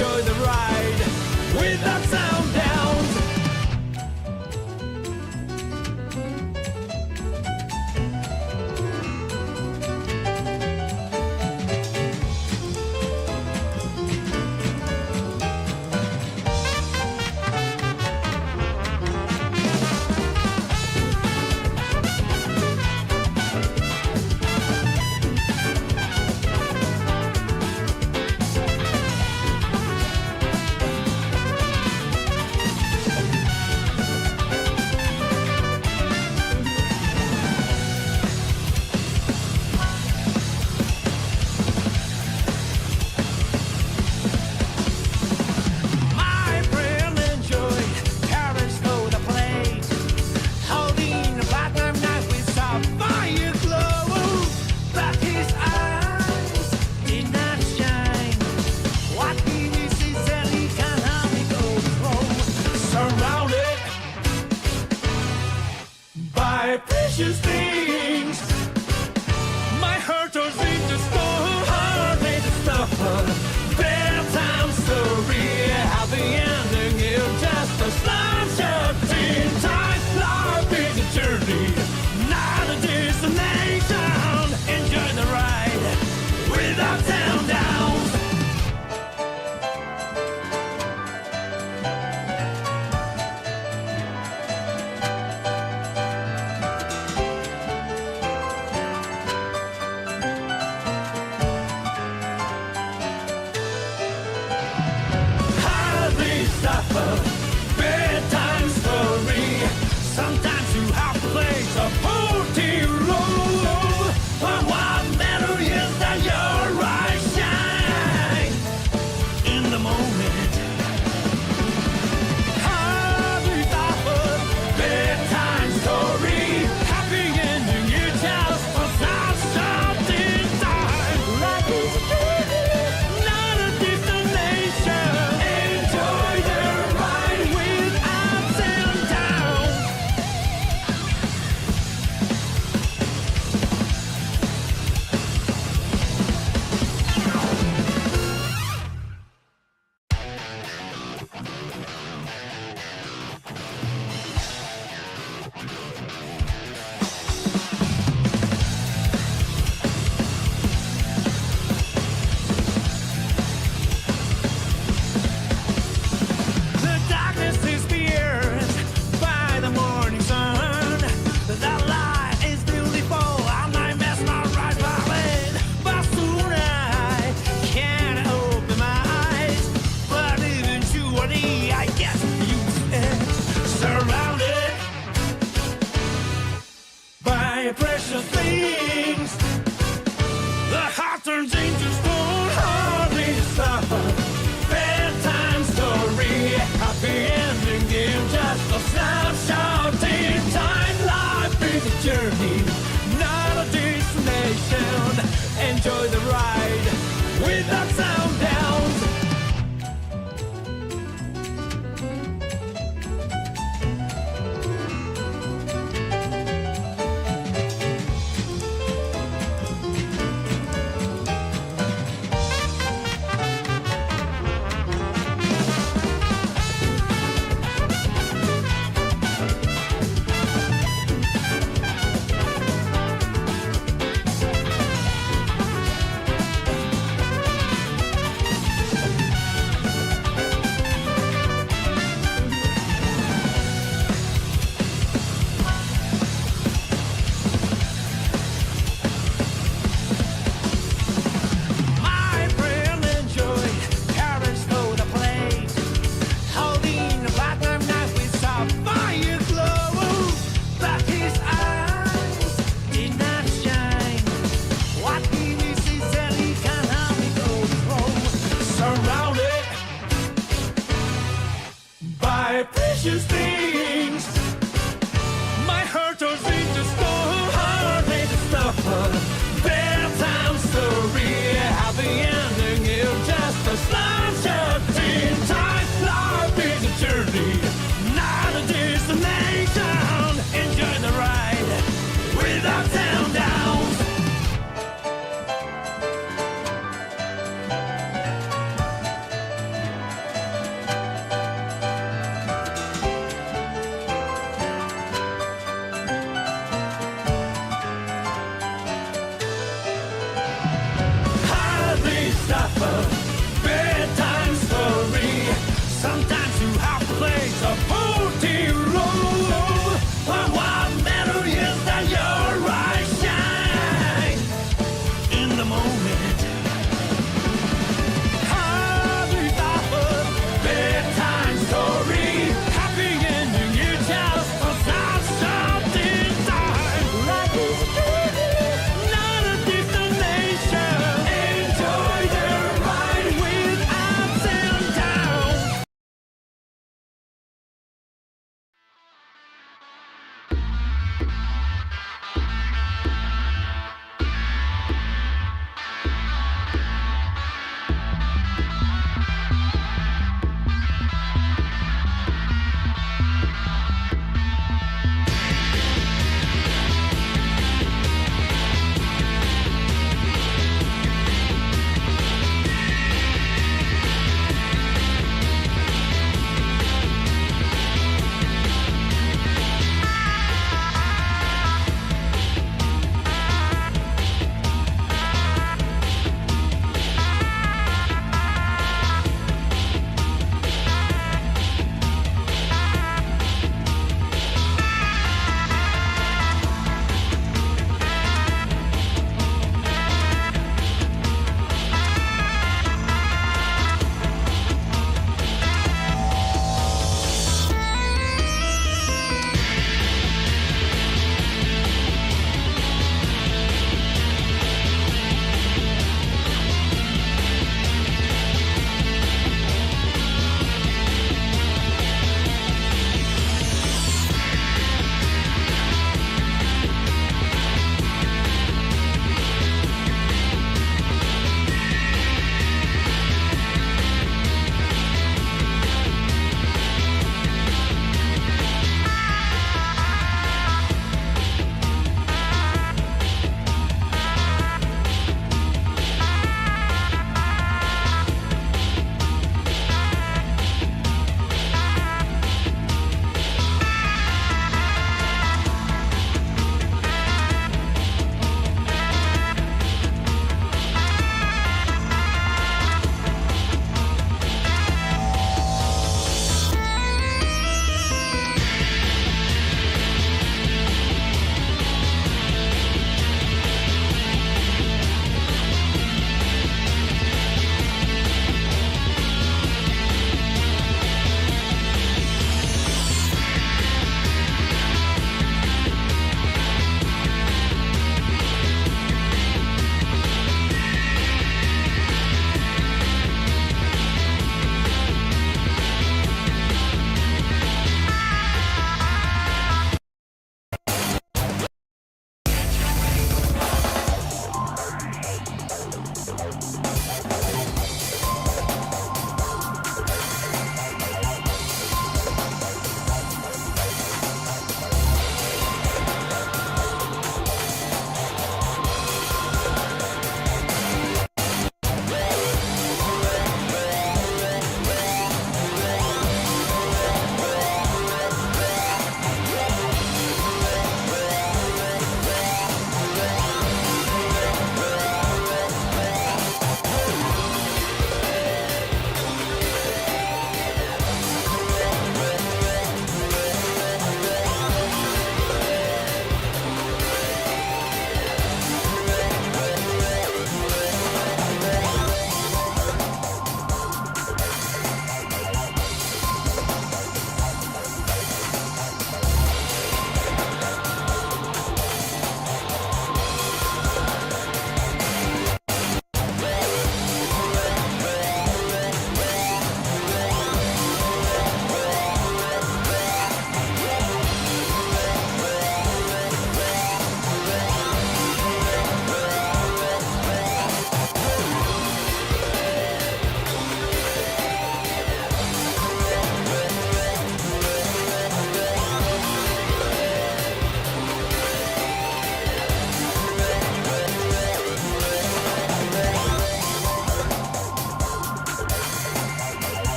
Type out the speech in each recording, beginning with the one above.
Enjoy the ride without sound downs. Precious things, my heart turns into stone, hard made to stop. Bedtime story, happy ending, it's just a snapshot in time. Life is a journey, not a destination. Enjoy the ride without sound downs. Bedtime story. Sometimes you have to play supporting role, but what matters is that your eyes shine in the moment. Happy stopper, bedtime story. Happy ending, you just a snapshot in time. Life is a journey, not a destination. Enjoy the ride with ups and downs. The darkness is pierced by the morning sun. That light is beautiful, I might mesmerize by it, but soon I can't open my eyes. But eventually I get used to it, surrounded by precious things. The heart turns into stone, hardly to stop. Bedtime story, happy ending, game just a snapshot in time. Life is a journey, not a destination. Enjoy the ride without sound downs. Precious things, my heart turns into stone, hard made to stop. Bedtime story, happy ending, it's just a snapshot in time. Life is a journey, not a destination. Enjoy the ride without sound downs.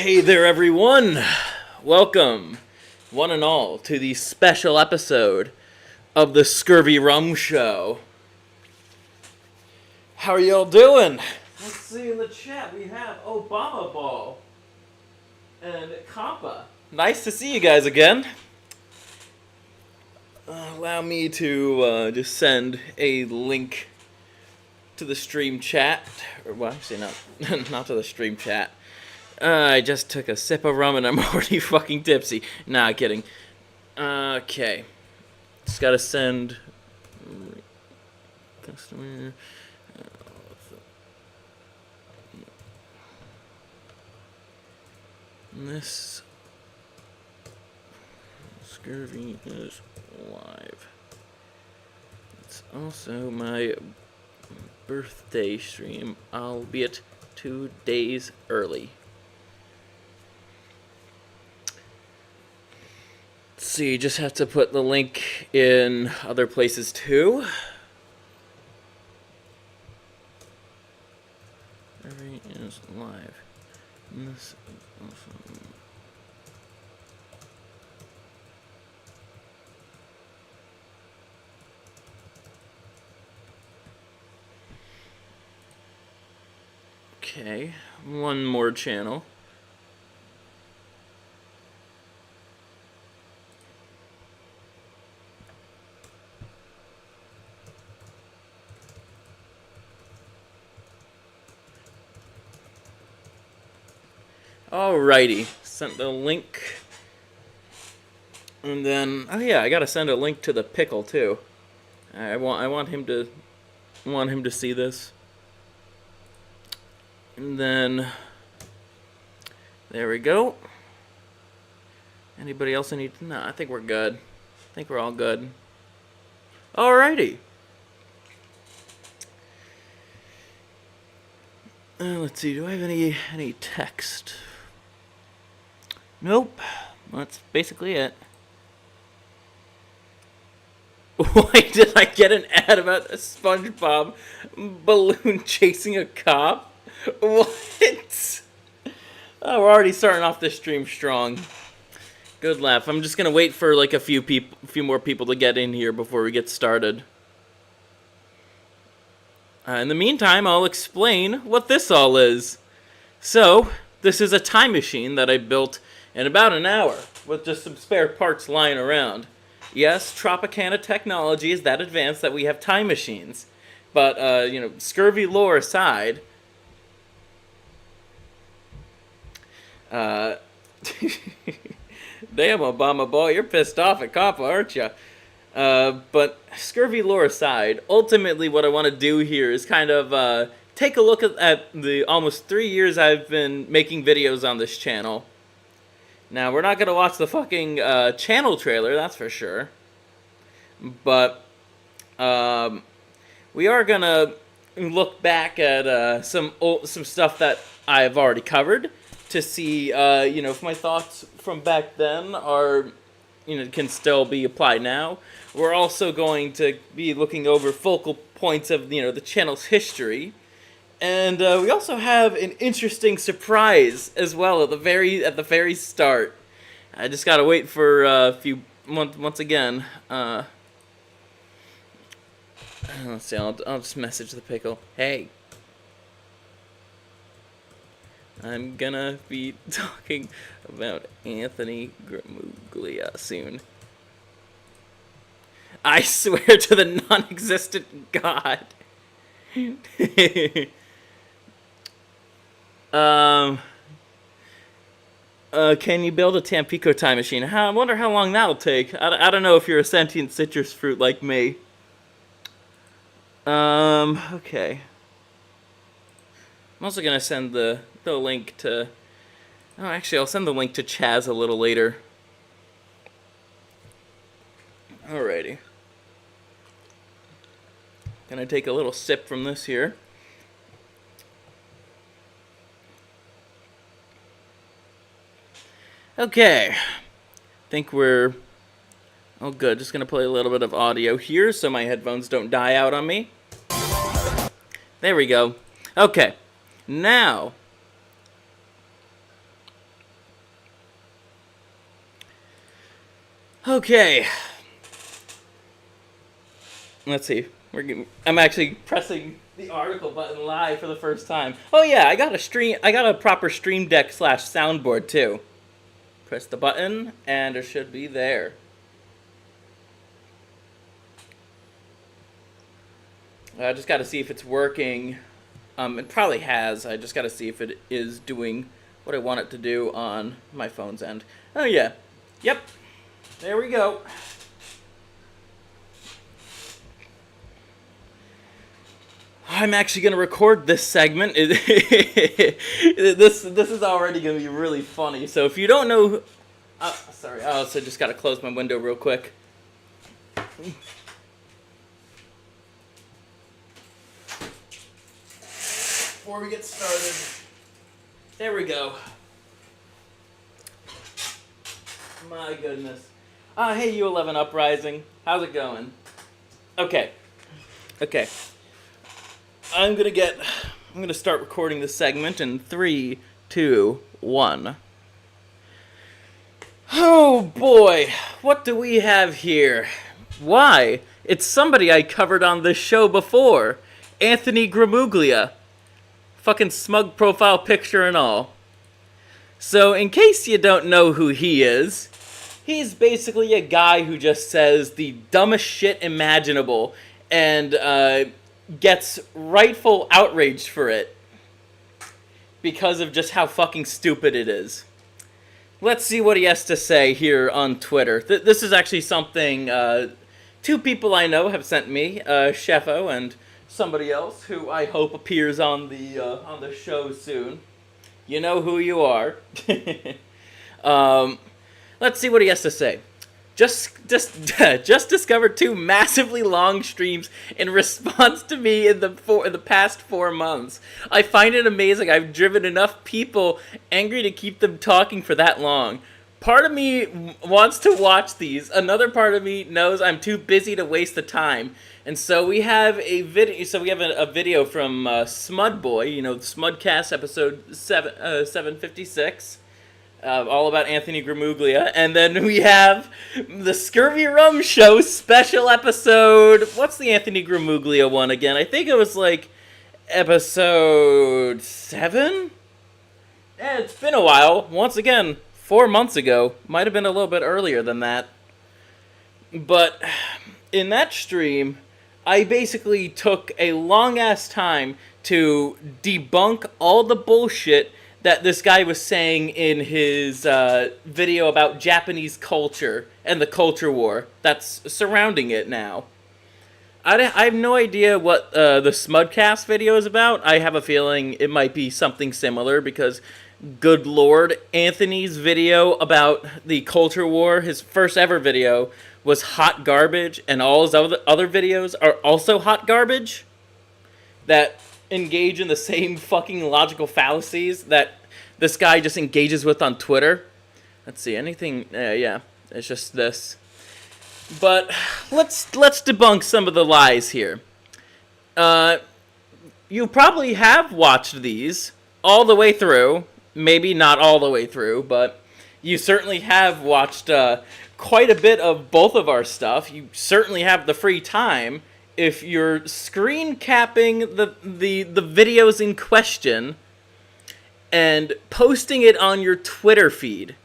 Hey there, everyone. Welcome, one and all, to the special episode of the ScurvyRum Show. How are y'all doing? Let's see in the chat. We have Obama Ball and Kappa. Nice to see you guys again. Allow me to just send a link to the stream chat. Or, well, actually, not to the stream chat. I just took a sip of rum and I'm already fucking tipsy. Nah, kidding. Okay. Just gotta send... Customer... This... Scurvy is live. It's also my birthday stream, albeit 2 days early. So you just have to put the link in other places too. Scurvy is live. And this is awesome. Okay, one more channel. Alrighty, sent the link, and then I gotta send a link to the pickle too. I want him to see this, and then there we go. Anybody else I need? No, I think we're good. I think we're all good. Alrighty. Let's see. Do I have any text? Nope. That's basically it. Why did I get an ad about a SpongeBob balloon chasing a cop? What? Oh, we're already starting off this stream strong. Good laugh. I'm just gonna wait for like a few more people to get in here before we get started. In the meantime, I'll explain what this all is. So, this is a time machine that I built in about an hour with just some spare parts lying around. Yes, Tropicana technology is that advanced that we have time machines. But, scurvy lore aside, damn, Obama boy, you're pissed off at Kappa, aren't you? But scurvy lore aside, ultimately what I want to do here is kind of take a look at the almost 3 years I've been making videos on this channel. Now, we're not going to watch the fucking channel trailer, that's for sure. But we are going to look back at some stuff that I've already covered to see, if my thoughts from back then are, can still be applied now. We're also going to be looking over focal points of, the channel's history. And we also have an interesting surprise as well at the very start. I just gotta wait for a few once again. Let's see. I'll just message the pickle. Hey, I'm gonna be talking about Anthony Gramuglia soon. I swear to the non-existent God. Can you build a Tampico time machine? I wonder how long that'll take. I don't know if you're a sentient citrus fruit like me. Okay. I'm also gonna send the link to... Oh, actually, I'll send the link to Chaz a little later. Alrighty. Gonna take a little sip from this here. Okay, think we're oh good. Just gonna play a little bit of audio here so my headphones don't die out on me. There we go. Okay, now Okay. Let's see. I'm actually pressing the article button live for the first time. Oh yeah, I got a proper Stream Deck / soundboard too. Press the button, and it should be there. I just got to see if it's working. It probably has. I just got to see if it is doing what I want it to do on my phone's end. Oh yeah. Yep. There we go. I'm actually going to record this segment. This is already going to be really funny. So if you don't know... sorry, I also just got to close my window real quick. Before we get started. There we go. My goodness. Hey, U11 Uprising. How's it going? Okay. I'm gonna start recording this segment in 3, 2, 1. Oh boy, what do we have here? Why? It's somebody I covered on this show before. Anthony Gramuglia. Fucking smug profile picture and all. So, in case you don't know who he is, he's basically a guy who just says the dumbest shit imaginable and gets rightful outrage for it because of just how fucking stupid it is. Let's see what he has to say here on Twitter. This is actually something 2 people I know have sent me, Sheffo and somebody else who I hope appears on the show soon. You know who you are. Let's see what he has to say. Just discovered 2 massively long streams in response to me in the past 4 months. I find it amazing I've driven enough people angry to keep them talking for that long. Part of me wants to watch these. Another part of me knows I'm too busy to waste the time. And so we have a video. So we have a video from Smudboy. You know, Smudcast episode 756. All about Anthony Gramuglia. And then we have the ScurvyRum show special episode. What's the Anthony Gramuglia one again? I think it was like episode 7? Yeah, it's been a while. Once again, 4 months ago. Might have been a little bit earlier than that. But in that stream, I basically took a long-ass time to debunk all the bullshit that this guy was saying in his video about Japanese culture and the culture war that's surrounding it now. I have no idea what the Smudcast video is about. I have a feeling it might be something similar because, good lord, Anthony's video about the culture war, his first ever video, was hot garbage, and all his other videos are also hot garbage that engage in the same fucking logical fallacies that this guy just engages with on Twitter. Let's see, anything, yeah, it's just this. But let's debunk some of the lies here. You probably have watched these all the way through, maybe not all the way through, but you certainly have watched quite a bit of both of our stuff. You certainly have the free time if you're screen capping the videos in question and posting it on your Twitter feed.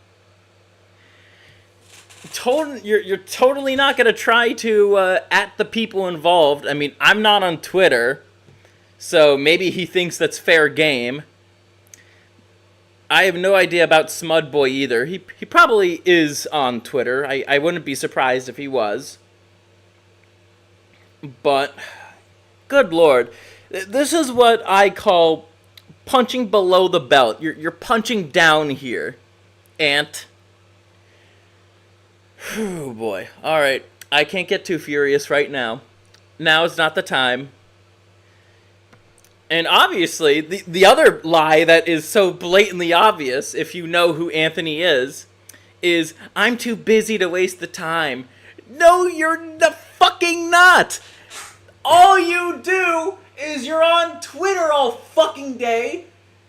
You're totally not going to try to at the people involved. I mean, I'm not on Twitter, so maybe he thinks that's fair game. I have no idea about Smudboy either. He probably is on Twitter. I wouldn't be surprised if he was. But, good lord, this is what I call punching below the belt. You're punching down here, Ant. Oh boy. Alright, I can't get too furious right now. Now is not the time. And obviously, the other lie that is so blatantly obvious, if you know who Anthony is I'm too busy to waste the time. No, you're fucking not! All you do is you're on Twitter all fucking day,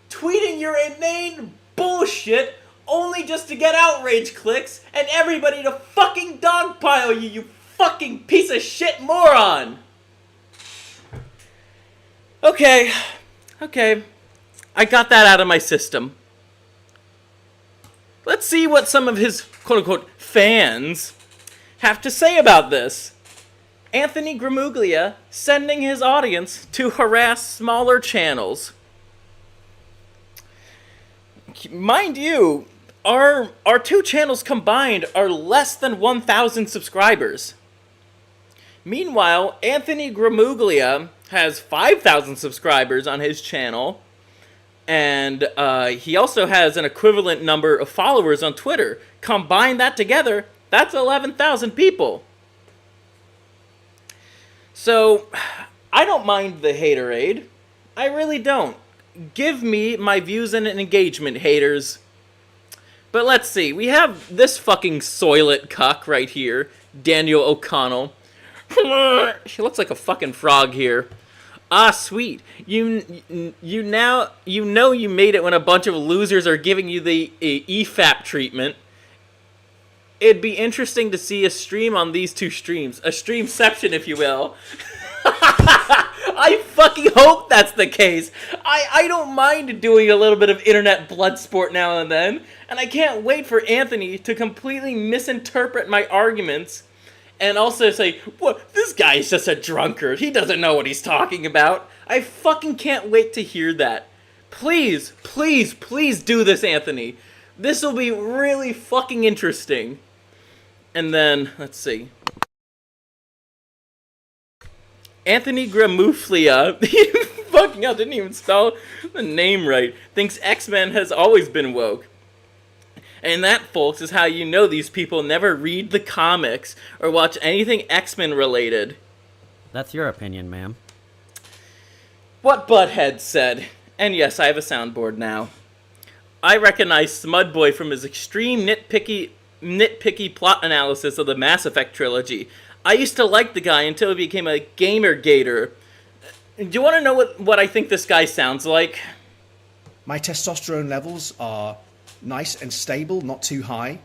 tweeting your inane bullshit only just to get outrage clicks and everybody to fucking dogpile you, you fucking piece of shit moron! Okay. I got that out of my system. Let's see what some of his quote-unquote fans have to say about this. Anthony Gramuglia sending his audience to harass smaller channels. Mind you, our two channels combined are less than 1,000 subscribers. Meanwhile, Anthony Gramuglia has 5,000 subscribers on his channel, and he also has an equivalent number of followers on Twitter. Combine that together, that's 11,000 people. So, I don't mind the haterade. I really don't. Give me my views and engagement, haters. But let's see. We have this fucking soilet cuck right here, Daniel O'Connell. She looks like a fucking frog here. Ah, sweet. You know you made it when a bunch of losers are giving you the EFAP treatment. It'd be interesting to see a stream on these two streams. A streamception, if you will. I fucking hope that's the case. I don't mind doing a little bit of internet blood sport now and then. And I can't wait for Anthony to completely misinterpret my arguments. And also say, what? This guy is just a drunkard. He doesn't know what he's talking about. I fucking can't wait to hear that. Please, please, please do this, Anthony. This will be really fucking interesting. And then, let's see. Anthony Gramuflia, fucking hell, didn't even spell the name right, thinks X-Men has always been woke. And that, folks, is how you know these people never read the comics or watch anything X-Men related. That's your opinion, ma'am. What Butthead said. And yes, I have a soundboard now. I recognize Smudboy from his extreme nitpicky plot analysis of the Mass Effect trilogy. I used to like the guy until he became a gamer gator. Do you want to know what I think this guy sounds like? My testosterone levels are nice and stable, not too high.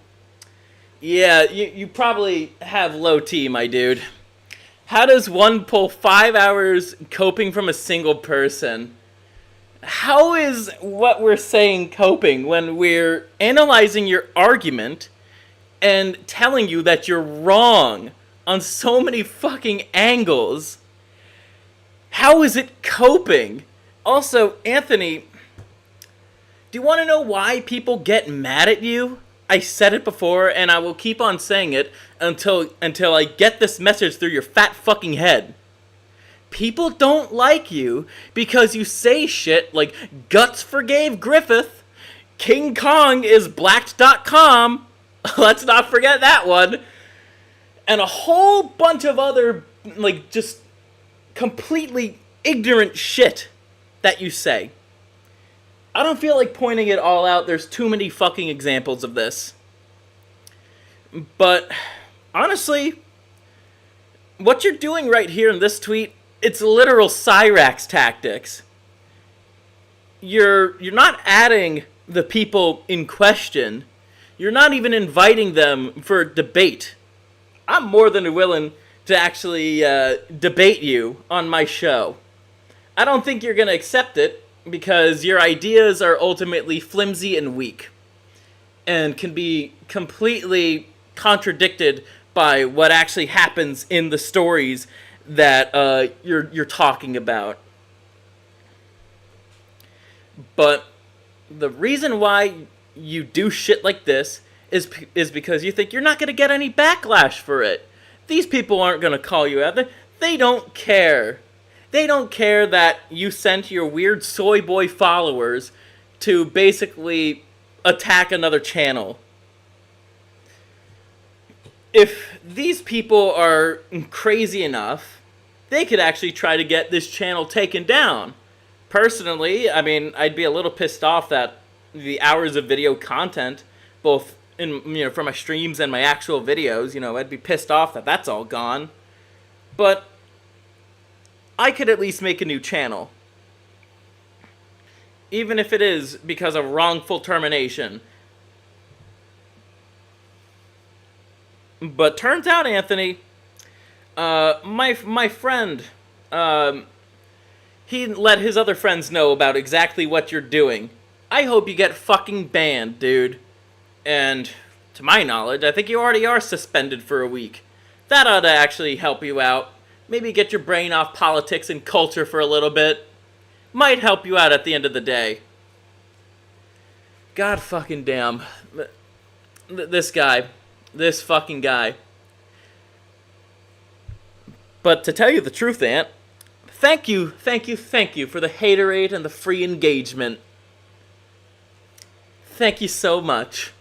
Yeah, you probably have low T, my dude. How does one pull 5 hours coping from a single person? How is what we're saying coping when we're analyzing your argument and telling you that you're wrong on so many fucking angles? How is it coping? Also, Anthony, do you want to know why people get mad at you? I said it before, and I will keep on saying it until I get this message through your fat fucking head. People don't like you because you say shit like Guts forgave Griffith, King Kong is blacked.com, let's not forget that one, and a whole bunch of other, like, just completely ignorant shit that you say. I don't feel like pointing it all out. There's too many fucking examples of this. But, honestly, what you're doing right here in this tweet, it's literal Cyrax tactics. You're not adding the people in question. You're not even inviting them for debate. I'm more than willing to actually debate you on my show. I don't think you're going to accept it because your ideas are ultimately flimsy and weak and can be completely contradicted by what actually happens in the stories that you're talking about. But the reason why you do shit like this is because you think you're not going to get any backlash for it. These people aren't going to call you out. They don't care. They don't care that you sent your weird soy boy followers to basically attack another channel. If these people are crazy enough, they could actually try to get this channel taken down. Personally, I mean, I'd be a little pissed off that the hours of video content, both from my streams and my actual videos, I'd be pissed off that that's all gone. But I could at least make a new channel. Even if it is because of wrongful termination. But turns out, Anthony, my friend, he let his other friends know about exactly what you're doing. I hope you get fucking banned, dude. And to my knowledge, I think you already are suspended for a week. That ought to actually help you out. Maybe get your brain off politics and culture for a little bit. Might help you out at the end of the day. God fucking damn. This guy. This fucking guy. But to tell you the truth, Ant, thank you for the haterade and the free engagement. Thank you so much.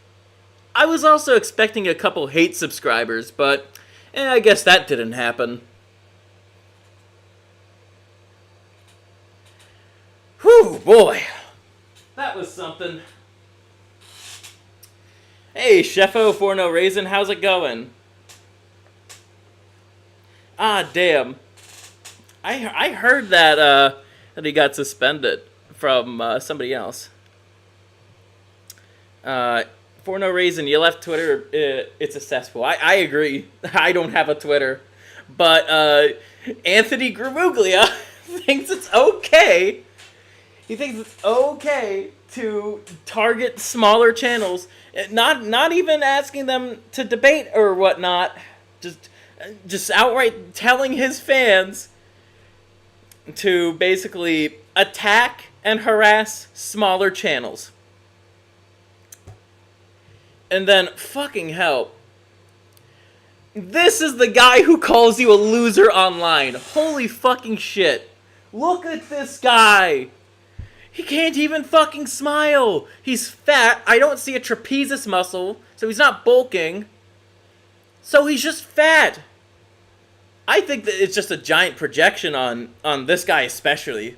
I was also expecting a couple hate subscribers, but I guess that didn't happen. Whew, boy. That was something. Hey, Chefo for no raisin, how's it going? Ah, damn. I heard that that he got suspended from somebody else. For no reason, you left Twitter. It's a cesspool. I agree. I don't have a Twitter, but Anthony Gramuglia thinks it's okay. He thinks it's okay to target smaller channels, not even asking them to debate or whatnot. Just outright telling his fans to basically attack and harass smaller channels. And then, fucking hell, this is the guy who calls you a loser online. Holy fucking shit. Look at this guy. He can't even fucking smile. He's fat. I don't see a trapezius muscle, so he's not bulking. So he's just fat. I think that it's just a giant projection on this guy especially.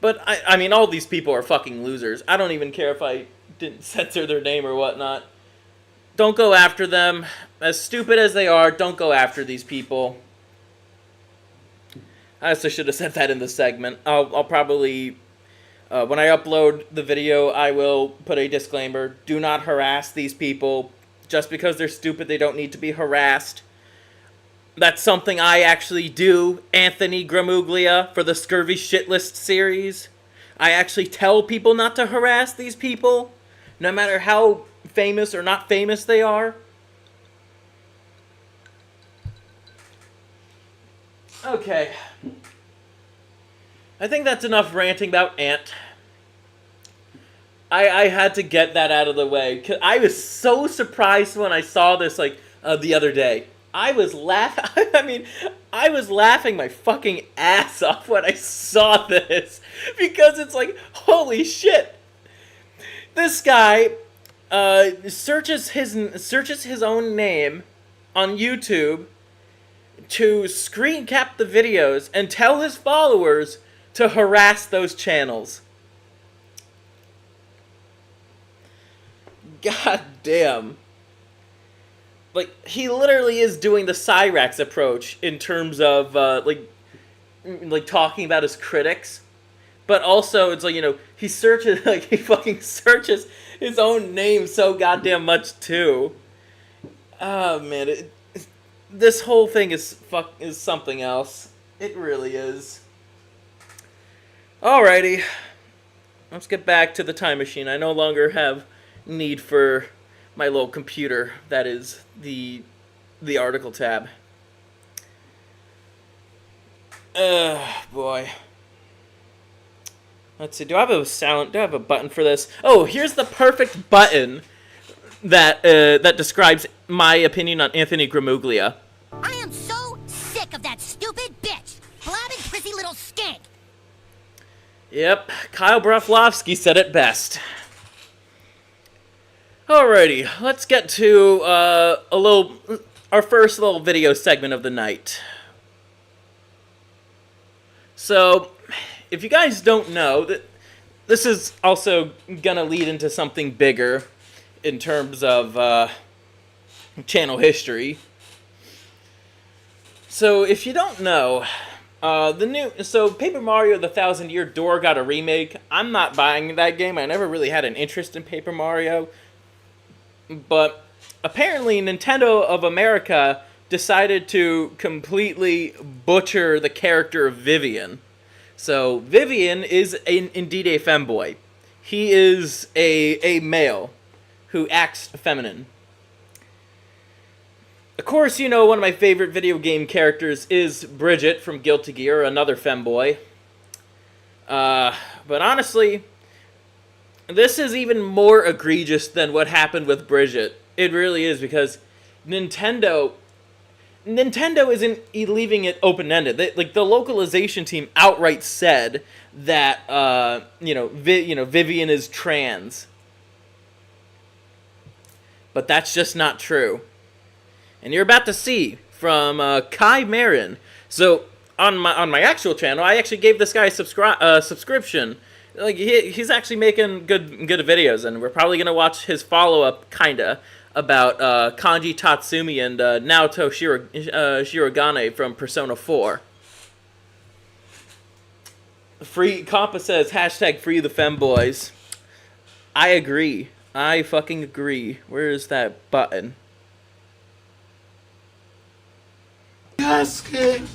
But, I mean, all these people are fucking losers. I don't even care if I didn't censor their name or whatnot. Don't go after them. As stupid as they are, don't go after these people. I also should have said that in the segment. I'll probably, when I upload the video, I will put a disclaimer. Do not harass these people. Just because they're stupid, they don't need to be harassed. That's something I actually do, Anthony Gramuglia, for the Scurvy Shitlist series. I actually tell people not to harass these people, no matter how famous or not famous they are. Okay. I think that's enough ranting about Ant. I had to get that out of the way. 'Cause I was so surprised when I saw this, like, the other day. I was laughing my fucking ass off when I saw this. Because it's like, holy shit. This guy searches his own name on YouTube to screen cap the videos and tell his followers to harass those channels. God damn. Like, he literally is doing the Cyrax approach in terms of, like talking about his critics. But also, it's like, you know, he fucking searches his own name so goddamn much, too. Oh, man. This whole thing is something else. It really is. Alrighty. Let's get back to the time machine. I no longer have need for my little computer that is the article tab. Boy. Let's see, do I have a button for this? Oh, here's the perfect button that describes my opinion on Anthony Gramuglia. I am so sick of that stupid bitch, blabbing prissy little skank. Yep, Kyle Broflovsky said it best. Alrighty, let's get to our first little video segment of the night. So, if you guys don't know, this is also gonna lead into something bigger in terms of channel history. So, if you don't know, Paper Mario: The Thousand Year Door got a remake. I'm not buying that game. I never really had an interest in Paper Mario. But apparently Nintendo of America decided to completely butcher the character of Vivian. So Vivian is indeed a femboy. He is a male who acts feminine. Of course, you know one of my favorite video game characters is Bridget from Guilty Gear, another femboy. But honestly, this is even more egregious than what happened with Bridget. It really is, because Nintendo isn't leaving it open-ended. The localization team outright said that Vivian is trans, but that's just not true. And you're about to see from Kai Marin. So on my actual channel, I actually gave this guy a subscription. Like he's actually making good videos, and we're probably gonna watch his follow-up kinda about Kanji Tatsumi and Naoto Shirogane from Persona 4. Free Compa says #free the femboys. I agree. I fucking agree. Where is that button? Yes, King.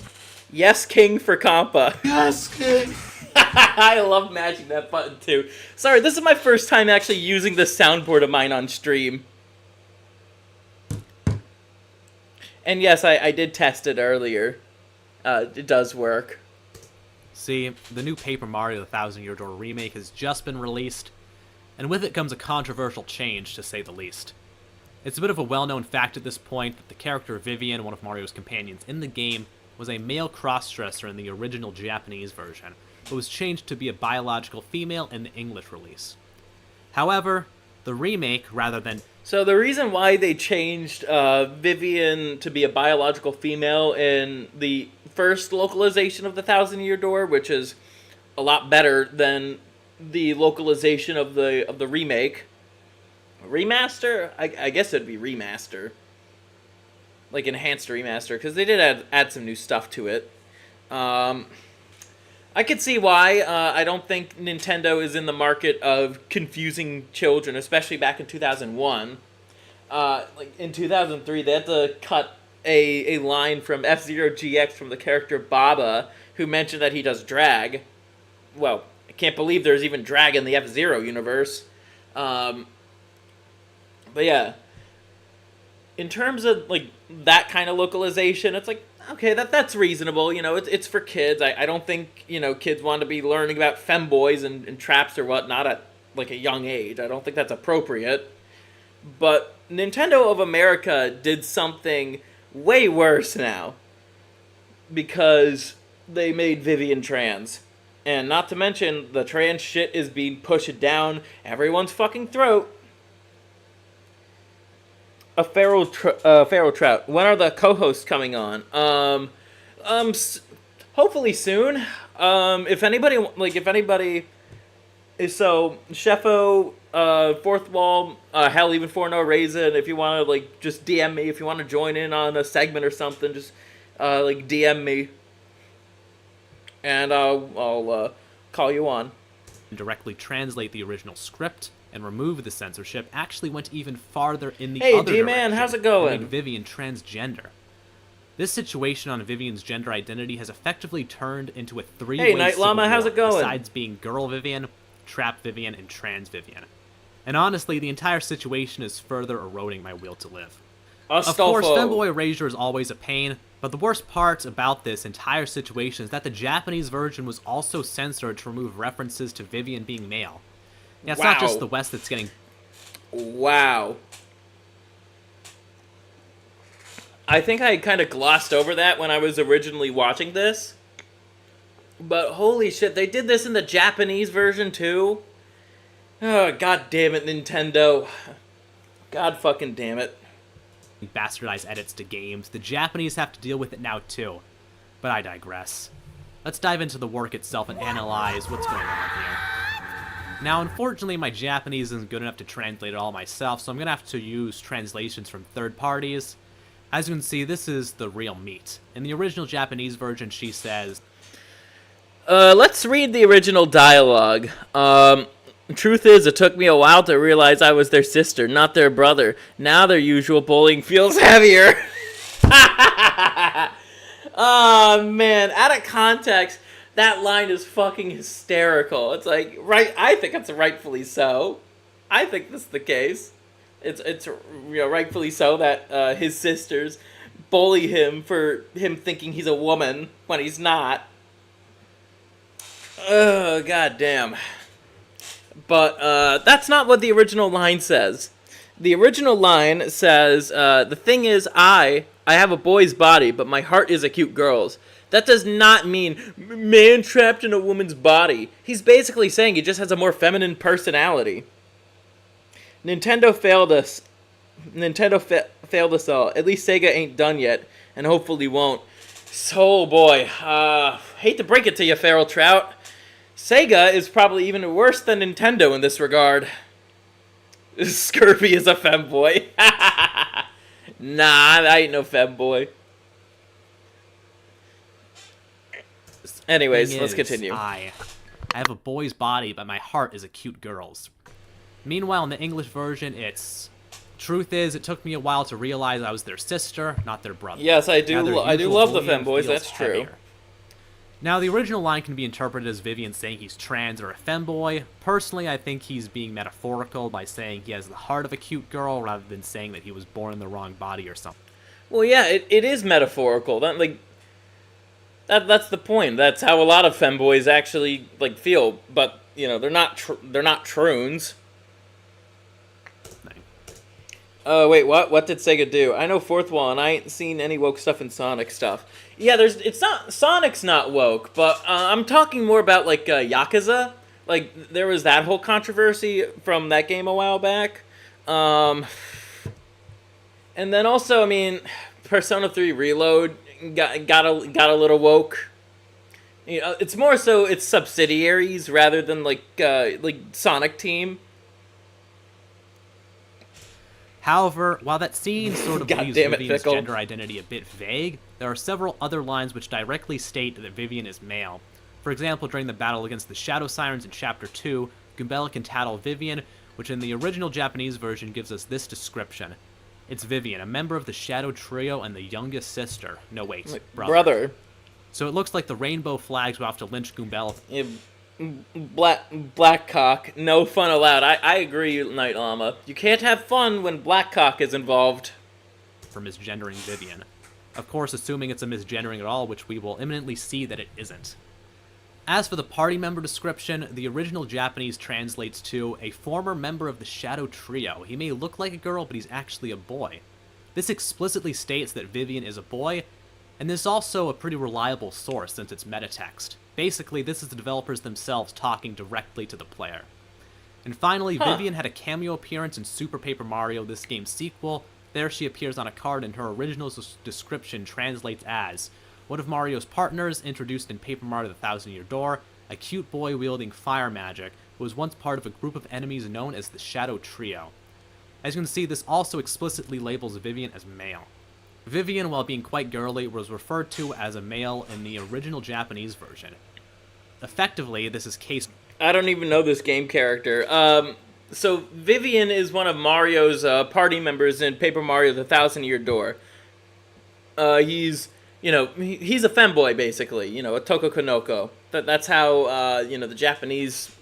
Yes, King for Compa. Yes, King. I love matching that button too. Sorry, this is my first time actually using this soundboard of mine on stream. And yes, I did test it earlier. It does work. See, the new Paper Mario The Thousand Year Door remake has just been released, and with it comes a controversial change, to say the least. It's a bit of a well-known fact at this point that the character Vivian, one of Mario's companions in the game, was a male crossdresser in the original Japanese version, but was changed to be a biological female in the English release. However, the remake, rather than... So the reason why they changed Vivian to be a biological female in the first localization of the Thousand Year Door, which is a lot better than the localization of the remake. Remaster? I guess it'd be remaster. Like enhanced remaster, because they did add some new stuff to it. I could see why. I don't think Nintendo is in the market of confusing children, especially back in 2001. Like in 2003, they had to cut a line from F-Zero GX from the character Baba, who mentioned that he does drag. Well, I can't believe there's even drag in the F-Zero universe. But yeah, in terms of like that kind of localization, it's like, okay, that's reasonable. You know, it's for kids. I don't think, you know, kids want to be learning about femboys and traps or whatnot at like a young age. I don't think that's appropriate. But Nintendo of America did something way worse now, because they made Vivian trans. And not to mention, the trans shit is being pushed down everyone's fucking throat. A feral trout. When are the co-hosts coming on? Hopefully soon. If anybody is so Sheffo, Fourth Wall, hell, even For No Reason. If you want to like just DM me, if you want to join in on a segment or something, just like DM me, and I'll call you on. Directly translate the original script and remove the censorship actually went even farther in the Hey, other D-Man, direction how's it and going? made Vivian transgender. This situation on Vivian's gender identity has effectively turned into a three-way Hey, Night civil Llama, how's war, it going? besides being girl Vivian, trap Vivian, and trans Vivian. And honestly, the entire situation is further eroding my will to live. Of course, femboy erasure is always a pain, but the worst part about this entire situation is that the Japanese version was also censored to remove references to Vivian being male. Yeah, it's not just the West that's getting... Wow. I think I kind of glossed over that when I was originally watching this. But holy shit, they did this in the Japanese version too? Oh, god damn it, Nintendo. God fucking damn it. Bastardized edits to games. The Japanese have to deal with it now too. But I digress. Let's dive into the work itself and analyze what's going on here. Now, unfortunately, my Japanese isn't good enough to translate it all myself, so I'm going to have to use translations from third parties. As you can see, this is the real meat. In the original Japanese version, she says... Let's read the original dialogue. Truth is, it took me a while to realize I was their sister, not their brother. Now their usual bullying feels heavier. Oh, man. Out of context, that line is fucking hysterical. It's like, right, I think it's rightfully so. I think this is the case. It's rightfully so that his sisters bully him for him thinking he's a woman when he's not. Oh, goddamn. But that's not what the original line says. The original line says, the thing is, I have a boy's body, but my heart is a cute girl's. That does not mean man trapped in a woman's body. He's basically saying he just has a more feminine personality. Nintendo failed us. Failed us all. At least Sega ain't done yet, and hopefully won't. So, boy, hate to break it to you, Feral Trout. Sega is probably even worse than Nintendo in this regard. Scurvy is a femboy. Nah, I ain't no femboy. Anyways, let's continue. I have a boy's body, but my heart is a cute girl's. Meanwhile, in the English version, it's... Truth is, it took me a while to realize I was their sister, not their brother. Yes, I do love the femboys, feels that's true. heavier. Now, the original line can be interpreted as Vivian saying he's trans or a femboy. Personally, I think he's being metaphorical by saying he has the heart of a cute girl rather than saying that he was born in the wrong body or something. Well, yeah, it is metaphorical. That's the point. That's how a lot of femboys actually feel. But they're not troons. Oh, wait, what? What did Sega do? I know fourth wall, and I ain't seen any woke stuff in Sonic stuff. Yeah, Sonic's not woke, but I'm talking more about Yakuza. There was that whole controversy from that game a while back. And then also, I mean, Persona 3 Reload got a little woke. It's more so its subsidiaries rather than Sonic Team. However, while that scene sort of leaves Vivian's Fickle. gender identity a bit vague, there are several other lines which directly state that Vivian is male. For example, during the battle against the Shadow Sirens in Chapter 2, Goombella can tattle Vivian, which in the original Japanese version gives us this description. It's Vivian, a member of the Shadow Trio and the youngest sister. No, wait, brother. So it looks like the rainbow flags will have to lynch Goombella. Yeah, Blackcock, no fun allowed. I agree, Night Llama. You can't have fun when Blackcock is involved. For misgendering Vivian. Of course, assuming it's a misgendering at all, which we will imminently see that it isn't. As for the party member description, the original Japanese translates to a former member of the Shadow Trio. He may look like a girl, but he's actually a boy. This explicitly states that Vivian is a boy, and this is also a pretty reliable source since it's metatext. Basically, this is the developers themselves talking directly to the player. And finally, Vivian had a cameo appearance in Super Paper Mario, this game's sequel. There she appears on a card, and her original description translates as one of Mario's partners, introduced in Paper Mario the Thousand Year Door, a cute boy wielding fire magic, who was once part of a group of enemies known as the Shadow Trio. As you can see, this also explicitly labels Vivian as male. Vivian, while being quite girly, was referred to as a male in the original Japanese version. Effectively, this is case... I don't even know this game character. So Vivian is one of Mario's party members in Paper Mario the Thousand Year Door. He's a femboy, basically, a Toko Konoko. That's how, the Japanese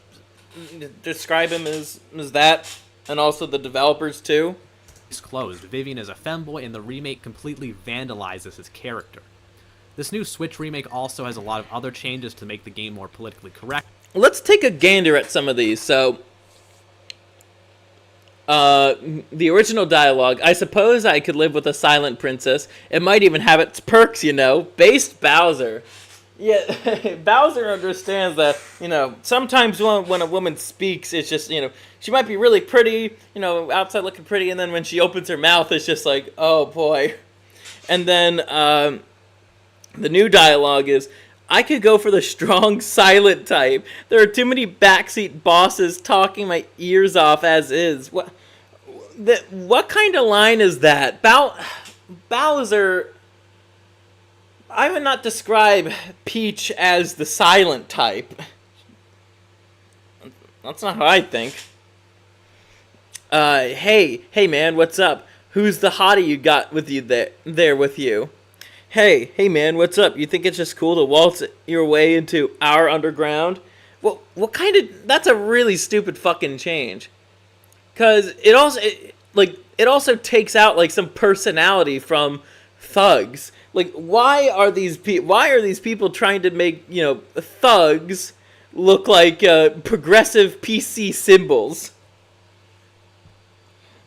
describe him as that, and also the developers, too. It's closed. Vivian is a femboy, and the remake completely vandalizes his character. This new Switch remake also has a lot of other changes to make the game more politically correct. Let's take a gander at some of these. So, the original dialogue, I suppose I could live with a silent princess. It might even have its perks, Based Bowser. Yeah, Bowser understands that, sometimes when a woman speaks, it's just, she might be really pretty, outside looking pretty, and then when she opens her mouth, it's just like, oh boy. And then, the new dialogue is, I could go for the strong, silent type. There are too many backseat bosses talking my ears off as is. What kind of line is that? Bowser... I would not describe Peach as the silent type. That's not how I think. Hey man, what's up? Who's the hottie you got with you there with you? Hey man, what's up? You think it's just cool to waltz your way into our underground? Well, what kind of... That's a really stupid fucking change. Because it also takes out, like, some personality from thugs. Like, why are these people trying to make, you know, thugs look like progressive PC symbols?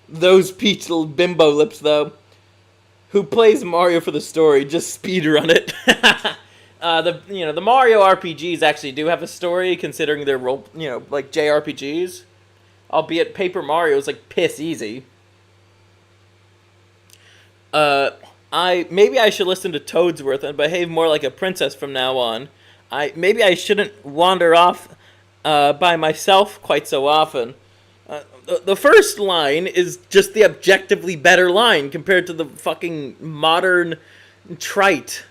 Those peach little bimbo lips, though. Who plays Mario for the story? Just speedrun it. The Mario RPGs actually do have a story, considering they're like JRPGs. Albeit Paper Mario is like piss easy. Maybe I should listen to Toadsworth and behave more like a princess from now on. Maybe I shouldn't wander off by myself quite so often. The first line is just the objectively better line compared to the fucking modern trite.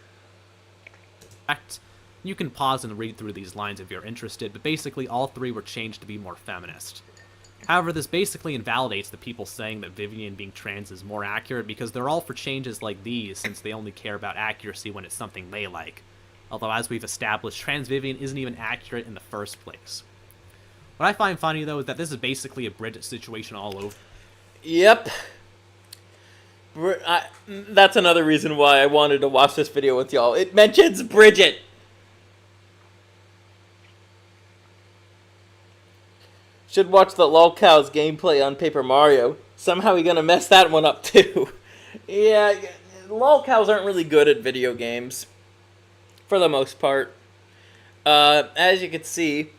You can pause and read through these lines if you're interested, but basically all three were changed to be more feminist. However, this basically invalidates the people saying that Vivian being trans is more accurate, because they're all for changes like these, since they only care about accuracy when it's something they like. Although, as we've established, trans Vivian isn't even accurate in the first place. What I find funny, though, is that this is basically a Bridget situation all over. Yep. That's another reason why I wanted to watch this video with y'all. It mentions Bridget. Should watch the lolcows gameplay on Paper Mario. Somehow we're gonna mess that one up too. Yeah, lolcows aren't really good at video games, for the most part. As you can see,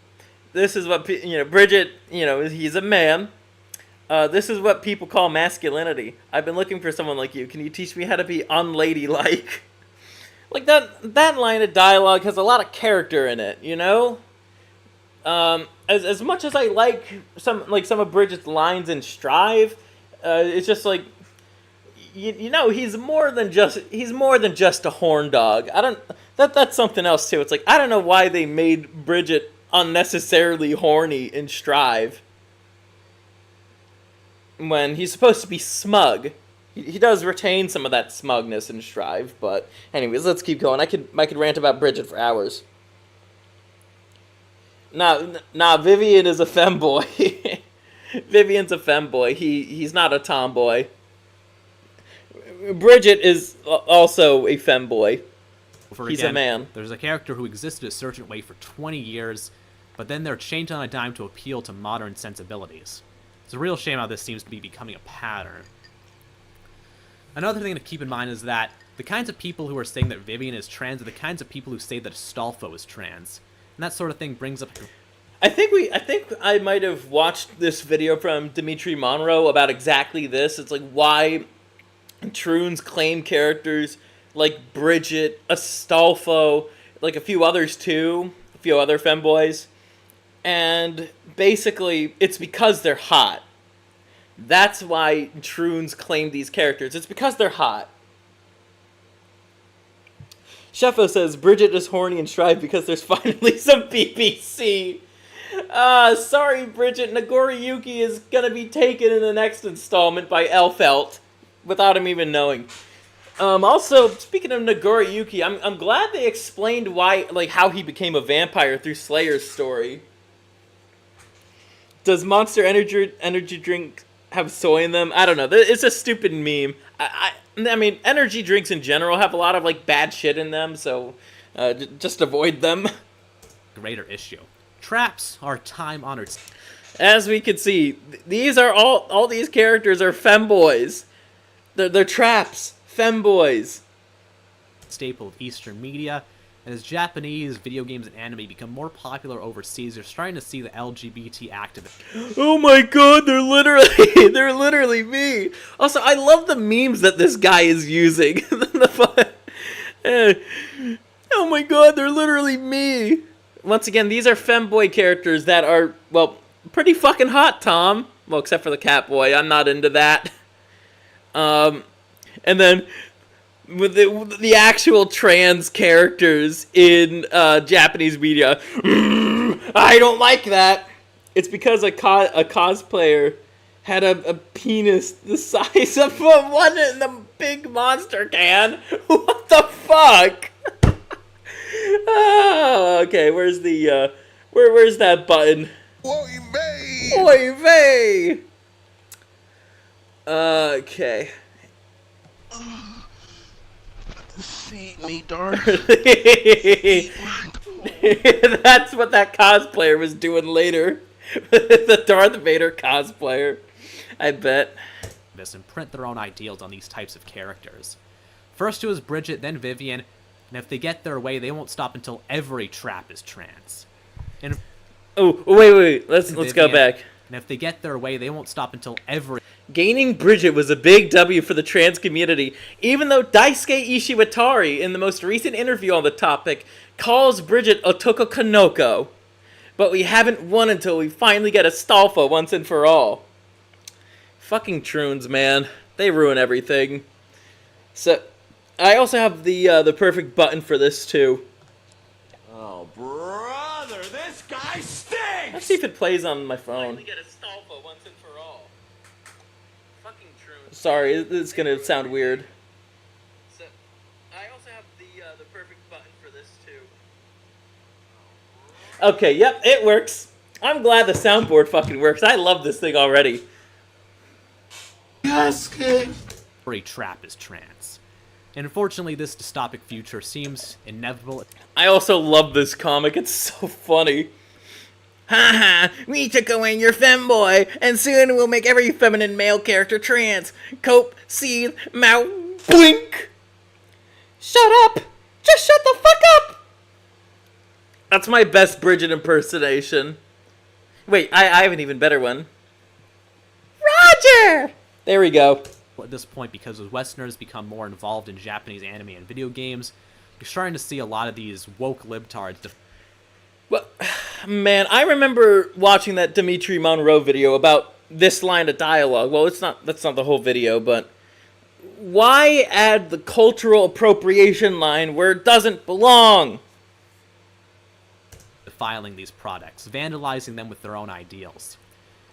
this is what Bridget. He's a man. This is what people call masculinity. I've been looking for someone like you. Can you teach me how to be unladylike? Like that line of dialogue has a lot of character in it, you know? As much as I like some of Bridget's lines in Strive, it's just like he's more than just a horn dog. That's something else too. It's like I don't know why they made Bridget unnecessarily horny in Strive when he's supposed to be smug. He does retain some of that smugness in Strive, but anyways, let's keep going. I could rant about Bridget for hours. Nah, Vivian is a femboy. Vivian's a femboy. He's not a tomboy. Bridget is also a femboy. He's a man. There's a character who existed a certain way for 20 years, but then they're changed on a dime to appeal to modern sensibilities. It's a real shame how this seems to be becoming a pattern. Another thing to keep in mind is that the kinds of people who are saying that Vivian is trans are the kinds of people who say that Astolfo is trans. And that sort of thing brings up... I think I might have watched this video from Dimitri Monroe about exactly this. It's like why Troons claim characters like Bridget, Astolfo, like a few others too, a few other femboys. And basically, it's because they're hot. That's why Troons claim these characters. It's because they're hot. Sheffo says, Bridget is horny and Strive because there's finally some BBC. Sorry, Bridget. Nagoriyuki is going to be taken in the next installment by Elfelt without him even knowing. Also, speaking of Nagoriyuki, I'm glad they explained how he became a vampire through Slayer's story. Does Monster Energy drink have soy in them? I don't know. It's a stupid meme. I mean, energy drinks in general have a lot of bad shit in them, so just avoid them. Greater issue. Traps are time-honored. As we can see, these are all these characters are femboys. They're traps, femboys. Staple of Eastern media, and as Japanese video games and anime become more popular overseas, you're starting to see the LGBT activists. Oh my god, they're literally me. Also, I love the memes that this guy is using. Oh my god, they're literally me. Once again, these are femboy characters that are, well, pretty fucking hot, Tom. Well, except for the Catboy. I'm not into that. And then with the actual trans characters in Japanese media. I don't like that. it's because a cosplayer had a penis the size of one in the big monster can. What the fuck? Oh, okay, where's the, where's that button? Oy vey! Oy vey! Okay. Feed me, Darth. That's what that cosplayer was doing later. The Darth Vader cosplayer. I bet. This and print their own ideals on these types of characters. First it was Bridget, then Vivian, and if they get their way, they won't stop until every trap is trans. And Oh, wait. Let's go back. And if they get their way, they won't stop until every... Gaining Bridget was a big W for the trans community, even though Daisuke Ishiwatari, in the most recent interview on the topic, calls Bridget Otoko Kanoko. But we haven't won until we finally get Astolfo once and for all. Fucking troons, man. They ruin everything. So, I also have the perfect button for this, too. Oh, brother, this guy stinks! Let's see if it plays on my phone. Finally get Astolfo once and for all. Fucking troons. Sorry, it's gonna sound weird. So, I also have the perfect button for this, too. Okay, yep, it works. I'm glad the soundboard fucking works. I love this thing already. every trap is trans. And unfortunately, this dystopic future seems inevitable. I also love this comic. It's so funny. Haha, we took away your femboy, and soon we'll make every feminine male character trans. Cope, seethe, mouth, blink. Shut up! Just shut the fuck up! That's my best Bridget impersonation. Wait, I have an even better one. Roger! There we go. At this point, because as Westerners become more involved in Japanese anime and video games, you're starting to see a lot of these woke libtards. Well, man, I remember watching that Dimitri Monroe video about this line of dialogue. Well, that's not the whole video, but why add the cultural appropriation line where it doesn't belong? Defiling these products, vandalizing them with their own ideals.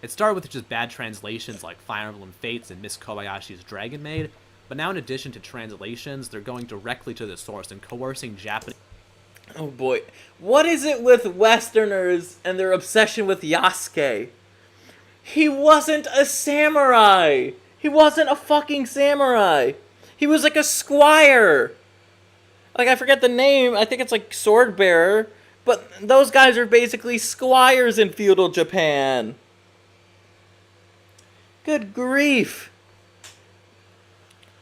It started with just bad translations like Fire Emblem Fates and Miss Kobayashi's Dragon Maid, but now in addition to translations, they're going directly to the source and coercing Japanese... Oh boy. What is it with Westerners and their obsession with Yasuke? He wasn't a samurai! He wasn't a fucking samurai! He was like a squire! Like, I forget the name, I think it's like Sword Bearer, but those guys are basically squires in feudal Japan. Good grief.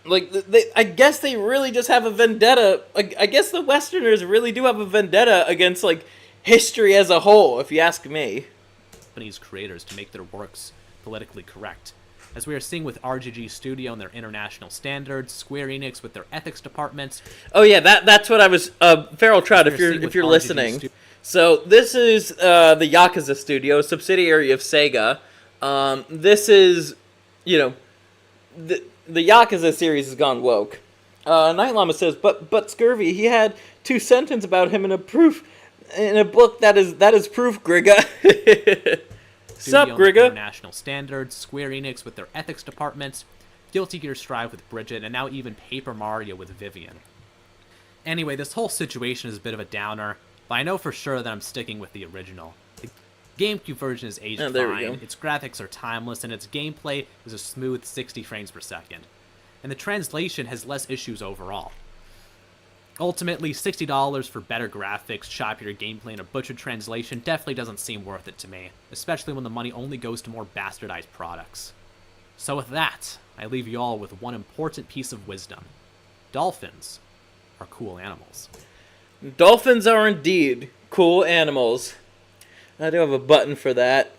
Like, I guess they really just have a vendetta. Like, I guess the Westerners really do have a vendetta against, like, history as a whole, if you ask me. Japanese creators to make their works politically correct. As we are seeing with RGG Studio and their international standards, Square Enix with their ethics departments. Oh yeah, that's what I was, Feral Trout, if you're listening. So, this is, the Yakuza Studio, a subsidiary of Sega. This is, you know, the Yakuza series has gone woke. Night Llama says, but Scurvy, he had 2 sentences about him in a book that is proof, Grigga. Sup, Grigga? International standards, Square Enix with their ethics departments, Guilty Gear Strive with Bridget, and now even Paper Mario with Vivian. Anyway, this whole situation is a bit of a downer, but I know for sure that I'm sticking with the original. The GameCube version is aged fine, its graphics are timeless, and its gameplay is a smooth 60 frames per second. And the translation has less issues overall. Ultimately, $60 for better graphics, choppier gameplay, and a butchered translation definitely doesn't seem worth it to me, especially when the money only goes to more bastardized products. So with that, I leave you all with one important piece of wisdom. Dolphins are cool animals. Dolphins are indeed cool animals. I do have a button for that.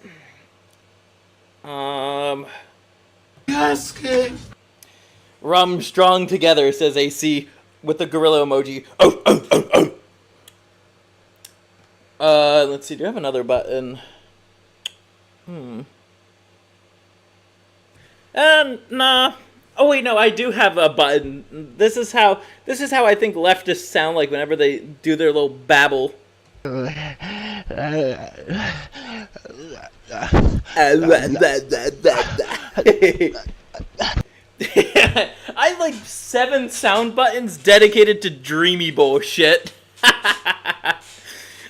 Rum strong together, says AC with the gorilla emoji. Let's see, do I have another button? Nah. Oh wait, no, I do have a button. This is how I think leftists sound like whenever they do their little babble. I like 7 sound buttons dedicated to dreamy bullshit.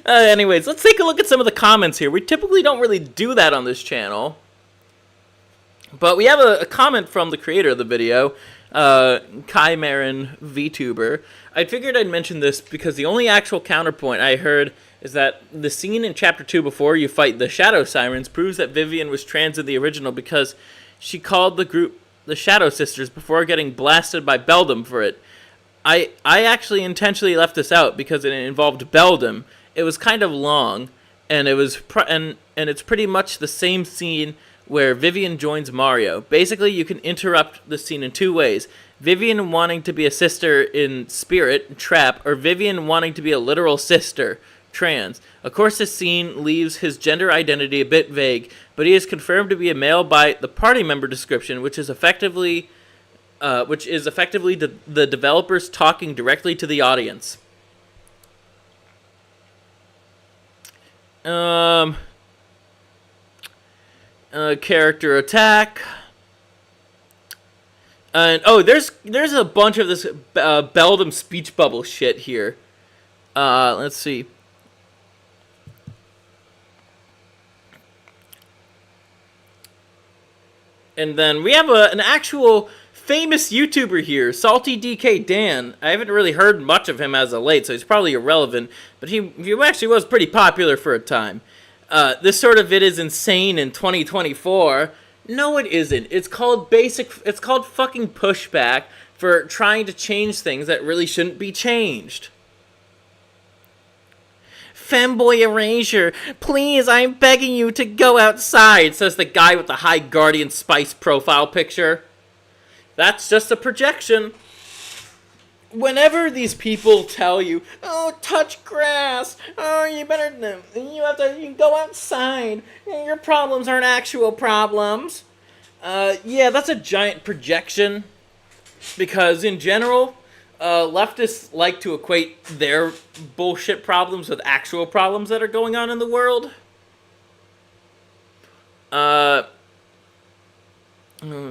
Anyways, let's take a look at some of the comments here. We typically don't really do that on this channel. But we have a comment from the creator of the video, Kai Marin VTuber. I figured I'd mention this because the only actual counterpoint I heard is that the scene in Chapter 2 before you fight the Shadow Sirens proves that Vivian was trans in the original because she called the group the Shadow Sisters before getting blasted by Beldam for it. I actually intentionally left this out because it involved Beldam. It was kind of long, and it was and it's pretty much the same scene where Vivian joins Mario. Basically, you can interrupt the scene in 2 ways. Vivian wanting to be a sister in spirit, Trap, or Vivian wanting to be a literal sister, Trans. Of course, this scene leaves his gender identity a bit vague, but he is confirmed to be a male by the party member description, which is effectively the developers talking directly to the audience. Character attack. And there's a bunch of this Beldam speech bubble shit here. Let's see. And then we have an actual famous YouTuber here, Salty DK Dan. I haven't really heard much of him as of late, so he's probably irrelevant. But he actually was pretty popular for a time. This sort of vid is insane in 2024. No, it isn't. It's called fucking pushback for trying to change things that really shouldn't be changed. Femboy erasure, please, I'm begging you to go outside, says the guy with the high Guardian Spice profile picture. That's just a projection. Whenever these people tell you, oh, touch grass, oh, you can go outside, your problems aren't actual problems. Yeah, that's a giant projection, because in general, leftists like to equate their bullshit problems with actual problems that are going on in the world. Let's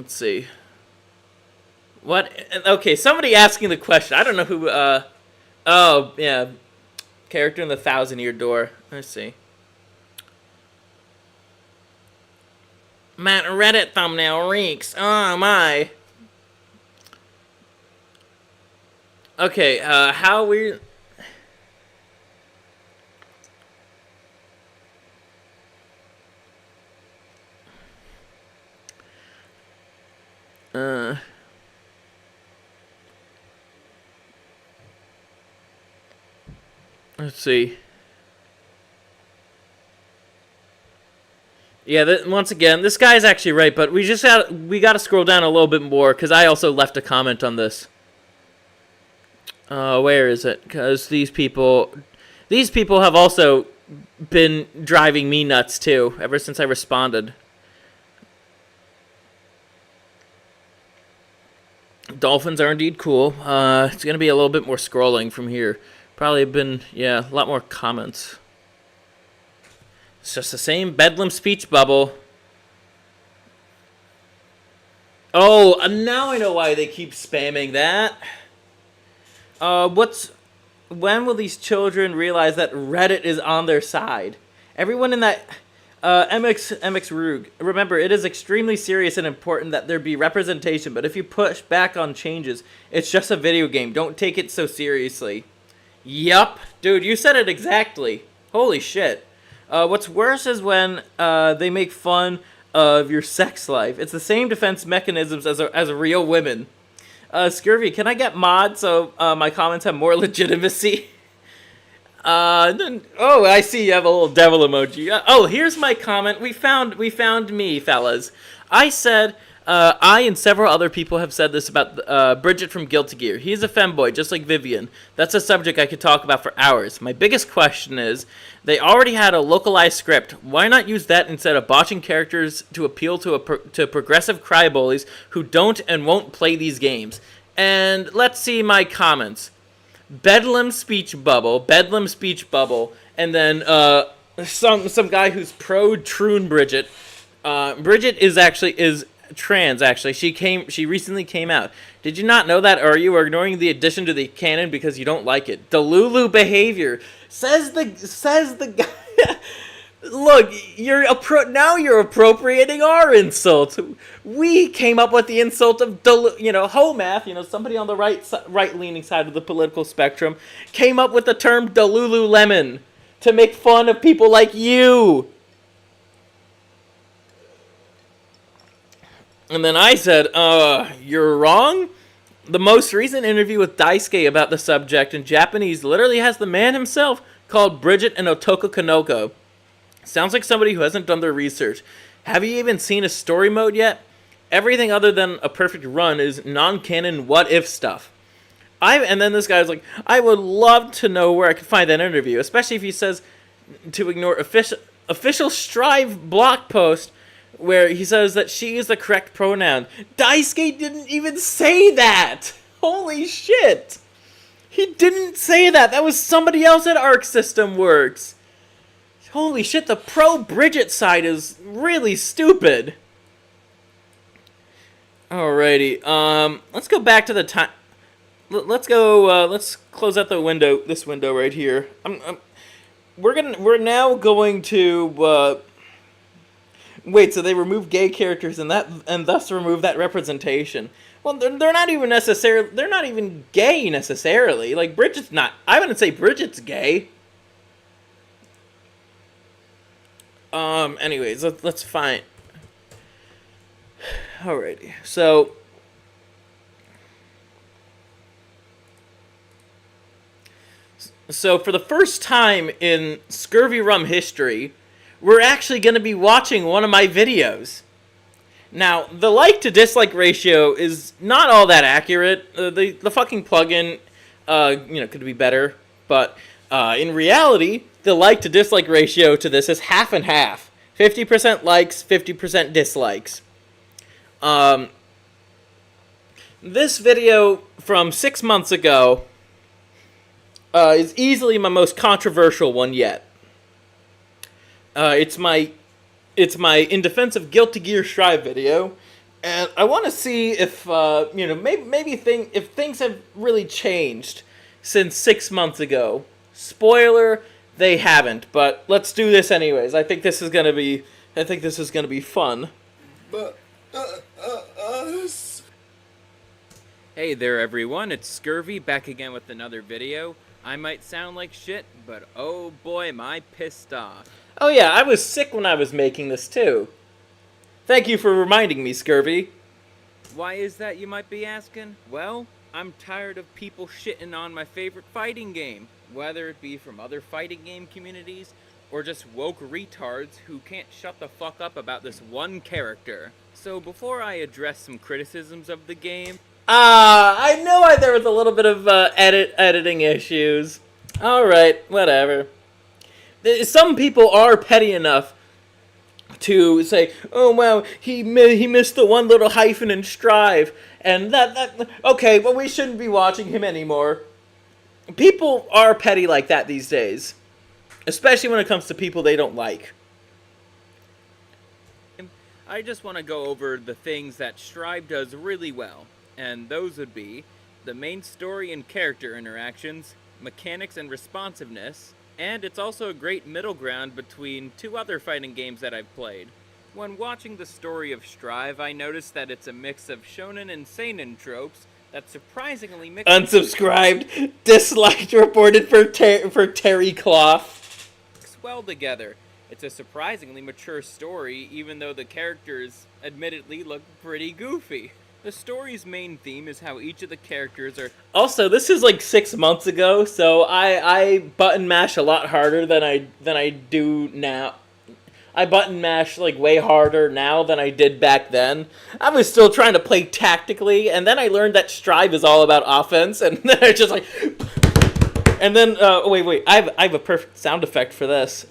see. What? Okay, somebody asking the question. I don't know who, oh, yeah. Character in the 1,000-Year Door. Let's see. Matt Reddit thumbnail reeks. Oh, my. Okay, how weird... Let's see. Yeah, once again, this guy's actually right, but we got to scroll down a little bit more because I also left a comment on this. Where is it? Because these people have also been driving me nuts too ever since I responded. Dolphins are indeed cool. It's gonna be a little bit more scrolling from here. Probably been, yeah, a lot more comments. It's just the same Bedlam speech bubble. Oh, now I know why they keep spamming that. When will these children realize that Reddit is on their side? Everyone in that, MX Rug, remember, it is extremely serious and important that there be representation, but if you push back on changes, it's just a video game. Don't take it so seriously. Yup. Dude, you said it exactly. Holy shit. What's worse is when they make fun of your sex life. It's the same defense mechanisms as real women. Scurvy, can I get mod so my comments have more legitimacy? Oh, I see you have a little devil emoji. Oh, here's my comment. We found me, fellas. I said... I and several other people have said this about Bridget from Guilty Gear. He's a femboy, just like Vivian. That's a subject I could talk about for hours. My biggest question is, they already had a localized script. Why not use that instead of botching characters to appeal to progressive crybabies who don't and won't play these games? And let's see my comments. Bedlam speech bubble, and then some guy who's pro Troon Bridget. Bridget is trans, actually. She recently came out. Did you not know that, or are you ignoring the addition to the canon because you don't like it? Delulu behavior, says the guy. Look, now you're appropriating our insult. We came up with the insult of Homath, somebody on the right-leaning side of the political spectrum came up with the term Delululemon to make fun of people like you. And then I said, you're wrong? The most recent interview with Daisuke about the subject in Japanese literally has the man himself called Bridget and Otoko Kanoko. Sounds like somebody who hasn't done their research. Have you even seen a story mode yet? Everything other than a perfect run is non-canon what-if stuff. And then this guy was like, I would love to know where I can find that interview, especially if he says to ignore official Strive blog post where he says that she is the correct pronoun. Daisuke didn't even say that! Holy shit! He didn't say that! That was somebody else at Arc System Works! Holy shit, the pro-Bridget side is really stupid. Alrighty, let's go back to the time. Let's close out this window right here. We're now going to, wait, so they remove gay characters and thus remove that representation. Well, they're not even gay necessarily. Like, Bridget's not, I wouldn't say Bridget's gay. Anyways, let's find. Alrighty, so for the first time in ScurvyRum history, we're actually going to be watching one of my videos. Now, the like to dislike ratio is not all that accurate. The fucking plugin, could be better, but in reality, the like to dislike ratio to this is half and half. 50% likes, 50% dislikes. This video from 6 months ago is easily my most controversial one yet. It's my In Defense of Guilty Gear Strive video, and I want to see if if things have really changed since 6 months ago. Spoiler, they haven't, but let's do this anyways. I think this is gonna be fun. Hey there everyone, it's Scurvy back again with another video. I might sound like shit, but oh boy am I pissed off. Oh yeah, I was sick when I was making this too. Thank you for reminding me, Scurvy. Why is that, you might be asking? Well, I'm tired of people shitting on my favorite fighting game, whether it be from other fighting game communities or just woke retards who can't shut the fuck up about this one character. So before I address some criticisms of the game... I know there was a little bit of editing issues. Alright, whatever. Some people are petty enough to say, oh wow, he missed the one little hyphen in Strive, and that okay, but we shouldn't be watching him anymore. People are petty like that these days, especially when it comes to people they don't like. I just want to go over the things that Strive does really well, and those would be the main story and character interactions, mechanics and responsiveness, and it's also a great middle ground between two other fighting games that I've played. When watching the story of Strive, I noticed that it's a mix of shonen and seinen tropes that surprisingly mix... Unsubscribed, disliked, reported for Terry Cloth. ...well together. It's a surprisingly mature story, even though the characters admittedly look pretty goofy. The story's main theme is how each of the characters are... Also, this is like 6 months ago, so I button mash a lot harder than I do now. I button mash like way harder now than I did back then. I was still trying to play tactically, and then I learned that Strive is all about offense, and then I just like... And then, wait, I have a perfect sound effect for this.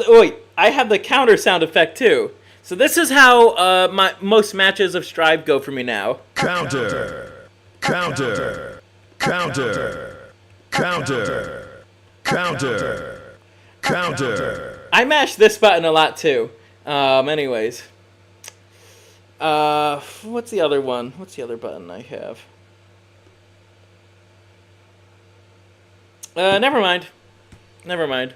Wait, I have the counter sound effect too. So this is how my most matches of Strive go for me now. Counter. Counter. Counter. Counter. Counter. Counter. I mash this button a lot too. Anyways. What's the other one? What's the other button I have? Never mind. Never mind.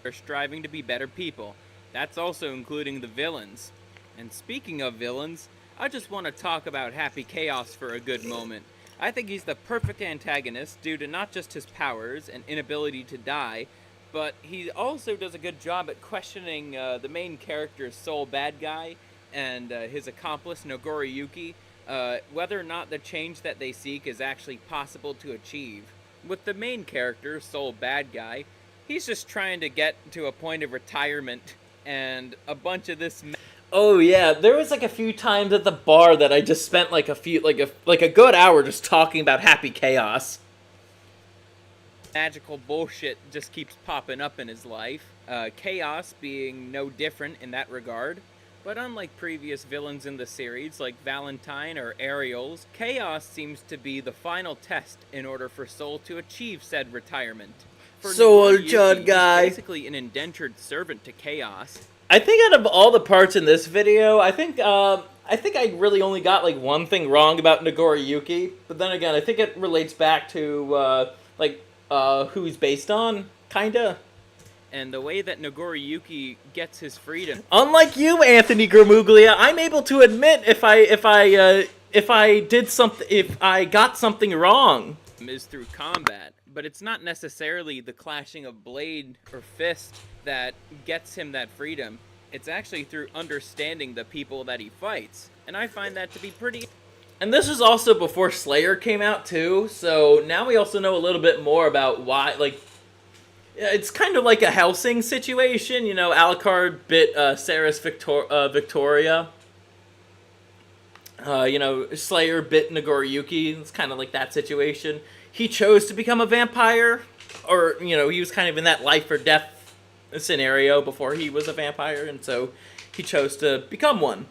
Are striving to be better people. That's also including the villains. And speaking of villains, I just want to talk about Happy Chaos for a good moment. I think he's the perfect antagonist due to not just his powers and inability to die, but he also does a good job at questioning the main character's sole bad guy and his accomplice Nogoriyuki, whether or not the change that they seek is actually possible to achieve. With the main character, sole bad guy, he's just trying to get to a point of retirement, and a bunch of this Oh yeah, there was like a few times at the bar that I just spent like a good hour just talking about Happy Chaos. magical bullshit just keeps popping up in his life. Chaos being no different in that regard. But unlike previous villains in the series, like Valentine or Ariel's, Chaos seems to be the final test in order for Soul to achieve said retirement. For Soul Nogoriyuki, Chud guy. he's basically an indentured servant to Chaos. I think out of all the parts in this video, I think I really only got like one thing wrong about Nogoriyuki. But then again, I think it relates back to who he's based on, kinda. And the way that Nogoriyuki gets his freedom. Unlike you, Anthony Gramuglia, I'm able to admit if I got something wrong. Is through combat, but it's not necessarily the clashing of blade or fist that gets him that freedom. It's actually through understanding the people that he fights, and I find that to be pretty. And this is also before Slayer came out too, so now we also know a little bit more about why, like, it's kind of like a Helsing situation, you know, Alucard bit Sarah's Victoria. Slayer bit Nogoriyuki. It's kind of like that situation. He chose to become a vampire, or, you know, he was kind of in that life or death scenario before he was a vampire, and so he chose to become one.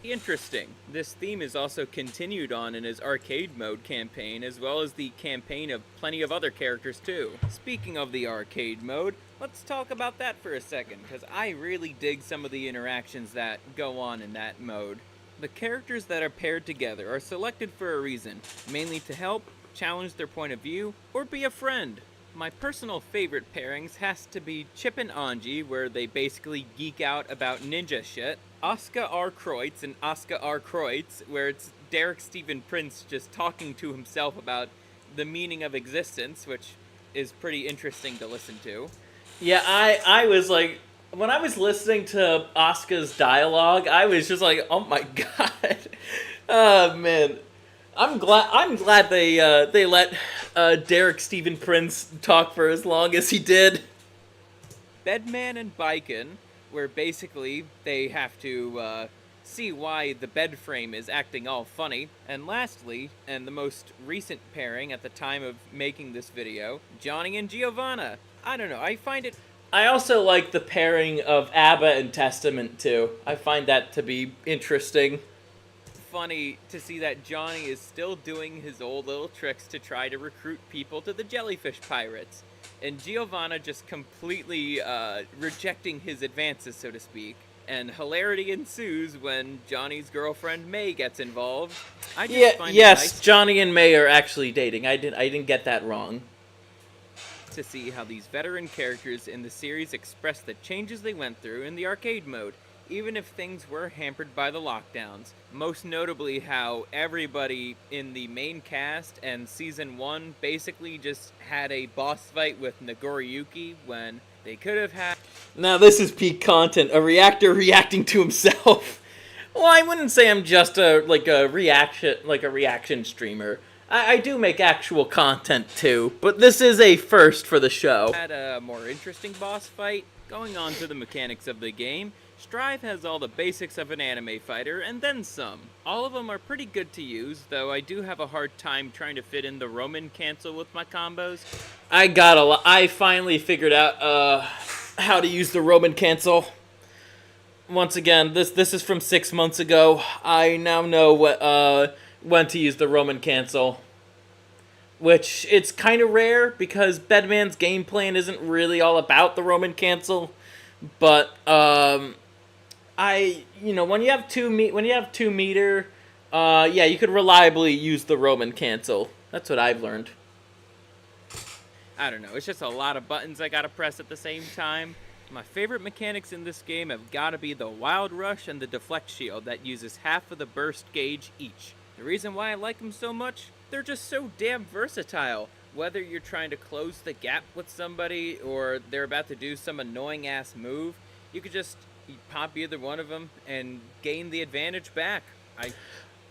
Interesting. This theme is also continued on in his arcade mode campaign, as well as the campaign of plenty of other characters too. Speaking of the arcade mode, let's talk about that for a second, because I really dig some of the interactions that go on in that mode. The characters that are paired together are selected for a reason, mainly to help, challenge their point of view, or be a friend. My personal favorite pairings has to be Chip and Anji, where they basically geek out about ninja shit. Oscar R. Kreutz and Oscar R. Kreutz, where it's Derek Stephen Prince just talking to himself about the meaning of existence, which is pretty interesting to listen to. Yeah, I was like, when I was listening to Asuka's dialogue, I was just like, oh my god. Oh man. I'm glad they let Derek Stephen Prince talk for as long as he did. Bedman and Baiken, where basically they have to see why the bed frame is acting all funny. And lastly, and the most recent pairing at the time of making this video, Johnny and Giovanna. I don't know, I find it... I also like the pairing of ABBA and Testament too. I find that to be interesting. Funny to see that Johnny is still doing his old little tricks to try to recruit people to the Jellyfish Pirates, and Giovanna just completely rejecting his advances, so to speak. And hilarity ensues when Johnny's girlfriend May gets involved. I just find it nice Johnny and May are actually dating. I didn't get that wrong. to see how these veteran characters in the series express the changes they went through in the arcade mode, even if things were hampered by the lockdowns. Most notably how everybody in the main cast and Season 1 basically just had a boss fight with Nogoriyuki when they could have had... Now this is peak content, a reactor reacting to himself. Well, I wouldn't say I'm just a reaction streamer. I do make actual content too, but this is a first for the show. Had a more interesting boss fight. Going on to the mechanics of the game, Strive has all the basics of an anime fighter, and then some. All of them are pretty good to use, though I do have a hard time trying to fit in the Roman cancel with my combos. I finally figured out how to use the Roman cancel. Once again, this is from 6 months ago. I now know when to use the Roman cancel. which it's kind of rare because Bedman's game plan isn't really all about the Roman cancel. But when you have 2 meter, yeah, you could reliably use the Roman cancel. That's what I've learned. I don't know, it's just a lot of buttons I gotta press at the same time. My favorite mechanics in this game have gotta be the Wild Rush and the Deflect Shield that uses half of the burst gauge each. The reason why I like them so much, they're just so damn versatile. Whether you're trying to close the gap with somebody or they're about to do some annoying ass move, you could just pop either one of them and gain the advantage back.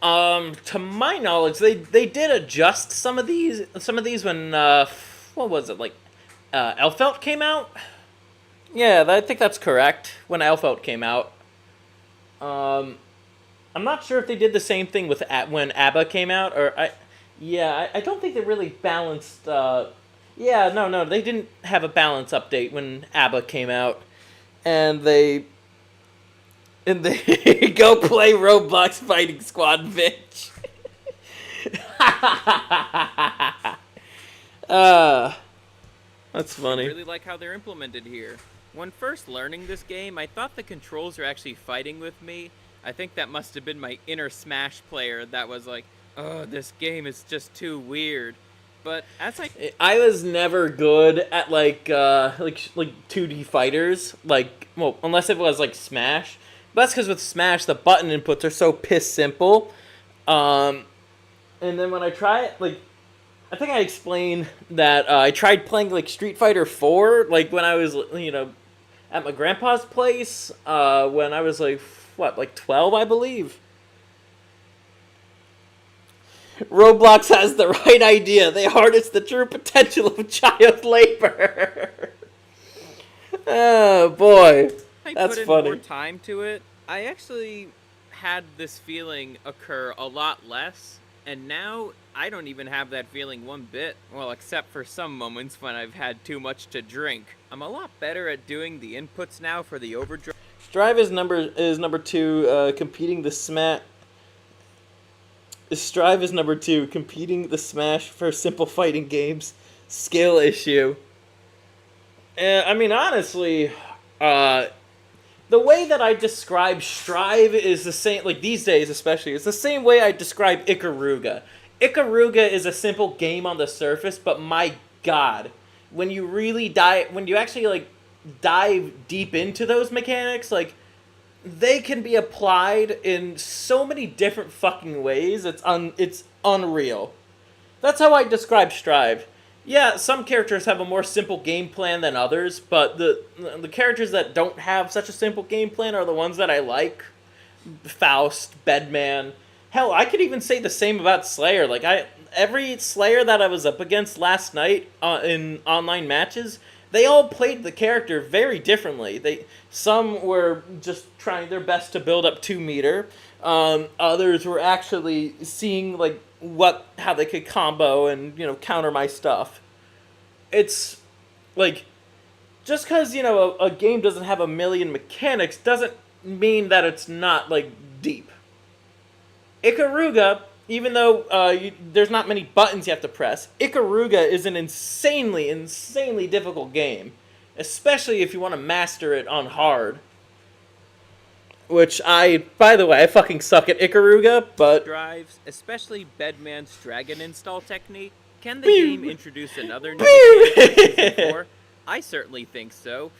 To my knowledge, they did adjust some of these when what was it, like Elfelt came out? Yeah, I think that's correct. When Elfelt came out, I'm not sure if they did the same thing with when ABBA came out, or I don't think they really balanced. No, they didn't have a balance update when ABBA came out, and they go play Roblox Fighting Squad, bitch. That's funny. I really like how they're implemented here. When first learning this game, I thought the controls were actually fighting with me. I think that must have been my inner Smash player that was like, oh, this game is just too weird. But as I was never good at like 2D fighters, unless it was like Smash. But that's because with Smash the button inputs are so piss simple. And then when I try it, I think I explained that I tried playing Street Fighter 4 when I was at my grandpa's place when I was 12, I believe. Roblox has the right idea. They harness the true potential of child labor. Oh boy, that's put in funny. more time to it, I actually had this feeling occur a lot less, and now I don't even have that feeling one bit. Well, except for some moments when I've had too much to drink. I'm a lot better at doing the inputs now for the overdrive. Strive is number 2, competing the Smash. Strive is number 2, competing the Smash for simple fighting games. Skill issue. I mean, honestly, the way that I describe Strive is the same, these days especially, it's the same way I describe Ikaruga. Ikaruga is a simple game on the surface, but my god, when you actually dive deep into those mechanics, they can be applied in so many different fucking ways. It's unreal. That's how I describe Strive. Yeah, some characters have a more simple game plan than others, but the characters that don't have such a simple game plan are the ones that I like. Faust, Bedman. Hell, I could even say the same about Slayer. Every Slayer that I was up against last night in online matches, they all played the character very differently. Some were just trying their best to build up 2 meter. Others were actually seeing how they could combo and counter my stuff. It's just because a game doesn't have a million mechanics doesn't mean that it's not deep. Ikaruga, even though there's not many buttons you have to press, Ikaruga is an insanely difficult game, especially if you want to master it on hard. Which by the way, I fucking suck at Ikaruga, but Drives, especially Bedman's dragon install technique. Can the game introduce another new mechanic like Season 4? I certainly think so,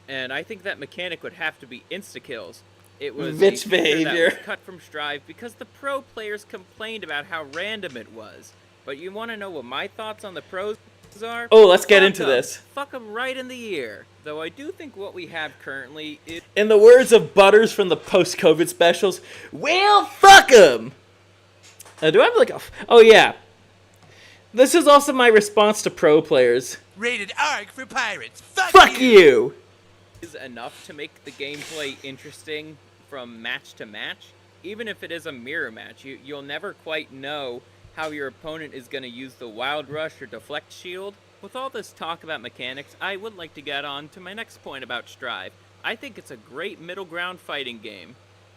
and I think that mechanic would have to be insta-kills. It was bitch a feature behavior. that was cut from Strive because the pro players complained about how random it was. But you want to know what my thoughts on the pros are? Oh, let's get Fuck into 'em. this. Fuck them right in the ear. Though I do think what we have currently is... In the words of Butters from the post-COVID specials, well, fuck 'em! Do I have oh yeah. This is also my response to pro players. Rated ARG for pirates. Fuck you! is enough to make the gameplay interesting from match to match. Even if it is a mirror match, you'll never quite know how your opponent is going to use the Wild Rush or Deflect Shield. With all this talk about mechanics, I would like to get on to my next point about Strive. I think it's a great middle ground fighting game.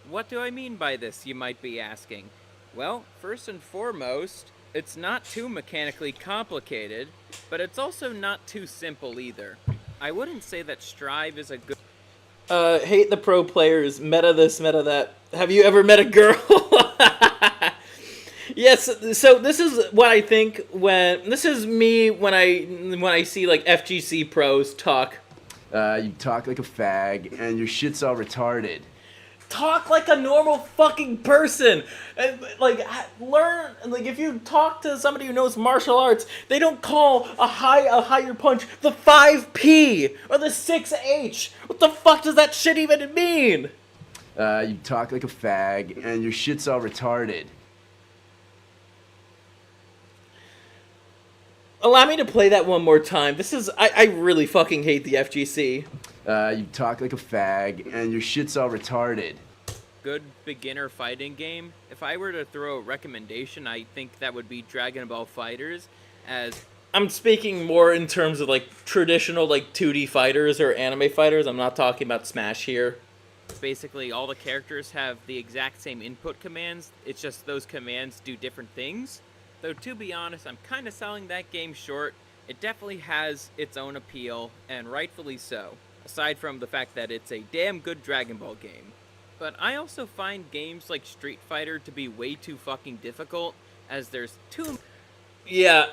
What do I mean by this, you might be asking? Well, first and foremost, It's not too mechanically complicated, but it's also not too simple either. I wouldn't say that Strive is a good... Hate the pro players, meta this, meta that. Have you ever met a girl? Yes, so this is what I think when... This is me when I see, like, FGC pros talk. You talk like a fag, and your shit's all retarded. Talk like a normal fucking person. Like, learn, like, if you talk to somebody who knows martial arts, they don't call a higher punch the 5P or the 6H. What the fuck does that shit even mean? You talk like a fag, and your shit's all retarded. Allow me to play that one more time. This is, I really fucking hate the FGC. You talk like a fag, and your shit's all retarded. Good beginner fighting game. If I were to throw a recommendation, I think that would be Dragon Ball FighterZ, as... I'm speaking more in terms of, like, traditional, like, 2D fighters or anime fighters. I'm not talking about Smash here. Basically, all the characters have the exact same input commands. It's just those commands do different things. Though, to be honest, I'm kind of selling that game short. It definitely has its own appeal, and rightfully so, aside from the fact that it's a damn good Dragon Ball game. But I also find games like Street Fighter to be way too fucking difficult, as there's too... Yeah,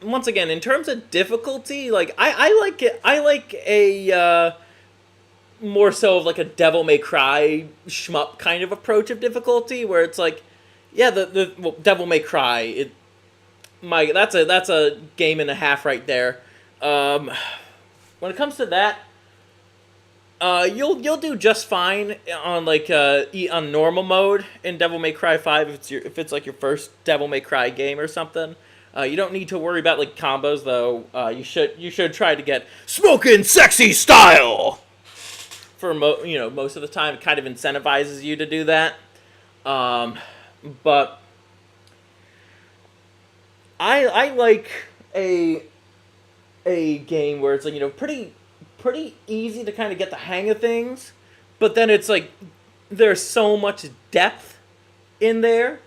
once again, in terms of difficulty, like, I like it, I like a, more so of, like, a Devil May Cry shmup kind of approach of difficulty, where it's like, yeah, well, Devil May Cry, that's a game and a half right there. When it comes to that, you'll do just fine on, like, on normal mode in Devil May Cry 5 if it's like your first Devil May Cry game or something. You don't need to worry about, like, combos, though. You should try to get smoking sexy style for most of the time. It kind of incentivizes you to do that. But I like a game where it's, like, pretty easy to kind of get the hang of things, but then it's like there's so much depth in there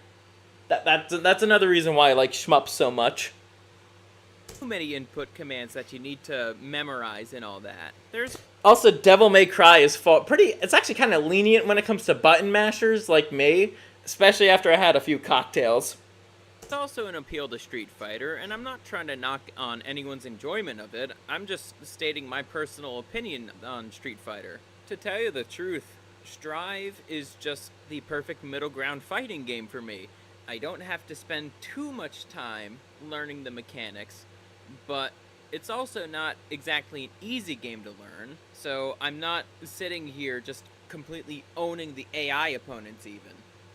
that's another reason why I like shmups so much. Too many input commands that you need to memorize and all that. There's also Devil May Cry is it's actually kind of lenient when it comes to button mashers like me, especially after I had a few cocktails. It's also an appeal to Street Fighter, and I'm not trying to knock on anyone's enjoyment of it. I'm just stating my personal opinion on Street Fighter. To tell you the truth, Strive is just the perfect middle ground fighting game for me. I don't have to spend too much time learning the mechanics, but it's also not exactly an easy game to learn, so I'm not sitting here just completely owning the AI opponents even.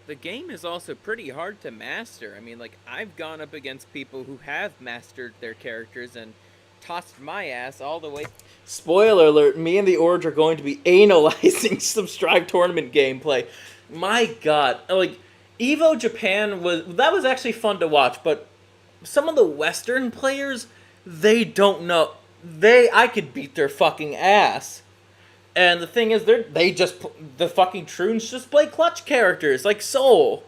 The game is also pretty hard to master. I mean, like, I've gone up against people who have mastered their characters and tossed my ass all the way. Spoiler alert, me and the Orange are going to be analyzing some Strive tournament gameplay. My god, like, Evo Japan was actually fun to watch, but some of the Western players, they don't know. I could beat their fucking ass. And the thing is, the fucking Troons just play clutch characters, like Soul.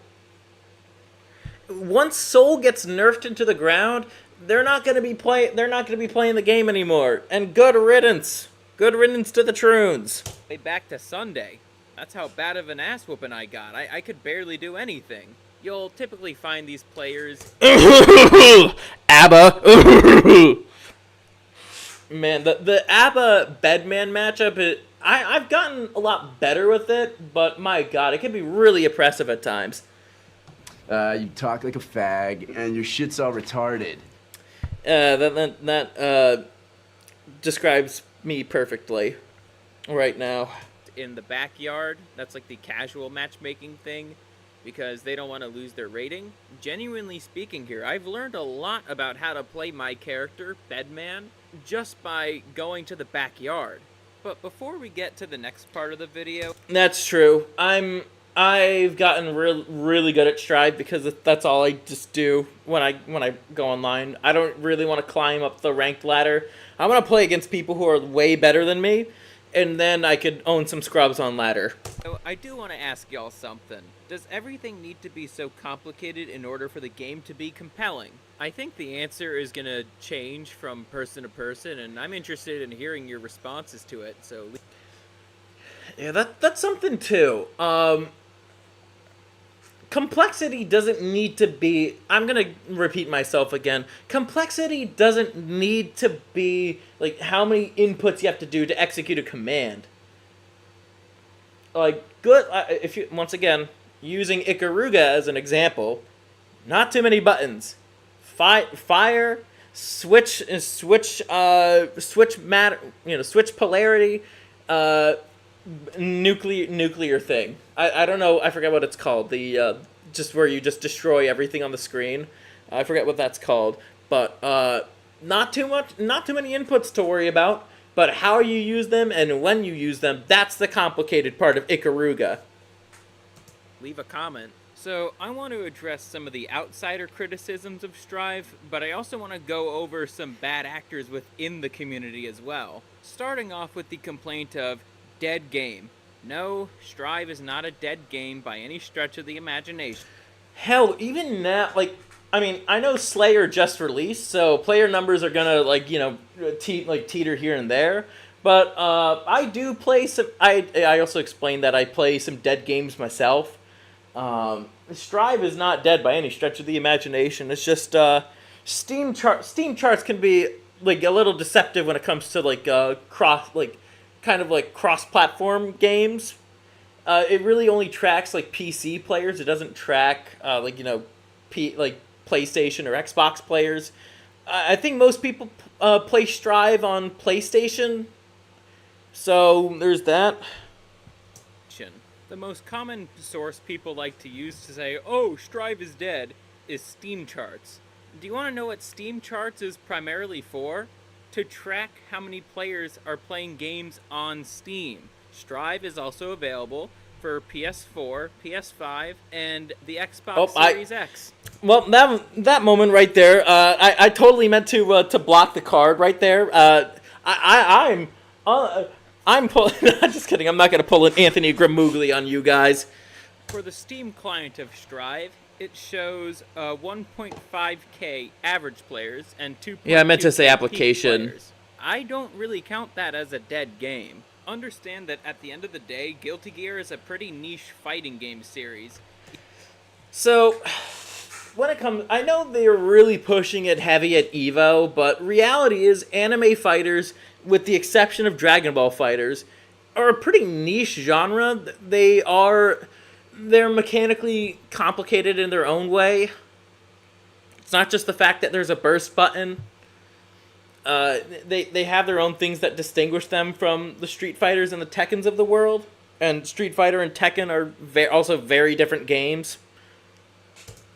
Once Soul gets nerfed into the ground, they're not gonna be playing the game anymore. And good riddance. Good riddance to the Troons. Way back to Sunday. That's how bad of an ass whooping I got. I could barely do anything. You'll typically find these players... ABBA. Man, the ABBA Bedman matchup, I've gotten a lot better with it, but my god, it can be really oppressive at times. You talk like a fag, and your shit's all retarded. That describes me perfectly right now. In the backyard, that's like the casual matchmaking thing, because they don't want to lose their rating. Genuinely speaking here, I've learned a lot about how to play my character, Bedman, just by going to the backyard. But before we get to the next part of the video... That's true. I've gotten really good at Strive because that's all I just do when I go online. I don't really want to climb up the ranked ladder. I want to play against people who are way better than me. and then I could own some scrubs on ladder. So I do want to ask y'all something. Does everything need to be so complicated in order for the game to be compelling? I think the answer is going to change from person to person, and I'm interested in hearing your responses to it, so... Yeah, that's something too. Complexity doesn't need to be... I'm going to repeat myself again. Complexity doesn't need to be, like, how many inputs you have to do to execute a command. Like, good... if you once again, using Ikaruga as an example, not too many buttons. Fire, switch matter, switch polarity, nuclear thing. I don't know. I forget what it's called. The just where you just destroy everything on the screen. I forget what that's called. But not too many inputs to worry about. But how you use them and when you use them, that's the complicated part of Ikaruga. Leave a comment. So I want to address some of the outsider criticisms of Strive, but I also want to go over some bad actors within the community as well. Starting off with the complaint of dead game. No, Strive is not a dead game by any stretch of the imagination. Hell, even now, like, I mean, I know Slayer just released, so player numbers are gonna, like, teeter here and there. But I do play some. I also explained that I play some dead games myself. Strive is not dead by any stretch of the imagination. It's just Steam charts can be like a little deceptive when it comes to like cross-platform games. It really only tracks like PC players. It doesn't track PlayStation or Xbox players. I think most people play Strive on PlayStation. So there's that. The most common source people like to use to say, oh, Strive is dead, is Steam charts. Do you want to know what Steam charts is primarily for? To track how many players are playing games on Steam. Strive is also available for PS4, PS5, and the Xbox Series X. Well, that moment right there, I totally meant to block the card right there. I'm pulling. Just kidding. I'm not gonna pull an Anthony Gramugli on you guys. For the Steam client of Strive, it shows 1.5k average players and 2.2k Yeah, I meant to say application. players. I don't really count that as a dead game. Understand that at the end of the day, Guilty Gear is a pretty niche fighting game series. So, when it comes, I know they're really pushing it heavy at EVO, but reality is anime fighters, with the exception of Dragon Ball fighters, are a pretty niche genre. They're mechanically complicated in their own way. It's not just the fact that there's a burst button. They have their own things that distinguish them from the Street Fighters and the Tekkens of the world. And Street Fighter and Tekken are also very different games.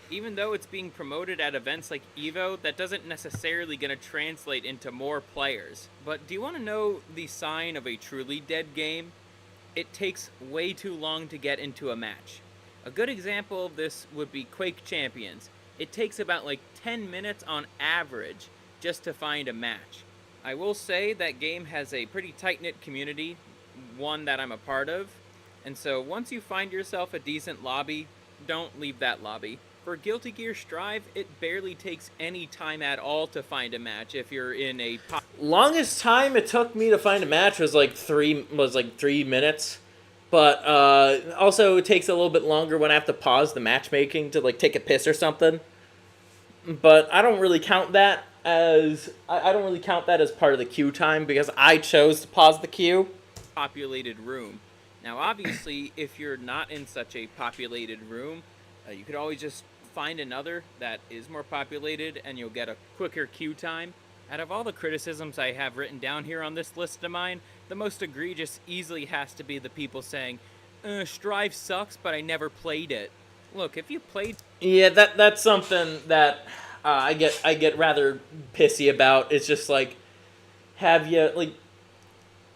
Even though it's being promoted at events like EVO, that doesn't necessarily going to translate into more players. But do you want to know the sign of a truly dead game? It takes way too long to get into a match. A good example of this would be Quake Champions. It takes about like 10 minutes on average just to find a match. I will say that game has a pretty tight-knit community, one that I'm a part of. And so once you find yourself a decent lobby, don't leave that lobby. For Guilty Gear Strive, it barely takes any time at all to find a match if you're in a... Longest time it took me to find a match was like 3 minutes. But also it takes a little bit longer when I have to pause the matchmaking to like take a piss or something. But I don't really count that as part of the queue time because I chose to pause the queue. Populated room. Now obviously, if you're not in such a populated room, you could always just find another that is more populated and you'll get a quicker queue time. Out of all the criticisms I have written down here on this list of mine, the most egregious easily has to be the people saying, Strive sucks, but I never played it. Look, if you played... Yeah, that's something that I get rather pissy about. It's just like, have you, like...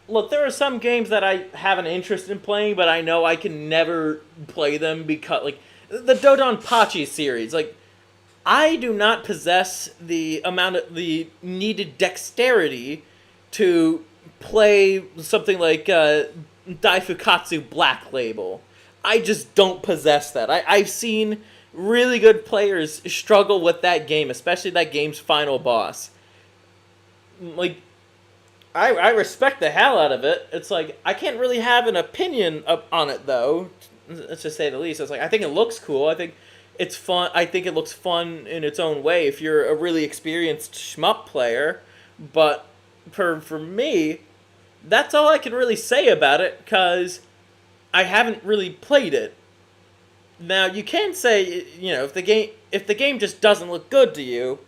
Look, there are some games that I have an interest in playing, but I know I can never play them because, like, the Dodonpachi series, like, I do not possess the needed dexterity to play something like Daifukatsu Black Label. I just don't possess that. I've seen really good players struggle with that game, especially that game's final boss. Like, I respect the hell out of it. It's like, I can't really have an opinion on it, though. Let's just say the least. It's like, I think it looks cool. I think it's fun. I think it looks fun in its own way if you're a really experienced shmup player. But for me, that's all I can really say about it, because I haven't really played it. Now, you can say, you know, if the game just doesn't look good to you,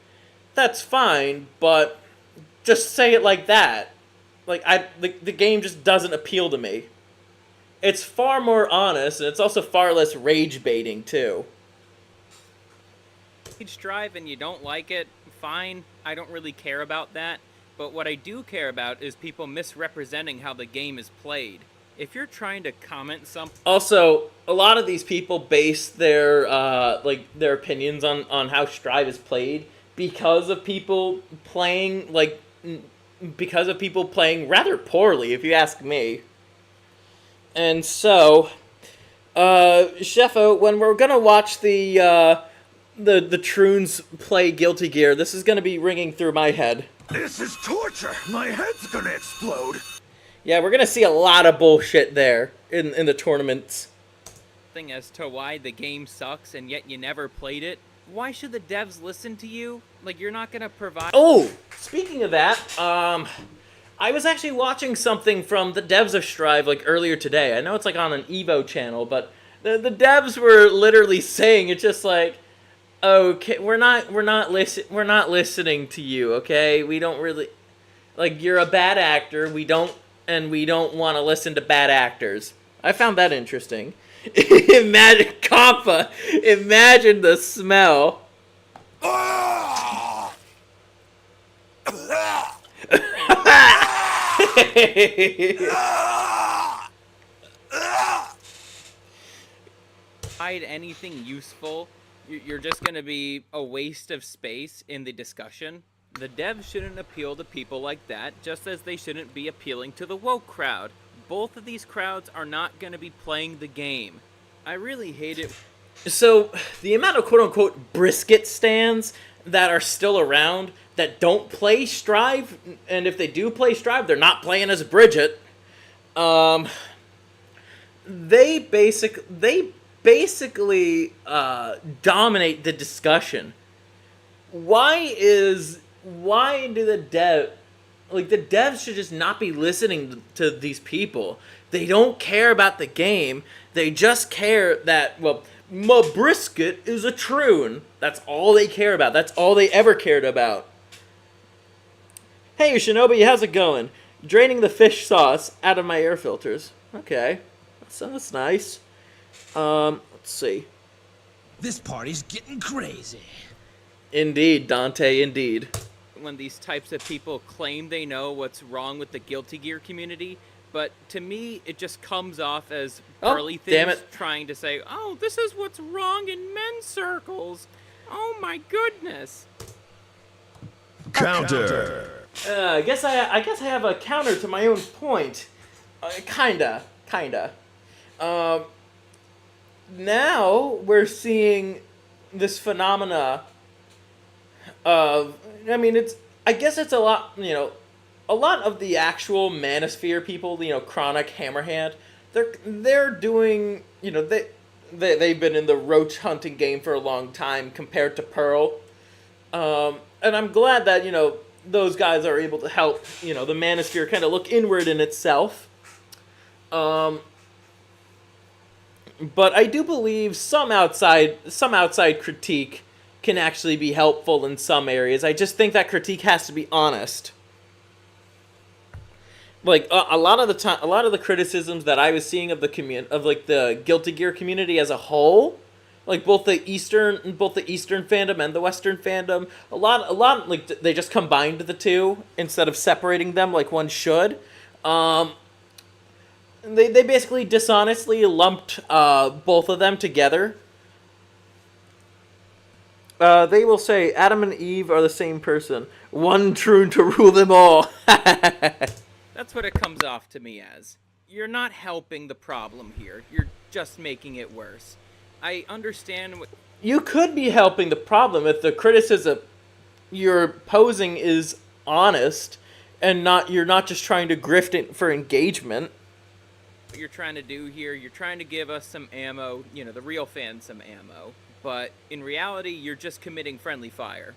that's fine, but just say it like that. Like, the game just doesn't appeal to me. It's far more honest, and it's also far less rage baiting too. Rage drive and you don't like it, fine. I don't really care about that. But what I do care about is people misrepresenting how the game is played. If you're trying to comment something... Also, a lot of these people base their their opinions on how Strive is played because of people playing rather poorly, if you ask me. And so, Sheffo, when we're gonna watch the Troons play Guilty Gear, this is gonna be ringing through my head. This is torture. My head's gonna explode. Yeah, we're gonna see a lot of bullshit there in the tournaments. As to why the game sucks and yet you never played it, why should the devs listen to you? Like, you're not gonna provide... Oh, speaking of that, I was actually watching something from the devs of Strive like earlier today. I know it's like on an Evo channel, but the devs were literally saying it's just like, okay, we're not listening to you, okay? We don't really, like, you're a bad actor. We don't want to listen to bad actors. I found that interesting. Imagine Compa. Imagine the smell. Hide anything useful, you're just going to be a waste of space in the discussion. The devs shouldn't appeal to people like that, just as they shouldn't be appealing to the woke crowd. Both of these crowds are not going to be playing the game. I really hate it. So, the amount of quote-unquote brisket stands that are still around that don't play Strive, and if they do play Strive, they're not playing as Bridget. They basically dominate the discussion. Why do the devs should just not be listening to these people? They don't care about the game. They just care that, well, my brisket is a troon. That's all they care about. That's all they ever cared about. Hey, Shinobi, how's it going? Draining the fish sauce out of my air filters. Okay. That's nice. Let's see. This party's getting crazy. Indeed, Dante, indeed. When these types of people claim they know what's wrong with the Guilty Gear community, but to me, it just comes off as burly things trying to say, oh, this is what's wrong in men's circles. Oh my goodness. Counter. I guess I have a counter to my own point. Kinda. Now we're seeing this phenomena of, I guess it's a lot of the actual Manosphere people, Chronic, Hammerhand, they're doing, they've been in the roach hunting game for a long time compared to Pearl. And I'm glad that, those guys are able to help, the Manosphere kind of look inward in itself. But I do believe some outside critique can actually be helpful in some areas. I just think that critique has to be honest. Like a lot of the criticisms that I was seeing of the Guilty Gear community as a whole, like both the Eastern fandom and the Western fandom, a lot like they just combined the two instead of separating them like one should. They basically dishonestly lumped both of them together. They will say Adam and Eve are the same person. One troon to rule them all. That's That's what it comes off to me as. You're not helping the problem here. You're just making it worse. I understand what... You could be helping the problem if the criticism you're posing is honest and you're not just trying to grift it for engagement. What you're trying to do here, you're trying to give us some ammo, the real fans some ammo. But in reality, you're just committing friendly fire.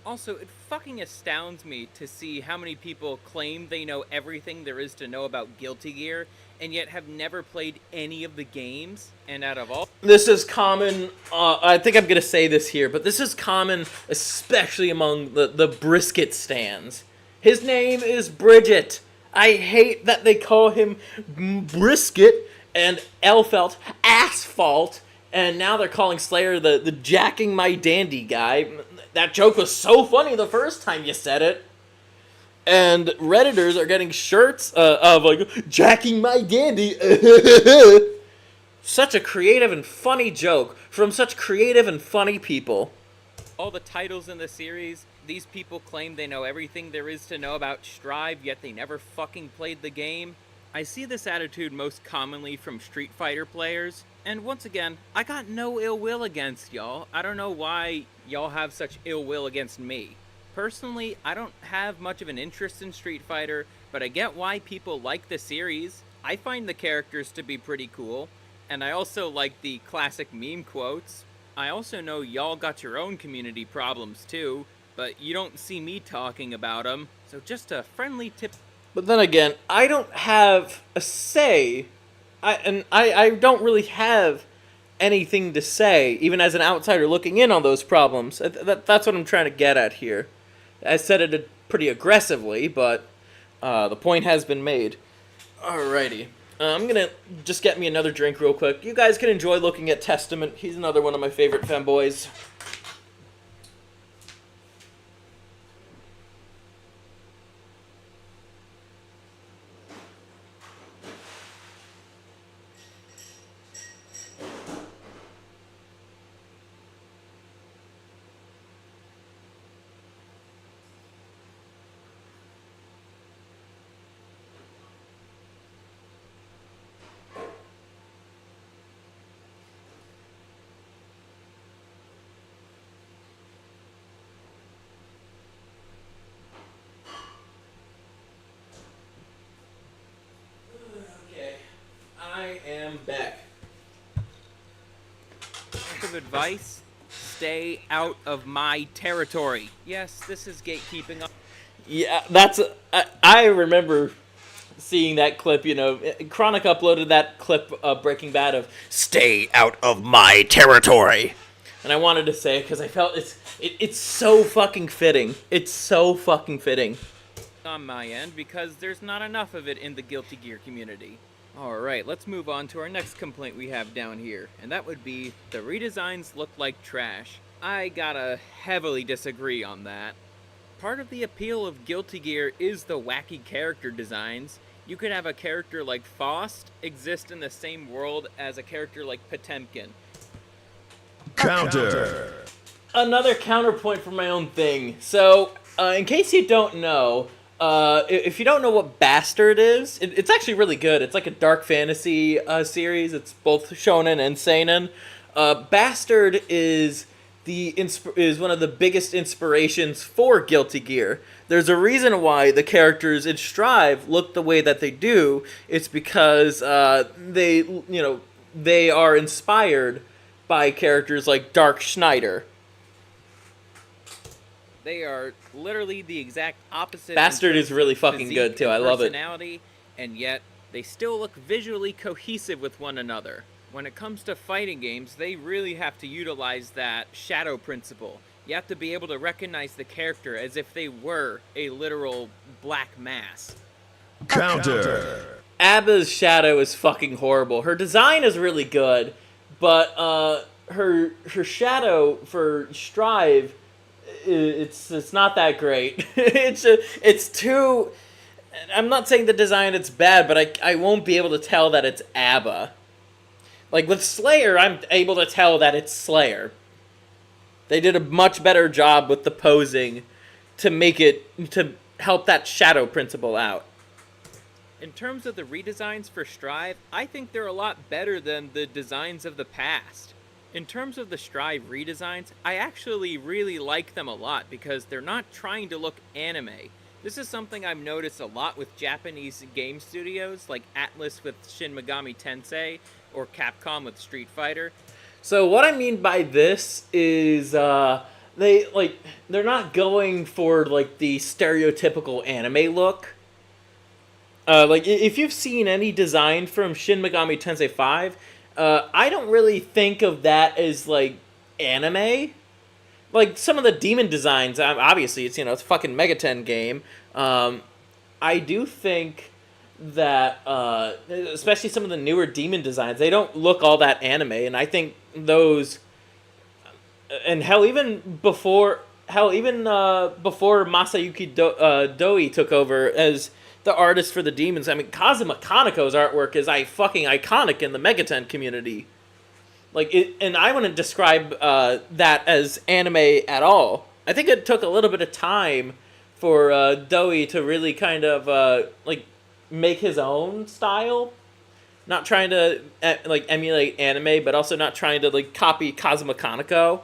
Also, it fucking astounds me to see how many people claim they know everything there is to know about Guilty Gear, and yet have never played any of the games. And out of all... This is common, I think I'm going to say this here, but this is common especially among the brisket stands. His name is Bridget. I hate that they call him Brisket and Elfelt Asphalt, and now they're calling Slayer the jacking my dandy guy. That joke was so funny the first time you said it. And Redditors are getting shirts of like, jacking my dandy. Such a creative and funny joke from such creative and funny people. All the titles in the series, these people claim they know everything there is to know about Strive, yet they never fucking played the game. I see this attitude most commonly from Street Fighter players, and once again, I got no ill will against y'all. I don't know why y'all have such ill will against me. Personally, I don't have much of an interest in Street Fighter, but I get why people like the series. I find the characters to be pretty cool, and I also like the classic meme quotes. I also know y'all got your own community problems too, but you don't see me talking about them, so just a friendly tip. But then again, I don't have a say, I don't really have anything to say, even as an outsider looking in on those problems. That's what I'm trying to get at here. I said it pretty aggressively, but the point has been made. Alrighty. I'm going to just get me another drink real quick. You guys can enjoy looking at Testament. He's another one of my favorite femboys. I am back. Piece of advice, stay out of my territory. Yes, this is gatekeeping. Yeah, I remember seeing that clip, Chronic uploaded that clip of Breaking Bad of "Stay out of my territory," and I wanted to say it because I felt it's so fucking fitting. It's so fucking fitting. On my end, because there's not enough of it in the Guilty Gear community. Alright, let's move on to our next complaint we have down here, and that would be, the redesigns look like trash. I gotta heavily disagree on that. Part of the appeal of Guilty Gear is the wacky character designs. You could have a character like Faust exist in the same world as a character like Potemkin. Counter. Another counterpoint for my own thing. So, in case you don't know, if you don't know what Bastard is, it's actually really good. It's like a dark fantasy series. It's both shonen and seinen. Bastard is one of the biggest inspirations for Guilty Gear. There's a reason why the characters in Strive look the way that they do. It's because they are inspired by characters like Dark Schneider. They are literally the exact opposite. Bastard is really fucking good too. I love it. And yet they still look visually cohesive with one another. When it comes to fighting games, they really have to utilize that shadow principle. You have to be able to recognize the character as if they were a literal black mass. Counter. Abba's shadow is fucking horrible. Her design is really good, but her shadow for Strive, it's not that great. it's too. I'm not saying the design it's bad, but I won't be able to tell that it's Abba. Like with Slayer, I'm able to tell that it's Slayer. They did a much better job with the posing to help that shadow principle out. In terms of the redesigns for Strive, I think they're a lot better than the designs of the past. In terms of the Strive redesigns, I actually really like them a lot because they're not trying to look anime. This is something I've noticed a lot with Japanese game studios like Atlus with Shin Megami Tensei or Capcom with Street Fighter. So what I mean by this is they're not going for like the stereotypical anime look. If you've seen any design from Shin Megami Tensei 5, I don't really think of that as like anime. Like some of the demon designs, obviously it's it's a fucking Megaten game. I do think that especially some of the newer demon designs, they don't look all that anime, and I think those, and even before Masayuki Doi took over as the artist for the demons, I mean Kazuma Kaneko's artwork is fucking iconic in the Megaten community. And I wouldn't describe that as anime at all. I think it took a little bit of time for Doi to really kind of make his own style, not trying to emulate anime, but also not trying to copy Kazuma Kaneko.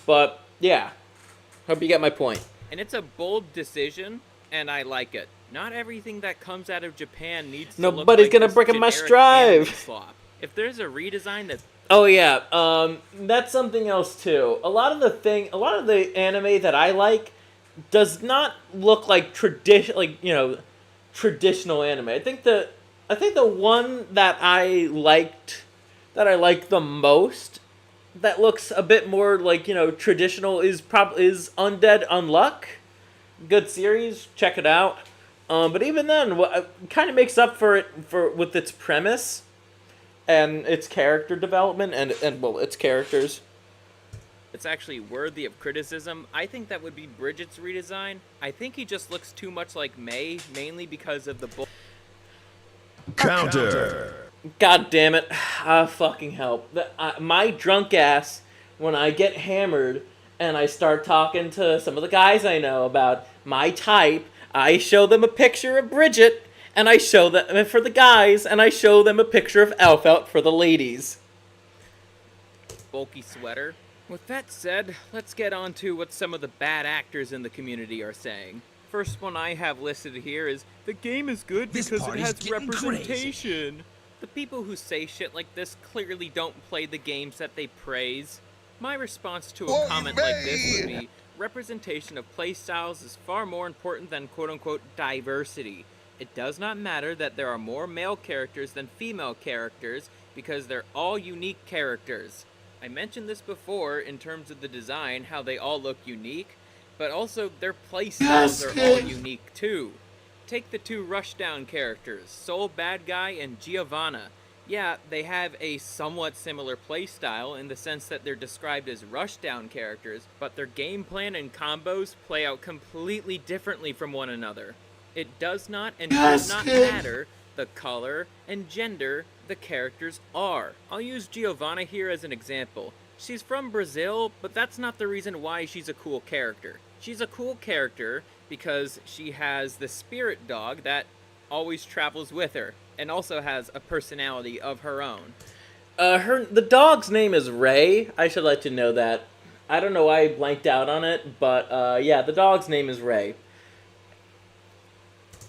But yeah, hope you get my point. And it's a bold decision, and I like it. Not everything that comes out of Japan needs to look Nobody's like gonna this break in my generic Strive. anime slop. If there's a redesign that's Oh yeah, that's something else too. A lot of the anime that I like does not look like traditional anime. I think the one that I liked the most, that looks a bit more traditional, is Undead Unluck. Good series, check it out. But even then, kind of makes up for it with its premise and its character development and its characters. It's actually worthy of criticism. I think that would be Bridget's redesign. I think he just looks too much like May, mainly because of the Counter. God damn it. Fucking help. My drunk ass, when I get hammered and I start talking to some of the guys I know about my type, I show them a picture of Bridget, and I show them for the guys, and I show them a picture of Elfelt for the ladies. bulky sweater. With that said, let's get on to what some of the bad actors in the community are saying. First one I have listed here is, the game is good because it has representation. The people who say shit like this clearly don't play the games that they praise. My response to a comment like this would be, representation of playstyles is far more important than quote-unquote diversity. It does not matter that there are more male characters than female characters, because they're all unique characters. I mentioned this before in terms of the design, how they all look unique, but also their playstyles are all unique too. Take the two Rushdown characters, Soul Bad Guy and Giovanna. Yeah, they have a somewhat similar playstyle in the sense that they're described as Rushdown characters, but their game plan and combos play out completely differently from one another. It does not and does not matter the color and gender the characters are. I'll use Giovanna here as an example. She's from Brazil, but that's not the reason why she's a cool character. She's a cool character because she has the spirit dog that always travels with her, and also has a personality of her own. The dog's name is Ray. I should let you know that. I don't know why I blanked out on it, but yeah, the dog's name is Ray.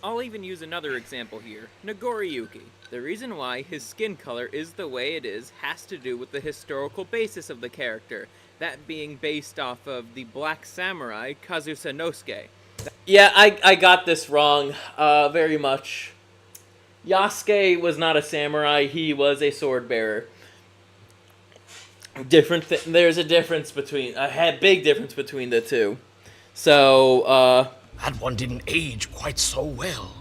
I'll even use another example here, Nagoriyuki. The reason why his skin color is the way it is has to do with the historical basis of the character, that being based off of the Black Samurai Kazusanosuke. Yeah, I got this wrong, very much. Yasuke was not a samurai, he was a sword bearer. There's a difference between, big difference between the two. So, That one didn't age quite so well.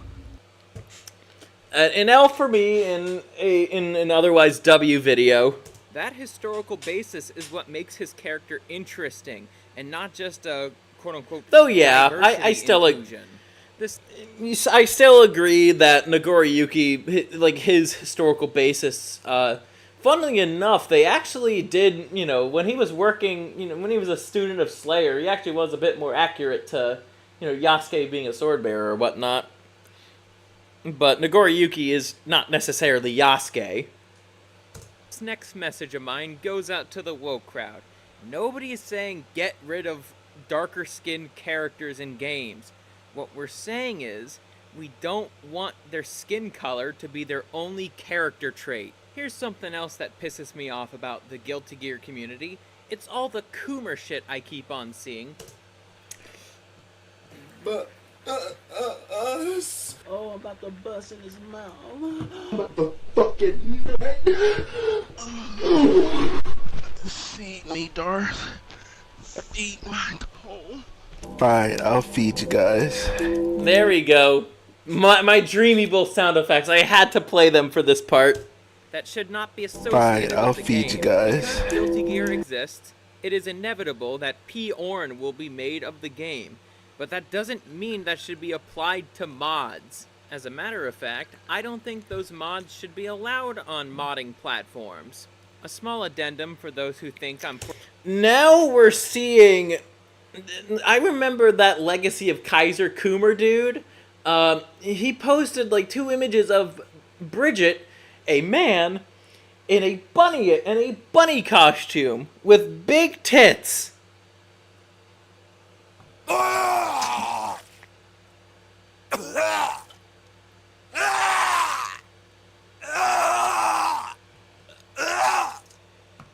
an L for me in an otherwise W video. That historical basis is what makes his character interesting, and not just a quote-unquote Though yeah, I still inclusion. I still agree that Nagoriyuki, like his historical basis, funnily enough, they actually did, when he was working, when he was a student of Slayer, he actually was a bit more accurate to, Yasuke being a sword bearer or whatnot. but Nagoriyuki is not necessarily Yasuke. This next message of mine goes out to the woke crowd. Nobody is saying get rid of darker skinned characters in games. What we're saying is we don't want their skin color to be their only character trait. Here's something else that pisses me off about the Guilty Gear community. It's all the Coomer shit I keep on seeing. But us. Oh, I'm about to bust in his mouth. About to fucking nut. Feed me, Darth. Feed my hole. Fine, I'll feed you guys. There we go. My Dreamy Bull sound effects. I had to play them for this part. That should not be associated Fine, I'll with the feed game. you guys. Because Guilty Gear exists, it is inevitable that P-Orn will be made of the game. But that doesn't mean that should be applied to mods. As a matter of fact, I don't think those mods should be allowed on modding platforms. A small addendum for those who think I'm... Now we're seeing... I remember that Legacy of Kaiser Coomer dude. He posted like 2 images of Bridget, a man, in a bunny costume with big tits.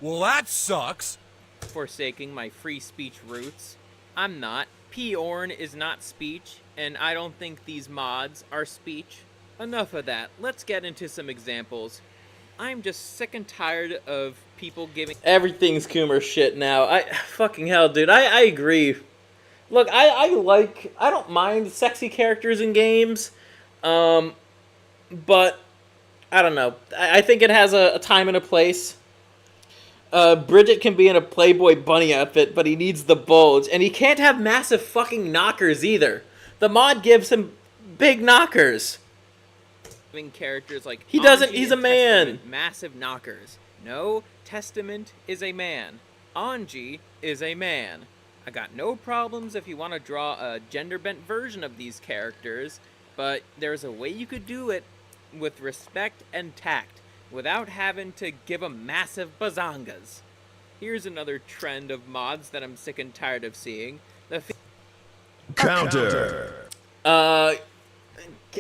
Well, that sucks. Forsaking my free speech roots. I'm not. P-Orn is not speech, and I don't think these mods are speech. Enough of that. Let's get into some examples. I'm just sick and tired of people giving... Everything's Coomer shit now. Fucking hell, dude. I agree. Look, I don't mind sexy characters in games, but I don't know. I think it has a time and a place. Bridget can be in a Playboy bunny outfit, but he needs the bulge, and he can't have massive fucking knockers either. The mod gives him big knockers. Characters like he doesn't. Anji He's a and man. Testament, massive knockers. No, Testament is a man. Anji is a man. I got no problems if you want to draw a gender-bent version of these characters, but there's a way you could do it with respect and tact, without having to give them massive bazongas. Here's another trend of mods that I'm sick and tired of seeing. Counter.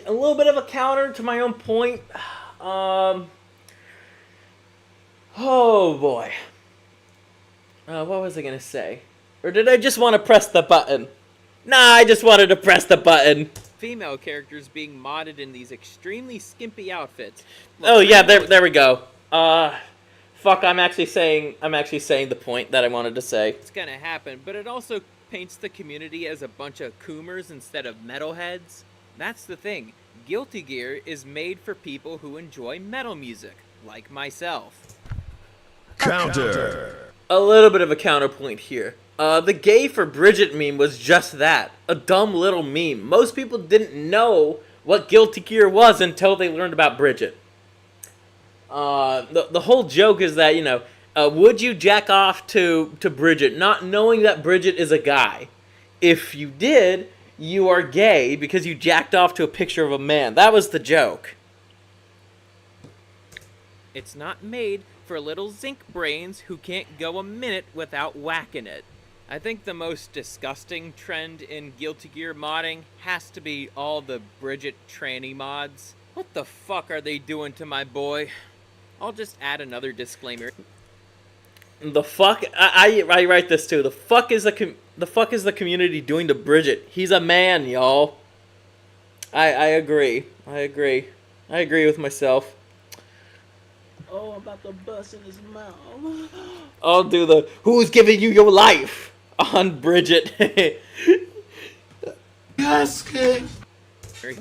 A little bit of a counter to my own point. Oh boy. What was I gonna say? Or did I just want to press the button? Nah, I just wanted to press the button. Female characters being modded in these extremely skimpy outfits. Oh yeah, there we go. Fuck, I'm actually saying the point that I wanted to say. It's gonna happen, but it also paints the community as a bunch of coomers instead of metalheads. That's the thing. Guilty Gear is made for people who enjoy metal music, like myself. Counter. A little bit of a counterpoint here. The gay for Bridget meme was just that. A dumb little meme. Most people didn't know what Guilty Gear was until they learned about Bridget. The whole joke is that, would you jack off to Bridget, not knowing that Bridget is a guy? If you did, you are gay because you jacked off to a picture of a man. That was the joke. It's not made for little zinc brains who can't go a minute without whacking it. I think the most disgusting trend in Guilty Gear modding has to be all the Bridget tranny mods. What the fuck are they doing to my boy? I'll just add another disclaimer. The fuck? I write this too. The fuck is the community doing to Bridget? He's a man, y'all. I agree. I agree with myself. Oh, I'm about to bust in his mouth. I'll do the who's giving you your life on Bridget. Yes, kid.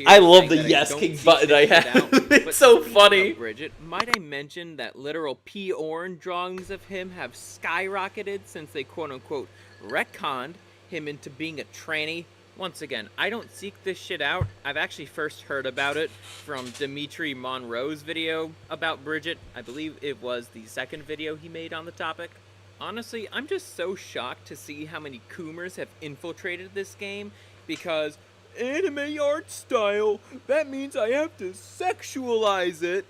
I love the yes king button I have. It's so funny. Bridget, might I mention that literal P-Orn drawings of him have skyrocketed since they quote-unquote retconned him into being a tranny? Once again, I don't seek this shit out. I've actually first heard about it from Dimitri Monroe's video about Bridget. I believe it was the second video he made on the topic. Honestly, I'm just so shocked to see how many Coomers have infiltrated this game, because anime art style. That means I have to sexualize it.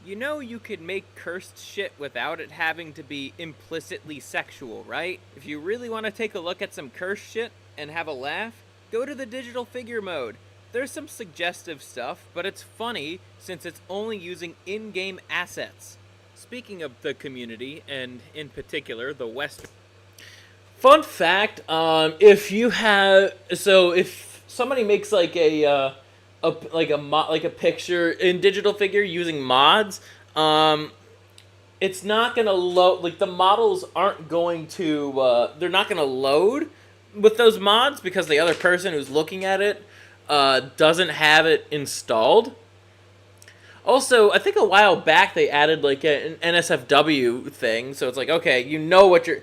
You know you could make cursed shit without it having to be implicitly sexual, right? If you really want to take a look at some cursed shit and have a laugh, go to the digital figure mode. There's some suggestive stuff, but it's funny since it's only using in-game assets. Speaking of the community, and in particular the Western... Fun fact, if somebody makes like a picture in digital figure using mods, it's not gonna load. Like the models aren't going to. They're not gonna load with those mods because the other person who's looking at it doesn't have it installed. Also, I think a while back they added like an NSFW thing, so it's like, okay, you know what you're.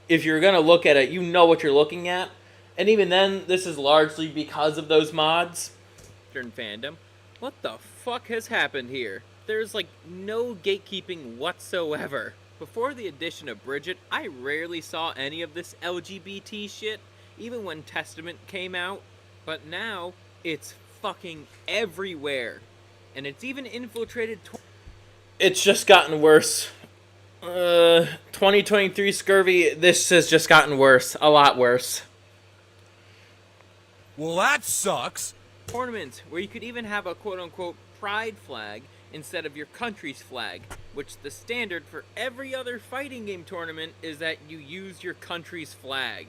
If you're gonna look at it, you know what you're looking at, and even then, this is largely because of those mods. Fandom. What the fuck has happened here? There's like no gatekeeping whatsoever. Before the addition of Bridget, I rarely saw any of this LGBT shit, even when Testament came out. But now, it's fucking everywhere. And it's even infiltrated... It's just gotten worse. 2023 Scurvy, this has just gotten worse. A lot worse. Well, that sucks. Tournaments where you could even have a quote-unquote pride flag instead of your country's flag, which the standard for every other fighting game tournament is that you use your country's flag.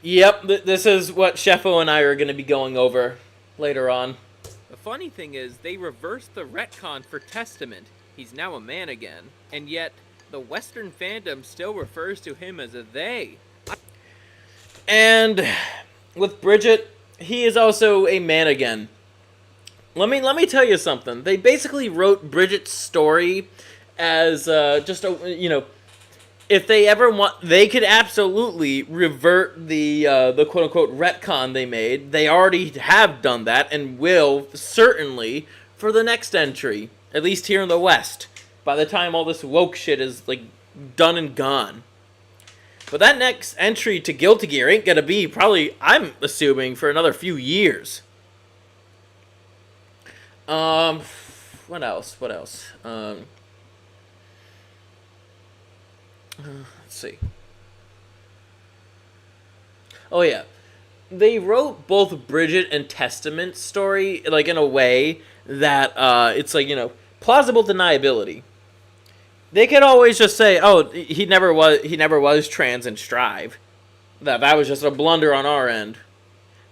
Yep, this is what Sheffo and I are going to be going over later on. The funny thing is, they reversed the retcon for Testament. He's now a man again, and yet the Western fandom still refers to him as a they. And with Bridget, he is also a man again. Let me tell you something. They basically wrote Bridget's story as just a, you know, if they ever want, they could absolutely revert the quote unquote retcon they made. They already have done that and will certainly for the next entry, at least here in the West. By the time all this woke shit is like done and gone. But that next entry to Guilty Gear ain't gonna be probably, I'm assuming, for another few years. What else? Let's see. Oh yeah. They wrote both Bridget and Testament's story, like, in a way that, it's like, you know, plausible deniability. They could always just say, "Oh, he never was trans in Strive. That was just a blunder on our end,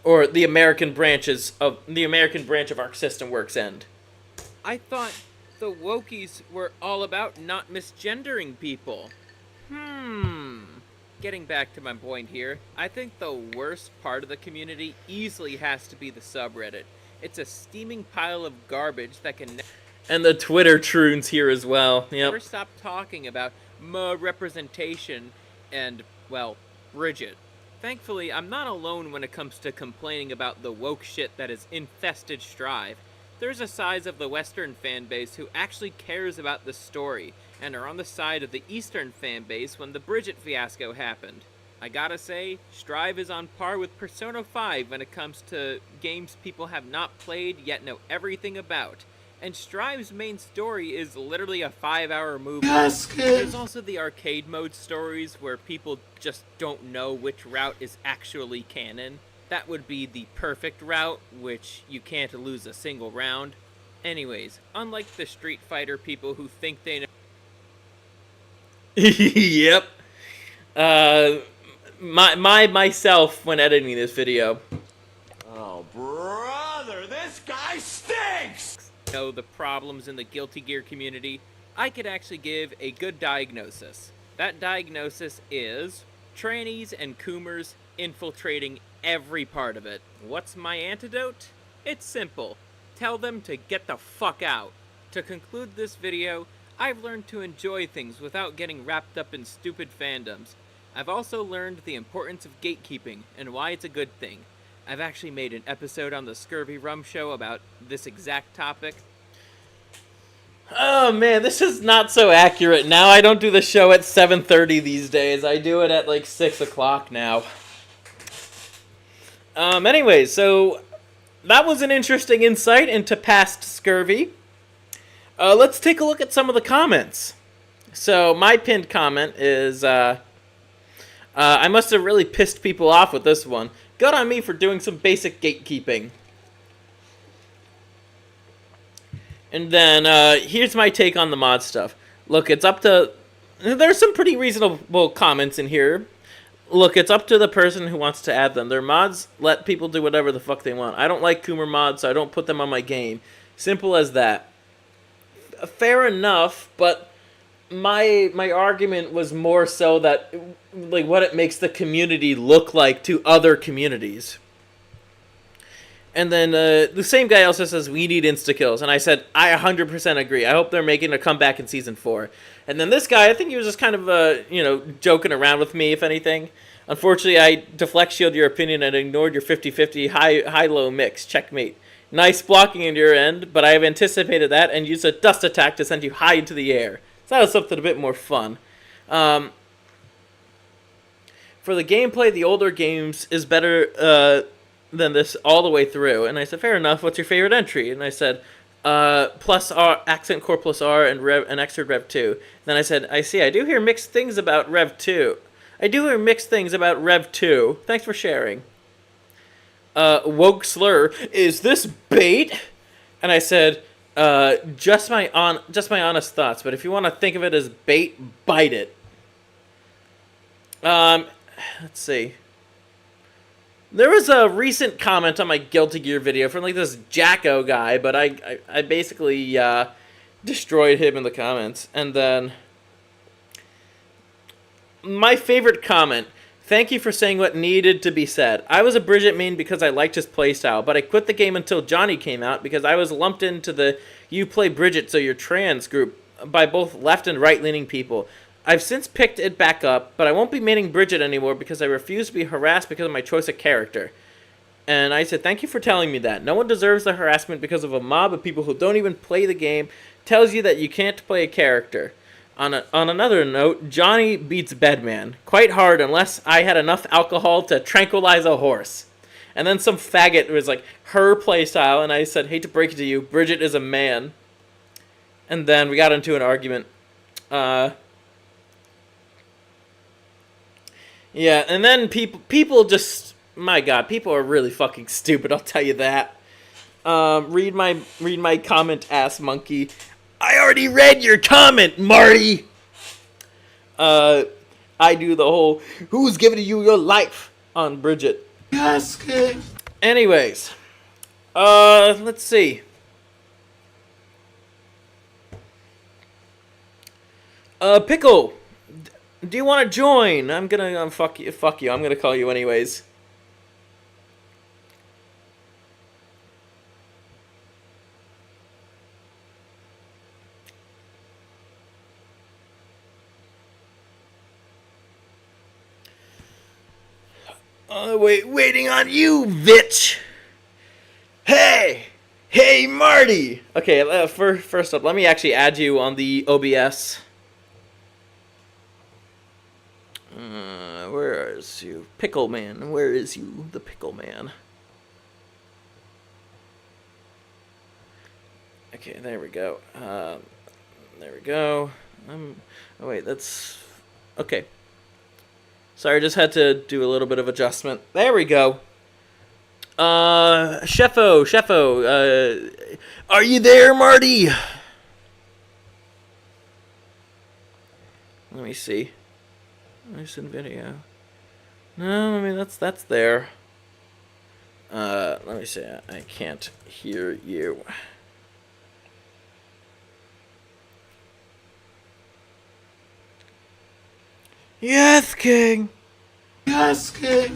or the American branch of Arc System Works end." I thought the wokies were all about not misgendering people. Getting back to my point here, I think the worst part of the community easily has to be the subreddit. It's a steaming pile of garbage that can... And the Twitter troons here as well. Yep. Never stop talking about representation and, well, Bridget. Thankfully, I'm not alone when it comes to complaining about the woke shit that has infested Strive. There's a size of the Western fanbase who actually cares about the story, and are on the side of the Eastern fanbase when the Bridget fiasco happened. I gotta say, Strive is on par with Persona 5 when it comes to games people have not played yet know everything about. And Strive's main story is literally a 5-hour movie. There's also the arcade mode stories where people just don't know which route is actually canon. That would be the perfect route, which you can't lose a single round. Anyways, unlike the Street Fighter people who think they know... Yep. Myself when editing this video. Oh, brother, this guy stinks! Know the problems in the Guilty Gear community, I could actually give a good diagnosis. That diagnosis is trannies and coomers infiltrating every part of it. What's my antidote? It's simple. Tell them to get the fuck out. To conclude this video, I've learned to enjoy things without getting wrapped up in stupid fandoms. I've also learned the importance of gatekeeping and why it's a good thing. I've actually made an episode on the ScurvyRum show about this exact topic. Oh man, this is not so accurate now. I don't do the show at 7:30 these days. I do it at like 6 o'clock now. Anyway, so that was an interesting insight into past Scurvy. Let's take a look at some of the comments. So my pinned comment is, I must have really pissed people off with this one. Good on me for doing some basic gatekeeping. And then, here's my take on the mod stuff. Look, it's up to... There's some pretty reasonable comments in here. Look, it's up to the person who wants to add them. Their mods let people do whatever the fuck they want. I don't like Coomer mods, so I don't put them on my game. Simple as that. Fair enough, but my argument was more so that, like, what it makes the community look like to other communities. And then the same guy also says, we need insta-kills. And I said, I 100% agree. I hope they're making a comeback in Season 4. And then this guy, I think he was just kind of, joking around with me, if anything. Unfortunately, I deflect shield your opinion and ignored your 50-50 high-low mix. Checkmate. Nice blocking in your end, but I have anticipated that and used a dust attack to send you high into the air. So that was something a bit more fun. For the gameplay, the older games is better than this all the way through. And I said, fair enough, what's your favorite entry? And I said, plus R, accent core plus R and Xrd Rev 2. Then I said, I see, I do hear mixed things about Rev 2. Thanks for sharing. Woke slur, is this bait? And I said, just my honest thoughts, but if you want to think of it as bait, bite it. Let's see. There was a recent comment on my Guilty Gear video from like this Jacko guy, but I basically destroyed him in the comments. And then my favorite comment, thank you for saying what needed to be said. I was a Bridget main because I liked his playstyle, but I quit the game until Johnny came out because I was lumped into the you play Bridget so you're trans group by both left and right leaning people. I've since picked it back up, but I won't be maining Bridget anymore because I refuse to be harassed because of my choice of character. And I said, thank you for telling me that. No one deserves the harassment because of a mob of people who don't even play the game tells you that you can't play a character. On another note, Johnny beats Bedman quite hard unless I had enough alcohol to tranquilize a horse. And then some faggot was like, her playstyle, and I said, hate to break it to you, Bridget is a man. And then we got into an argument. Yeah, and then people just, my God, people are really fucking stupid, I'll tell you that. Read my comment, ass monkey. I already read your comment, Marty! I do the whole, who's giving you your life on Bridget. Yes, kid. Anyways, let's see. Pickle, do you want to join? I'm gonna, fuck you, I'm gonna call you anyways. Waiting on you, bitch. Hey, Marty. Okay, first up, let me actually add you on the OBS. Where is you, Pickle Man? Where is you, the Pickle Man? Okay, there we go. There we go. Oh wait, that's okay. Sorry, I just had to do a little bit of adjustment. There we go. Sheffo, are you there, Marty? Let me see. Recent video. No, I mean that's there. Let me see. I can't hear you. Yes, King. Yes, kid.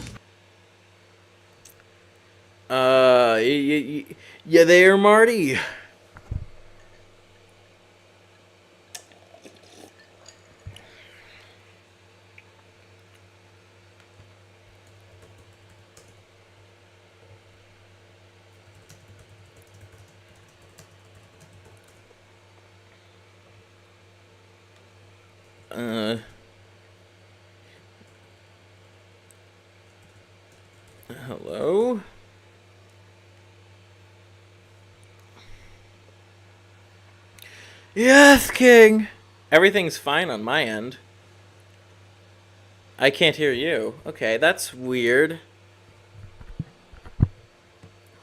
You there, Marty? Hello? Yes, King. Everything's fine on my end. I can't hear you. Okay, that's weird.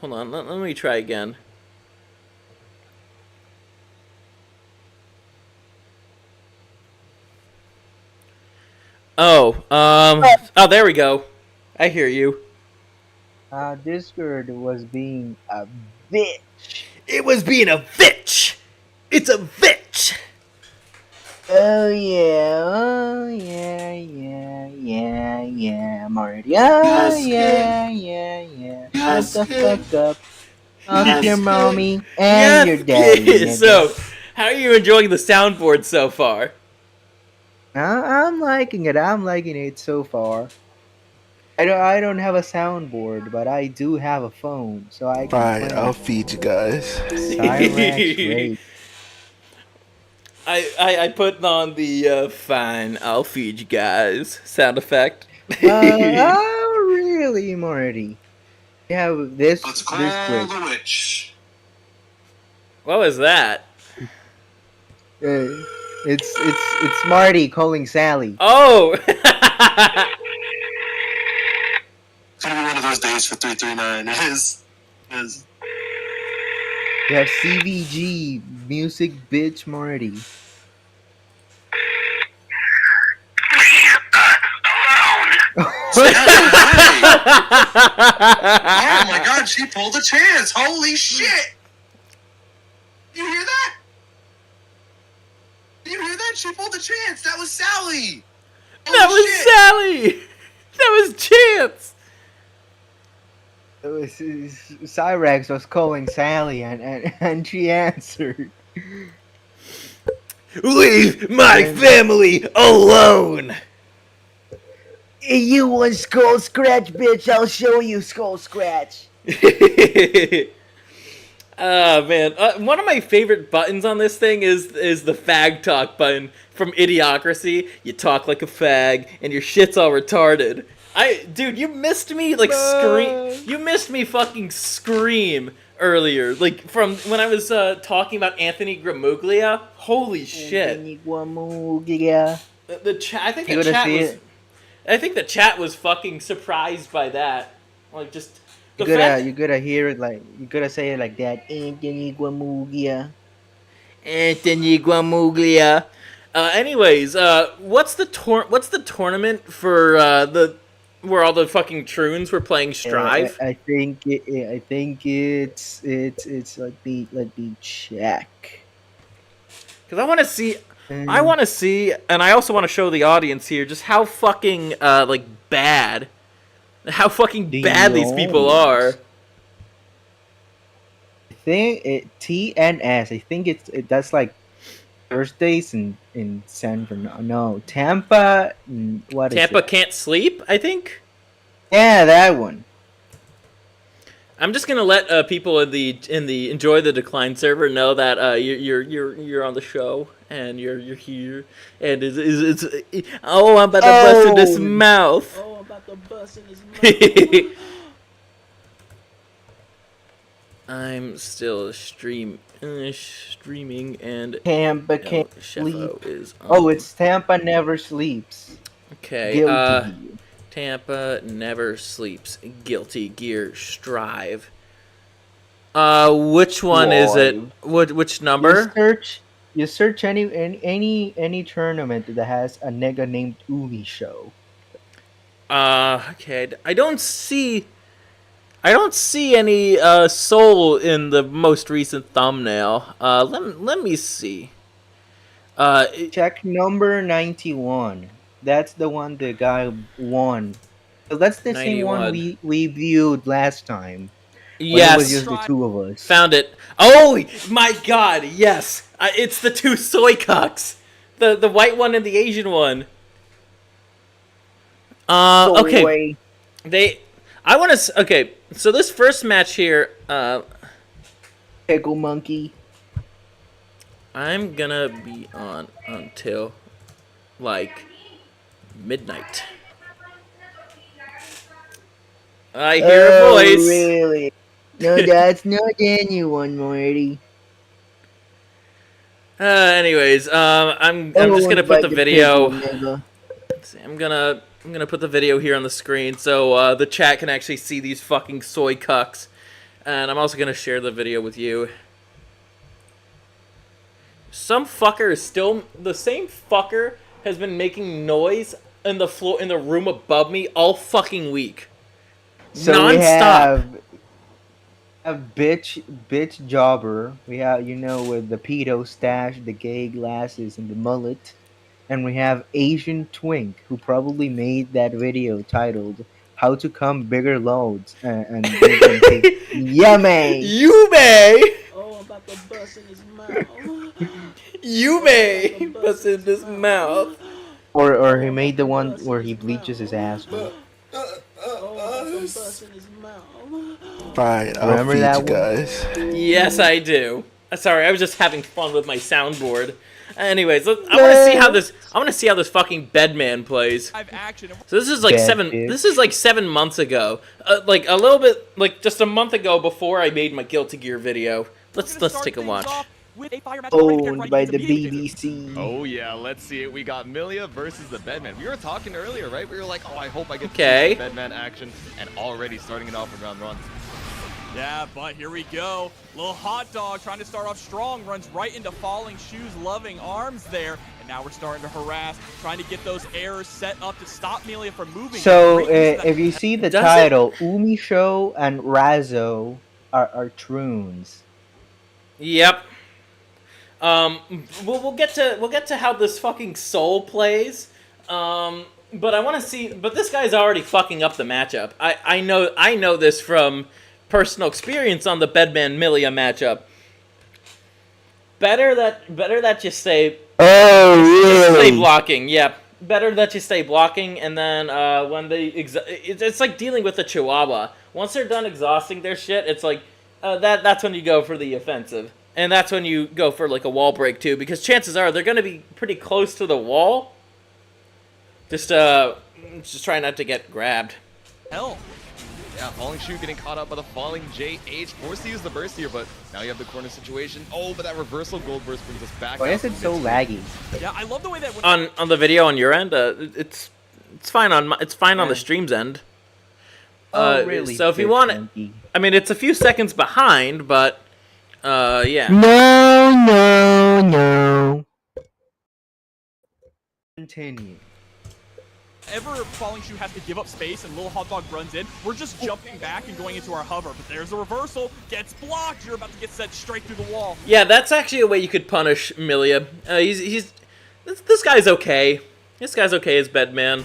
Hold on, let me try again. Oh, oh, there we go. I hear you. This girl was being a bitch. It was being a bitch. It's a bitch. Yeah, Marty. Oh, yeah. Shut the fuck up. Fuck your mommy and your daddy. Nigga. So, how are you enjoying the soundboard so far? I'm liking it. I'm liking it so far. I don't have a soundboard, but I do have a phone, so I can Alright, play I'll feed you guys. Cyrax Raid. I put on the fine, I'll feed you guys sound effect. Oh, really, Marty? You have this quick. the witch. What was that? It's Marty calling Sally. Oh! It's gonna be one of those days for 339. It is. You have CVG music, bitch, Marty. Oh my god, she pulled a chance! Holy shit! You hear that? Did you hear that? She pulled a chance! That was Sally! That was Sally! That was Chance! Cyrax was calling Sally and she answered. Leave my family alone! Hey, you want Skull Scratch, bitch? I'll show you Skull Scratch. Oh man, one of my favorite buttons on this thing is the fag talk button from Idiocracy. You talk like a fag, and your shit's all retarded. Dude, you missed me like scream. You missed me fucking scream earlier, like from when I was talking about Anthony Gramuglia. Holy shit! Anthony Gramuglia. The chat. I think the chat was. I think the chat was fucking surprised by that. Like just. You gotta hear it like you gotta say it like that. Anthony Gramuglia. Anthony Gramuglia. Anyways, what's the tournament for where all the fucking troons were playing Strive? I think it's let me check. Because I want to see, and I also want to show the audience here just how fucking like bad, how fucking bad these people are. I think TNS. I think that's like Thursdays in San Fernando. No, Tampa. What is it? Tampa Can't Sleep, I think. Yeah, that one. I'm just gonna let people in the Enjoy the Decline server know that you're on the show and you're here and it's oh, I'm about to bust in his mouth. Oh, I'm about to bust in his mouth. I'm still streaming and Tampa Can't Sleep. Is on. Oh, it's Tampa Never Sleeps. Okay. Guilty. Tampa Never Sleeps. Guilty Gear Strive. Which one is it? Which number? You search any tournament that has a nigga named Uli show. Okay. I don't see any soul in the most recent thumbnail. Let me see. Check number 91. That's the one the guy won. So that's the 91. same one we viewed last time. Yes. It was just the two of us. Found it. Oh my god, yes. It's the two soy cocks. The white one and the Asian one. Okay. Okay, so this first match here, Pickle Monkey. I'm gonna be on until like midnight. I hear a voice. Really? No, that's not anyone, Morty. Anyways, I'm just gonna put the video. I'm gonna put the video here on the screen so the chat can actually see these fucking soy cucks, and I'm also gonna share the video with you. Some fucker is still the same fucker has been making noise in the floor in the room above me all fucking week. So non-stop. we have a bitch jobber. We have, you know, with the pedo stash, the gay glasses, and the mullet. And we have Asian Twink, who probably made that video titled "How to Come Bigger Loads" and yummy. Yume. Oh, I'm about to bust in his mouth. Yume. Bust in his mouth. Or he made the one where he bleaches his asshole. Fine, I'll Remember feed that you one? guys. Yes, I do. Sorry, I was just having fun with my soundboard. Anyways, I want to see how this fucking Bedman plays. So this is like This is like 7 months ago. Like a little bit, like just a month ago before I made my Guilty Gear video. Let's take a watch. Owned by the BBC. Oh yeah, let's see it. We got Milia versus the Bedman. We were talking earlier, right? We were like, oh, I hope I get to see the Bedman action, and already starting it off with round one. Yeah, but here we go. Little hot dog trying to start off strong, runs right into Falling Shoes' loving arms there. And now we're starting to harass, trying to get those errors set up to stop Milia from moving. So, if you see the title, Umisho and Razzo are troons. Yep. We'll get to how this fucking Soul plays. But I want to see. But this guy's already fucking up the matchup. I know this from personal experience on the Bedman Milia matchup. Better that you stay. Oh, really? Stay blocking. Yeah. Better that you stay blocking, and then when they it's like dealing with a Chihuahua. Once they're done exhausting their shit, it's like that's when you go for the offensive. And that's when you go for like a wall break too, because chances are they're gonna be pretty close to the wall. Just try not to get grabbed. Hell. Yeah, Falling Shoe getting caught up by the Falling JH. Forced to use the burst here, but now you have the corner situation. Oh, but that reversal gold burst brings us back. Why is it so laggy? Yeah, I love the way that on the video on your end, it's fine on the stream's end. Oh, really? So if you want it, I mean, it's a few seconds behind, but yeah. No. Continue. Whenever Falling Shoe has to give up space and Little Hot Dog runs in, we're just jumping back and going into our hover. But there's a reversal, gets blocked. You're about to get sent straight through the wall. Yeah, that's actually a way you could punish Milia. This guy's okay. This guy's okay as Bedman.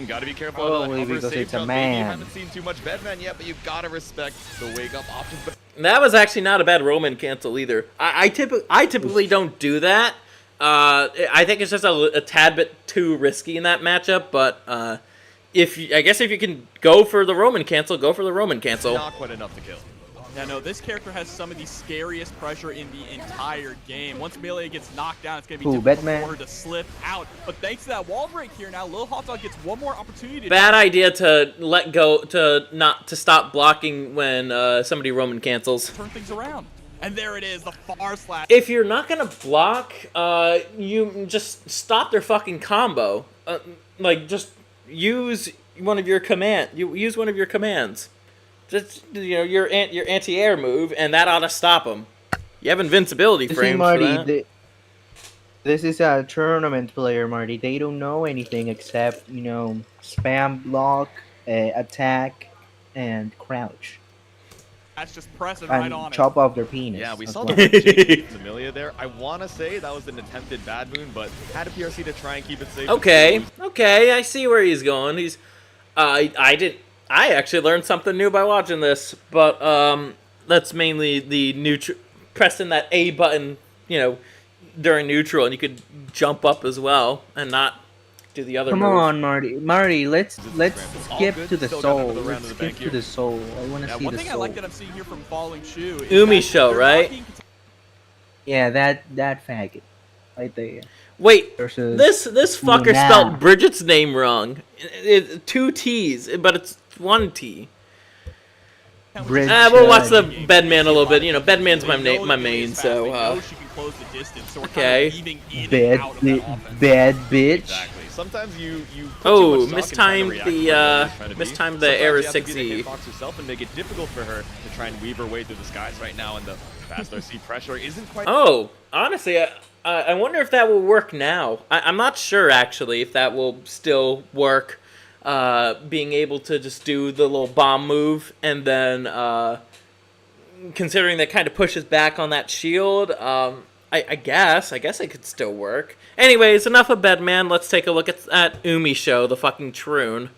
Gotta be careful. Only because it's a man. You haven't seen too much Bedman yet, but you gotta respect the wake up options. But that was actually not a bad Roman cancel either. I typically don't do that. I think it's just a tad bit too risky in that matchup, but I guess if you can go for the Roman cancel, go for the Roman cancel. Not quite enough to kill. Yeah, no, this character has some of the scariest pressure in the entire game. Once Milia gets knocked down, it's going to be difficult for her to slip out. But thanks to that wall break here now, Lil Hot Dog gets one more opportunity. Bad idea to let go, to stop blocking when somebody Roman cancels. Turn things around. And there it is, the far slash. If you're not going to block, you just stop their fucking combo. Like, just use one of your use one of your commands. Just, you know, your anti-air move, and that ought to stop them. You have invincibility frames Marty, for that. This is a tournament player, Marty. They don't know anything except, you know, spam block, attack, and crouch. That's just pressing and right on chop off their penis. Yeah, we saw the Amelia there. I want to say that was an attempted bad moon, but had a PRC to try and keep it safe. Okay, I see where he's going. I actually learned something new by watching this, but that's mainly the pressing that A button, you know, during neutral, and you could jump up as well and not do the other. Come move. on, Marty. Let's skip to the soul. Let's skip to the soul. I want to see the soul. One thing I like that I'm seeing here from Falling Shoe is Umisho, right? Yeah, that faggot right there. Wait, this fucker spelled Bridget's name wrong. It's 2 T's, but it's 1 T. We'll watch the Bedman a little bit. You know, Bedman's my main, so. close the distance. So we're Okay. kind of weaving in Bad, and out of that offense. bad bitch. Exactly. Sometimes you put Oh, too much stock in trying to react to what Nobody's trying to be. mistimed the Sometimes air you have to be the 6E. hitbox yourself and make it difficult for her to try and weave her way through the skies right now, and the fast RC pressure isn't quite. Oh, honestly, I wonder if that will work now. I'm not sure, actually, if that will still work. Being able to just do the little bomb move, and then, considering that kind of pushes back on that shield, I guess it could still work. Anyways, enough of Bedman. Let's take a look at that Umi show, the fucking troon.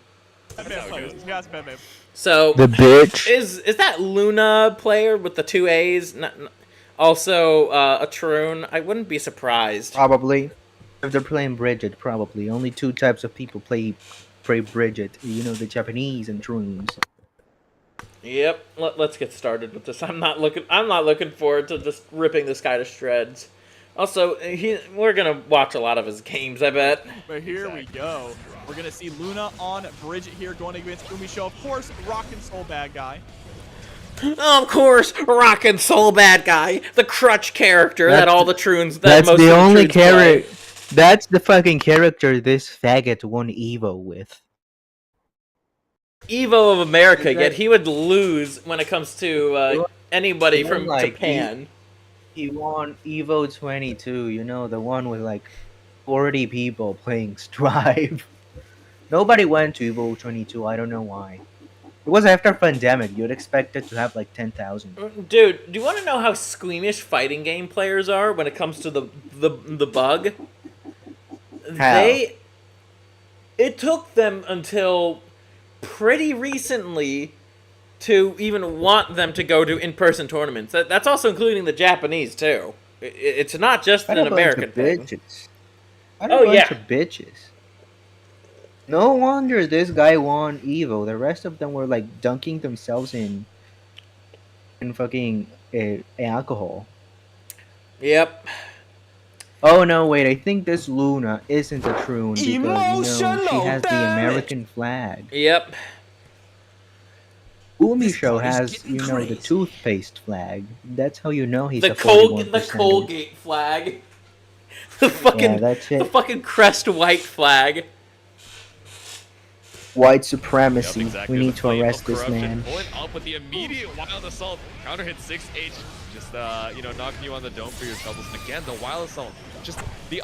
So The bitch. is that Luna player with the 2 A's? Also a troon? I wouldn't be surprised. Probably. If they're playing Bridget, probably. Only 2 types of people play Bridget. You know, the Japanese and Troons. Yep. Let's get started with this. I'm not looking forward to just ripping this guy to shreds. Also, we're gonna watch a lot of his games, I bet. But here we go. We're gonna see Luna on Bridget here going against Umi Show. Of course, Rockin' Soul bad guy. Of course, Rockin' Soul bad guy, the crutch character that all the troons. That's the only character. That's the fucking character this faggot won Evo with. Evo of America, yet he would lose when it comes to anybody from Japan. He won Evo 22, you know, the one with like 40 people playing Strive. Nobody went to Evo 22, I don't know why. It was after pandemic, you'd expect it to have like 10,000. Dude, do you want to know how squeamish fighting game players are when it comes to the bug? How? It took them until pretty recently to even want them to go to in-person tournaments. That's also including the Japanese too. It's not just an American thing. Oh yeah, bitches. No wonder this guy won Evo. The rest of them were like dunking themselves in fucking alcohol. Yep. Oh no, wait! I think this Luna isn't a troon because you know she has the American flag. Yep. Umi Show has, you know, the toothpaste flag. That's how you know he's a 41%. The Colgate flag. The fucking Yeah, that's it. the fucking crest white flag. White supremacy. Exactly. We need The to flame arrest of this corruption man. pulling up with the immediate wild assault. Counter hit 6H. Just knocking you on the dome for your troubles. And again, the wild assault. Just the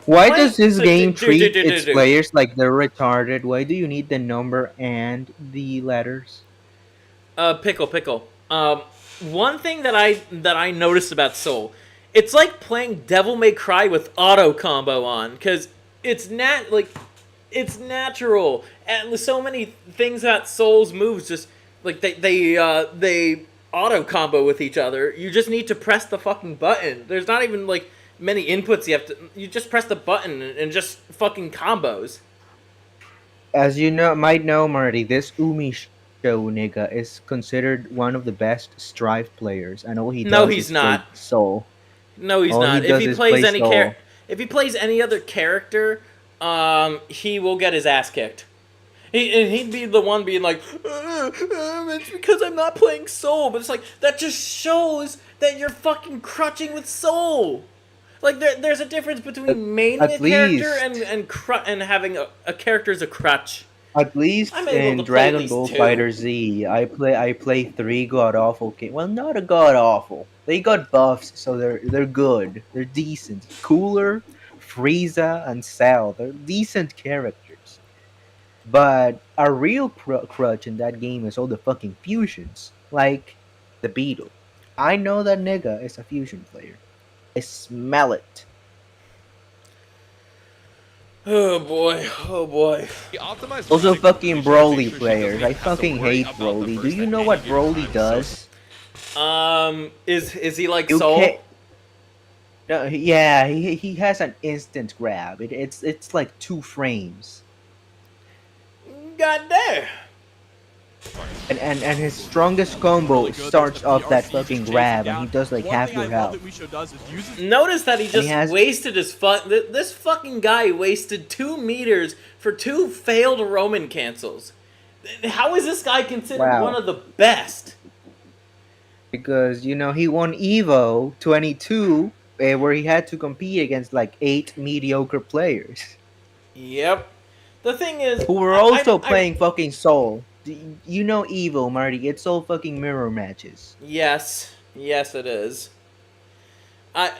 Why does this game do- treat do- its do. players like they're retarded? Why do you need the number and the letters? Pickle. One thing that I noticed about Soul, it's like playing Devil May Cry with auto combo on, because it's natural, and so many things that Soul's moves just like they auto combo with each other. You just need to press the fucking button. There's not even like many inputs you just press the button and just fucking combos. As you might know, Marty, this Umi Show nigga is considered one of the best Strive players, and all he does No, he's is not. play Soul. No, he's All not. he If does he is plays play Soul. if he plays any other character, he will get his ass kicked. He'd be the one being like, it's because I'm not playing Soul. But it's like, that just shows that you're fucking crutching with Soul. Like, there's a difference between maining a character and having a character as a crutch. At least I'm able in to play at Dragon least Ball two. Fighter Z, I play 3 god awful games. Well, not a god awful. They got buffs, so they're good. They're decent. Cooler, Frieza, and Cell. They're decent characters. But a real crutch in that game is all the fucking fusions, like the Beetle. I know that nigga is a fusion player. I smell it. Oh boy. Also fucking Broly players. I fucking hate Broly. Do you know what Broly does? Is he like You Soul? can't- No, yeah, he has an instant grab. It's like 2 frames. God damn. And his strongest combo starts off that fucking grab, and he does like half your health. Notice that he And just he has- wasted his this fucking guy wasted 2 meters for 2 failed Roman cancels. How is this guy considered Wow. one of the best? because he won Evo 22, where he had to compete against like 8 mediocre players Yep. The thing is, who were also playing fucking Soul. Evo, Marty. It's all fucking mirror matches. Yes, it is.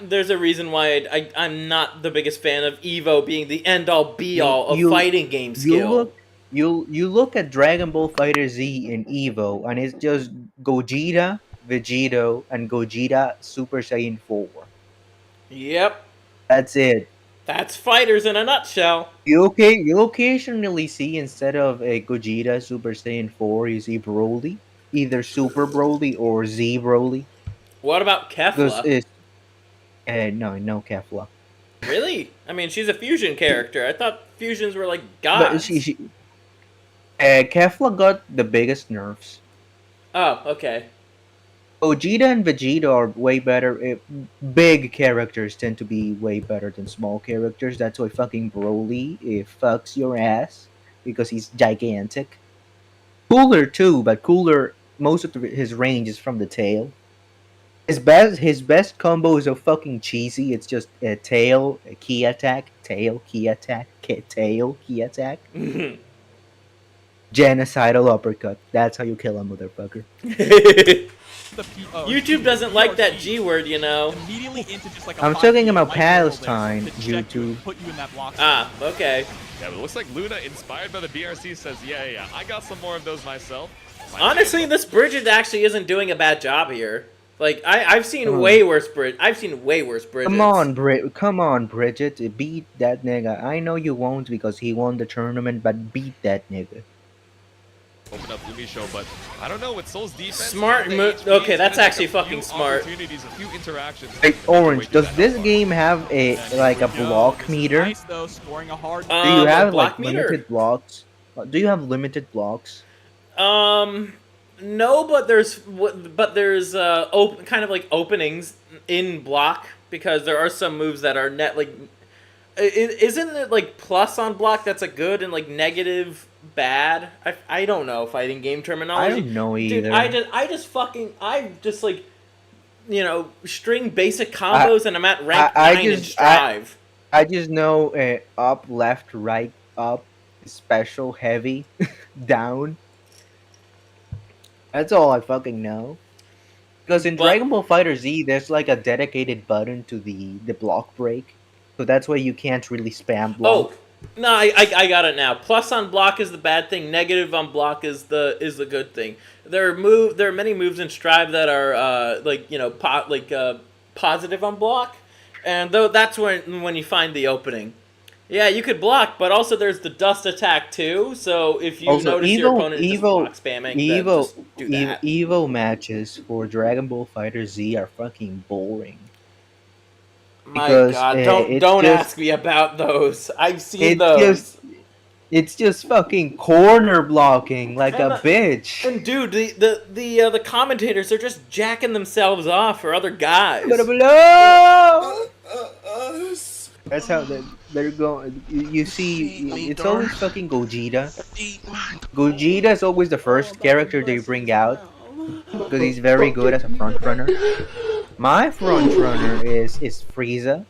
There's a reason why I'm not the biggest fan of Evo being the end-all be-all of fighting game skill. You look at Dragon Ball Fighter Z in Evo, and it's just Gogeta, Vegito, and Gogeta Super Saiyan 4. Yep. That's it. That's fighters in a nutshell. You occasionally see, instead of a Gogeta Super Saiyan 4, you see Broly. Either Super Broly or Z Broly. What about Kefla? No Kefla. Really? I mean, she's a fusion character. I thought fusions were like gods. But Kefla got the biggest nerfs. Oh, okay. Gogeta and Vegeta are way better. Big characters tend to be way better than small characters. That's why fucking Broly fucks your ass, because he's gigantic. Cooler too, but Cooler, most of his range is from the tail. His best combo is so fucking cheesy. It's just a tail, a key attack, tail, key attack, tail, key attack. Genocidal uppercut. That's how you kill a motherfucker. YouTube doesn't like that G word, Immediately into just like a I'm talking about Palestine, YouTube. Put you in that block. Ah, okay. Yeah, but it looks like Luna, inspired by the BRC, says, yeah, I got some more of those myself. Honestly, this Bridget actually isn't doing a bad job here. Like, I've seen way worse Bridgets. Come on, Bridget. Beat that nigga. I know you won't because he won the tournament, but beat that nigga. Open up Lumi show, but I don't know with Soul's defense. Smart move. Okay, that's actually fucking smart. A few interactions. Hey, Orange, does this game have a block meter? Nice though, scoring a hard. Do you have block meter? limited blocks? Do you have limited blocks? No, but there's kind of like openings in block, because there are some moves that are net like. Isn't it like plus on block that's a good and like negative bad? I don't know fighting game terminology. I don't know either. Dude, I just like string basic combos and I'm at rank 9 in Strive. I just know up, left, right, up, special, heavy, down. That's all I fucking know. Because in Dragon Ball Fighter Z, there's like a dedicated button to the block break. So that's why you can't really spam block. Oh, no, I got it now. Plus on block is the bad thing. Negative on block is the good thing. There are many moves in Strive that are positive on block, and though that's when you find the opening. Yeah, you could block, but also there's the dust attack too. So if you notice your opponent is block spamming, then just do that. Evo matches for Dragon Ball Fighter Z are fucking boring. My God, don't ask me about those. I've seen those. It's just fucking corner blocking like a bitch. And dude, the commentators are just jacking themselves off for other guys. That's how they're going. You see, it's always fucking Gogeta. Gogeta is always the first character they bring out because he's very good as a front runner. My front runner is Frieza,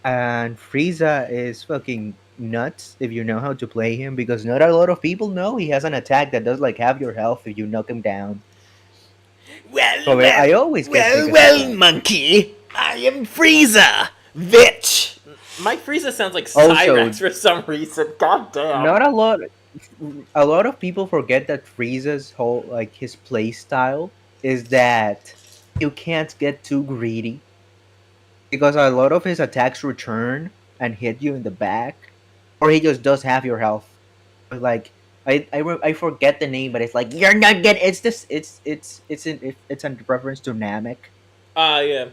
and Frieza is fucking nuts if you know how to play him, because not a lot of people know he has an attack that does like half your health if you knock him down. I always get monkey, I am Frieza, bitch. My Frieza sounds like Cyrex for some reason. God damn. Not a lot of people forget that Frieza's whole his play style is that you can't get too greedy, because a lot of his attacks return and hit you in the back, or he just does half your health. But I forget the name, but it's like you're not getting. It's in reference to Namek. Yeah.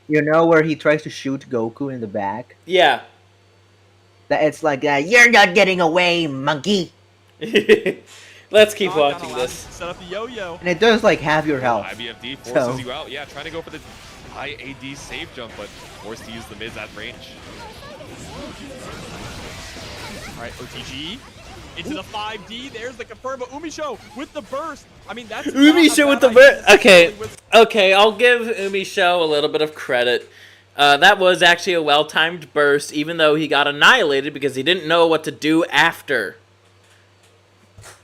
You know where he tries to shoot Goku in the back? Yeah. That it's like you're not getting away, monkey. Let's keep watching this. Set up the yo-yo. And it does like half your health. IBFD forces you out. Yeah, trying to go for the high AD save jump, but forced to use the mids at range. Alright, OTG into the 5D. There's the confirm, but Umisho with the burst. I mean, that's Umisho with the burst. Okay, I'll give Umisho a little bit of credit. That was actually a well-timed burst, even though he got annihilated because he didn't know what to do after.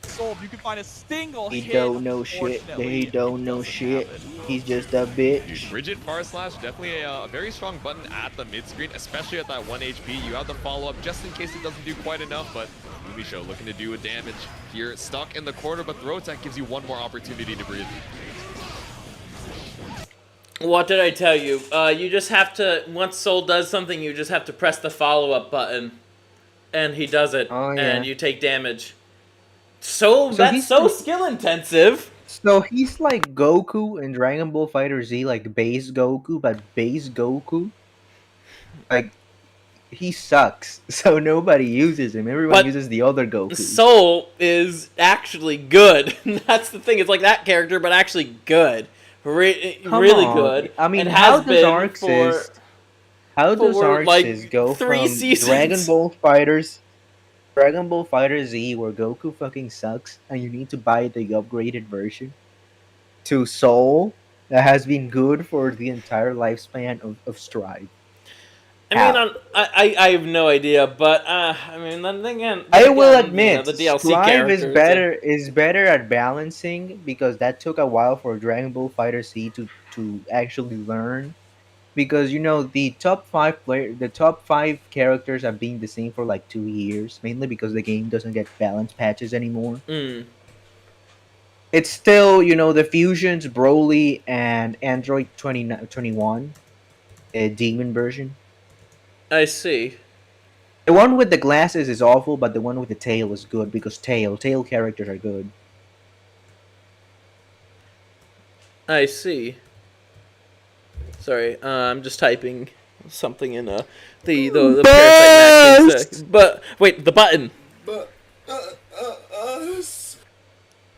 Soul, you can find a single He hit. don't know shit. He don't know shit. He's just a bitch. Dude, rigid far slash, definitely a very strong button at the mid screen, especially at that 1 HP. You have the follow up just in case it doesn't do quite enough, but Umisho looking to do a damage here, stuck in the corner, but throw attack gives you one more opportunity to breathe. What did I tell you? You just have to, once Soul does something, you just have to press the follow-up button. And he does it. Oh, yeah. And you take damage. So that's so skill-intensive. So he's like Goku in Dragon Ball Fighter Z, like base Goku, but base Goku, like, he sucks. So nobody uses him. Everyone uses the other Goku. Soul is actually good. That's the thing. It's like that character, but actually good. Really good. I mean, and how has does been Arxis? How does Arxis like go 3 from seasons? Dragon Ball Fighter Z, where Goku fucking sucks, and you need to buy the upgraded version, to Soul, that has been good for the entire lifespan of Strive? I mean, I have no idea, but I mean, then again, I will admit, the DLC Strive characters is better at balancing, because that took a while for Dragon Ball Fighter Z to actually learn. Because the top 5 characters have been the same for like 2 years, mainly because the game doesn't get balance patches anymore. It's still the Fusions, Broly, and Android 21, a demon version. I see. The one with the glasses is awful, but the one with the tail is good because tail characters are good. I see. Sorry, I'm just typing something in the Parasite Max. But wait, the button.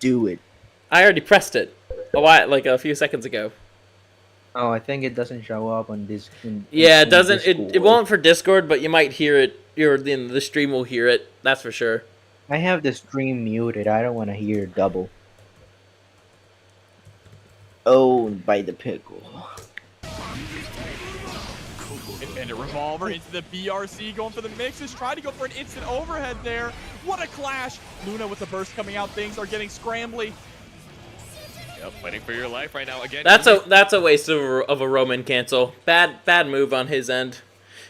Do it. I already pressed it like a few seconds ago. Oh, I think it doesn't show up on this. Yeah, it doesn't. It won't for Discord, but you might hear it. The stream will hear it. That's for sure. I have the stream muted. I don't want to hear it double. Owned by the pickle. Infinite Revolver into the BRC, going for the mixes, trying to go for an instant overhead there. What a clash! Luna with the burst coming out, things are getting scrambly. Yep, fighting for your life right now again. That's a waste of a Roman cancel. Bad move on his end.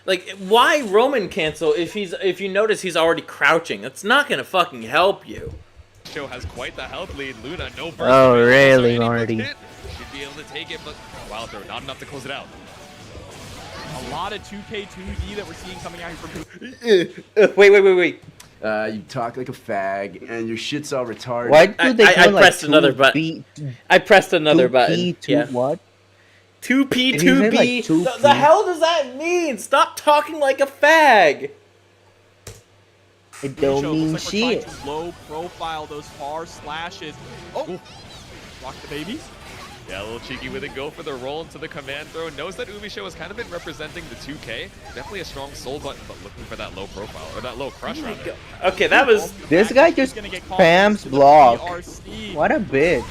Like, why Roman cancel if you notice he's already crouching? That's not gonna fucking help you. Show has quite the health lead. Luna, no burst. Oh, really, Marty? Should be able to take it, but wild throw, not enough to close it out. A lot of 2K2D that we're seeing coming out here from. Wait. You talk like a fag, and your shit's all retarded. Why do they I pressed another button. I pressed another button. Yeah. What? 2P, 2B. The hell does that mean? Stop talking like a fag. It don't mean like shit. We're trying to low profile those far slashes. Oh, rock the babies. Yeah, a little cheeky with it. Go for the roll into the command throw. Knows that Umisho has kind of been representing the 2K. Definitely a strong soul button, but looking for that low profile, or that low crush rather. Okay, that was... This guy just spams block. What a bitch.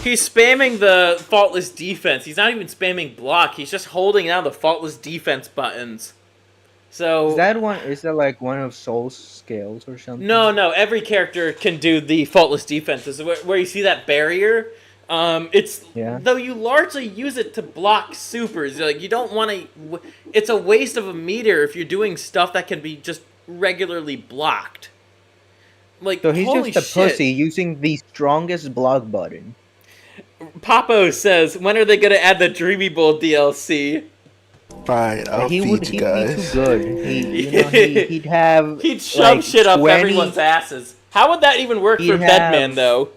He's spamming the faultless defense. He's not even spamming block. He's just holding down the faultless defense buttons. So... Is that like one of Soul's skills or something? No. Every character can do the faultless defenses. Where you see that barrier... though you largely use it to block supers. Like, you don't want to. It's a waste of a meter if you're doing stuff that can be just regularly blocked. Like, so he's holy just a shit. pussy using the strongest block button. Papo says, when are they gonna add the Dreamy Bowl DLC? Fine, I'll feed you guys. He'd be too good. He'd have. He'd shove like, shit up 20, everyone's asses. How would that even work for Deadman though?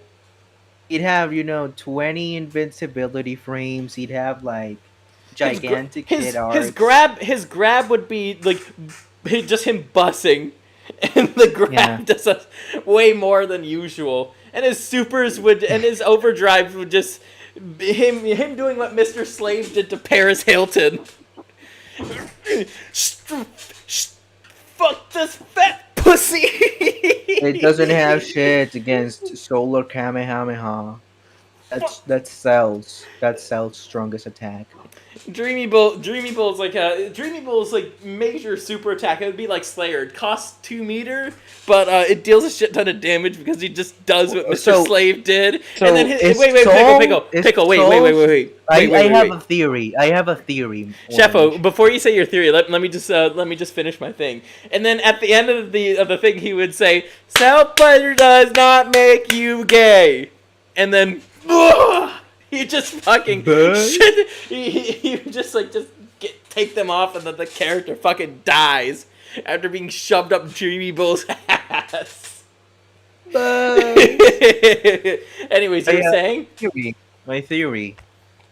He'd have 20 invincibility frames. He'd have like gigantic hit arcs. His grab would be like just him bussing, and the grab does way more than usual. And his supers and his overdrive would just him doing what Mr. Slave did to Paris Hilton. Fuck this fat pussy. It doesn't have shit against Solar Kamehameha. That's Cell's strongest attack. Dreamy Bull's like major super attack. It would be like Slayer. It costs 2 meter, but it deals a shit ton of damage because he just does what Mr. Slave did. So and then Pickle, wait. I have a theory. Sheffo, before you say your theory, let me just finish my thing. And then at the end of the thing, he would say, "Self pleasure does not make you gay," and then. He just fucking shit. He would just take them off, and then the character fucking dies after being shoved up Dreamy Bull's ass. Anyways, you were saying? My theory.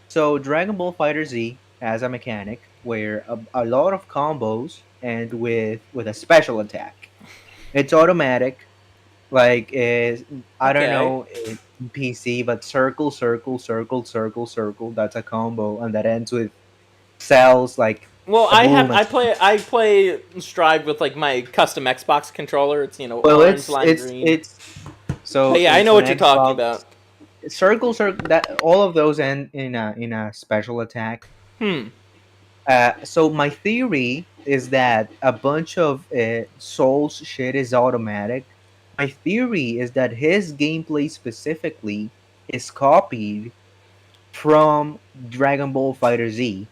So Dragon Ball Fighter Z has a mechanic where a lot of combos end with a special attack. It's automatic. Like I don't know in PC, but circle, that's a combo, and that ends with cells like. Well, I play Strive with like my custom Xbox controller. It's orange, lime green. So but yeah, I know what you're talking about. Circle, that all of those end in a special attack. So my theory is that a bunch of Soul's shit is automatic. My theory is that his gameplay specifically is copied from Dragon Ball Fighter Z.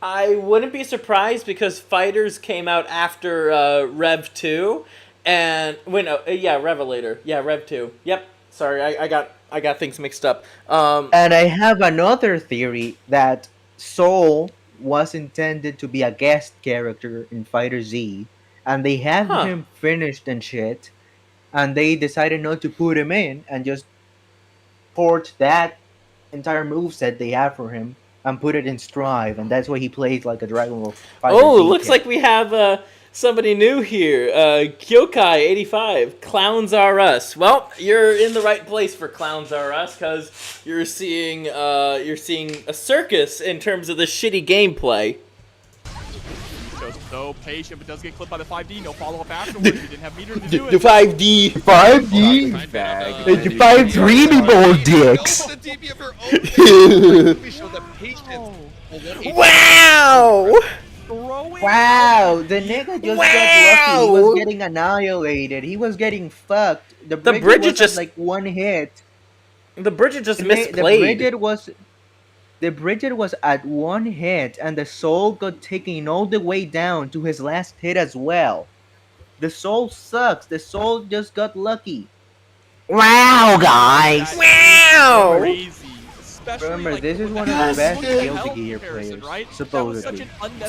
I wouldn't be surprised because Fighters came out after Rev 2, and Revelator. Yeah, Rev 2. Yep. Sorry, I got things mixed up. And I have another theory that Soul was intended to be a guest character in Fighter Z, and they had him finished and shit. And they decided not to put him in and just port that entire moveset they have for him and put it in Strive, and that's why he plays like a Dragon Ball Fighter. Oh, looks like we have somebody new here. Kyokai85, Clowns Are Us. Well, you're in the right place for Clowns Are Us because you're seeing a circus in terms of the shitty gameplay. So patient, but does get clipped by the 5D. No follow-up afterwards. He didn't have meter to do it. The 5D. 5D. The 5 Dreamy Ball dicks. Wow. Wow. The nigga just got lucky. He was getting annihilated. He was getting fucked. The Bridget just like one hit. The Bridget just misplayed. The Bridget was at one hit, and the Soul got taken all the way down to his last hit as well. The Soul sucks. The Soul just got lucky. Wow, guys! Wow! Crazy. Especially, remember, this is one of the best Guilty Gear players, right?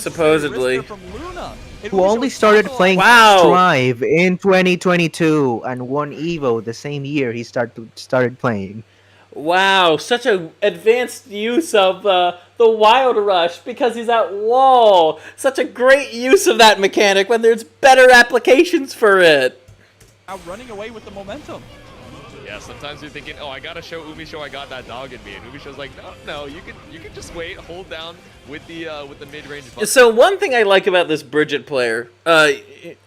Supposedly. Who only started playing Strive in 2022 and won Evo the same year he started playing. Wow, such an advanced use of the Wild Rush because he's at wall. Such a great use of that mechanic when there's better applications for it. Now running away with the momentum. Yeah, sometimes you're thinking, oh, I gotta show Umisho I got that dog in me, and Umisho's like, no, you can just wait, hold down with the mid-range button. So one thing I like about this Bridget player, I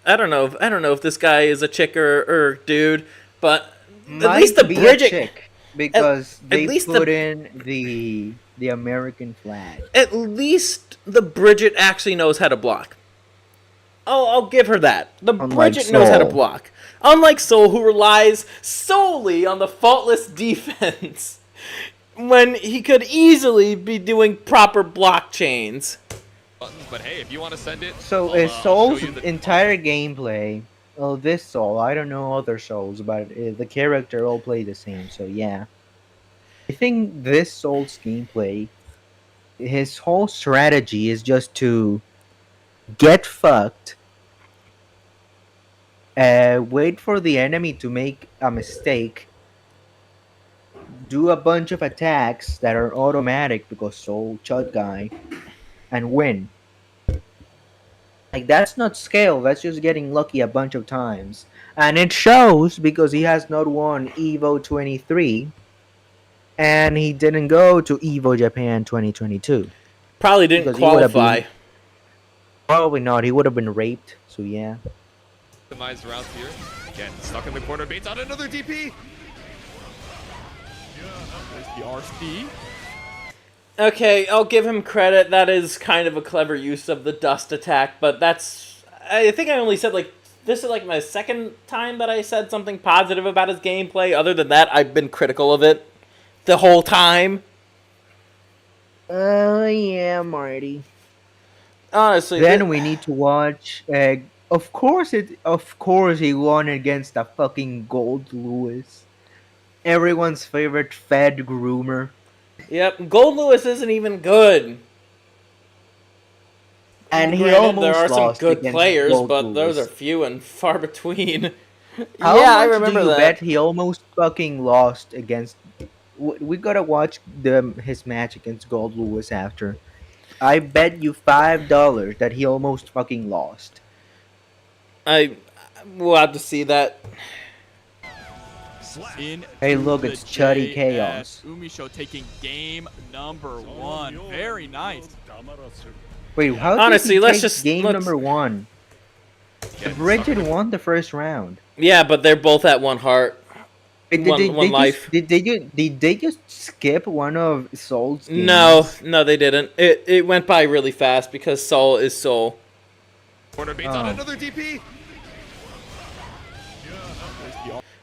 don't know if this guy is a chick or dude, but at least the Bridget. Because they put in the American flag. At least the Bridget actually knows how to block. I'll give her that. Bridget knows how to block. Unlike Soul, who relies solely on the faultless defense, when he could easily be doing proper block chains. But hey, if you want to send it, so Soul's entire gameplay. Oh, this Soul. I don't know other Souls, but the character all play the same, so yeah. I think this Soul's gameplay, his whole strategy is just to get fucked, wait for the enemy to make a mistake, do a bunch of attacks that are automatic because Soul Chud guy, and win. Like, that's not skill, that's just getting lucky a bunch of times. And it shows because he has not won Evo 23. And he didn't go to Evo Japan 2022. Probably didn't qualify. Probably not, he would have been raped, so yeah. Optimized routes here. Again, stuck in the corner, baits out another DP. There's the RC. Okay, I'll give him credit. That is kind of a clever use of the dust attack, but that's... I think I only said, like, this is, like, my second time that I said something positive about his gameplay. Other than that, I've been critical of it the whole time. Yeah, Marty. Honestly. Then we need to watch... Of course he won against the fucking Gold Lewis. Everyone's favorite Fed groomer. Yep, Gold Lewis isn't even good. And he Granted, almost there are some lost good against players, Gold but Lewis. those are few and far between. How yeah, much I remember do you that. bet he almost fucking lost against... We gotta watch his match against Gold Lewis after. I bet you $5 that he almost fucking lost. We'll have to see that. Hey, look, it's Chuddy JS Chaos. Umisho taking game number 1. Very nice. Wait, how Honestly, did he let's take just- game let's- number 1? Bridget won the first round. Yeah, but they're both at one heart. One life. Did they just skip one of Soul's games? No, they didn't. It went by really fast because Soul is Soul. Corner baits out another DP.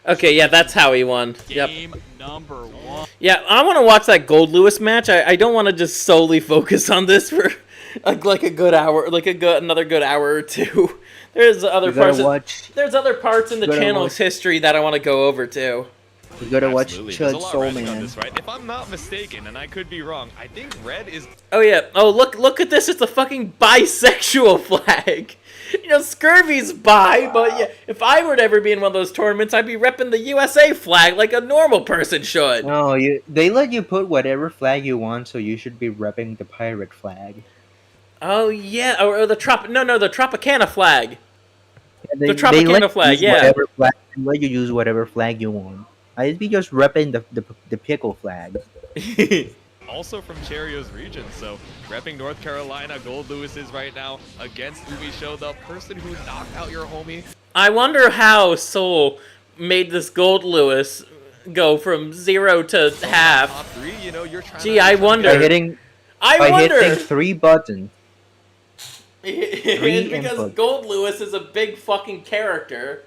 Okay, yeah, that's how he won. Yep. Game number 1. Yeah, I want to watch that Gold Lewis match. I don't want to just solely focus on this for like a good hour, another good hour or two. There's other parts. There's other parts in the channel's history that I want to go over too. You gotta watch Absolutely. There's a Chud lot Soul riding on Man. this, right? If I'm not mistaken, and I could be wrong, I think red is... Oh yeah. Oh look at this. It's a fucking bisexual flag. You know, Scurvy's bi, but yeah, if I were to ever be in one of those tournaments, I'd be repping the USA flag like a normal person should. No, they let you put whatever flag you want, so you should be repping the pirate flag. Oh yeah, or the Tropicana flag. They, the Tropicana let flag, you use yeah. whatever flag, they let you use whatever flag you want. I'd be just repping the pickle flag. Also from Cherio's region, so repping North Carolina, Gold Lewis is right now against Umisho, the person who knocked out your homie. I wonder how Soul made this Gold Lewis go from 0 to half. Top 3, you know, you're trying Gee, I wonder. Hitting 3 buttons. It's because Gold Lewis is a big fucking character,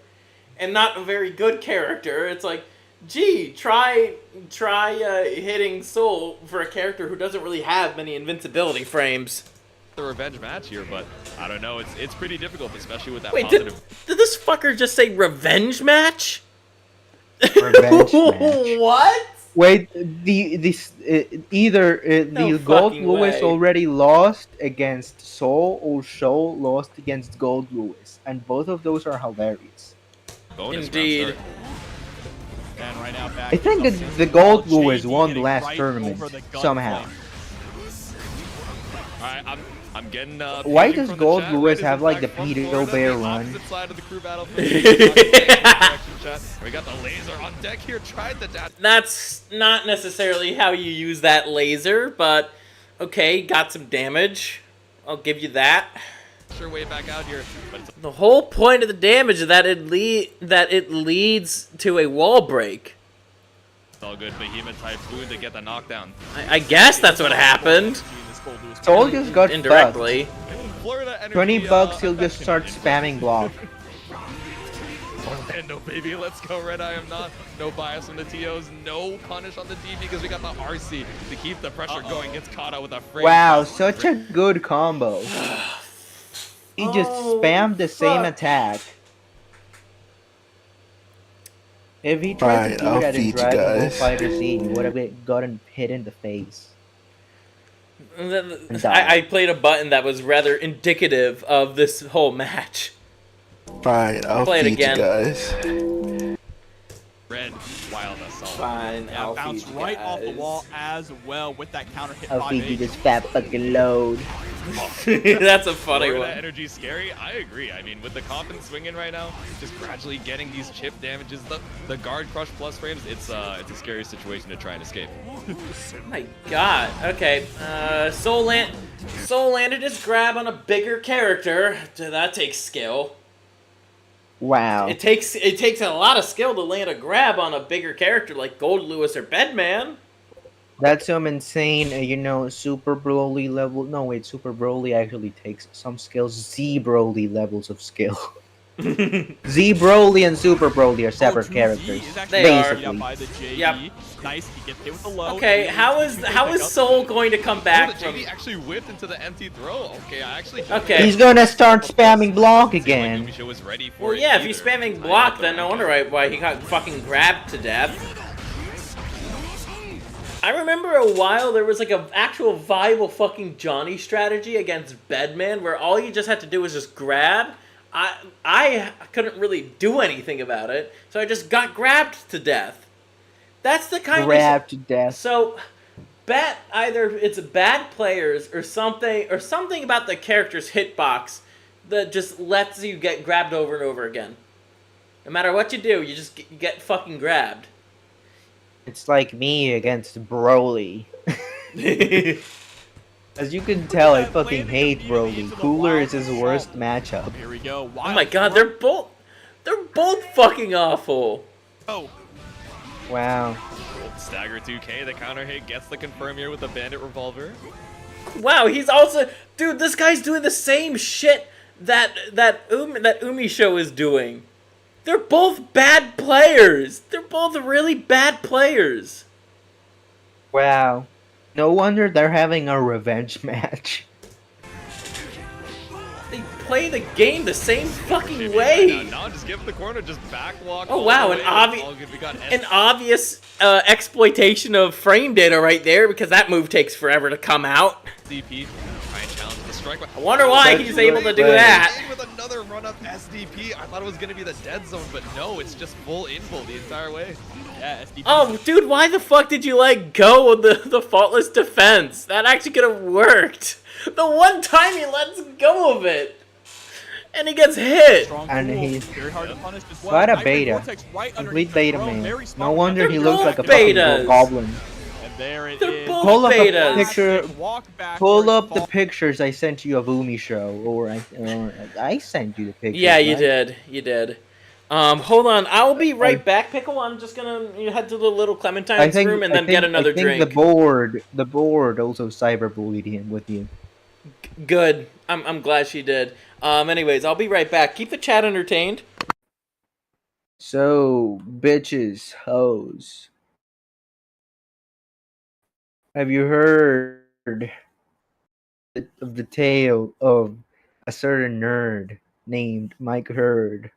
and not a very good character. It's like, gee, try hitting Soul for a character who doesn't really have many invincibility frames. The revenge match here, but I don't know. It's pretty difficult, especially with that Wait, positive. did this fucker just say revenge match? Revenge match. What? Wait, the Gold Lewis way. already lost against Soul, or Soul lost against Gold Lewis, and both of those are hilarious. Indeed. And right now back I think the Gold Lewis won the last tournament somehow. Alright, I'm getting Why does Gold Lewis have like the Pedo Bear run? side of the crew battle. We got the laser on deck here. Tried the dash. That's not necessarily how you use that laser, but okay, got some damage. I'll give you that. Sure, way back out here, but it's The whole point of the damage is that it leads to a wall break. all good. Behemoth Typhoon to get the knockdown. I guess that's what happened. Soul just got indirectly. Florida Energy, 20 bucks, he'll just start spamming block. Orlando, baby, let's go. Red Eye, I'm not. No bias on the TOs. No punish on the DP because we got the RC to keep the pressure going. Gets caught out with a frame. Wow, such a good combo. He just spammed the same attack. If he tried to do that in Dragon Ball Fighter Z, he would have gotten hit in the face. I played a button that was rather indicative of this whole match. Fine, I'll Play it feed again. you guys. Red, wild assault. Fine, Yeah, I'll bounced feed you right off the guys. wall as well with that counter hit. I'll feed you 5-8. this fat fucking load. That's a funny Florida one. Energy scary. I agree. I mean, with the confidence swinging right now, just gradually getting these chip damages, the guard crush plus frames, it's a scary situation to try and escape. Oh my god. Okay. Soul landed his grab on a bigger character. That takes skill. Wow. It takes a lot of skill to land a grab on a bigger character like Gold Lewis or Bedman. That's some insane, Super Broly level. No, wait, Super Broly actually takes some skills. Z Broly levels of skill. Z Broly and Super Broly are separate characters. They are. Basically. By the JD. Yep. Nice, he gets hit with the low. Okay, how is Soul going to come back The from? JD actually whipped into the empty throw. Okay, I actually. Okay. He's gonna start spamming block again. Was ready for Well, it yeah, if either. he's spamming block, then no wonder why he got fucking grabbed to death. I remember a while there was like an actual viable fucking Johnny strategy against Bedman where all you just had to do was just grab. I couldn't really do anything about it, so I just got grabbed to death. That's the kind grabbed to death. So, bet either it's bad players or something about the character's hitbox that just lets you get grabbed over and over again. No matter what you do, you just get fucking grabbed. It's like me against Broly. As you can tell, I fucking hate Broly. Cooler is his worst matchup. Here we go. Oh my god, they're both fucking awful. Oh. Wow. Stagger 2K, the counter hit gets the confirm here with the bandit revolver. Wow, he's also dude. This guy's doing the same shit that Umi Show is doing. They're both bad players. They're both really bad players. Wow. No wonder they're having a revenge match. They play the game the same fucking way. No, just give him the corner, just backwalk. Oh wow, an obvious exploitation of frame data right there because that move takes forever to come out. SDP, try and challenge the strike. I wonder why he's able to do that. With another run up SDP, I thought it was gonna be the dead zone, but no, it's just full infill the entire way. Yeah, SDP. Oh, dude, why the fuck did you let go of the faultless defense? That actually could have worked. The one time he lets go of it, and he gets hit. And he's very hard to punish as well. what a beta. Complete beta man. No wonder he looks like a betas. fucking goblin. And there it They're is. both Pull up betas. a picture. Walk back Pull up the pictures I sent you of Umi Show, or I sent you the pictures. Yeah, you right? did. You did. Hold on. I'll be right back, Pickle. I'm just gonna head to the little Clementine's room and then get another drink. The board also cyberbullied him with you. Good. I'm glad she did. Anyways, I'll be right back. Keep the chat entertained. So, bitches, hoes. Have you heard of the tale of a certain nerd named Mike Hurd?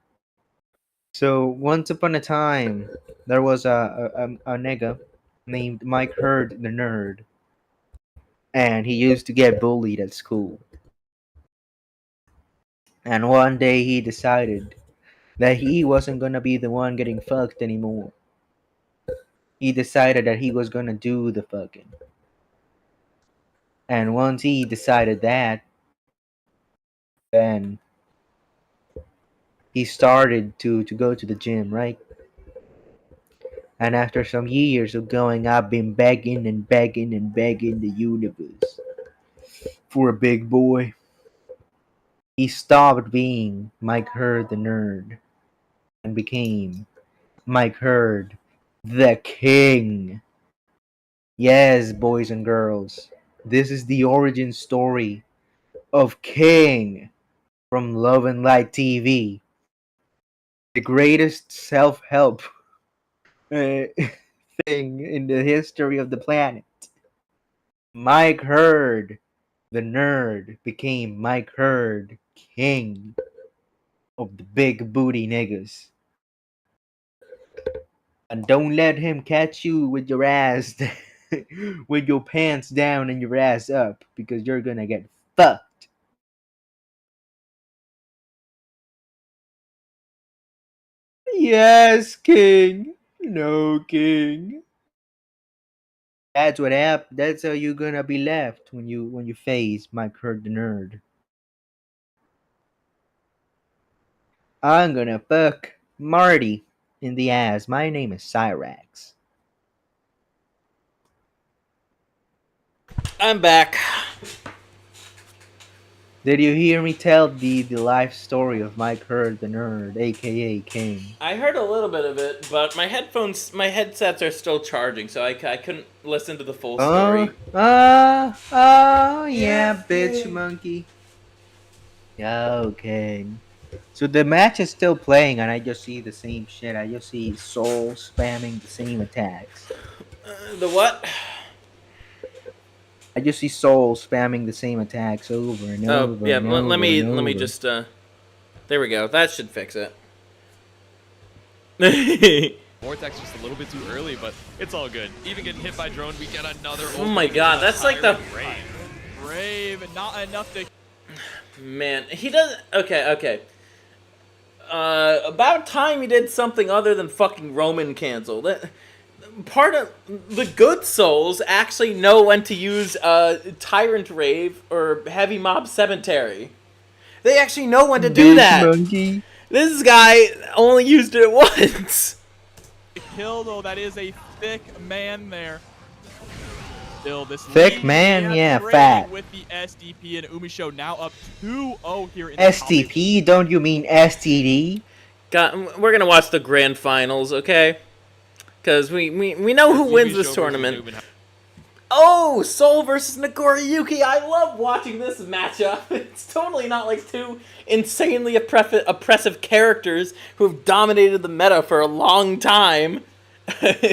So, once upon a time, there was a nigga named Mike Hurd the Nerd. And he used to get bullied at school. And one day he decided that he wasn't gonna be the one getting fucked anymore. He decided that he was gonna do the fucking. And once he decided that, then he started to go to the gym, right? And after some years of going, I've been begging and begging and begging the universe for a big boy. He stopped being Mike Hurd the Nerd and became Mike Hurd the King. Yes, boys and girls, this is the origin story of King from Love and Light TV. The greatest self-help thing in the history of the planet. Mike Hurd the Nerd became Mike Hurd, King of the big booty niggas. And don't let him catch you with your ass with your pants down and your ass up, because you're gonna get fucked. Yes, King. No, King. That's what happened. That's how you're gonna be left when you face Mike Hurd the Nerd. I'm gonna fuck Marty in the ass. My name is Cyrax. I'm back. Did you hear me tell the life story of Mike Hurd the Nerd, aka King? I heard a little bit of it, but my headsets are still charging, so I couldn't listen to the full story. Yeah, bitch monkey. Okay. So the match is still playing, and I just see the same shit. I just see Soul spamming the same attacks. The what? I just see Soul spamming the same attacks over and over. Yeah. And over Let me over. just. There we go. That should fix it. Vortex just a little bit too early, but it's all good. Even getting hit by drone, we get another. Oh my god, that's like the. Brave, not enough to. Man, he doesn't. Okay. About time he did something other than fucking Roman cancel. Part of the good souls actually know when to use Tyrant Rave or Heavy Mob Cemetery. They actually know when to do that. Monkey. This guy only used it once. Kill though, that is a thick man there. Still, this thick man, yeah, fat. With the SDP and Umisho now up 2-0 here in the SDP? Don't you mean STD? We're gonna watch the grand finals, okay? Because we know who wins this tournament. Oh, Soul versus Nagoriyuki. I love watching this matchup. It's totally not like two insanely oppressive characters who have dominated the meta for a long time.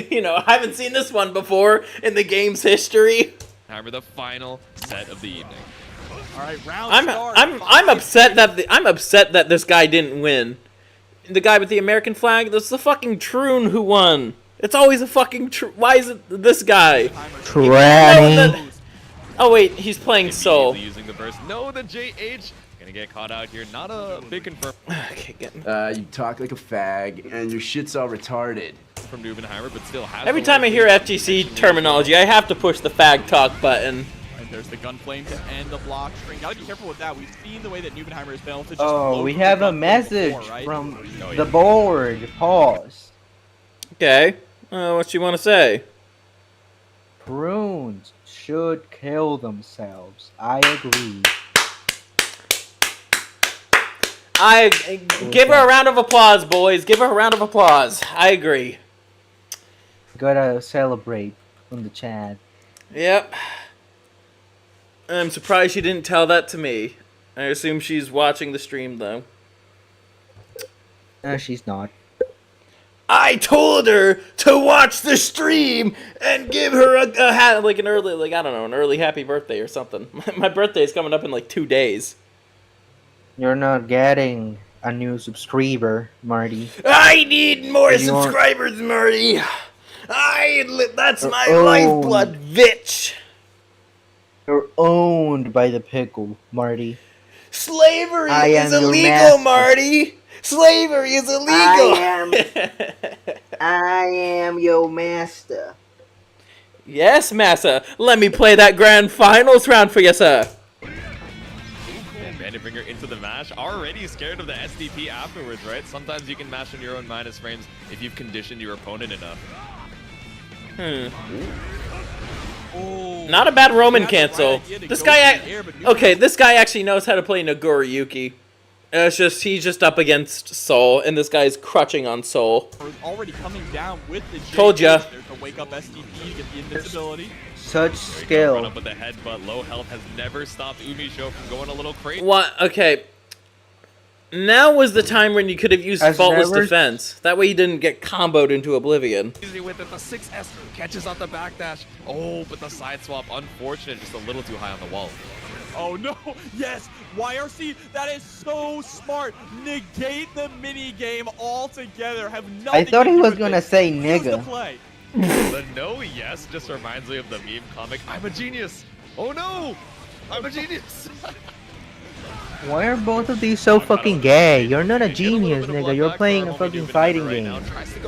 You know, I haven't seen this one before in the game's history. However, the final set of the evening. All right, round I'm upset that this guy didn't win. The guy with the American flag. That's the fucking Troon who won. It's always a fucking. Why is it this guy? Tranny. Oh wait, he's playing Soul. Using the burst. No, the JH gonna get caught out here. Not a big confirm. Okay, you talk like a fag, and your shit's all retarded. From Nubenheimer, but still has. Every time I hear FGC terminology, I have to push the fag talk button. And there's the gun flame to end the block string. Gotta be careful with that. We've seen the way that Nubenheimer has been able to just. Oh, we have a message before, right? from the board. Pause. Okay. What you want to say? Prunes should kill themselves. I agree. Give her a round of applause, boys. Give her a round of applause. I agree. Gotta celebrate from the chat. Yep. I'm surprised she didn't tell that to me. I assume she's watching the stream, though. She's not. I told her to watch the stream and give her a hat, like an early, like, I don't know, an early happy birthday or something. My birthday's coming up in like 2 days. You're not getting a new subscriber, Marty. I need more subscribers, Marty. That's my lifeblood, bitch. You're owned by the pickle, Marty. Slavery is illegal, Marty. Slavery is illegal. I am your master. Yes, massa. Let me play that grand finals round for you, sir. And Banditbringer into the mash. Already scared of the SDP afterwards, right? Sometimes you can mash on your own minus frames if you've conditioned your opponent enough. Not a bad Roman cancel. This guy, okay, this guy actually knows how to play Nagoriyuki. It's just he's just up against Soul, and this guy's crutching on Soul. Already coming down with the Told ya. There's a wake up SDP to get the invincibility. Such skill. Run up with the headbutt. Low health has never stopped Umisho from going a little crazy. What? Okay. Now was the time when you could have used Faultless Defense. That way you didn't get comboed into oblivion. Easy with it. The 6S catches out the backdash. Oh, but the side swap, unfortunate. Just a little too high on the wall. Oh no, yes, YRC, that is so smart. Negate the mini game altogether. Have nothing. I thought to he do was with gonna it. say Use nigga. the play. The no yes just reminds me of the meme comic, I'm a genius. Oh no, I'm a genius. Why are both of these so fucking gay? You're not a genius, nigga. You're playing a fucking fighting game.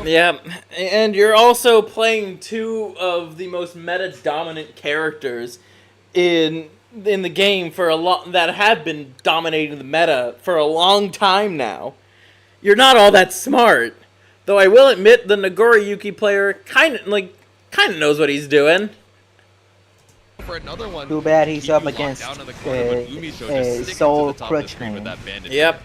Yeah, and you're also playing two of the most meta-dominant characters in the game for a lot that have been dominating the meta for a long time now. You're not all that smart, though. I will admit the Nagoriyuki player kind of knows what he's doing. for another one. Too bad he's Keep up you locked against down in the corner, but Umisho just sticking to Soul the top of the Crutch screen with Man. that bandage. Yep.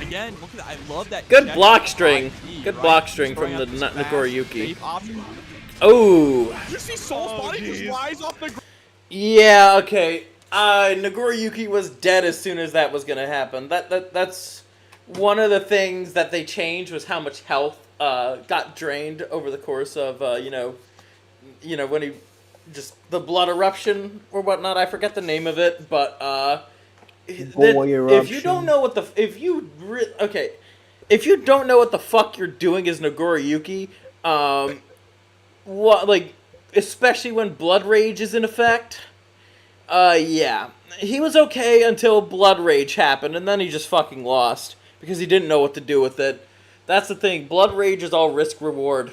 Again, look at that. I love that. Good check block on string. IP, Good right? block string Throwing from out the this fast, Nagoriyuki. safe option. Oh. You see Soul's body just rise off the ground. Yeah, okay. Nagoriyuki was dead as soon as that was gonna happen. That's one of the things that they changed was how much health got drained over the course of when he just the blood eruption or whatnot. I forget the name of it, but if you don't know what the if you don't know what the fuck you're doing as Nagoriyuki, especially when Blood Rage is in effect. Yeah. He was okay until Blood Rage happened, and then he just fucking lost. Because he didn't know what to do with it. That's the thing. Blood Rage is all risk-reward.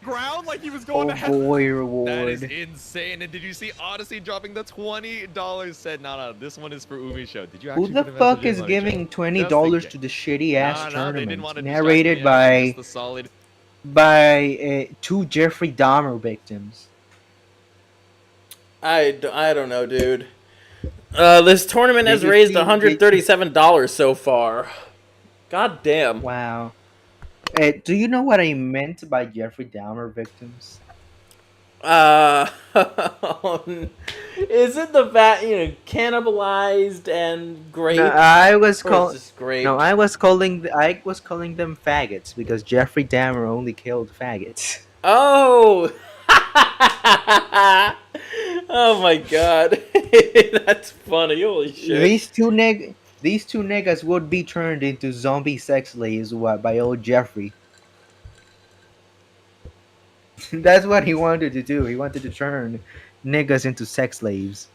Ground like he was going to Oh boy, reward. That is insane. And did you see Odysee dropping the $20? Said, no, this one is for Umisho. Did you actually Who the put a fuck message is in, giving Money $20 to the shitty ass They didn't want tournament? to Narrated distract me, just the solid. by 2 Jeffrey Dahmer victims. I don't know, dude. This tournament has raised $137 so far. God damn. Wow. Do you know what I meant by Jeffrey Dahmer victims? Is it the fact, cannibalized and great? No, I was calling them faggots because Jeffrey Dahmer only killed faggots. Oh. Oh my god. That's funny. Holy shit. These two niggas would be turned into zombie sex slaves by old Jeffrey. That's what he wanted to do. He wanted to turn niggas into sex slaves.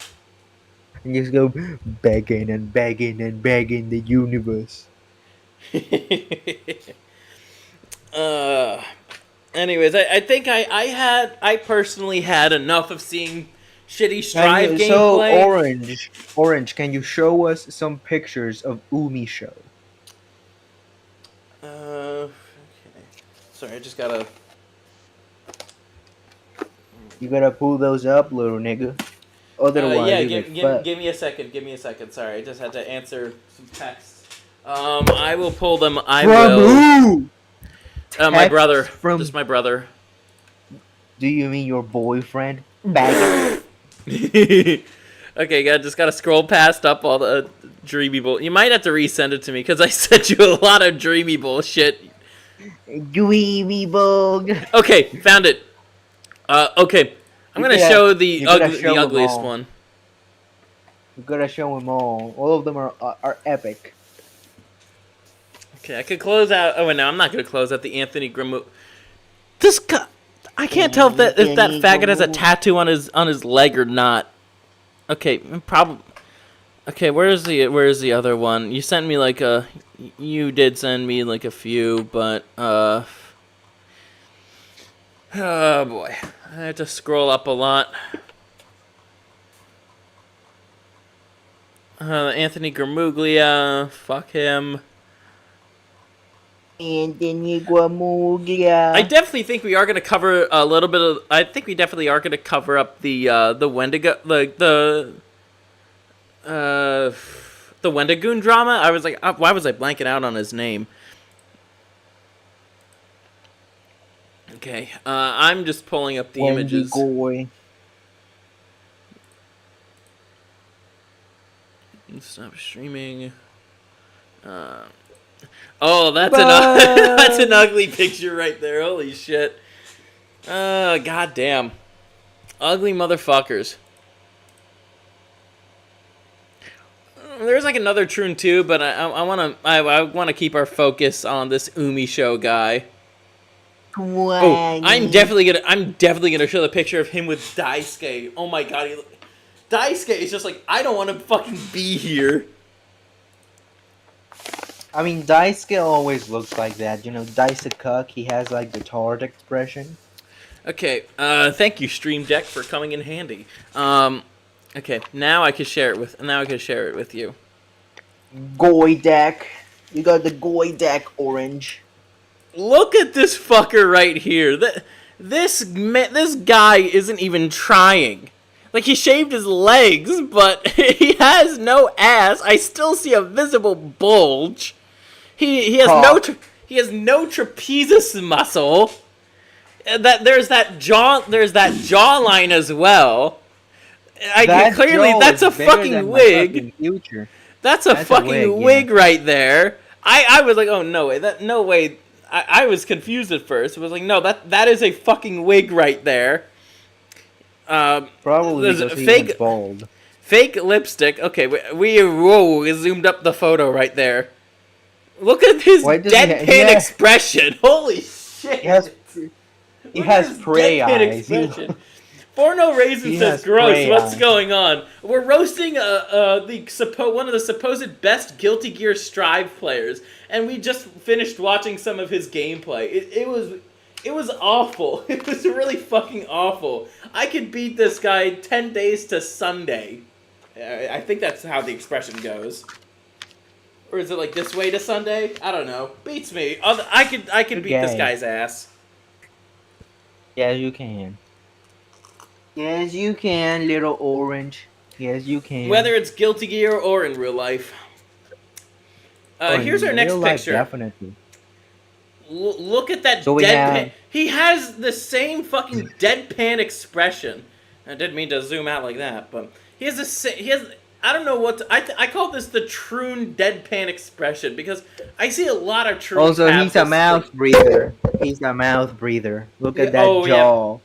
And just go begging and begging and begging the universe. Anyways, I think I personally had enough of seeing shitty Strive gameplay. So Orange, can you show us some pictures of Umisho? Okay. Sorry, I just gotta. You gotta pull those up, little nigga. Otherwise, yeah, give me a second. Give me a second. Sorry, I just had to answer some texts. I will pull them. Who? My brother. Just my brother. Do you mean your boyfriend? Bag. Okay, just gotta scroll past up all the dreamy bull. You might have to resend it to me because I sent you a lot of dreamy bullshit. Dreamy bug. Okay, found it. Okay, I'm gonna show the ugliest one. You gotta show them all. All of them are epic. Okay, I could close out. Oh, no, I'm not gonna close out the Anthony Grimm. This guy, I can't tell if that faggot has a tattoo on his leg or not. Okay, probably. Okay, where's the other one? You sent me like a. You did send me like a few, but oh boy, I had to scroll up a lot. Anthony Gramuglia, fuck him. Anthony Gramuglia. I definitely think we are going to cover a little bit of. I think we definitely are going to cover up the Wendigo, the Wendigoon drama. I was like, why was I blanking out on his name? Okay, I'm just pulling up the images. Stop streaming. Oh, that's that's an ugly picture right there. Holy shit. God damn. Ugly motherfuckers. There's like another Troon too, but I wanna keep our focus on this Umisho guy. Oh, I'm definitely gonna show the picture of him with Daisuke. Oh my god, Daisuke is just like, I don't want to fucking be here. I mean, Daisuke always looks like that. You know, Daisuke, he has like the tart expression. Okay, thank you, Stream Deck, for coming in handy. Okay, now I can share it with you. Goy deck. You got the Goy deck, Orange. Look at this fucker right here. This guy isn't even trying. Like, he shaved his legs, but he has no ass. I still see a visible bulge. He has no trapezius muscle. There's that jawline as well. That's a fucking wig. That's a fucking wig right there. I was like, oh no way, no way. I was confused at first. I was like, no, that is a fucking wig right there. Probably because he was bald. Fake lipstick. Okay, we zoomed up the photo right there. Look at his deadpan expression. Holy shit. He has prey eyes. For No Reason says, gross, what's going on? We're roasting one of the supposed best Guilty Gear Strive players, and we just finished watching some of his gameplay. It was awful. It was really fucking awful. I could beat this guy 10 days to Sunday. I think that's how the expression goes. Or is it like this way to Sunday? I don't know. Beats me. I could beat this guy's ass. Yeah, you can. Yes, you can, little orange. Yes, you can. Whether it's Guilty Gear or in real life. Here's our next picture. Definitely. Look at that deadpan. He has the same fucking deadpan expression. I didn't mean to zoom out like that, but he has. I don't know what I call this the Troon deadpan expression because I see a lot of Troon. Also, he's a mouth breather. He's a mouth breather. Look at that jaw. Yeah.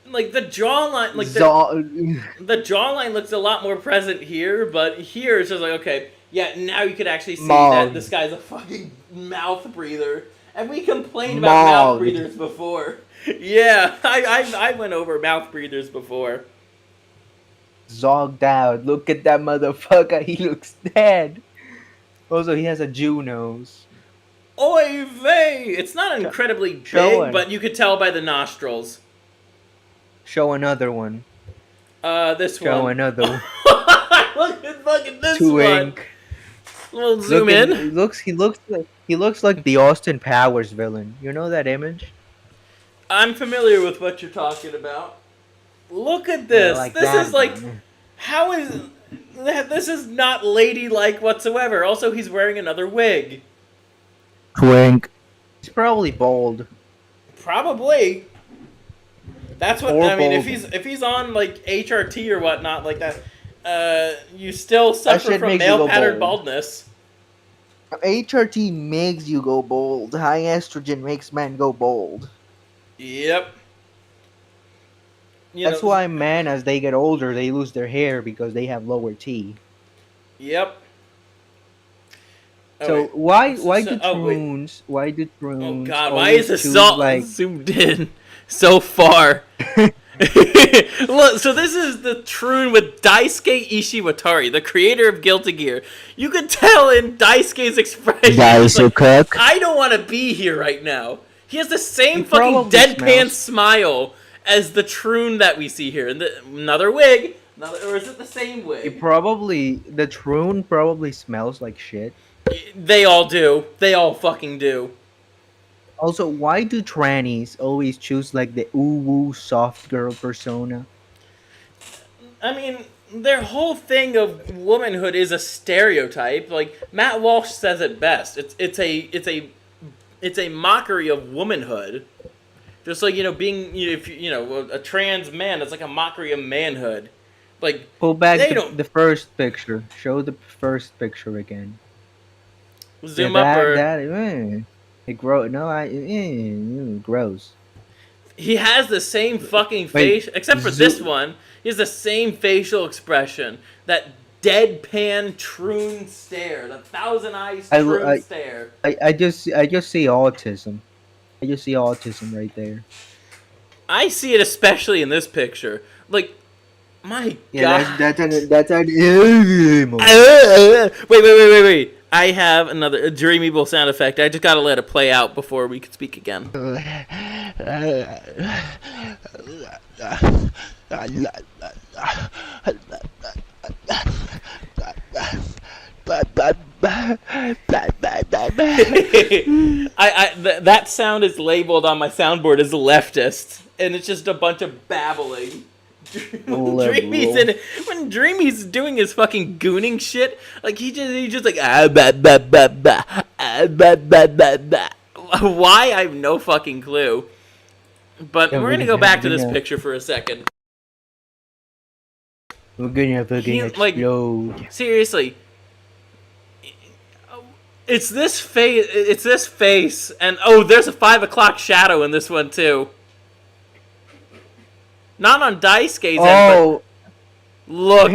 Like the jawline, the jawline looks a lot more present here, but here it's just like, okay, yeah, now you could actually see that this guy's a fucking mouth breather, and we complained about mouth breathers before. Yeah, I went over mouth breathers before. Zogged out. Look at that motherfucker. He looks dead. Also, he has a Jew nose. Oy vey! It's not incredibly big, but you could tell by the nostrils. Show another one. This one. Show another one. Look at fucking this Twink. one. We'll zoom in. He looks like the Austin Powers villain. You know that image? I'm familiar with what you're talking about. Look at this. Yeah, this is like, how is this is not ladylike whatsoever. Also, he's wearing another wig. Twink. He's probably bald. Probably. That's what I mean. If he's on like HRT or whatnot like that, you still suffer from male pattern baldness. HRT makes you go bald. High estrogen makes men go bald. Yep. That's why men, as they get older, they lose their hair because they have lower T. Yep. So why do Troons? Oh God! Why is this all zoomed in so far? Look, so this is the Troon with Daisuke Ishiwatari, the creator of Guilty Gear. You could tell in Daisuke's expression, like, I don't want to be here right now. He has the same fucking deadpan smile as the Troon that we see here. And another wig, or is it the same wig? The Troon probably smells like shit. They all do. They all fucking do. Also, why do trannies always choose like the ooh-woo soft girl persona? I mean, their whole thing of womanhood is a stereotype. Like Matt Walsh says it best. It's a mockery of womanhood. Just like, being if a trans man, it's like a mockery of manhood. Like, pull back the first picture. Show the first picture again. Zoom up or it grows. No, grows. He has the same fucking face, except for this one. He has the same facial expression. That deadpan Troon stare, the thousand eyes Troon stare. I just see autism. I just see autism right there. I see it especially in this picture. Like, my God. That's Wait. I have a Dreamable sound effect. I just gotta let it play out before we can speak again. That sound is labeled on my soundboard as leftist, and it's just a bunch of babbling. When Dreamy's doing his fucking gooning shit, like he just like why, I have no fucking clue. But we're gonna go back to this picture for a second. We're gonna fucking explode. Seriously. It's this face, and oh, there's a 5 o'clock shadow in this one too. Not on Daisuke's end, but look.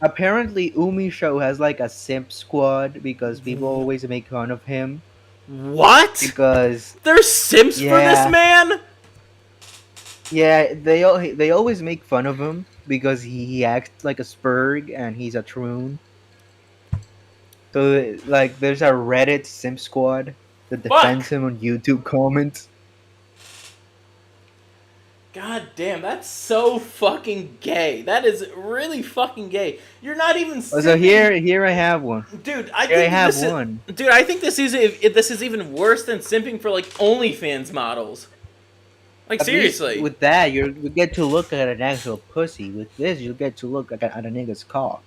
Apparently Umisho has like a simp squad because people always make fun of him. What? Because there's simps for this man? Yeah, they always make fun of him because he acts like a spurg and he's a troon. So like there's a Reddit simp squad that defends him on YouTube comments. God damn, that's so fucking gay. That is really fucking gay. You're not even simping. So here I have one. Dude, I think this is even worse than simping for like OnlyFans models. Like, seriously. With that, you get to look at an actual pussy. With this, you get to look at a nigga's cock.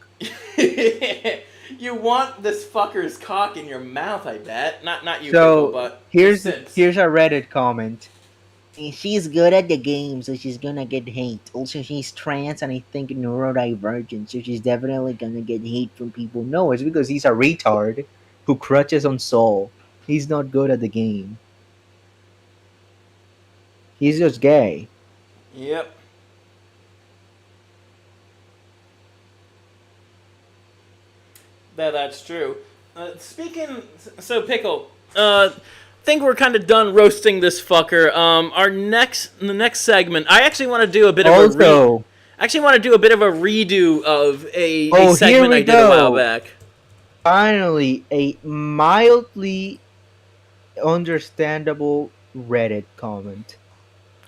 You want this fucker's cock in your mouth, I bet. Not you, so, people, but here's a Reddit comment. She's good at the game, so she's gonna get hate. Also, she's trans and I think neurodivergent, so she's definitely gonna get hate from people. No, it's because he's a retard who crutches on Soul. He's not good at the game. He's just gay. Yep. That's true. So Pickle, think we're kind of done roasting this fucker. The next segment, I actually want to do a bit of a redo of a segment I did a while back. Finally, a mildly understandable Reddit comment.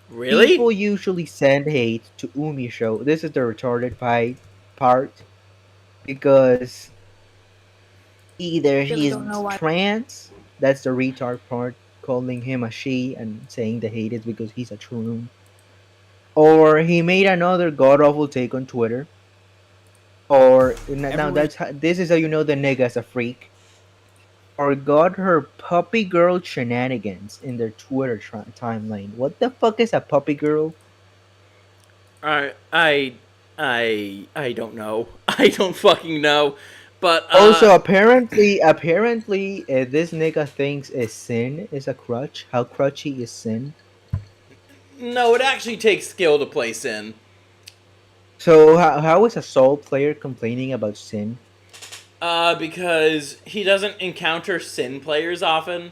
Really? People usually send hate to Umisho. This is the retarded part because either he's trans, that's the retard part, calling him a she and saying the hate is because he's a troon, or he made another god awful take on Twitter, or this is how you know the nigga's a freak, or got her puppy girl shenanigans in their Twitter timeline. What the fuck is a puppy girl? I don't know. I don't fucking know. But also, apparently, this nigga thinks a sin is a crutch. How crutchy is sin? No, it actually takes skill to play sin. So how is a Soul player complaining about sin? Because he doesn't encounter Sin players often.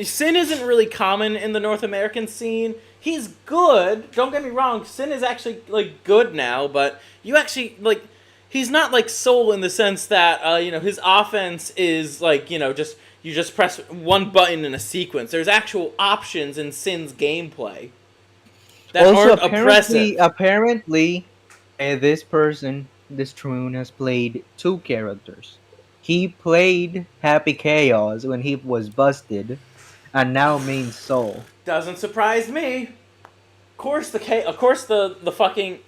Sin isn't really common in the North American scene. He's good. Don't get me wrong. Sin is actually like good now, but you actually like. He's not like Soul in the sense that his offense is like you just press one button in a sequence. There's actual options in Sin's gameplay that aren't oppressive. Apparently, this Troon has played 2 characters. He played Happy Chaos when he was busted, and now main Soul. Doesn't surprise me. Of course, the fucking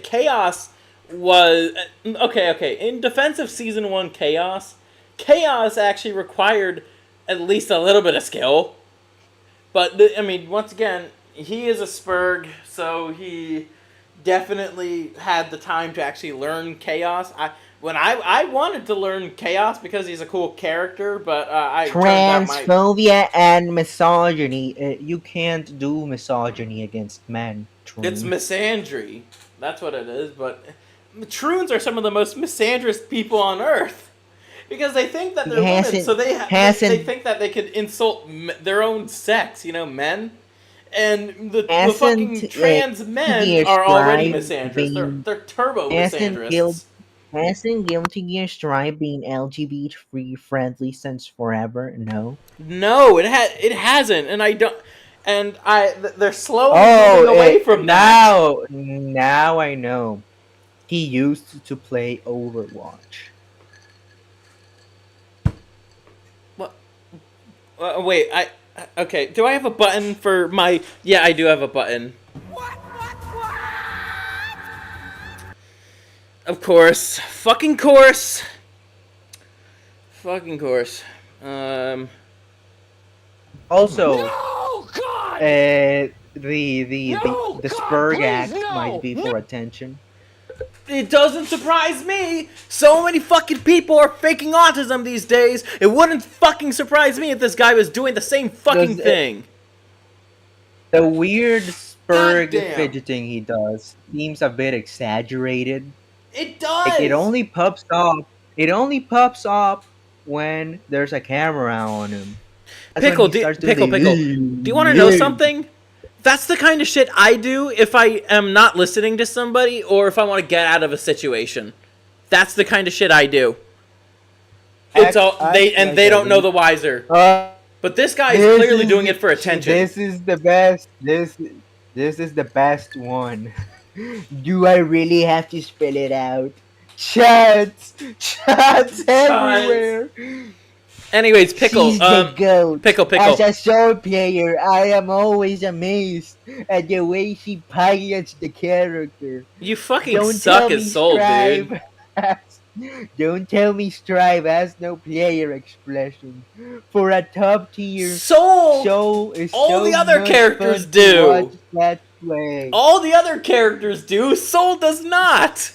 Chaos was okay. In defense of Season 1 Chaos actually required at least a little bit of skill. But once again, he is a spurg, so he definitely had the time to actually learn Chaos. I wanted to learn Chaos because he's a cool character, but transphobia and misogyny. You can't do misogyny against men. Troon. It's misandry. That's what it is. But Troons are some of the most misandrous people on Earth because they think that they're women, so they think that they could insult their own sex. Men. And the fucking trans men are already misandrous. They're turbo misandrous. Hasn't Guilty Gear Strive been LGBT friendly since forever? No. No, it hasn't, and I don't. And they're slowly moving away from that. Now I know. He used to play Overwatch. Wait, okay. Do I have a button for my? Yeah, I do have a button. Of course, fucking course. Also, No, God! the Spurg act might be for attention. It doesn't surprise me. So many fucking people are faking autism these days. It wouldn't fucking surprise me if this guy was doing the same fucking thing. The weird Spurg Goddamn. fidgeting he does seems a bit exaggerated. It does. Like, it only pops up. It only pops up when there's a camera on him. That's when Pickle, he starts Pickle. doing Do you want to know something? That's the kind of shit I do if I am not listening to somebody or if I want to get out of a situation. That's the kind of shit I do. It's they don't know the wiser. But this guy is clearly doing it for attention. This is the best. This is the best one. Do I really have to spell it out? Chats everywhere. Anyways, Pickle, She's the goat. Pickle. As a Soul player, I am always amazed at the way she pilots the character. You fucking suck at Soul, dude. Don't tell me Strive has no player expression. For a top tier, Soul is all so the other much characters fun to do. watch that play. All the other characters do. Soul does not.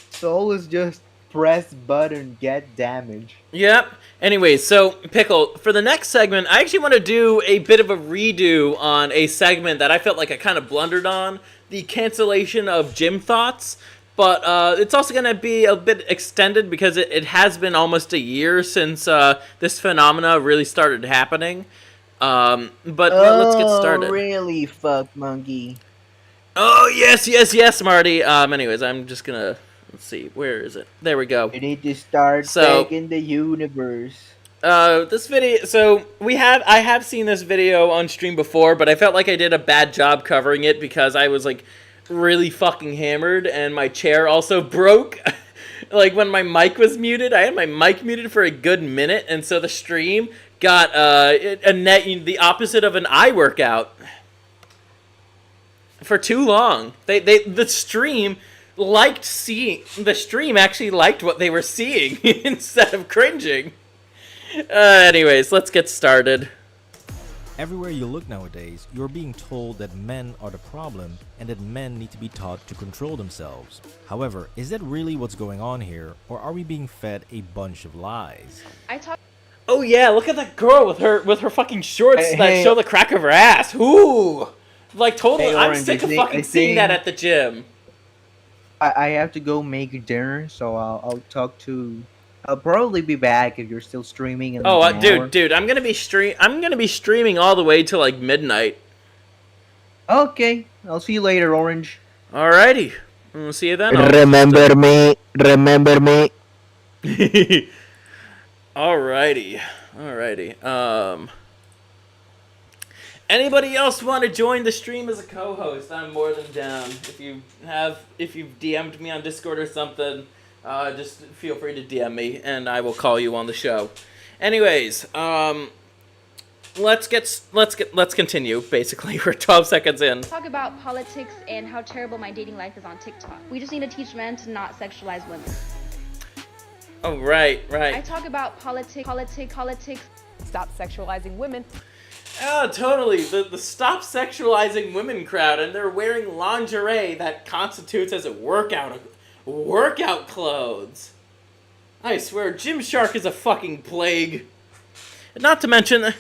Soul is just press button, get damage. Yep. Anyways, so Pickle, for the next segment, I actually want to do a bit of a redo on a segment that I felt like I kind of blundered on, the cancellation of gym thoughts. But it's also going to be a bit extended because it has been almost a year since this phenomena really started happening. But let's get started. Oh, really, fuck monkey? Oh, yes, Marty. Anyways, I'm just going to... Let's see, where is it? There we go. You need to start taking the universe. This video, so I have seen this video on stream before, but I felt like I did a bad job covering it because I was like really fucking hammered and my chair also broke. Like when my mic was muted, I had my mic muted for a good minute, and so the stream got the opposite of an eye workout for too long. The stream actually liked what they were seeing instead of cringing. Anyways, let's get started. Everywhere you look nowadays, you're being told that men are the problem and that men need to be taught to control themselves. However, is that really what's going on here, or are we being fed a bunch of lies? Oh yeah, look at that girl with her fucking shorts that show the crack of her ass. Ooh, like totally. Hey, I'm Orange, sick of fucking seeing that at the gym. I have to go make dinner, so I'll talk to. I'll probably be back if you're still streaming. In like an hour. Dude, I'm gonna be streaming all the way till like midnight. Okay, I'll see you later, Orange. Alrighty, we'll see you then. Remember me. Alrighty. Anybody else want to join the stream as a co-host? I'm more than down. If you've DM'd me on Discord or something, just feel free to DM me and I will call you on the show. Anyways, let's continue. Basically, we're 12 seconds in. Talk about politics and how terrible my dating life is on TikTok. We just need to teach men to not sexualize women. Oh, right. I talk about politics. Stop sexualizing women. Oh, totally. The Stop Sexualizing Women crowd, and they're wearing lingerie that constitutes as a workout clothes. I swear, Gymshark is a fucking plague. Not to mention,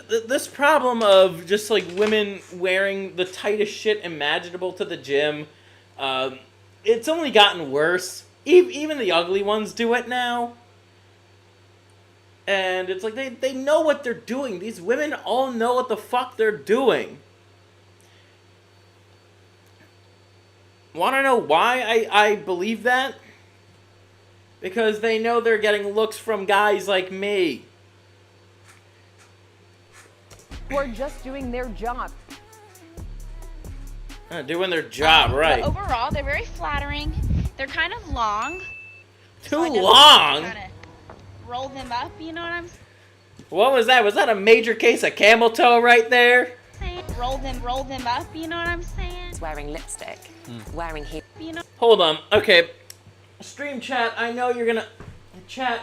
this problem of just like women wearing the tightest shit imaginable to the gym, it's only gotten worse. Even the ugly ones do it now. And it's like they know what they're doing. These women all know what the fuck they're doing. Want to know why I believe that? Because they know they're getting looks from guys like me. Who are just doing their job. Doing their job, right. But overall, they're very flattering. They're kind of long. Too long? Roll them up, you know what I'm saying? What was that? Was that a major case of camel toe right there? Roll them up, you know what I'm saying? Wearing lipstick, wearing heels. You know. Hold on. Okay. Stream chat, I know you're gonna... Chat,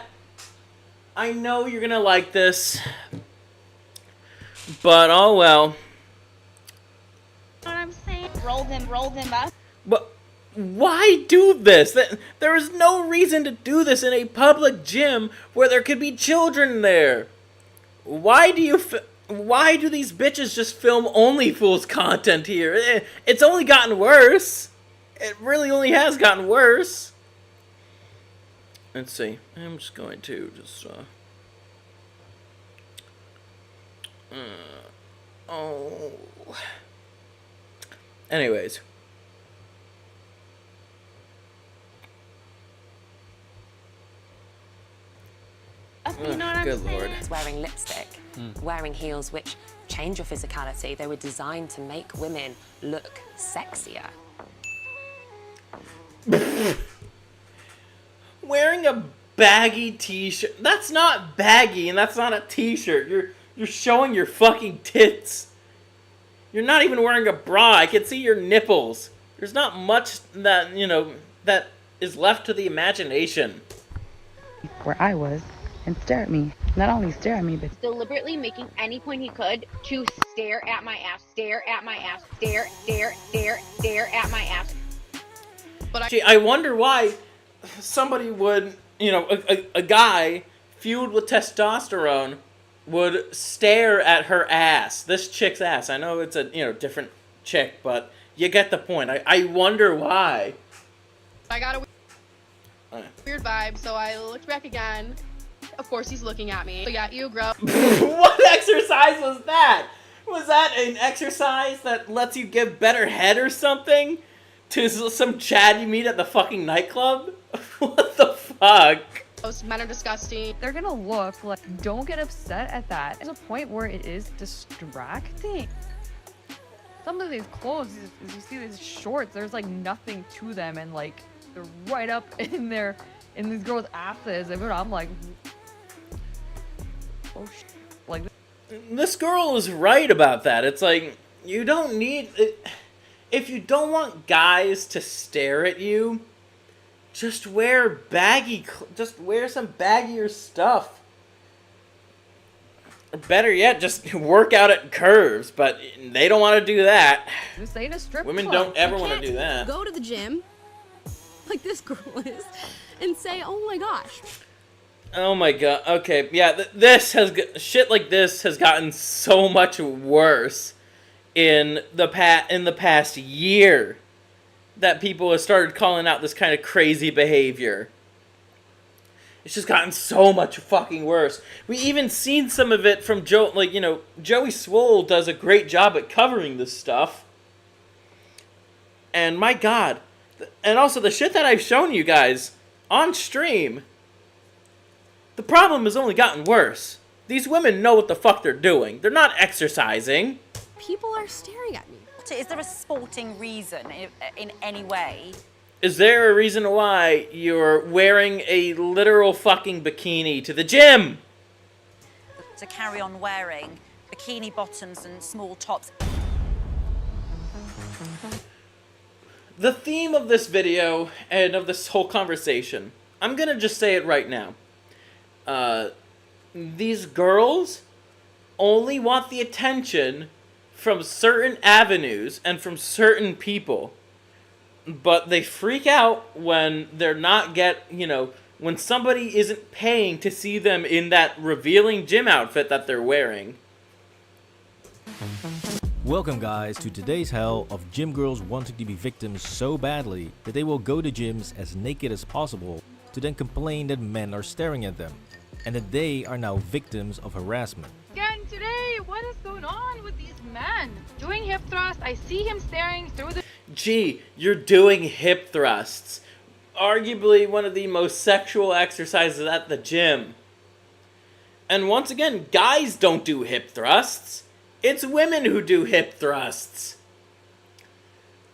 I know you're gonna like this. But, oh well. You know what I'm saying? Roll them up. But why do this? There is no reason to do this in a public gym where there could be children there. Why do these bitches just film OnlyFools content here? It's only gotten worse. It really only has gotten worse. Let's see. I'm just going to oh. Anyways. You know what I'm Good saying? lord. Wearing lipstick, wearing heels which change your physicality. They were designed to make women look sexier. Wearing a baggy t-shirt. That's not baggy and that's not a t-shirt. You're showing your fucking tits. You're not even wearing a bra. I can see your nipples. There's not much that, that is left to the imagination. Where I was and stare at me. Not only stare at me, but Deliberately making any point he could to stare at my ass, stare at my ass, stare at my ass. But I wonder why somebody would, a guy fueled with testosterone would stare at her ass. This chick's ass. I know it's a, different chick, but you get the point. I wonder why. I got a weird vibe, so I looked back again. Of course, he's looking at me. Look at you, bro. What exercise was that? Was that an exercise that lets you give better head or something? To some Chad you meet at the fucking nightclub? What the fuck? Most men are disgusting. They're gonna look like, don't get upset at that. There's a point where it is distracting. Some of these clothes, as you see these shorts, there's like nothing to them, and like they're right up in these girls' asses. And I'm like, oh shit. Like, this girl is right about that. It's like, you don't need... If you don't want guys to stare at you, just wear just wear some baggier stuff. Or better yet, just work out at Curves, but they don't want to do that. this ain't a strip Women club. don't ever want to do that. Go to the gym, like this girl is, and say, "Oh my gosh." Oh my god. Okay, yeah, shit like this has gotten so much worse in the past year that people have started calling out this kind of crazy behavior. It's just gotten so much fucking worse. We even seen some of it from Joey Swole does a great job at covering this stuff. And my god. And also the shit that I've shown you guys on stream, the problem has only gotten worse. These women know what the fuck they're doing. They're not exercising. People are staring at me. Is there a sporting reason in any way? Is there a reason why you're wearing a literal fucking bikini to the gym? To carry on wearing bikini bottoms and small tops. The theme of this video and of this whole conversation, I'm gonna just say it right now. These girls only want the attention from certain avenues and from certain people. But they freak out when they're not when somebody isn't paying to see them in that revealing gym outfit that they're wearing. Welcome guys to today's hell of gym girls wanting to be victims so badly that they will go to gyms as naked as possible to then complain that men are staring at them and that they are now victims of harassment. Again today, what is going on with these men? Doing hip thrust, I see him staring through the... Gee, you're doing hip thrusts. Arguably one of the most sexual exercises at the gym. And once again, guys don't do hip thrusts. It's women who do hip thrusts.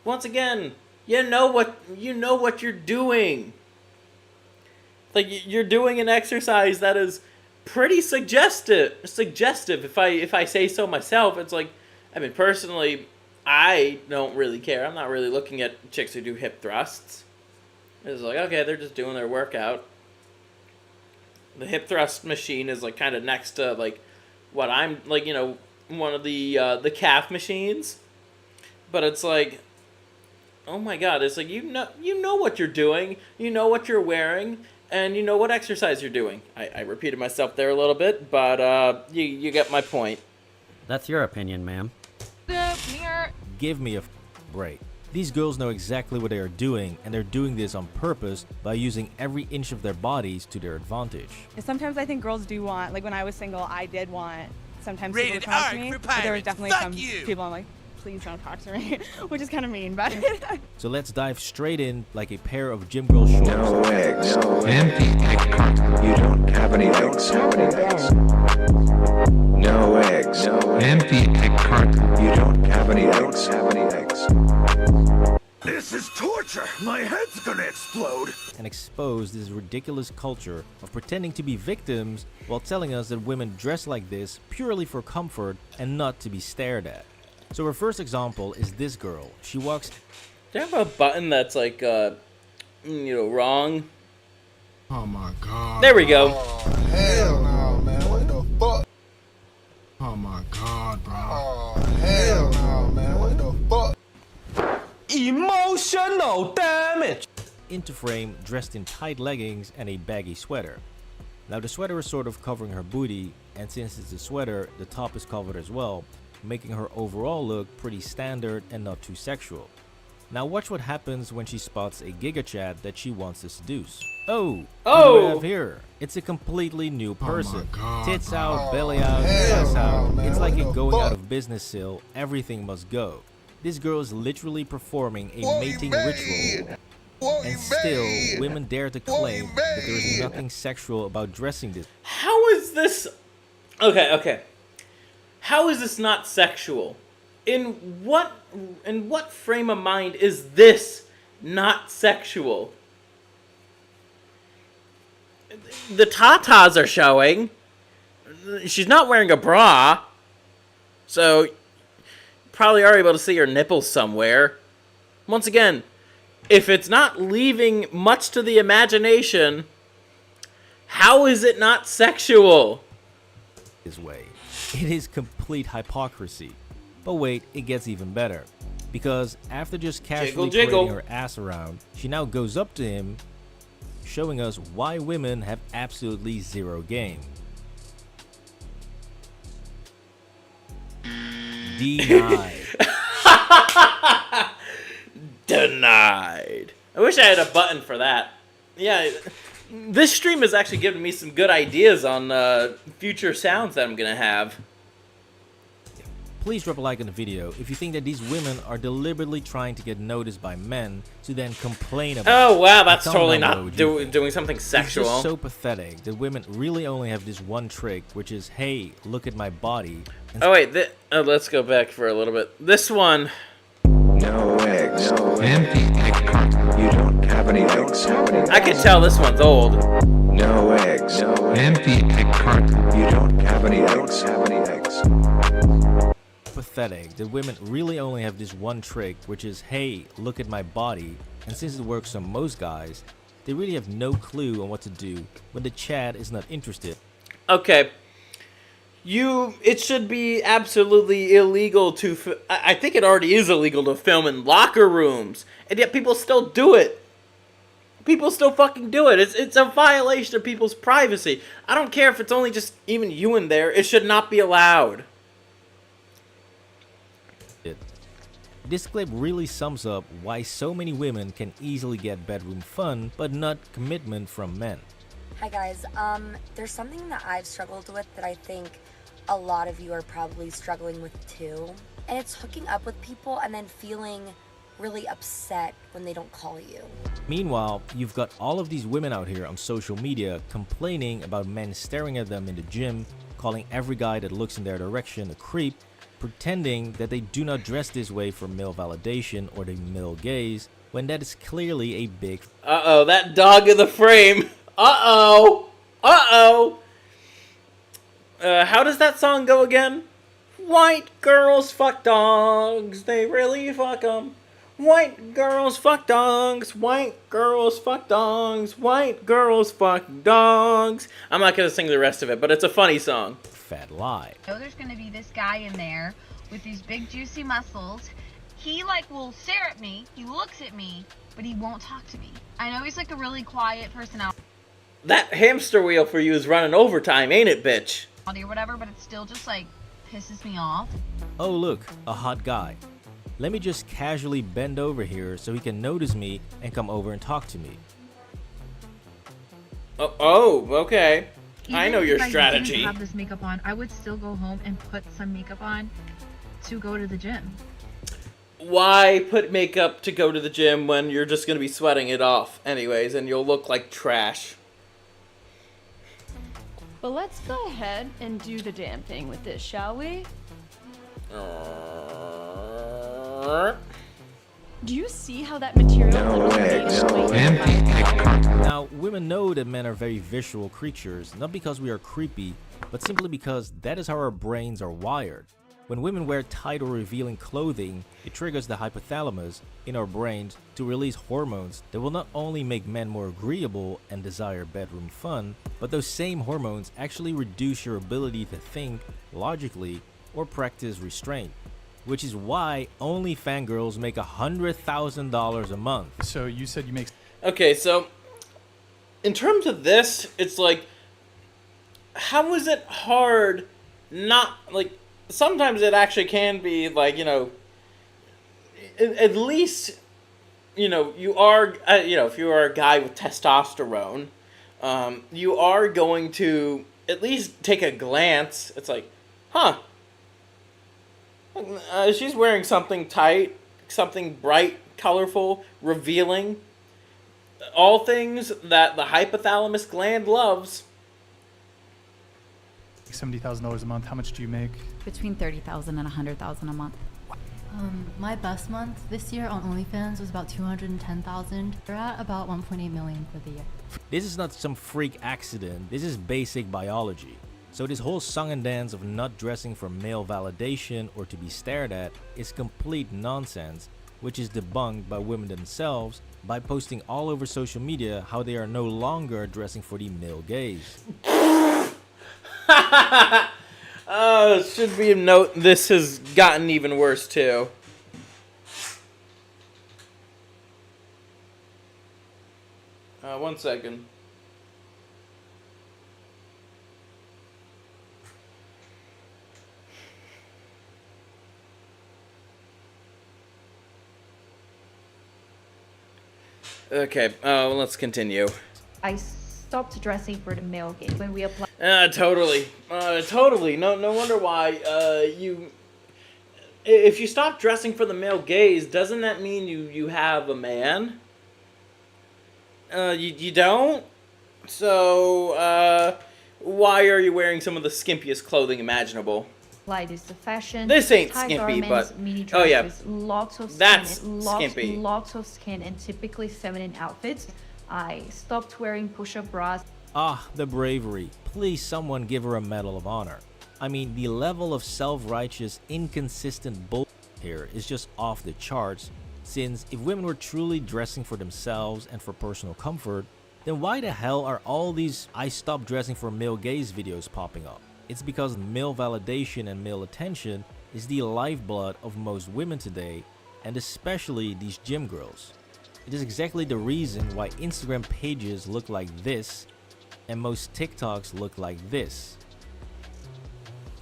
Once again, you know what you're doing. Like, you're doing an exercise that is pretty suggestive. If I say so myself. It's like, I mean, personally, I don't really care. I'm not really looking at chicks who do hip thrusts. It's like, okay, they're just doing their workout. The hip thrust machine is like kind of next to like what I'm like, you know, one of the calf machines. But it's like, oh my god, it's like you know what you're doing, you know what you're wearing, and you know what exercise you're doing. I repeated myself there a little bit, but you get my point. That's your opinion, ma'am. The mirror. Give me a break. These girls know exactly what they are doing, and they're doing this on purpose by using every inch of their bodies to their advantage. Sometimes I think girls do want, like when I was single, I did want sometimes people Rated to talk R to me. for But there was pirates. definitely Fuck some you. people I'm like, please don't talk to me, which is kind of mean, but. So let's dive straight in like a pair of gym girl shorts. No eggs. Empty egg carton. You don't have any eggs. No eggs. Empty egg carton. You don't have any eggs. This is torture. My head's gonna explode. And expose this ridiculous culture of pretending to be victims while telling us that women dress like this purely for comfort and not to be stared at. So her first example is this girl. She walks... Do you have a button that's like, wrong? Oh my god. There we go. Oh, hell no, man. What the fuck? Oh my god, bro. Oh, hell no, man. What the fuck? Emotional damage! Into frame, dressed in tight leggings and a baggy sweater. Now the sweater is sort of covering her booty, and since it's a sweater, the top is covered as well, making her overall look pretty standard and not too sexual. Now watch what happens when she spots a Giga Chat that she wants to seduce. Oh! What do we have here? It's a completely new person. Tits out, belly out, ass out. It's like a going out of business sale, everything must go. This girl is literally performing a mating ritual. And still, women dare to claim that there is nothing sexual about dressing this. How is this... Okay. How is this not sexual? In what frame of mind is this not sexual? The tatas are showing. She's not wearing a bra. So, probably are able to see her nipples somewhere. Once again, if it's not leaving much to the imagination, how is it not sexual? This way. It is complete hypocrisy. But wait, it gets even better. Because after just casually parading her ass around, she now goes up to him, showing us why women have absolutely zero game. Denied. Denied. I wish I had a button for that. Yeah, this stream has actually given me some good ideas on future sounds that I'm gonna have. Please drop a like on the video if you think that these women are deliberately trying to get noticed by men to then complain about. Oh wow, that's Tell me totally now not what you think. doing something sexual. It's just so pathetic that women really only have this one trick, which is, hey, look at my body. And Oh wait, let's go back for a little bit. This one. No eggs. Empty egg carton. You don't have any eggs. I can tell this one's old. No eggs. Empty egg carton. You don't have any eggs. Pathetic that women really only have this one trick, which is, hey, look at my body. And since it works on most guys, they really have no clue on what to do when the Chad is not interested. Okay. It should be absolutely illegal to... I think it already is illegal to film in locker rooms. And yet people still do it. People still fucking do it. It's a violation of people's privacy. I don't care if it's only just even you in there. It should not be allowed. This clip really sums up why so many women can easily get bedroom fun, but not commitment from men. Hi guys, there's something that I've struggled with that I think a lot of you are probably struggling with too. And it's hooking up with people and then feeling really upset when they don't call you. Meanwhile, you've got all of these women out here on social media complaining about men staring at them in the gym, calling every guy that looks in their direction a creep, pretending that they do not dress this way for male validation or the male gaze, when that is clearly a big... Uh-oh, that dog in the frame. Uh-oh. Uh-oh. How does that song go again? White girls fuck dogs, they really fuck 'em. White girls fuck dogs, white girls fuck dogs, white girls fuck dogs. I'm not gonna sing the rest of it, but it's a funny song. Fat lie. I know there's gonna be this guy in there with these big juicy muscles. He like will stare at me, he looks at me, but he won't talk to me. I know he's like a really quiet personality That hamster wheel for you is running overtime, ain't it, bitch? or whatever, but it still just like pisses me off. Oh look, a hot guy. Let me just casually bend over here so he can notice me and come over and talk to me. Oh, okay. I know your Even if strategy. I didn't have this makeup on, I would still go home and put some makeup on to go to the gym. Why put makeup to go to the gym when you're just gonna be sweating it off anyways, and you'll look like trash? But let's go ahead and do the damn thing with this, shall we? Do you see how that material Now, women know that men are very visual creatures, not because we are creepy, but simply because that is how our brains are wired. When women wear tight or revealing clothing, it triggers the hypothalamus in our brains to release hormones that will not only make men more agreeable and desire bedroom fun, but those same hormones actually reduce your ability to think logically or practice restraint, which is why only fangirls make $100,000 a month. So you said you make... Okay, so in terms of this, it's like, how is it hard not, like, sometimes it actually can be, like, you know, at least, you know, you are, you know, if you are a guy with testosterone, you are going to at least take a glance. It's like, huh, she's wearing something tight, something bright, colorful, revealing. All things that the hypothalamus gland loves. $70,000 a month. How much do you make? Between $30,000 and $100,000 a month. My best month this year on OnlyFans was about $210,000. We're at about $1.8 million for the year. This is not some freak accident, this is basic biology. So this whole song and dance of not dressing for male validation or to be stared at is complete nonsense, which is debunked by women themselves by posting all over social media how they are no longer dressing for the male gaze. Should be a note, this has gotten even worse too. One second. Okay, let's continue. I stopped dressing for the male gaze when we applied. Totally. Totally. No wonder why, if you stop dressing for the male gaze, doesn't that mean you have a man? You don't? So, why are you wearing some of the skimpiest clothing imaginable? Applied is the fashion. This ain't tight skimpy, garments, but mini oh yeah, dresses, lots of skin, that's lots, skimpy. Lots of skin and typically feminine outfits. I stopped wearing push-up bras. Ah, the bravery. Please someone give her a Medal of Honor. I mean, the level of self-righteous, inconsistent bull here is just off the charts, since if women were truly dressing for themselves and for personal comfort, then why the hell are all these I stopped dressing for male gaze videos popping up? It's because male validation and male attention is the lifeblood of most women today, and especially these gym girls. It is exactly the reason why Instagram pages look like this, and most TikToks look like this.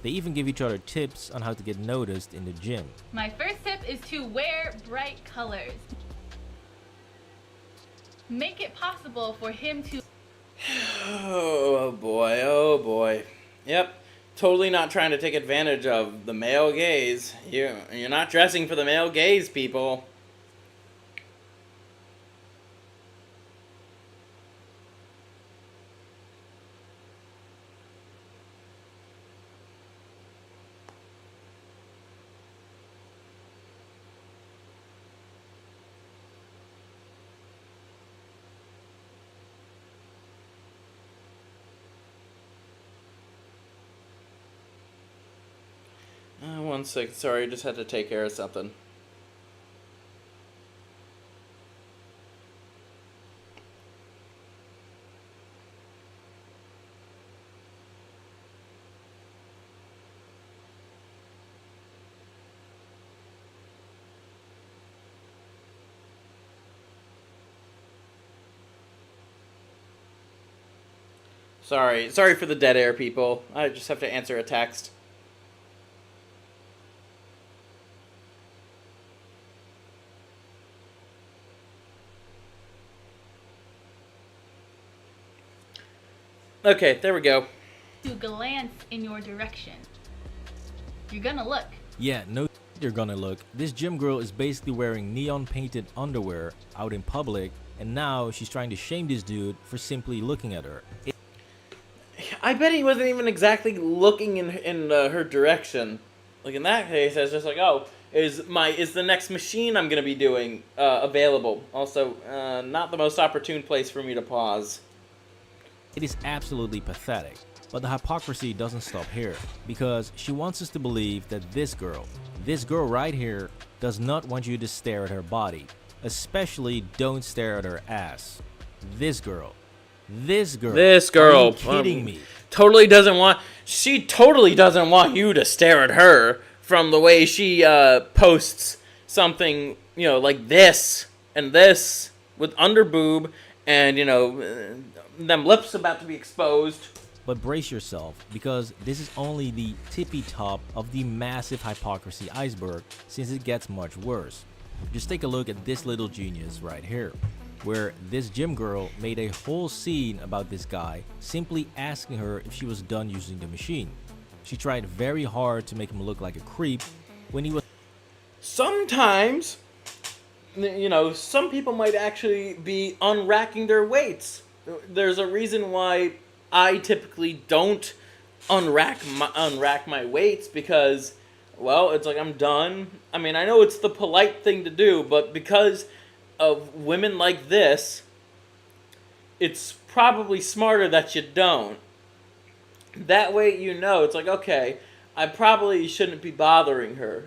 They even give each other tips on how to get noticed in the gym. My first tip is to wear bright colors. Make it possible for him to... Oh boy, oh boy. Yep, totally not trying to take advantage of the male gaze. You're not dressing for the male gaze, people. 1 second. Sorry, I just had to take care of something. Sorry for the dead air, people. I just have to answer a text. Okay, there we go. To glance in your direction. You're gonna look. Yeah, no you're gonna look. This gym girl is basically wearing neon painted underwear out in public, and now she's trying to shame this dude for simply looking at her. I bet he wasn't even exactly looking in her direction. Like in that case, I was just like, oh, is the next machine I'm gonna be doing available? Also, not the most opportune place for me to pause. It is absolutely pathetic, but the hypocrisy doesn't stop here, because she wants us to believe that this girl right here, does not want you to stare at her body. Especially don't stare at her ass. This girl. Are you kidding me? She totally doesn't want you to stare at her from the way she posts something, you know, like this and this with under boob and, you know, them lips about to be exposed. But brace yourself, because this is only the tippy top of the massive hypocrisy iceberg, since it gets much worse. Just take a look at this little genius right here, where this gym girl made a whole scene about this guy simply asking her if she was done using the machine. She tried very hard to make him look like a creep when he was... Sometimes, you know, some people might actually be unracking their weights. There's a reason why I typically don't unrack my weights, because, well, it's like I'm done. I mean, I know it's the polite thing to do, but because of women like this, it's probably smarter that you don't. That way, you know, it's like, okay, I probably shouldn't be bothering her,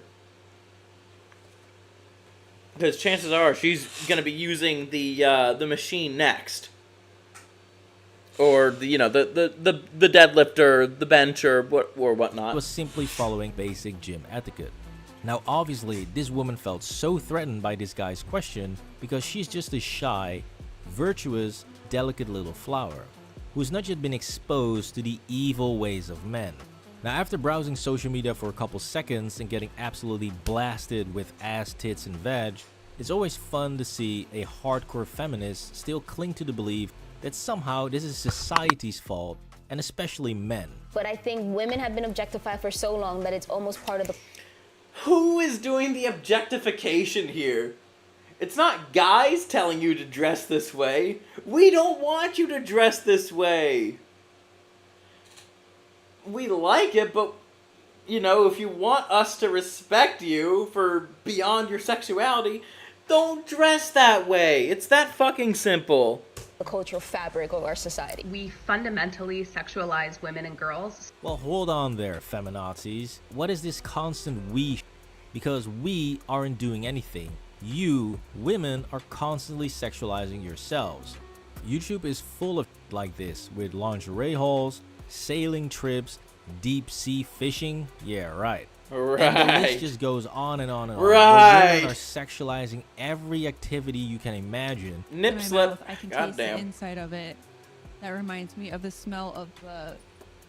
because chances are she's gonna be using the machine next, or the, you know, the deadlift or the bench or whatnot. Was simply following basic gym etiquette. Now obviously this woman felt so threatened by this guy's question because she's just a shy, virtuous, delicate little flower who's not yet been exposed to the evil ways of men. Now after browsing social media for a couple seconds and getting absolutely blasted with ass, tits and veg, it's always fun to see a hardcore feminist still cling to the belief that somehow this is society's fault, and especially men. But I think women have been objectified for so long that it's almost part of the... Who is doing the objectification here? It's not guys telling you to dress this way. We don't want you to dress this way. We like it, but, you know, if you want us to respect you for beyond your sexuality, don't dress that way. It's that fucking simple. The cultural fabric of our society. We fundamentally sexualize women and girls. Well, hold on there, feminazis. What is this constant we? Because we aren't doing anything. You, women, are constantly sexualizing yourselves. YouTube is full of like this, with lingerie hauls, sailing trips, deep sea fishing. Yeah, right. Right. And the list just goes on and on and on. Right. The women are sexualizing every activity you can imagine. Nip slip. I can taste the inside of it. That reminds me of the smell of the...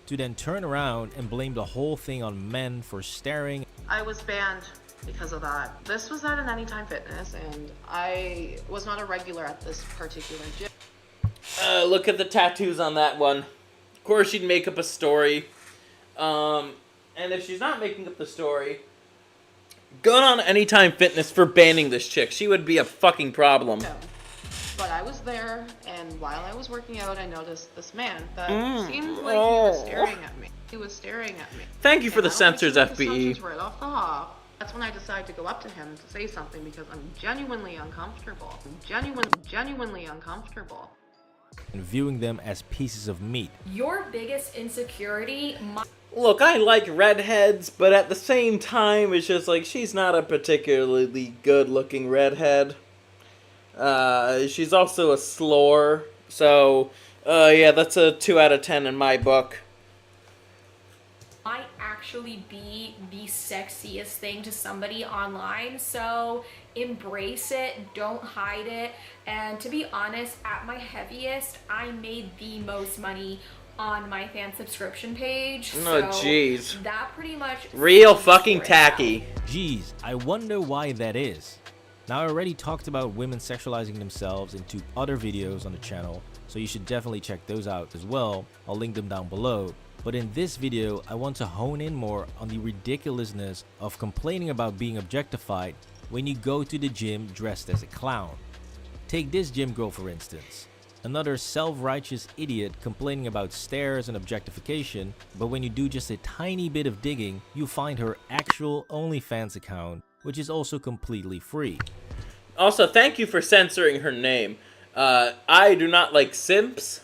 To then turn around and blame the whole thing on men for staring. I was banned because of that. This was at an Anytime Fitness, and I was not a regular at this particular gym. Look at the tattoos on that one. Of course she'd make up a story. And if she's not making up the story, good on Anytime Fitness for banning this chick. She would be a fucking problem. No. But I was there, and while I was working out, I noticed this man that seemed like he was staring at me. He was staring at me. Thank you for the censors, FBE. Right off the hop. That's when I decided to go up to him to say something because I'm genuinely uncomfortable. Genuinely uncomfortable. and viewing them as pieces of meat. Your biggest insecurity Look, I like redheads, but at the same time, it's just like, she's not a particularly good-looking redhead. She's also a slore, so, yeah, that's a 2 out of 10 in my book. might actually be the sexiest thing to somebody online, so embrace it, don't hide it. And to be honest, at my heaviest, I made the most money on my fan subscription page. Oh, jeez. So that pretty much Real fucking tacky. Geez, I wonder why that is. Now, I already talked about women sexualizing themselves in 2 other videos on the channel, so you should definitely check those out as well. I'll link them down below. But in this video, I want to hone in more on the ridiculousness of complaining about being objectified when you go to the gym dressed as a clown. Take this gym girl for instance. Another self-righteous idiot complaining about stares and objectification, but when you do just a tiny bit of digging, you find her actual OnlyFans account, which is also completely free. Also, thank you for censoring her name. I do not like simps.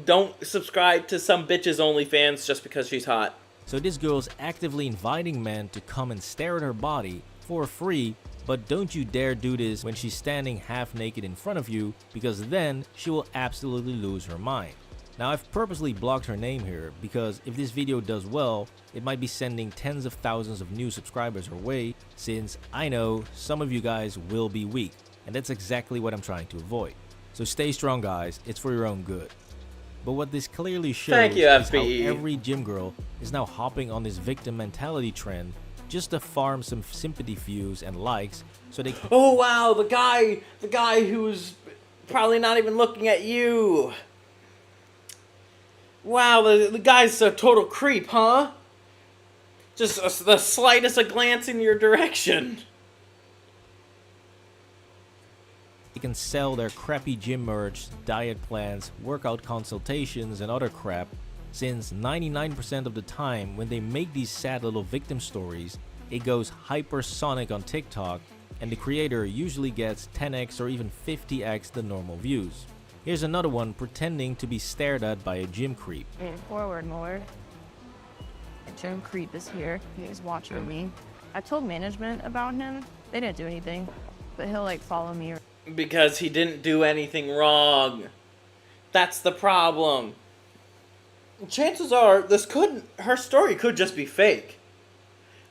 Don't subscribe to some bitch's OnlyFans just because she's hot. So this girl's actively inviting men to come and stare at her body for free, but don't you dare do this when she's standing half naked in front of you, because then she will absolutely lose her mind. Now, I've purposely blocked her name here because if this video does well, it might be sending tens of thousands of new subscribers her way, since I know some of you guys will be weak, and that's exactly what I'm trying to avoid. So stay strong guys, it's for your own good. But what this clearly shows is how every gym girl is now hopping on this victim mentality trend just to farm some sympathy views and likes so they... Oh wow, the guy who's probably not even looking at you. Wow, the guy's a total creep, huh? Just the slightest of glance in your direction. They can sell their crappy gym merch, diet plans, workout consultations, and other crap, since 99% of the time when they make these sad little victim stories, it goes hypersonic on TikTok, and the creator usually gets 10x or even 50x the normal views. Here's another one pretending to be stared at by a gym creep. Forward more. A gym creep is here. He's watching me. I told management about him. They didn't do anything, but he'll like follow me. Because he didn't do anything wrong. That's the problem. Chances are her story could just be fake.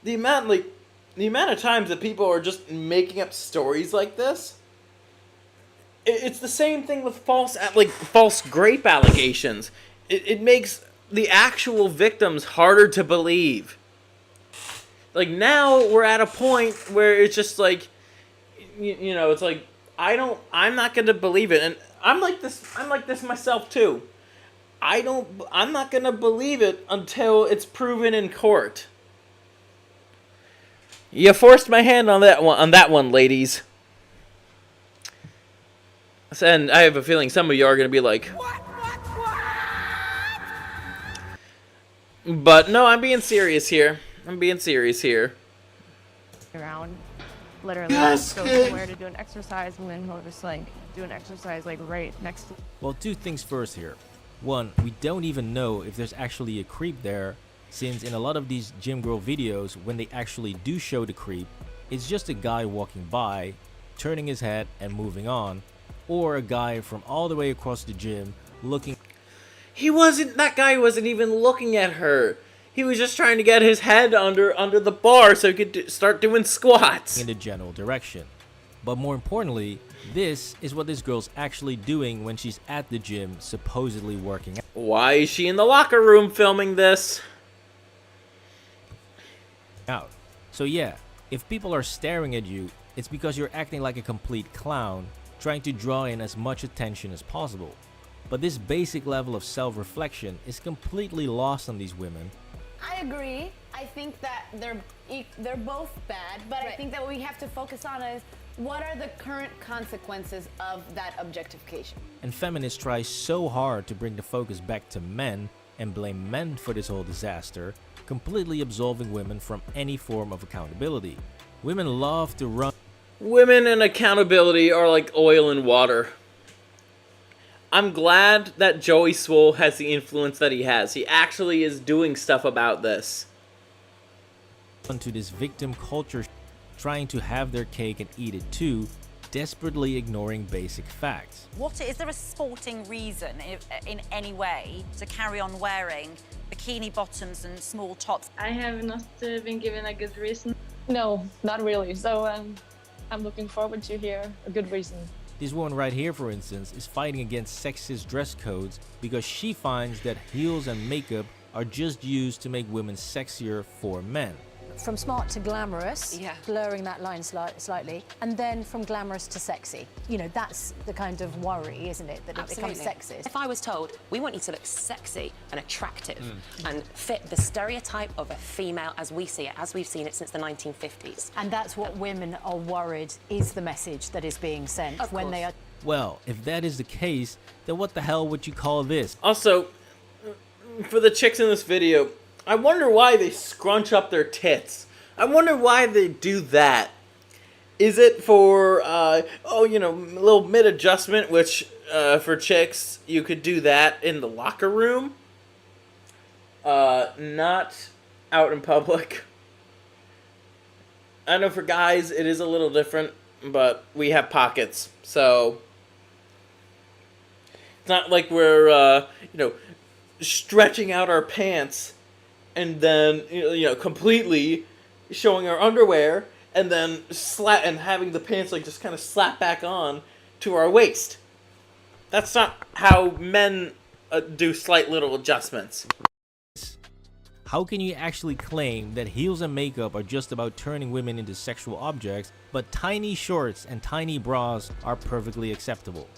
The amount of times that people are just making up stories like this, it's the same thing with false grape allegations. It makes the actual victims harder to believe. Like, now we're at a point where it's just like, you know, it's like, I'm not gonna believe it, and I'm like this myself too. I'm not gonna believe it until it's proven in court. You forced my hand on that one, ladies. And I have a feeling some of you are gonna be like, what? But no, I'm being serious here. Around. Literally go somewhere to do an exercise, and then he'll just like do an exercise like right next to... Well, 2 things first here. One, we don't even know if there's actually a creep there, since in a lot of these gym girl videos, when they actually do show the creep, it's just a guy walking by, turning his head and moving on, or a guy from all the way across the gym looking... That guy wasn't even looking at her. He was just trying to get his head under the bar so he could start doing squats. In the general direction. But more importantly, this is what this girl's actually doing when she's at the gym, supposedly working out. Why is she in the locker room filming this? So yeah, if people are staring at you, it's because you're acting like a complete clown, trying to draw in as much attention as possible. But this basic level of self-reflection is completely lost on these women. I agree. I think that they're both bad, but I think that what we have to focus on is what are the current consequences of that objectification. And feminists try so hard to bring the focus back to men and blame men for this whole disaster, completely absolving women from any form of accountability. Women love to run Women and accountability are like oil and water. I'm glad that Joey Swoll has the influence that he has. He actually is doing stuff about this. Onto this victim culture, trying to have their cake and eat it too, desperately ignoring basic facts. Is there a sporting reason in any way to carry on wearing bikini bottoms and small tops? I have not been given a good reason. No, not really. So I'm looking forward to hear a good reason. This one right here, for instance, is fighting against sexist dress codes because she finds that heels and makeup are just used to make women sexier for men. From smart to glamorous, blurring that line slightly, and then from glamorous to sexy. You know, that's the kind of worry, isn't it, that it becomes sexist. If I was told, we want you to look sexy and attractive and fit the stereotype of a female as we see it, as we've seen it since the 1950s. And that's what women are worried is the message that is being sent when they are... Well, if that is the case, then what the hell would you call this? Also, for the chicks in this video, I wonder why they scrunch up their tits. I wonder why they do that. Is it for, a little mid-adjustment, which, for chicks, you could do that in the locker room? Not out in public. I know for guys, it is a little different, but we have pockets, so... It's not like we're, stretching out our pants and then, completely showing our underwear, and then having the pants like just kind of slap back on to our waist. That's not how men do slight little adjustments. How can you actually claim that heels and makeup are just about turning women into sexual objects, but tiny shorts and tiny bras are perfectly acceptable?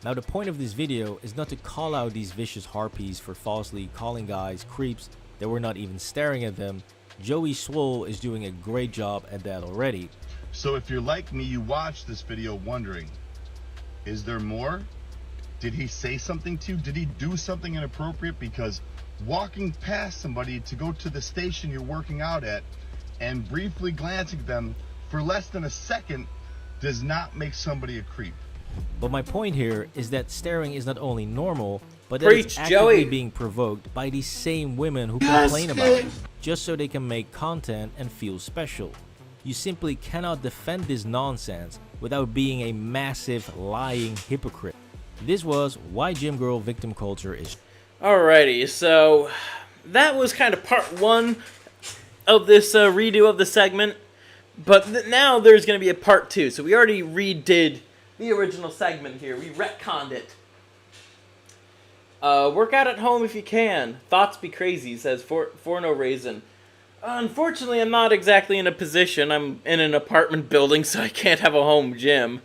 Now, the point of this video is not to call out these vicious harpies for falsely calling guys creeps that were not even staring at them. Joey Swoll is doing a great job at that already. So if you're like me, you watch this video wondering, is there more? Did he say something to you? Did he do something inappropriate? Because walking past somebody to go to the station you're working out at and briefly glancing at them for less than a second does not make somebody a creep. But my point here is that staring is not only normal, but that Preach, it's actively Joey. being provoked by these same women who complain about it, just so they can make content and feel special. You simply cannot defend this nonsense without being a massive lying hypocrite. This was why gym girl victim culture is... Alrighty, so that was kind of part one of this redo of the segment, but now there's going to be a part two. So we already redid the original segment here. We retconned it. Work out at home if you can. Thoughts be crazy, says for no reason. Unfortunately, I'm not exactly in a position. I'm in an apartment building, so I can't have a home gym.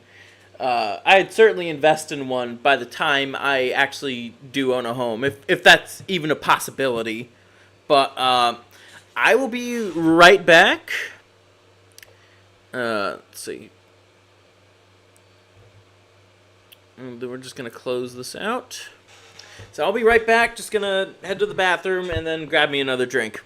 I'd certainly invest in one by the time I actually do own a home, if that's even a possibility. But I will be right back. Let's see. And then we're just going to close this out. So I'll be right back. Just going to head to the bathroom and then grab me another drink.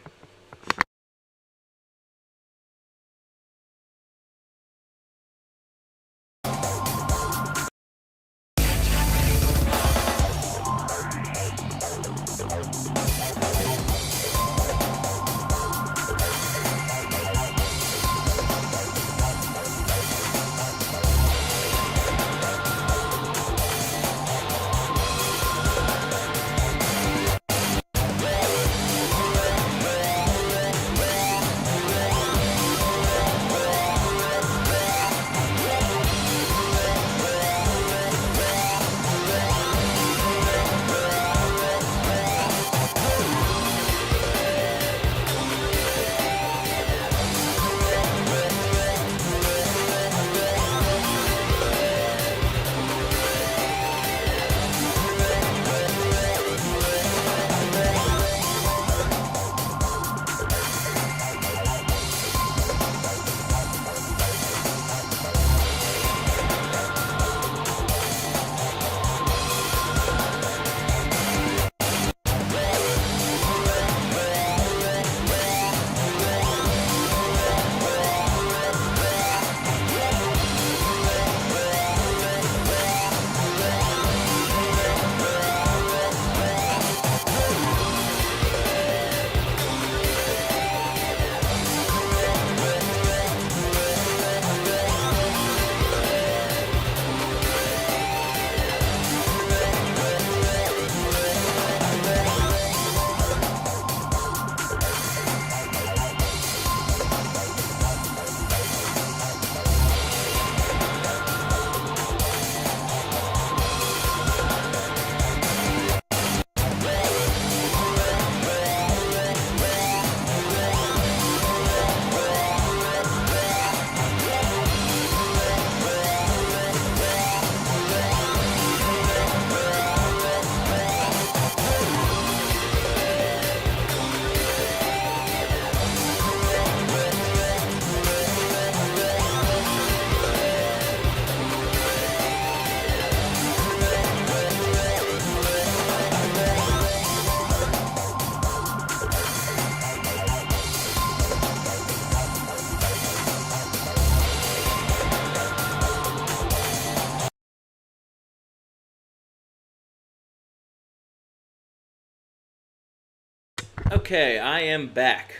Okay, I am back.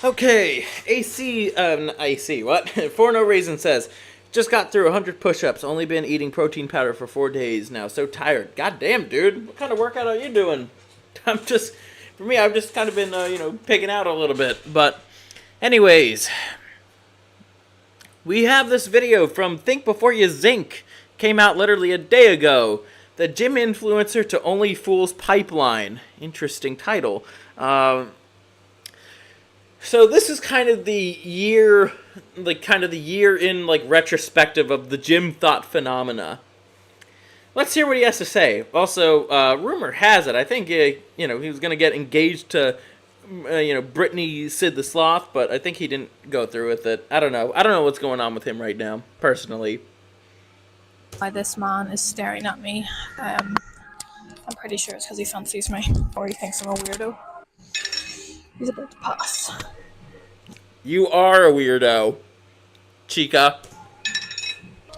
Okay, AC, what? For no reason says, just got through 100 push-ups, only been eating protein powder for 4 days now, so tired. God damn, dude, what kind of workout are you doing? I've just kind of been, pigging out a little bit. But anyways, we have this video from Think Before You Zinc. Came out literally a day ago. The gym influencer to Only Fools Pipeline. Interesting title. So this is kind of the year, in retrospective of the gym thought phenomena. Let's hear what he has to say. Also, rumor has it, I think, he was going to get engaged to, Brittany Sid the Sloth, but I think he didn't go through with it. I don't know. I don't know what's going on with him right now, personally. Why this man is staring at me. I'm pretty sure it's because he fancies me, or he thinks I'm a weirdo. He's about to pass. You are a weirdo, Chica.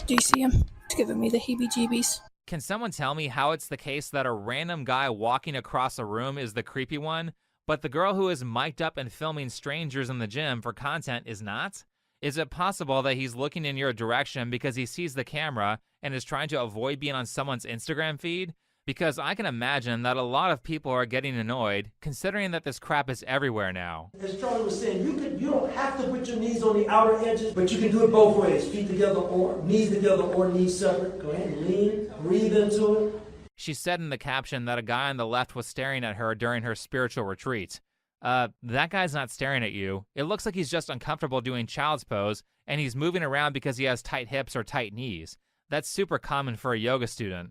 Do you see him? He's giving me the heebie-jeebies. Can someone tell me how it's the case that a random guy walking across a room is the creepy one, but the girl who is mic'd up and filming strangers in the gym for content is not? Is it possible that he's looking in your direction because he sees the camera and is trying to avoid being on someone's Instagram feed? Because I can imagine that a lot of people are getting annoyed, considering that this crap is everywhere now. As Charlie was saying, you don't have to put your knees on the outer edges, but you can do it both ways. Feet together or knees separate. Go ahead and lean, breathe into it. She said in the caption that a guy on the left was staring at her during her spiritual retreat. That guy's not staring at you. It looks like he's just uncomfortable doing child's pose, and he's moving around because he has tight hips or tight knees. That's super common for a yoga student.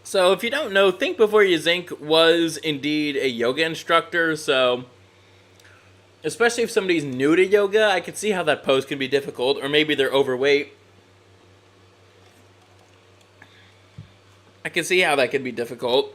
So if you don't know, Think Before You Zinc was indeed a yoga instructor, so especially if somebody's new to yoga, I could see how that pose can be difficult, or maybe they're overweight. I can see how that could be difficult.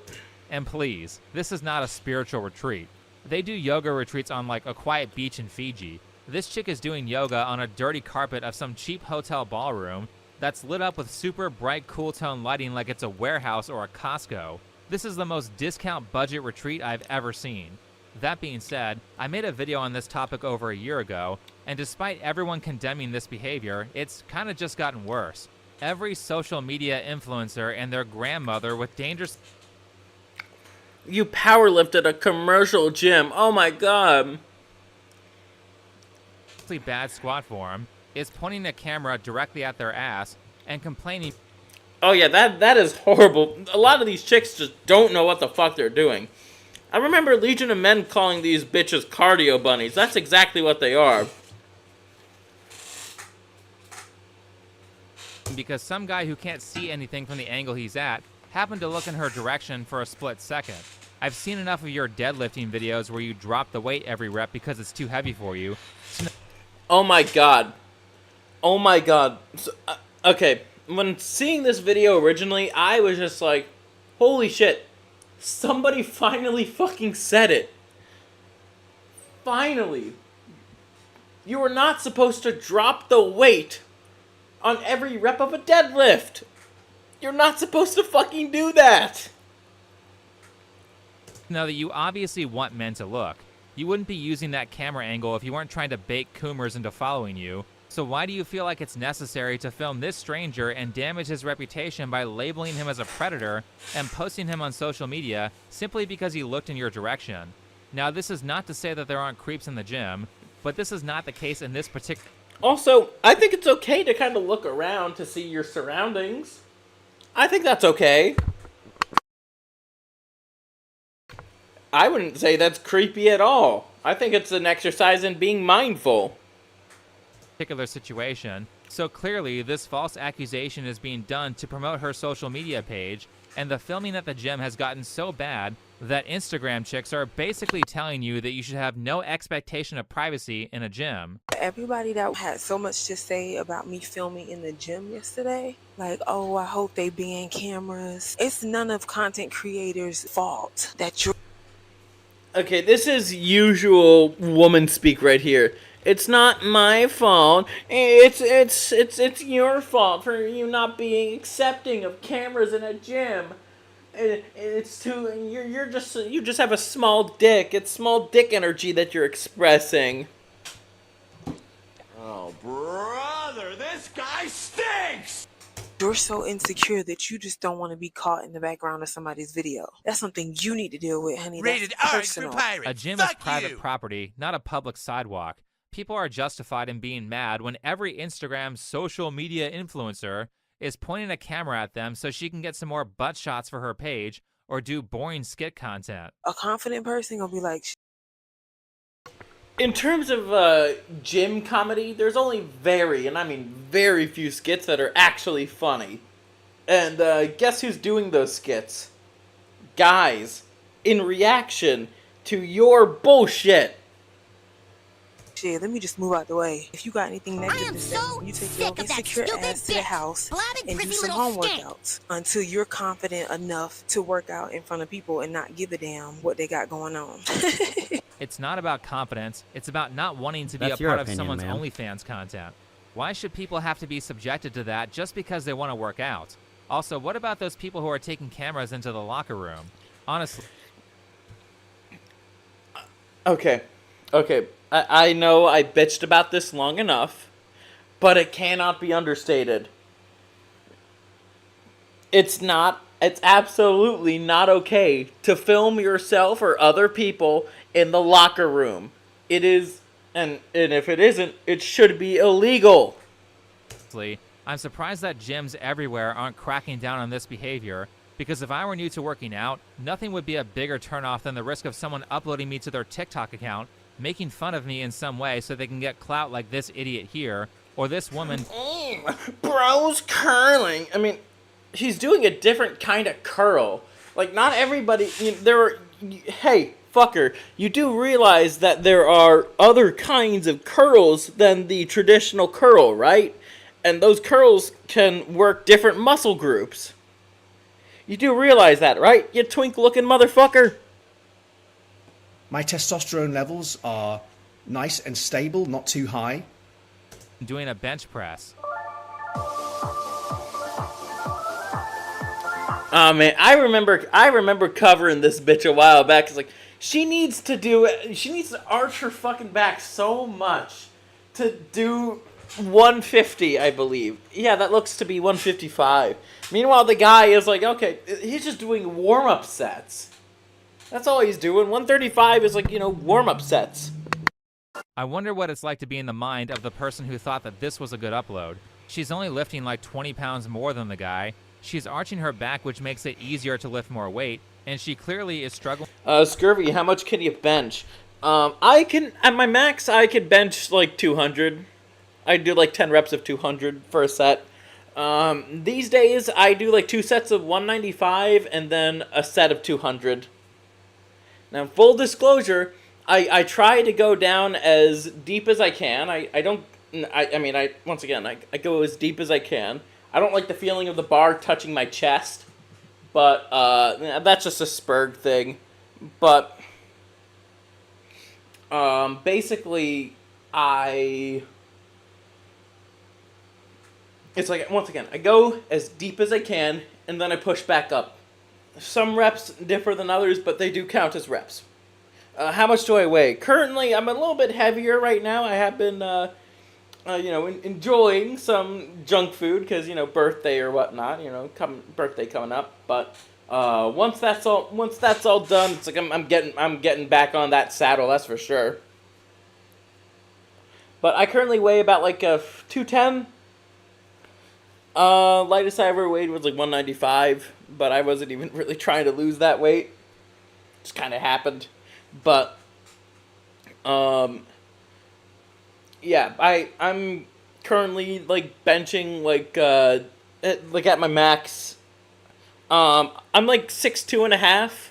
And please, this is not a spiritual retreat. They do yoga retreats on like a quiet beach in Fiji. This chick is doing yoga on a dirty carpet of some cheap hotel ballroom that's lit up with super bright cool tone lighting like it's a warehouse or a Costco. This is the most discount budget retreat I've ever seen. That being said, I made a video on this topic over a year ago, and despite everyone condemning this behavior, it's kinda just gotten worse. Every social media influencer and their grandmother with dangerous... You powerlifted a commercial gym, oh my god. Bad squat form is pointing a camera directly at their ass and complaining. Oh yeah, that is horrible. A lot of these chicks just don't know what the fuck they're doing. I remember Legion of Men calling these bitches cardio bunnies. That's exactly what they are. Because some guy who can't see anything from the angle he's at happened to look in her direction for a split second. I've seen enough of your deadlifting videos where you drop the weight every rep because it's too heavy for you. Oh my god. Oh my god. So, okay, when seeing this video originally, I was just like, holy shit. Somebody finally fucking said it. Finally. You are not supposed to drop the weight on every rep of a deadlift. You're not supposed to fucking do that. Now that you obviously want men to look. You wouldn't be using that camera angle if you weren't trying to bait coomers into following you. So why do you feel like it's necessary to film this stranger and damage his reputation by labeling him as a predator and posting him on social media simply because he looked in your direction? Now, this is not to say that there aren't creeps in the gym, but this is not the case in this particular... Also, I think it's okay to kind of look around to see your surroundings. I think that's okay. I wouldn't say that's creepy at all. I think it's an exercise in being mindful. Particular situation. So clearly, this false accusation is being done to promote her social media page, and the filming at the gym has gotten so bad that Instagram chicks are basically telling you that you should have no expectation of privacy in a gym. Everybody that had so much to say about me filming in the gym yesterday, like, oh, I hope they ban cameras. It's none of content creators' fault that you're... Okay, this is usual woman speak right here. It's not my fault. It's your fault for you not being accepting of cameras in a gym. It's too you just have a small dick. It's small dick energy that you're expressing. Oh, brother, this guy stinks! You're so insecure that you just don't want to be caught in the background of somebody's video. That's something you need to deal with, honey. Rated That's R personal. for pirates. A gym Fuck is private you. property, not a public sidewalk. People are justified in being mad when every Instagram social media influencer is pointing a camera at them so she can get some more butt shots for her page or do boring skit content. A confident person gonna be like, In terms of gym comedy, there's only very few skits that are actually funny. And guess who's doing those skits? Guys, in reaction to your bullshit. shit, let me just move out the way. If you got anything negative to say, you take your insecure ass to the house and do some home workouts until you're confident enough to work out in front of people and not give a damn what they got going on. It's not about confidence. It's about not wanting to be That's a your part opinion, of someone's ma'am. OnlyFans content. Why should people have to be subjected to that just because they want to work out? Also, what about those people who are taking cameras into the locker room? Honestly. Okay. I know I bitched about this long enough, but it cannot be understated. It's absolutely not okay to film yourself or other people in the locker room. It is, and if it isn't, it should be illegal. I'm surprised that gyms everywhere aren't cracking down on this behavior, because if I were new to working out, nothing would be a bigger turnoff than the risk of someone uploading me to their TikTok account, making fun of me in some way so they can get clout like this idiot here, or this woman. Bro's curling. I mean, she's doing a different kind of curl. Like, not everybody, hey, fucker, you do realize that there are other kinds of curls than the traditional curl, right? And those curls can work different muscle groups. You do realize that, right, you twink-looking motherfucker? My testosterone levels are nice and stable, not too high. Doing a bench press. Oh man, I remember covering this bitch a while back. It's like, she needs to arch her fucking back so much to do 150, I believe. Yeah, that looks to be 155. Meanwhile, the guy is like, okay, he's just doing warm-up sets. That's all he's doing. 135 is like, warm-up sets. I wonder what it's like to be in the mind of the person who thought that this was a good upload. She's only lifting like 20 pounds more than the guy. She's arching her back, which makes it easier to lift more weight, and she clearly is struggling. Scurvy, how much can you bench? At my max, I could bench like 200. I do like 10 reps of 200 for a set. These days, I do like 2 sets of 195 and then a set of 200. Now, full disclosure, I try to go down as deep as I can. I go as deep as I can. I don't like the feeling of the bar touching my chest, but that's just a Spurg thing. But basically, it's like, once again, I go as deep as I can, and then I push back up. Some reps differ than others, but they do count as reps. How much do I weigh? Currently, I'm a little bit heavier right now. I have been, enjoying some junk food because, birthday or whatnot. Birthday coming up. But once that's all done, it's like I'm getting back on that saddle. That's for sure. But I currently weigh about like 210. Lightest I ever weighed was like 195, but I wasn't even really trying to lose that weight. Just kind of happened. But yeah, I'm currently like benching like at my max. I'm like 6'2.5".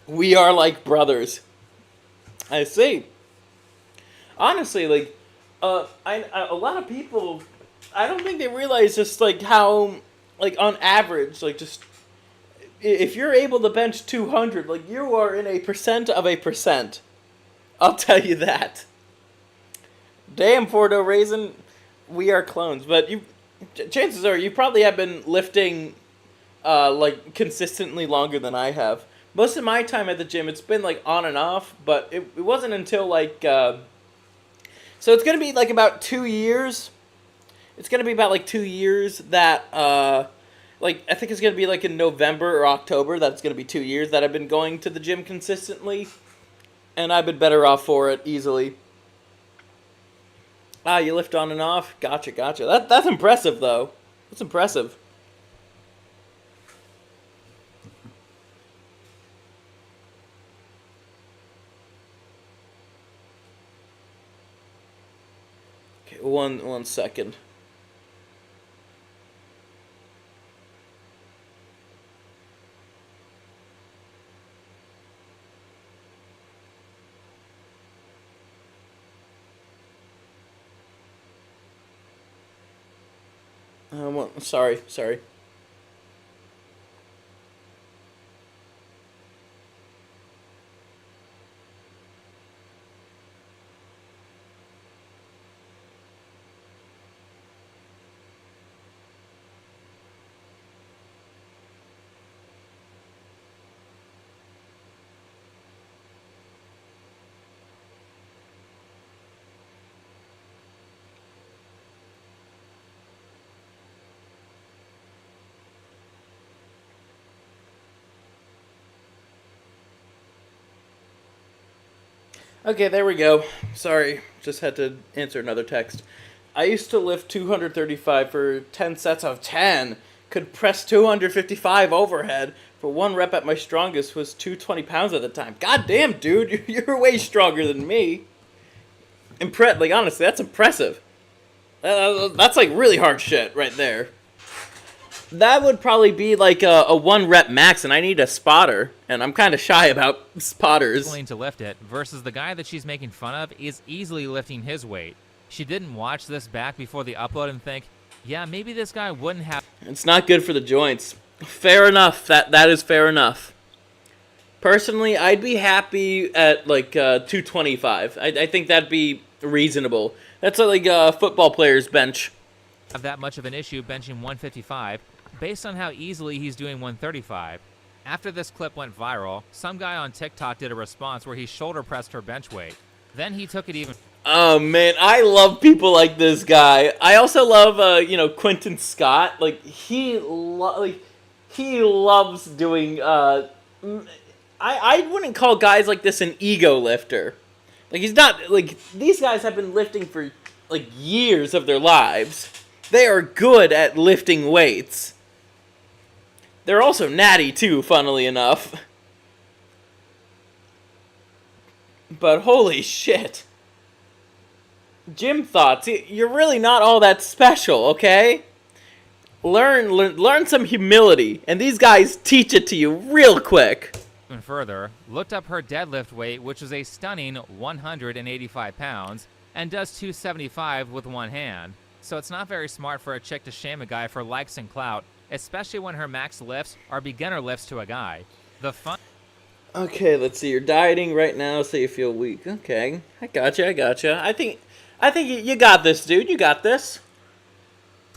We are like brothers. I see. Honestly, like, a lot of people, I don't think they realize just like how, like, on average, like, just if you're able to bench 200, like, you are in a percent of a percent. I'll tell you that. Damn, Fordo Raisin, we are clones. But chances are you probably have been lifting, like, consistently longer than I have. Most of my time at the gym, it's been, like, on and off, but it wasn't until, like, so it's going to be, like, about 2 years. It's going to be about, like, 2 years that, like, I think it's going to be, like, in November or October. That's going to be 2 years that I've been going to the gym consistently. And I've been better off for it, easily. Ah, you lift on and off? Gotcha, gotcha. That's impressive, though. That's impressive. Okay, one second. Sorry. Okay, there we go. Sorry, just had to answer another text. I used to lift 235 for 10 sets of 10. Could press 255 overhead. For 1 rep at my strongest was 220 pounds at the time. God damn, dude, you're way stronger than me. Like, honestly, that's impressive. That's like really hard shit right there. That would probably be like a 1 rep max, and I need a spotter, and I'm kind of shy about spotters. Willing to lift it versus the guy that she's making fun of is easily lifting his weight. She didn't watch this back before the upload and think, yeah, maybe this guy wouldn't have. It's not good for the joints. Fair enough. That is fair enough. Personally, I'd be happy at like 225. I think that'd be reasonable. That's like a football player's bench. Have that much of an issue benching 155 based on how easily he's doing 135. After this clip went viral, some guy on TikTok did a response where he shoulder pressed her bench weight. Then he took it even. Oh man, I love people like this guy. I also love Quentin Scott. Like he loves doing I wouldn't call guys like this an ego lifter. Like he's not like these guys have been lifting for like years of their lives. They are good at lifting weights. They're also natty too, funnily enough. But holy shit. Gym thoughts. You're really not all that special, okay? Learn some humility, and these guys teach it to you real quick. And further, looked up her deadlift weight, which is a stunning 185 pounds, and does 275 with one hand. So it's not very smart for a chick to shame a guy for likes and clout, especially when her max lifts are beginner lifts to a guy. The fun. Okay, let's see. You're dieting right now, so you feel weak. Okay, I gotcha. I think you got this, dude. You got this.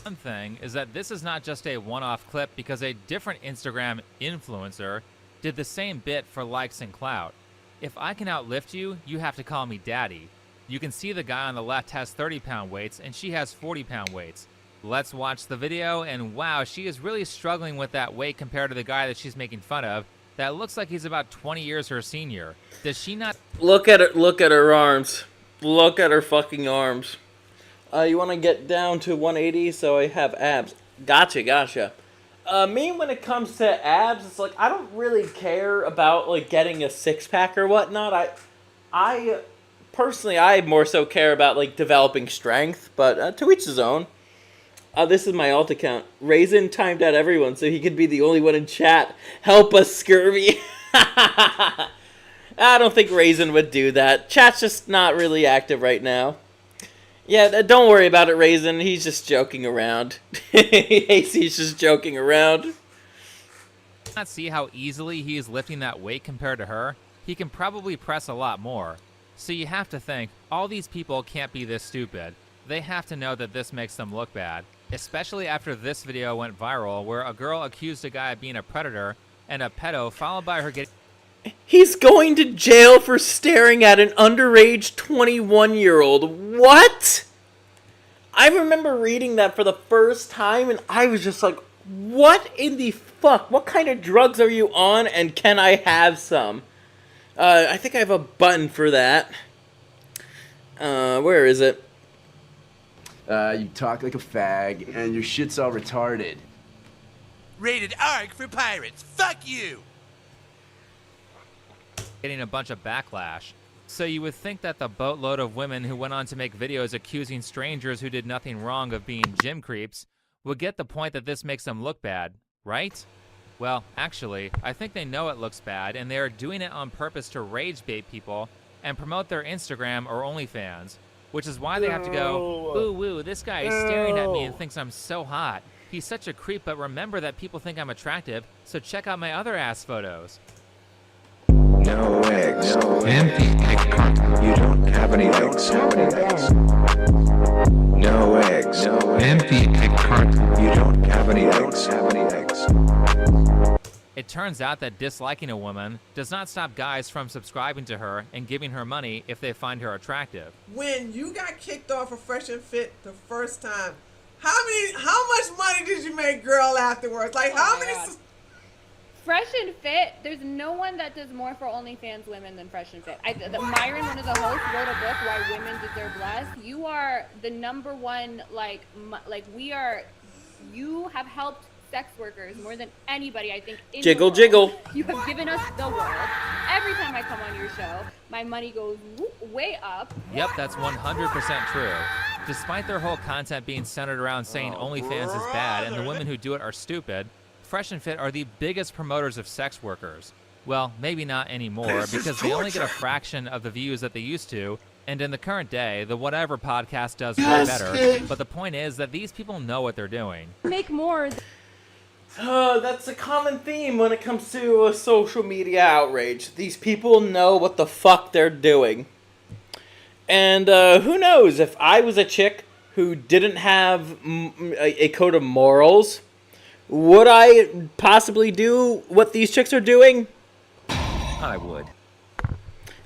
One thing is that this is not just a one-off clip because a different Instagram influencer did the same bit for likes and clout. If I can outlift you, you have to call me daddy. You can see the guy on the left has 30-pound weights and she has 40-pound weights. Let's watch the video, and wow, she is really struggling with that weight compared to the guy that she's making fun of. That looks like he's about 20 years her senior. Does she not... Look at her arms. Look at her fucking arms. You want to get down to 180 so I have abs. Gotcha. Me, when it comes to abs, it's like I don't really care about like getting a six-pack or whatnot. I personally, I more so care about like developing strength, but to each his own. This is my alt account. Raisin timed out everyone so he could be the only one in chat. Help us, Scurvy. I don't think Raisin would do that. Chat's just not really active right now. Yeah, don't worry about it, Raisin. He's just joking around. He's just joking around. Not see how easily he is lifting that weight compared to her? He can probably press a lot more. So you have to think, all these people can't be this stupid. They have to know that this makes them look bad, especially after this video went viral where a girl accused a guy of being a predator and a pedo, followed by her getting... He's going to jail for staring at an underage 21-year-old. What? I remember reading that for the first time, and I was just like, what in the fuck? What kind of drugs are you on, and can I have some? I think I have a button for that. Where is it? You talk like a fag, and your shit's all retarded. Rated R for pirates. Fuck you! Getting a bunch of backlash. So you would think that the boatload of women who went on to make videos accusing strangers who did nothing wrong of being gym creeps would get the point that this makes them look bad, right? Well, actually, I think they know it looks bad, and they are doing it on purpose to rage bait people and promote their Instagram or OnlyFans, which is why they have to go, ooh, woo, this guy is staring at me and thinks I'm so hot. He's such a creep, but remember that people think I'm attractive, so check out my other ass photos. No eggs. Empty egg carton. You don't have any eggs. No eggs. Empty egg carton. You don't have any eggs. It turns out that disliking a woman does not stop guys from subscribing to her and giving her money if they find her attractive. When you got kicked off of Fresh and Fit the first time, how much money did you make, girl, afterwards? Like, how many... Fresh and Fit, there's no one that does more for OnlyFans women than Fresh and Fit. Myron, one of the hosts, wrote a book, Why Women Deserve Less. You are the number one, you have helped sex workers more than anybody, I think, in Jiggle, the world. jiggle. You have given us the world. Every time I come on your show, my money goes way up. Yep, that's 100% true. Despite their whole content being centered around saying OnlyFans is bad and the women who do it are stupid, Fresh and Fit are the biggest promoters of sex workers. Well, maybe not anymore, because they only get a fraction of the views that they used to, and in the current day, the Whatever podcast does way better, but the point is that these people know what they're doing. Make more. That's a common theme when it comes to social media outrage. These people know what the fuck they're doing. And who knows, if I was a chick who didn't have a code of morals, would I possibly do what these chicks are doing? I would.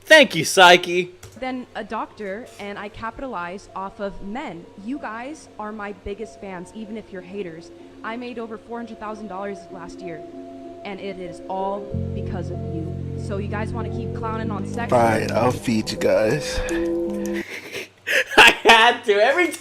Thank you, Psyche. Then a doctor, and I capitalize off of men. You guys are my biggest fans, even if you're haters. I made over $400,000 last year, and it is all because of you. So you guys want to keep clowning on sex? Fine, I'll feed you guys. I had to. Every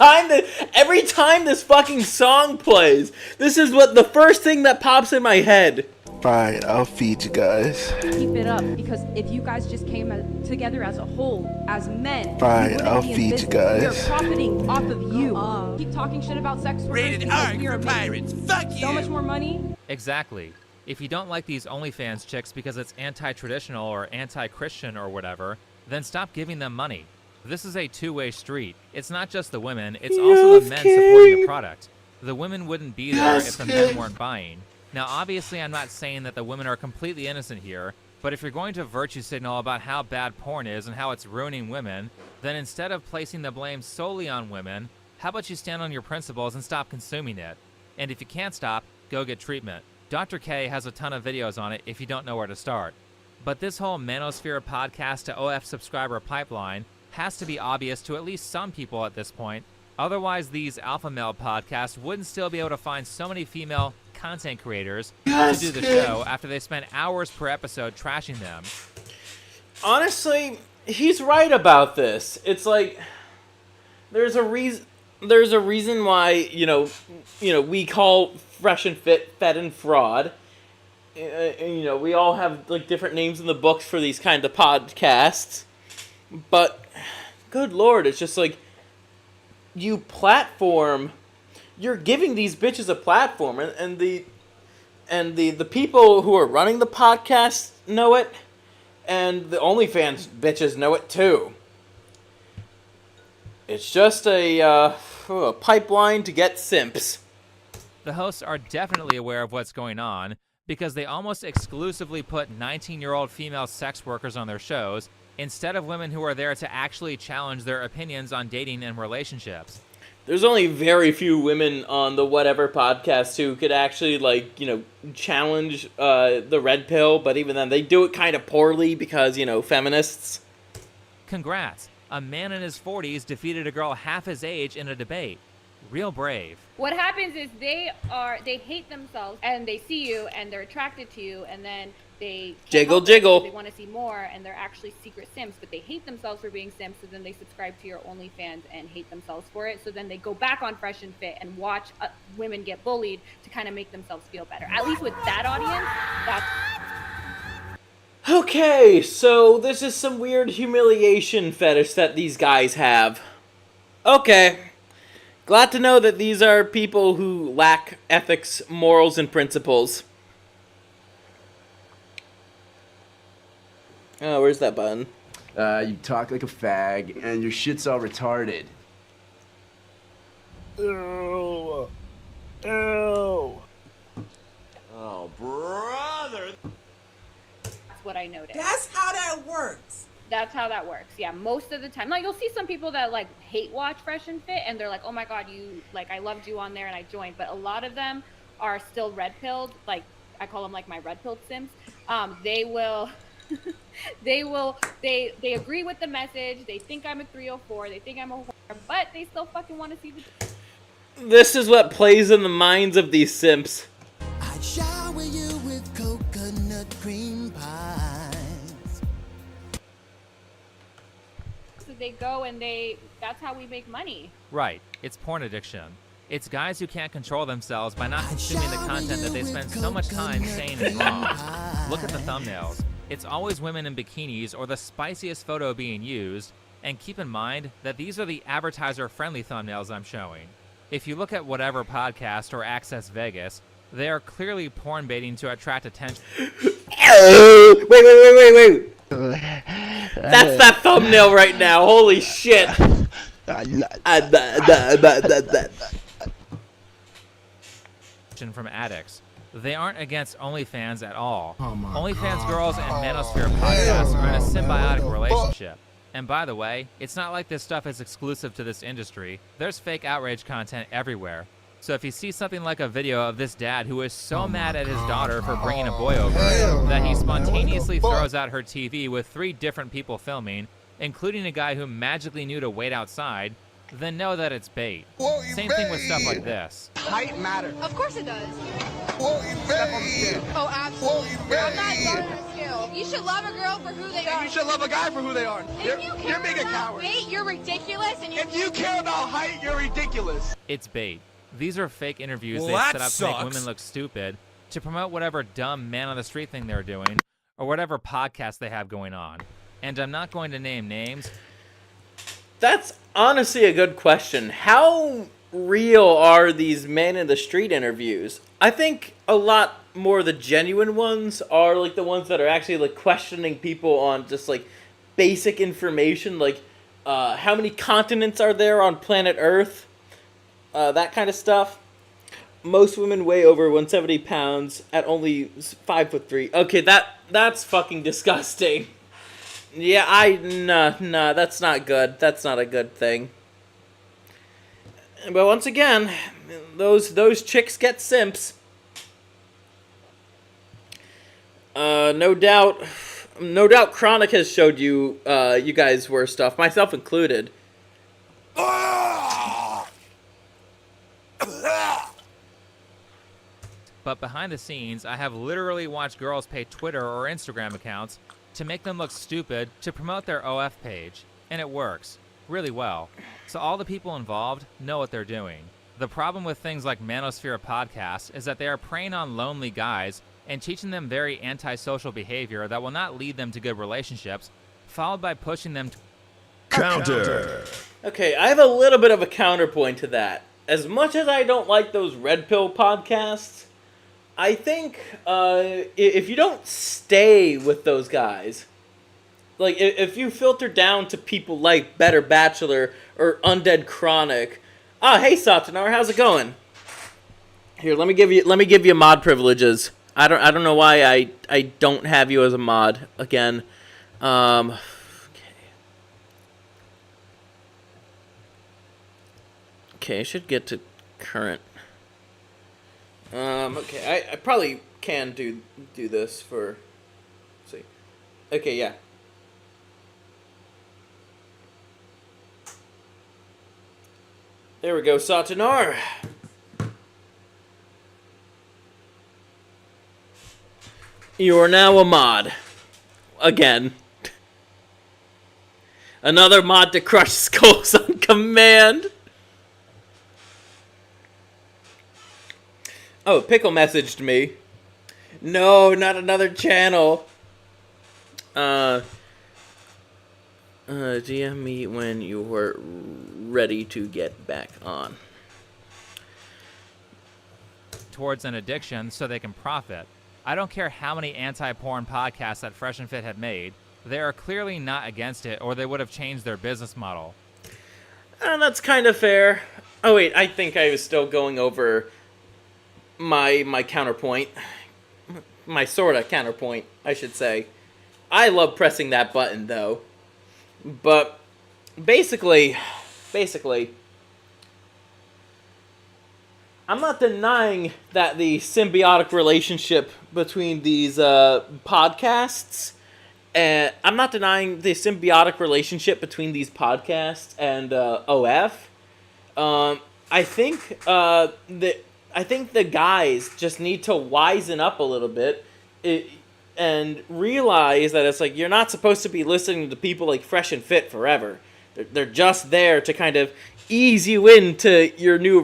time this fucking song plays, this is what the first thing that pops in my head. Fine, I'll feed you guys. Keep it up, because if you guys just came together as a whole, as men, fine, I'll feed you guys. We're profiting off of you. Keep talking shit about sex workers. Rated R for pirates. Fuck you. So much more money. Exactly. If you don't like these OnlyFans chicks because it's anti-traditional or anti-Christian or whatever, then stop giving them money. This is a two-way street. It's not just the women, it's also the men supporting the product. The women wouldn't be there if the men weren't buying. Now, obviously, I'm not saying that the women are completely innocent here, but if you're going to virtue signal about how bad porn is and how it's ruining women, then instead of placing the blame solely on women, how about you stand on your principles and stop consuming it? And if you can't stop, go get treatment. Dr. K has a ton of videos on it if you don't know where to start. But this whole Manosphere podcast to OF subscriber pipeline has to be obvious to at least some people at this point. Otherwise, these alpha male podcasts wouldn't still be able to find so many female content creators to do the show after they spent hours per episode trashing them. Honestly, he's right about this. It's like there's a reason why, you know, we call Fresh and Fit Fed and Fraud. You know, we all have like different names in the books for these kind of podcasts. But good lord, it's just like you're giving these bitches a platform, and the people who are running the podcast know it, and the OnlyFans bitches know it too. It's just a pipeline to get simps. The hosts are definitely aware of what's going on, because they almost exclusively put 19-year-old female sex workers on their shows instead of women who are there to actually challenge their opinions on dating and relationships. There's only very few women on the Whatever podcast who could actually, like, you know, challenge the red pill, but even then, they do it kind of poorly because, you know, feminists. Congrats. A man in his 40s defeated a girl half his age in a debate. Real brave. What happens is they hate themselves and they see you and they're attracted to you and then they jiggle jiggle. They want to see more and they're actually secret simps, but they hate themselves for being simps, so then they subscribe to your OnlyFans and hate themselves for it. So then they go back on Fresh and Fit and watch women get bullied to kind of make themselves feel better. At least with that audience, that's... Okay, so this is some weird humiliation fetish that these guys have. Okay. Glad to know that these are people who lack ethics, morals, and principles. Oh, where's that button? You talk like a fag, and your shit's all retarded. Ew. Ew. Oh, brother. That's what I noticed. That's how that works. That's how that works. Yeah, most of the time. Like, you'll see some people that, like, hate watch Fresh and Fit, and they're like, oh my god, you, like, I loved you on there and I joined. But a lot of them are still red-pilled. Like, I call them, like, my red-pilled sims. They will... they agree with the message. They think I'm a 304. They think I'm a whore, but they still fucking want to see the... This is what plays in the minds of these simps. I'd shower you with coconut cream pies. So they go and that's how we make money. Right. It's porn addiction. It's guys who can't control themselves by not consuming the content that they spend so much time saying is wrong. Look at the thumbnails. It's always women in bikinis or the spiciest photo being used, and keep in mind that these are the advertiser-friendly thumbnails I'm showing. If you look at Whatever Podcast or Access Vegas, they are clearly porn baiting to attract attention. Wait. That's that thumbnail right now. Holy shit. From addicts. They aren't against OnlyFans at all. OnlyFans girls and Manosphere podcasts are in a symbiotic relationship. And by the way, it's not like this stuff is exclusive to this industry. There's fake outrage content everywhere. So if you see something like a video of this dad who is so mad at his daughter for bringing a boy over that he spontaneously throws out her TV with 3 different people filming, including a guy who magically knew to wait outside, then know that it's bait. Same thing with stuff like this. Height matters. Of course it does. Step on the scale. Oh, absolutely. I'm not going to scale. You should love a girl for who they are. You should love a guy for who they are. You're being a coward. Weight, you're ridiculous. And if you care about height, you're ridiculous. It's bait. These are fake interviews Well, they that set up sucks. to make women look stupid, to promote whatever dumb man on the street thing they're doing, or whatever podcast they have going on. And I'm not going to name names. That's honestly a good question. How real are these man in the street interviews? I think a lot more the genuine ones are like the ones that are actually like questioning people on just like basic information, like how many continents are there on planet Earth, that kind of stuff. Most women weigh over 170 pounds at only 5'3". Okay, that's fucking disgusting. Yeah, nah, that's not good. That's not a good thing. But once again, those chicks get simps. No doubt Chronic has showed you, you guys worse stuff, myself included. But behind the scenes, I have literally watched girls pay Twitter or Instagram accounts to make them look stupid to promote their OF page. And it works. Really well. So all the people involved know what they're doing. The problem with things like Manosphere podcasts is that they are preying on lonely guys and teaching them very antisocial behavior that will not lead them to good relationships, followed by pushing them to... Counter! Okay, I have a little bit of a counterpoint to that. As much as I don't like those red pill podcasts, I think if you don't stay with those guys, like if you filter down to people like Better Bachelor or Undead Chronic, hey Satanar, how's it going? Here, let me give you mod privileges. I don't know why I don't have you as a mod again. Okay. Okay, I should get to current. Okay, I probably can do this for. Let's see. Okay, yeah. There we go, Satanar. You are now a mod. Again. Another mod to crush skulls on command. Oh, Pickle messaged me. No, not another channel. DM me when you were ready to get back on. Towards an addiction so they can profit. I don't care how many anti-porn podcasts that Fresh and Fit have made. They are clearly not against it, or they would have changed their business model. That's kind of fair. Oh wait, I think I was still going over my counterpoint. My Sorta counterpoint, I should say. I love pressing that button, though. But, basically, I'm not denying that the symbiotic relationship between these podcasts, and I'm not denying the symbiotic relationship between these podcasts and OF. I think the guys just need to wisen up a little bit and realize that it's like you're not supposed to be listening to people like Fresh and Fit forever. They're just there to kind of ease you into your new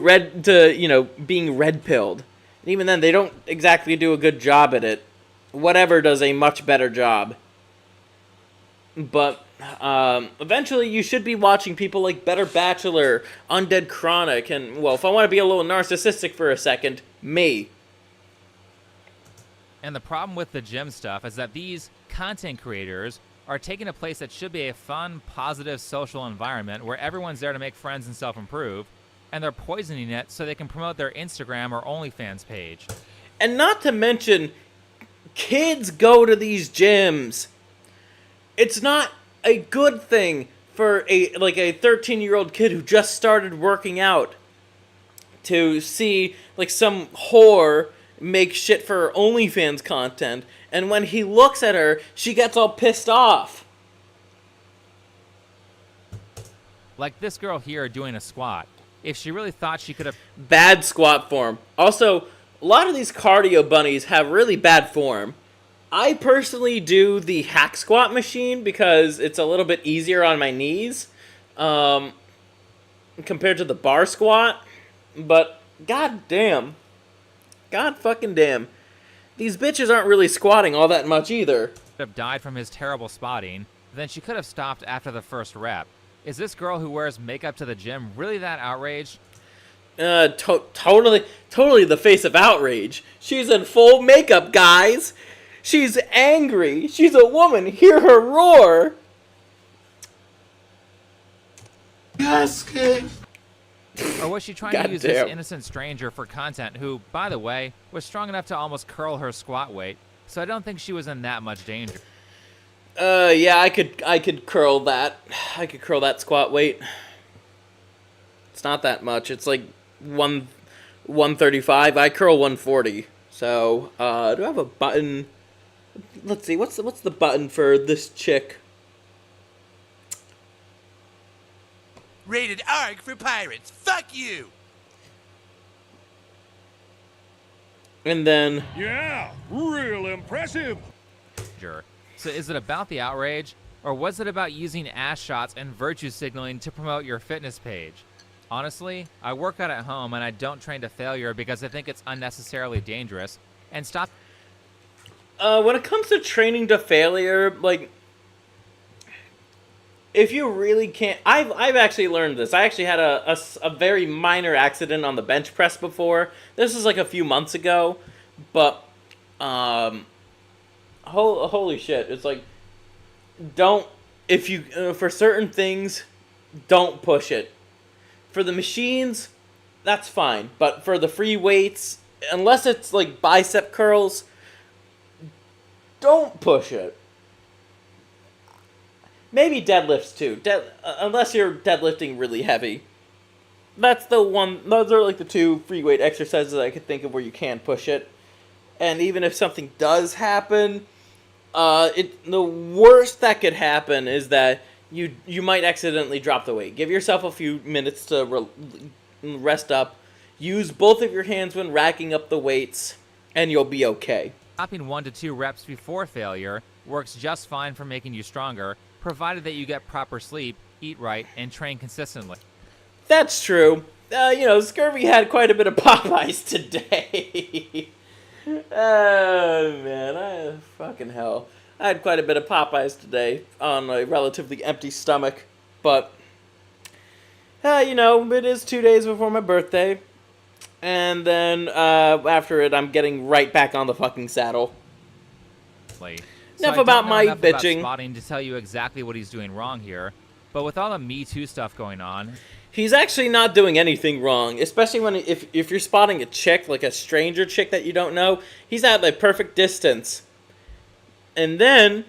being red pilled. And even then, they don't exactly do a good job at it. Whatever does a much better job. But eventually, you should be watching people like Better Bachelor, Undead Chronic, and, well, if I want to be a little narcissistic for a second, me. And the problem with the gym stuff is that these content creators are taking a place that should be a fun, positive social environment where everyone's there to make friends and self-improve, and they're poisoning it so they can promote their Instagram or OnlyFans page. And not to mention, kids go to these gyms. It's not a good thing for a 13-year-old kid who just started working out to see like some whore make shit for her OnlyFans content, and when he looks at her, she gets all pissed off. Like this girl here doing a squat. If she really thought she could have... Bad squat form. Also, a lot of these cardio bunnies have really bad form. I personally do the hack squat machine because it's a little bit easier on my knees compared to the bar squat, but god damn. God fucking damn. These bitches aren't really squatting all that much either. Have died from his terrible spotting, then she could have stopped after the first rep. Is this girl who wears makeup to the gym really that outraged? Totally the face of outrage. She's in full makeup, guys. She's angry. She's a woman. Hear her roar. Yes, kid. Or was she trying to use this innocent stranger for content who, by the way, was strong enough to almost curl her squat weight, so I don't think she was in that much danger. Yeah, I could curl that. I could curl that squat weight. It's not that much. It's like 135. I curl 140. So, do I have a button? Let's see. What's the button for this chick? Rated ARG for pirates. Fuck you. And then... Yeah, real impressive. So is it about the outrage, or was it about using ass shots and virtue signaling to promote your fitness page? Honestly, I work out at home and I don't train to failure because I think it's unnecessarily dangerous. And stop... when it comes to training to failure, like... If you really can't... I've actually learned this. I actually had a very minor accident on the bench press before. This was like a few months ago. But, holy shit. It's like, don't... If you... for certain things, don't push it. For the machines, that's fine. But for the free weights, unless it's like bicep curls, don't push it. Maybe deadlifts too, unless you're deadlifting really heavy. That's the one. Those are like the two free weight exercises I could think of where you can push it. And even if something does happen, the worst that could happen is that you might accidentally drop the weight. Give yourself a few minutes to rest up. Use both of your hands when racking up the weights, and you'll be okay. Stopping 1 to 2 reps before failure works just fine for making you stronger, provided that you get proper sleep, eat right, and train consistently. That's true. Scurvy had quite a bit of Popeyes today. Oh, man. Fucking hell. I had quite a bit of Popeyes today on a relatively empty stomach. But, it is 2 days before my birthday. And then, after it, I'm getting right back on the fucking saddle. Enough about my bitching. About spotting to tell you exactly what he's doing wrong here. But with all the Me Too stuff going on, he's actually not doing anything wrong, especially when if you're spotting a chick, like a stranger chick that you don't know, he's at like perfect distance. And then,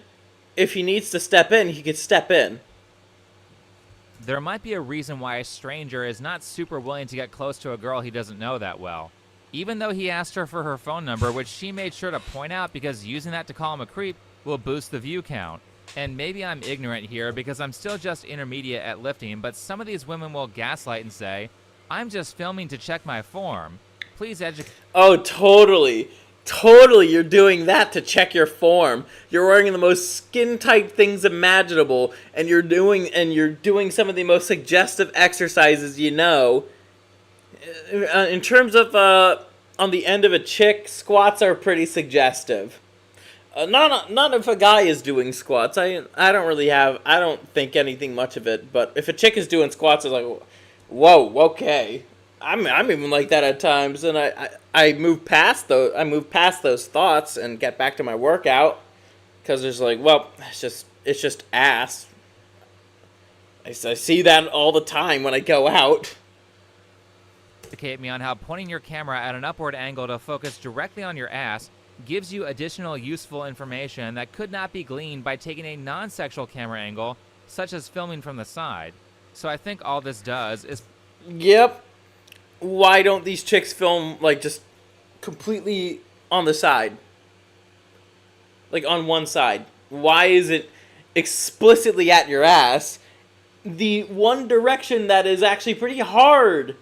if he needs to step in, he could step in. There might be a reason why a stranger is not super willing to get close to a girl he doesn't know that well. Even though he asked her for her phone number, which she made sure to point out because using that to call him a creep will boost the view count. And maybe I'm ignorant here because I'm still just intermediate at lifting, but some of these women will gaslight and say, I'm just filming to check my form. Please educate. Oh, totally. Totally, you're doing that to check your form. You're wearing the most skin-tight things imaginable, and you're doing some of the most suggestive exercises you know. In terms of, on the end of a chick, squats are pretty suggestive. Not if a guy is doing squats. I don't think anything much of it. But if a chick is doing squats, it's like, whoa, okay. I'm even like that at times, and I move past those thoughts and get back to my workout because there's like, well, it's just ass. I see that all the time when I go out. Educate me on how pointing your camera at an upward angle to focus directly on your ass gives you additional useful information that could not be gleaned by taking a non-sexual camera angle, such as filming from the side. So I think all this does is... Yep. Why don't these chicks film, like, just completely on the side? Like, on one side. Why is it explicitly at your ass? The one direction that is actually pretty hard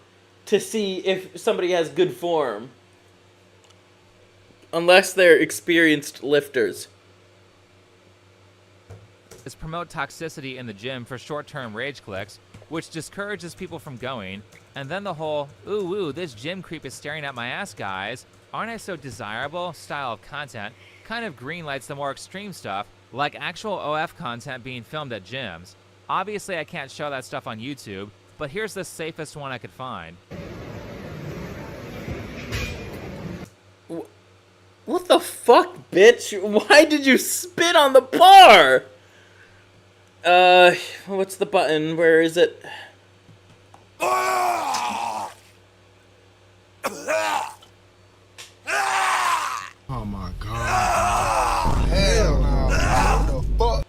to see if somebody has good form. Unless they're experienced lifters. Is promote toxicity in the gym for short-term rage clicks, which discourages people from going, and then the whole, ooh, this gym creep is staring at my ass, guys, aren't I so desirable style of content kind of greenlights the more extreme stuff, like actual OF content being filmed at gyms. Obviously, I can't show that stuff on YouTube, but here's the safest one I could find. What the fuck, bitch? Why did you spit on the bar? What's the button? Where is it? Oh my god. Hell no. What the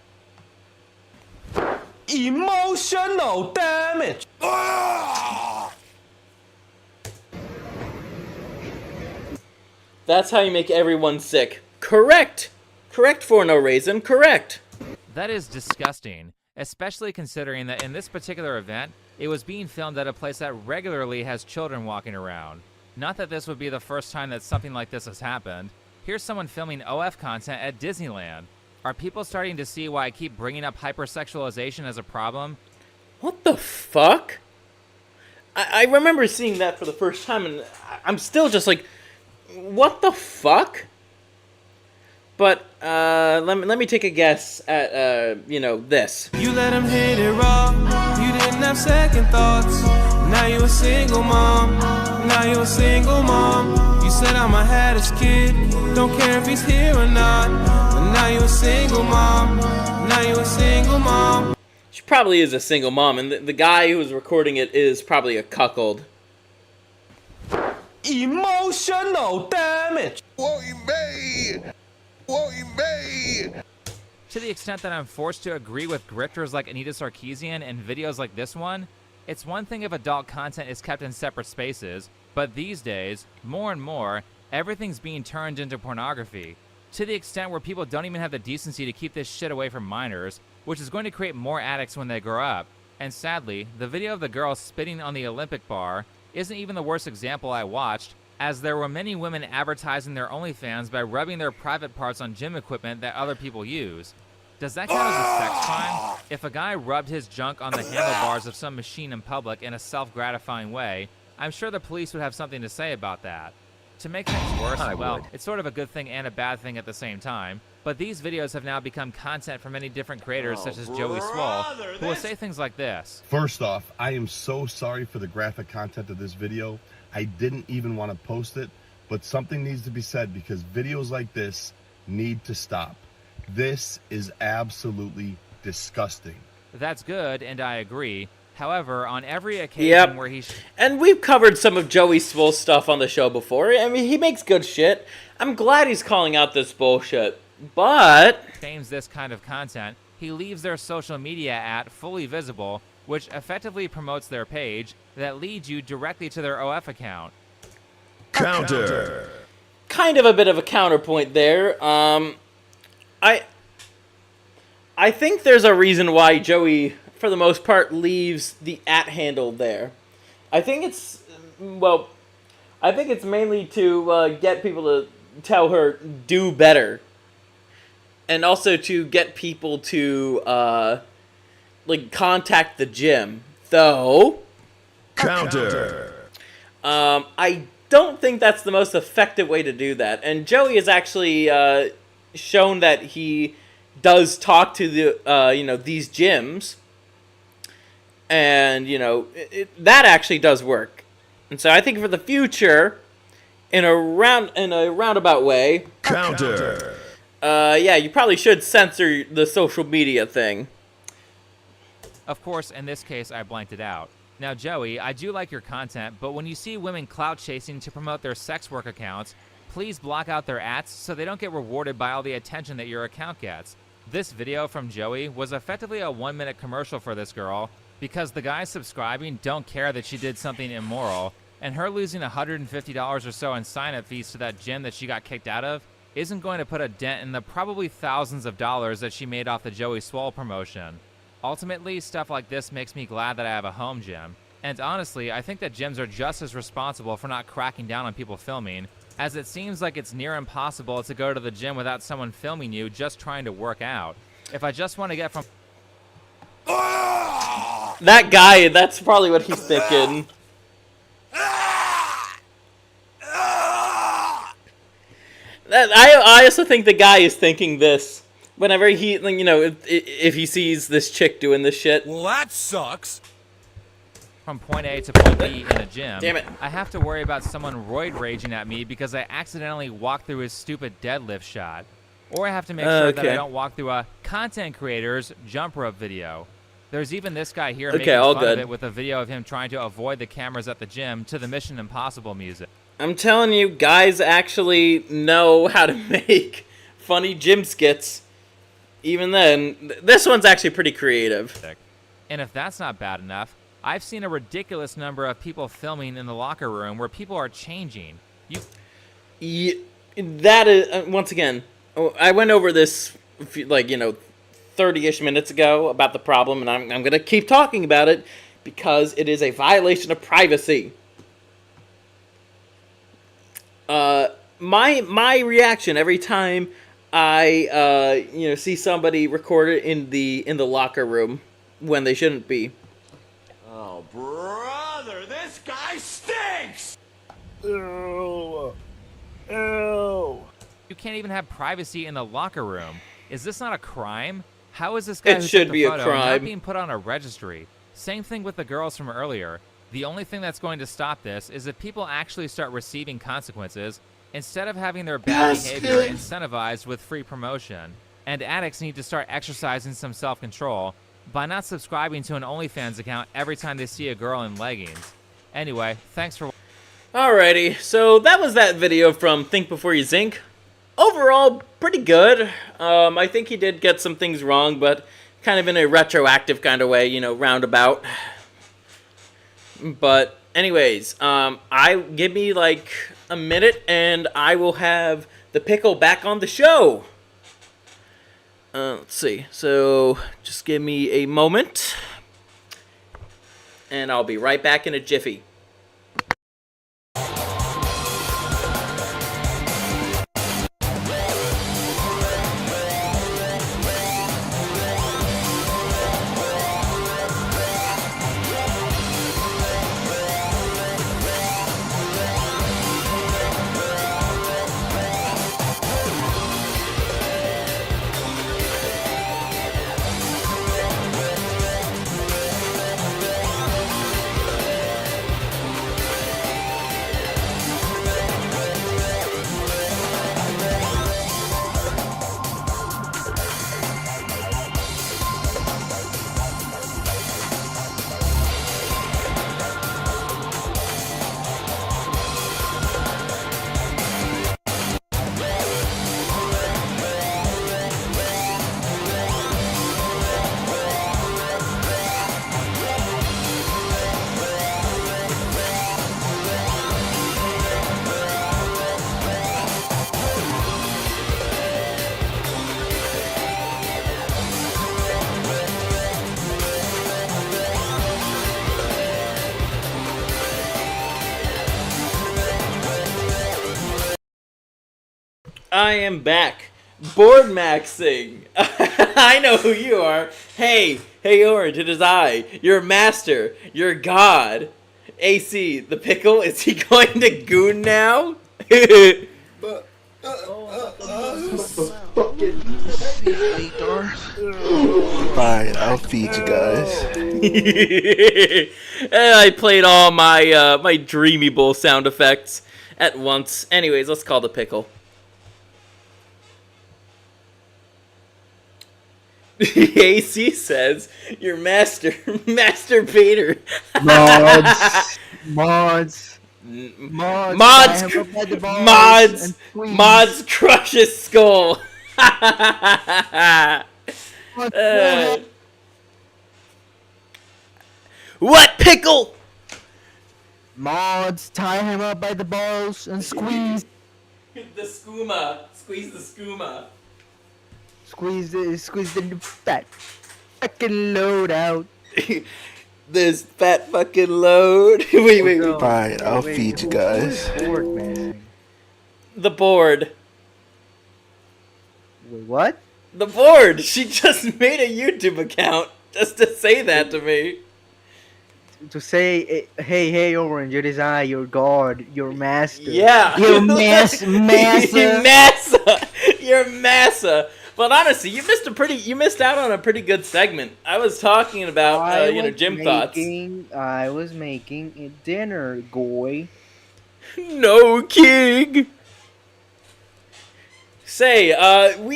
fuck? Emotional damage. That's how you make everyone sick. Correct. Correct for no reason. Correct. That is disgusting, especially considering that in this particular event, it was being filmed at a place that regularly has children walking around. Not that this would be the first time that something like this has happened. Here's someone filming OF content at Disneyland. Are people starting to see why I keep bringing up hypersexualization as a problem? What the fuck? I remember seeing that for the first time, and I'm still just like, what the fuck? But let me take a guess at this. You let him hit it raw. You didn't have second thoughts. Now you a single mom. Now you a single mom. You said I'm a haddest kid. Don't care if he's here or not. But now you a single mom. Now you a single mom. She probably is a single mom, and the guy who was recording it is probably a cuckold. Emotional damage. What you made? To the extent that I'm forced to agree with grifters like Anita Sarkeesian and videos like this one, it's one thing if adult content is kept in separate spaces, but these days, more and more, everything's being turned into pornography. To the extent where people don't even have the decency to keep this shit away from minors, which is going to create more addicts when they grow up. And sadly, the video of the girl spitting on the Olympic bar isn't even the worst example I watched, as there were many women advertising their OnlyFans by rubbing their private parts on gym equipment that other people use. Does that count as a sex crime? If a guy rubbed his junk on the handlebars of some machine in public in a self-gratifying way, I'm sure the police would have something to say about that. To make things worse, well, it's sort of a good thing and a bad thing at the same time, but these videos have now become content for many different creators such as Joey Swole, who will say things like this. First off, I am so sorry for the graphic content of this video. I didn't even want to post it, but something needs to be said because videos like this need to stop. This is absolutely disgusting. That's good, and I agree. However, on every occasion where he's... And we've covered some of Joey Swole's stuff on the show before. I mean, he makes good shit. I'm glad he's calling out this bullshit. But... shames this kind of content, he leaves their social media at fully visible, which effectively promotes their page that leads you directly to their OF account. Counter! Kind of a bit of a counterpoint there. I think there's a reason why Joey, for the most part, leaves the @ handle there. I think it's, well, I think it's mainly to get people to tell her, do better. And also to get people to, like, contact the gym. Though... Counter! I don't think that's the most effective way to do that. And Joey has actually shown that he does talk to the, you know, these gyms. And, you know, that actually does work. And so I think for the future, in a roundabout way... Counter! Yeah, you probably should censor the social media thing. Of course, in this case, I blanked it out. Now, Joey, I do like your content, but when you see women clout chasing to promote their sex work accounts, please block out their ats so they don't get rewarded by all the attention that your account gets. This video from Joey was effectively a 1-minute commercial for this girl because the guys subscribing don't care that she did something immoral, and her losing $150 or so in sign-up fees to that gym that she got kicked out of isn't going to put a dent in the probably thousands of dollars that she made off the Joey Swole promotion. Ultimately, stuff like this makes me glad that I have a home gym. And honestly, I think that gyms are just as responsible for not cracking down on people filming, as it seems like it's near impossible to go to the gym without someone filming you just trying to work out. If I just want to get from... That guy, that's probably what he's thinking. I also think the guy is thinking this. Whenever he, you know, if he sees this chick doing this shit. Well, that sucks. From point A to point B in a gym, damn it. I have to worry about someone roid raging at me because I accidentally walked through his stupid deadlift shot. Or I have to make sure that I don't walk through a content creator's jump rope video. There's even this guy here making fun of it with a video of him trying to avoid the cameras at the gym to the Mission Impossible music. I'm telling you, guys actually know how to make funny gym skits. Even then, this one's actually pretty creative. And if that's not bad enough, I've seen a ridiculous number of people filming in the locker room where people are changing. That is, once again, I went over this, like, you know, 30-ish minutes ago about the problem, and I'm going to keep talking about it because it is a violation of privacy. My reaction every time I you know, see somebody recorded in the locker room when they shouldn't be. Oh, brother, this guy stinks! Ew. Ew. You can't even have privacy in the locker room. Is this not a crime? How is this guy who took the photo not being put on a registry? Same thing with the girls from earlier. The only thing that's going to stop this is if people actually start receiving consequences instead of having their bad behavior incentivized with free promotion. And addicts need to start exercising some self-control by not subscribing to an OnlyFans account every time they see a girl in leggings. Anyway, thanks for... Alrighty, so that was that video from Think Before You Zink. overall, pretty good. I think he did get some things wrong, but kind of in a retroactive kind of way, roundabout. But anyways, I give me like a minute, and I will have the pickle back on the show. Let's see. So just give me a moment, and I'll be right back in a jiffy. I am back. Board maxing. I know who you are. Hey, Orange, it is I, your master, your god. AC, the pickle, is he going to goon now? Fine, I'll feed you guys. And I played all my my Dreamy Bowl sound effects at once. Anyways, let's call the pickle. AC says, your master Vader. Mods, crush his skull. What pickle? Mods, tie him up by the balls and squeeze. The skooma. Squeeze the skooma. Squeeze the fat fucking load out. This fat fucking load. Wait. Fine, I'll feed you guys. The board. Wait, what? The board. She just made a YouTube account just to say that to me. To say, hey, Orange, it is I, your god, your master. Yeah. Your massa. Your massa. But honestly, you missed out on a pretty good segment. I was talking about, gym thoughts. I was making a dinner, goy. No, king. Say,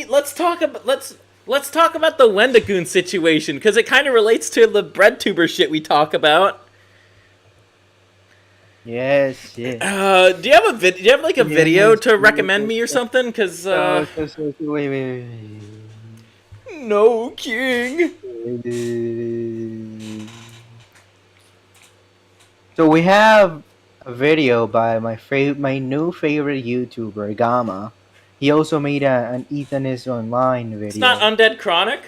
let's talk about the Wendigoon situation, because it kind of relates to the bread tuber shit we talk about. Yes. Do you have a video to recommend me or something? Because wait. No, king. So we have a video by my new favorite YouTuber, Gamma. He also made an Ethanist Online video. It's not Undead Chronic?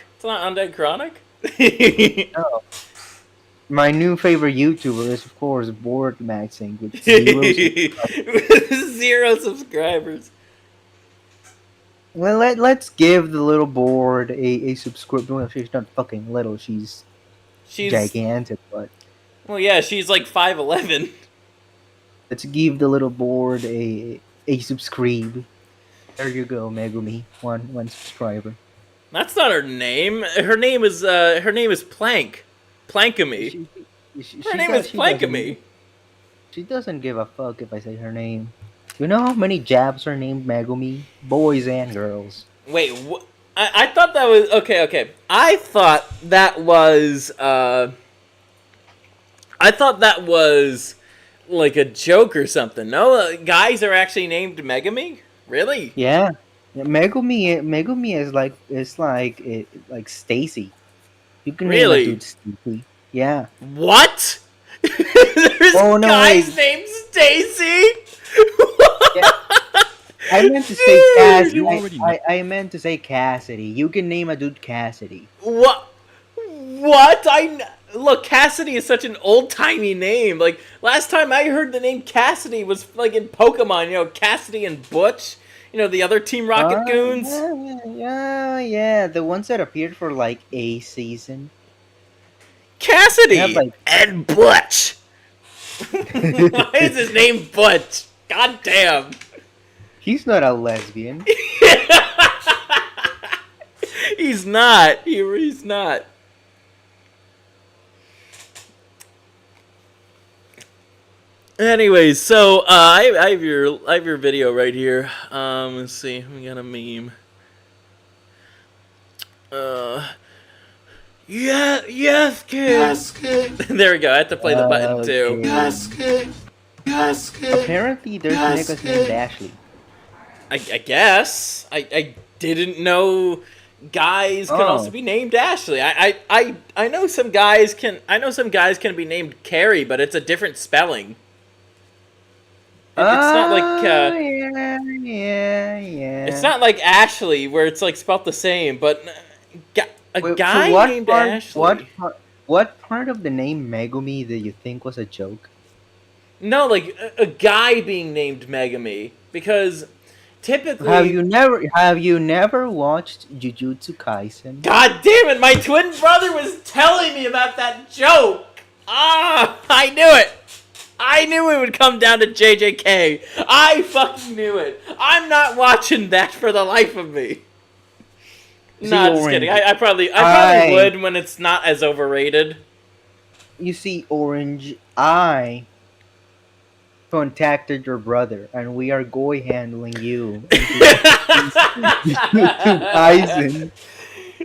No. My new favorite YouTuber is, of course, Board Maxing with 0 subscribers. Well, let's give the little board a subscription. Well, she's not fucking little. She's gigantic, but... Well, yeah, she's like 5'11". Let's give the little board a subscribe. There you go, Megumi. One subscriber. That's not her name. Her name is Plank. Plankamy. Her name is Plankamy. She doesn't give a fuck if I say her name. You know how many Japs are named Megumi? Boys and girls. Wait, I thought that was... Okay. I thought that was like a joke or something. No, guys are actually named Megami? Really? Yeah. Megumi is like Stacy. You can name a Really? dude Stacy. Yeah. What? There's Oh no, guys wait. named Stacy. I meant to say Cass. You already know. I meant to say Cassidy. You can name a dude Cassidy. What? What? Look, Cassidy is such an old-timey name. Like, last time I heard the name Cassidy was, like, in Pokemon, you know, Cassidy and Butch. You know, the other Team Rocket goons. Yeah, the ones that appeared for, like, a season. Cassidy They have, like... and Butch! Why is his name Butch? God damn. He's not a lesbian. He's not. He's not. Anyways, so I have your video right here. Let's see, we got a meme. Yeah, yes, kid. Yes, kid. There we go. I have to play the button too. Yes, kid. Yes, kid. Apparently, there's niggas named Ashley. I guess I didn't know guys can also be named Ashley. I know some guys can be named Carrie, but it's a different spelling. It's not like yeah. It's not like Ashley where it's like spelled the same, but a guy so named Ashley. What part of the name Megumi do you think was a joke? No, like a guy being named Megami, because typically Have you never watched Jujutsu Kaisen? God damn it, my twin brother was telling me about that joke. I knew it. I knew it would come down to JJK. I fucking knew it. I'm not watching that for the life of me. No, just kidding. I probably would when it's not as overrated. You see, Orange, I contacted your brother, and we are going handling you. Kaisen.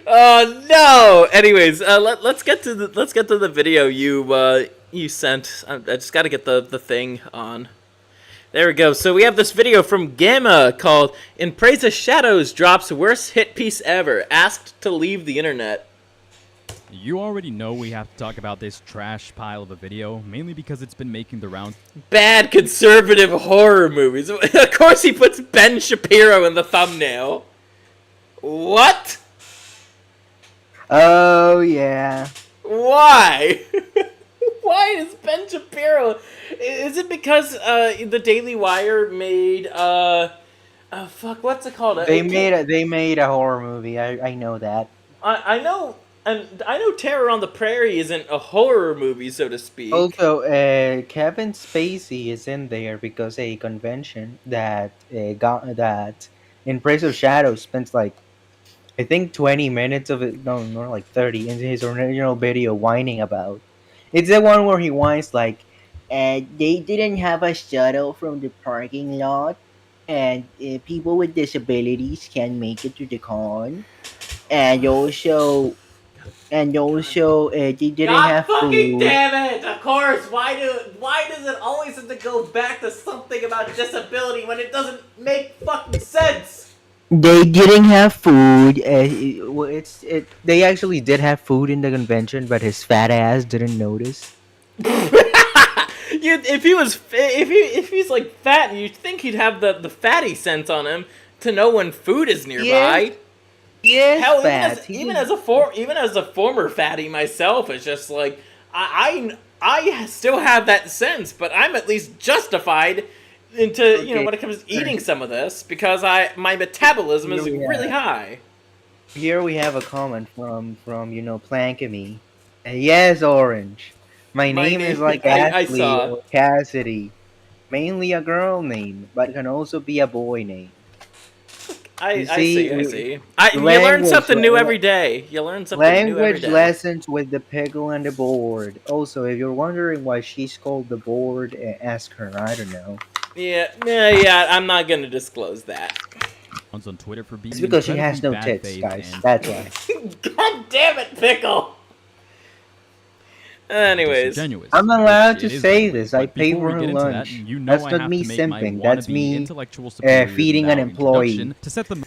Oh no! Anyways, let's get to the video you sent. I just got to get the thing on. There we go. So we have this video from Gamma called "In Praise of Shadows drops worst hit piece ever. Asked to leave the internet." You already know we have to talk about this trash pile of a video, mainly because it's been making the rounds. Bad conservative horror movies. Of course he puts Ben Shapiro in the thumbnail. What? Oh yeah. Why? Why is Ben Shapiro? Is it because the Daily Wire made fuck, what's it called? They made a horror movie. I know that. I know, and I know Terror on the Prairie isn't a horror movie, so to speak. Also, Kevin Spacey is in there because a convention that that In Praise of Shadows spends like, I think 20 minutes of it, no, more like 30, in his original video whining about. It's the one where he whines like, they didn't have a shuttle from the parking lot, and people with disabilities can make it to the con, and also they didn't have fucking food. damn it! Of course, why does it always have to go back to something about disability when it doesn't make fucking sense? They didn't have food. They actually did have food in the convention, but his fat ass didn't notice. If he's like fat, you'd think he'd have the fatty sense on him to know when food is nearby. Yes, hell, fat. even as a former fatty myself, it's just like I still have that sense, but I'm at least justified into when it comes to eating some of this because my metabolism is really high. Here we have a comment from Plankamy. Yes, Orange. My name is like Ashley or Cassidy. Mainly a girl name, but can also be a boy name. I see. You learn something new every day. Language lessons with the pickle and the board. Also, if you're wondering why she's called the board, ask her. I don't know. Yeah. I'm not gonna disclose that. On Twitter for being it's because she has no tits, guys. That's why. God damn it, Pickle! Anyways, disingenuous. I'm allowed It to is say anyways, this. I but pay before for we her get into lunch. that, you know That's I not have me to make my simping. That's wannabe me intellectual superior feeding an now employee. introduction to set the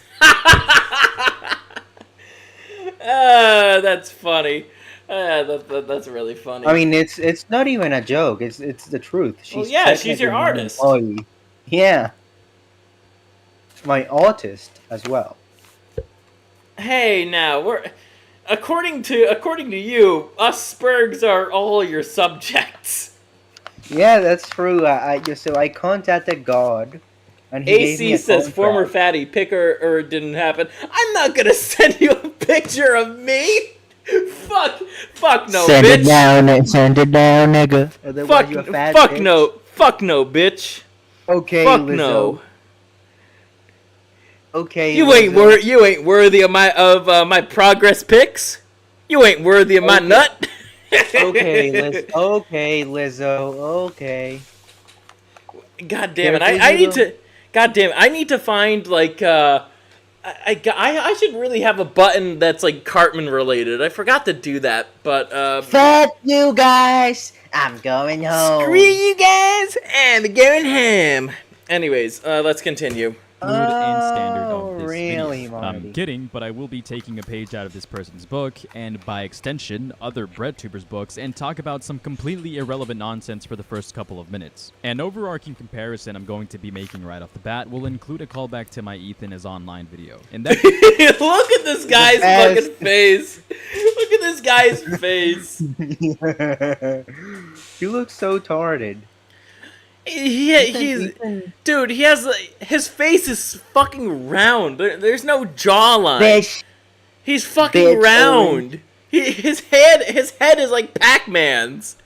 that's funny. That's really funny. I mean, it's not even a joke. It's the truth. well, She's yeah, she's your technically my artist. employee. Yeah, my autist as well. Hey, now we're according to you, us Spurgs are all your subjects. Yeah, that's true. So I contacted God, and he gave me AC a says contract. former fatty picker or didn't happen. I'm not gonna send you a picture of me. Fuck no, Send bitch. it down, send it down, nigga. Otherwise, you a fat Fuck bitch. no, bitch. Okay, fuck Lizzo. no. Okay, you ain't worthy of my progress pics. You ain't worthy of my nut. Okay, Lizzo. Okay. God damn it! I need to. God damn it! I need to find like I should really have a button that's like Cartman related. I forgot to do that, but Fuck you guys! I'm going home. Screw you guys! I'm going home. Anyways, let's continue. mood and standard of this really, video. I'm kidding, but I will be taking a page out of this person's book, and by extension, other breadtubers' books, and talk about some completely irrelevant nonsense for the first couple of minutes. An overarching comparison I'm going to be making right off the bat will include a callback to my Ethan is Online video. And that Look at this guy's fucking face. Look at this guy's face. He looks so tarded. Dude, he has his face is fucking round. There's no jawline. Bitch. He's fucking round. His head is like Pac-Man's.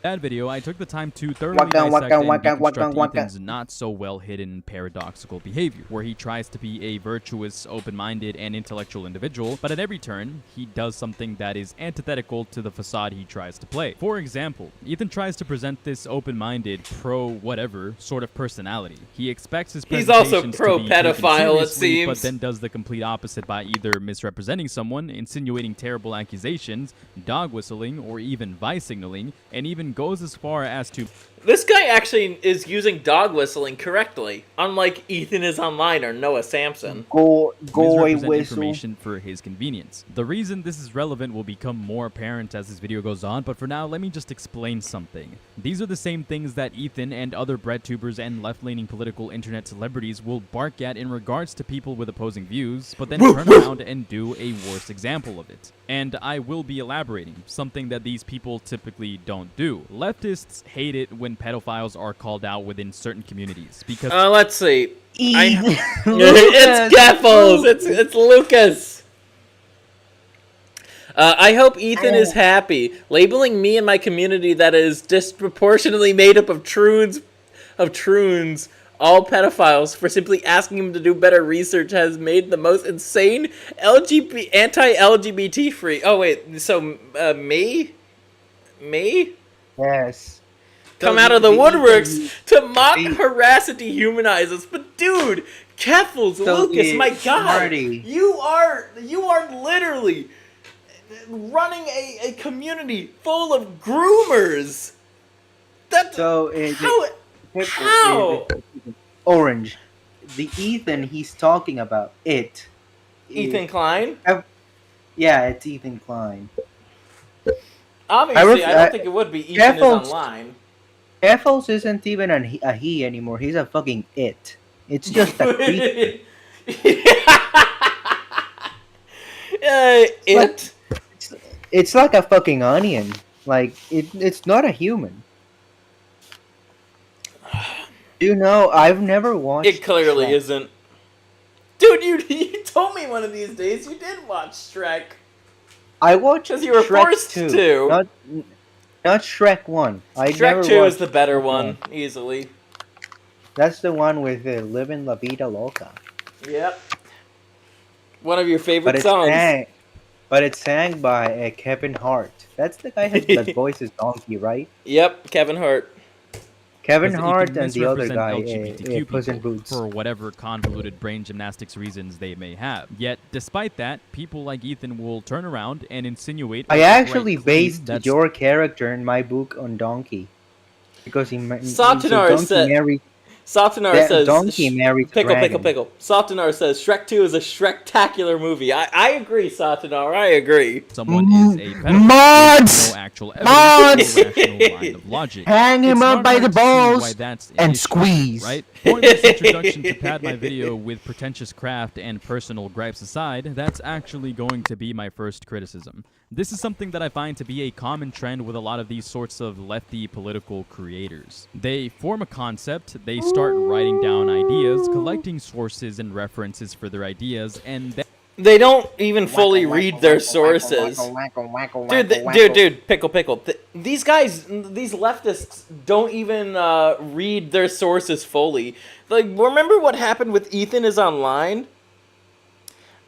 That video, I took the time to thoroughly dissect and deconstruct Ethan's not so well hidden paradoxical behavior, where he tries to be a virtuous, open-minded, and intellectual individual, but at every turn, he does something that is antithetical to the facade he tries to play. For example, Ethan tries to present this open-minded, pro-whatever sort of personality. He expects his presentations He's also pro-pedophile, it seems. but then does the complete opposite by either misrepresenting someone, insinuating terrible accusations, dog whistling, or even vice signaling, and even goes as far as to... This guy actually is using dog whistling correctly, unlike Ethan is Online or Noah Samson. Misrepresent information for his convenience. The reason this is relevant will become more apparent as this video goes on, but for now, let me just explain something. These are the same things that Ethan and other breadtubers and left-leaning political internet celebrities will bark at in regards to people with opposing views, but then turn around and do a worse example of it. And I will be elaborating, something that these people typically don't do. Leftists hate it when pedophiles are called out within certain communities, because... let's see. It's Gaffles! It's Lucas! I hope Ethan is happy. Labeling me and my community that is disproportionately made up of troons, all pedophiles, for simply asking him to do better research has made the most insane anti-LGBT free... Oh, wait, so, me? Me? Yes. Come out of the woodworks to mock, harass, and dehumanize us. But dude, Keffels, Lucas, my God, you are literally running a community full of groomers. How? Orange, the Ethan he's talking about, Ethan Klein? Yeah, it's Ethan Klein. Obviously, I don't think it would be Ethan is Online. Keffels isn't even a he anymore. He's a fucking it. It's just a creature. It's like a fucking onion. Like, it's not a human. You know, I've never watched... It clearly isn't. Dude, you told me one of these days you did watch Shrek. I watched because you were Shrek forced 2. to. Not Shrek 1. Shrek 2 is the better one, easily. That's the one with Livin' La Vida Loca. Yep. One of your favorite songs. But it's sang by Kevin Hart. That's the guy that voices Donkey, right? Yep, Kevin Hart. Kevin 'cause it Hart can and the other misrepresent guy, LGBTQ Puss in people Boots. for whatever convoluted brain gymnastics reasons they may have. Yet, despite that, people like Ethan will turn around and insinuate. I or actually outright claim based that your character in my book on Donkey, because Satanar says Donkey married pickle, dragon. pickle, pickle. Satanar says Shrek 2 is a Shrek-tacular movie. I agree, Satanar. I agree. someone is a pedophile. Mods! There's no actual evidence or rational line of logic. Hang him It's up not by hard the to see balls why that's an and issue, squeeze. Right? Pointless introduction to pad my video with pretentious craft and personal gripes aside, that's actually going to be my first criticism. This is something that I find to be a common trend with a lot of these sorts of lefty political creators. They form a concept, they start writing down ideas, collecting sources and references for their ideas, and then They don't even fully read their sources. Dude, pickle, pickle. These guys, these leftists, don't even read their sources fully. Like, remember what happened with Ethan is Online?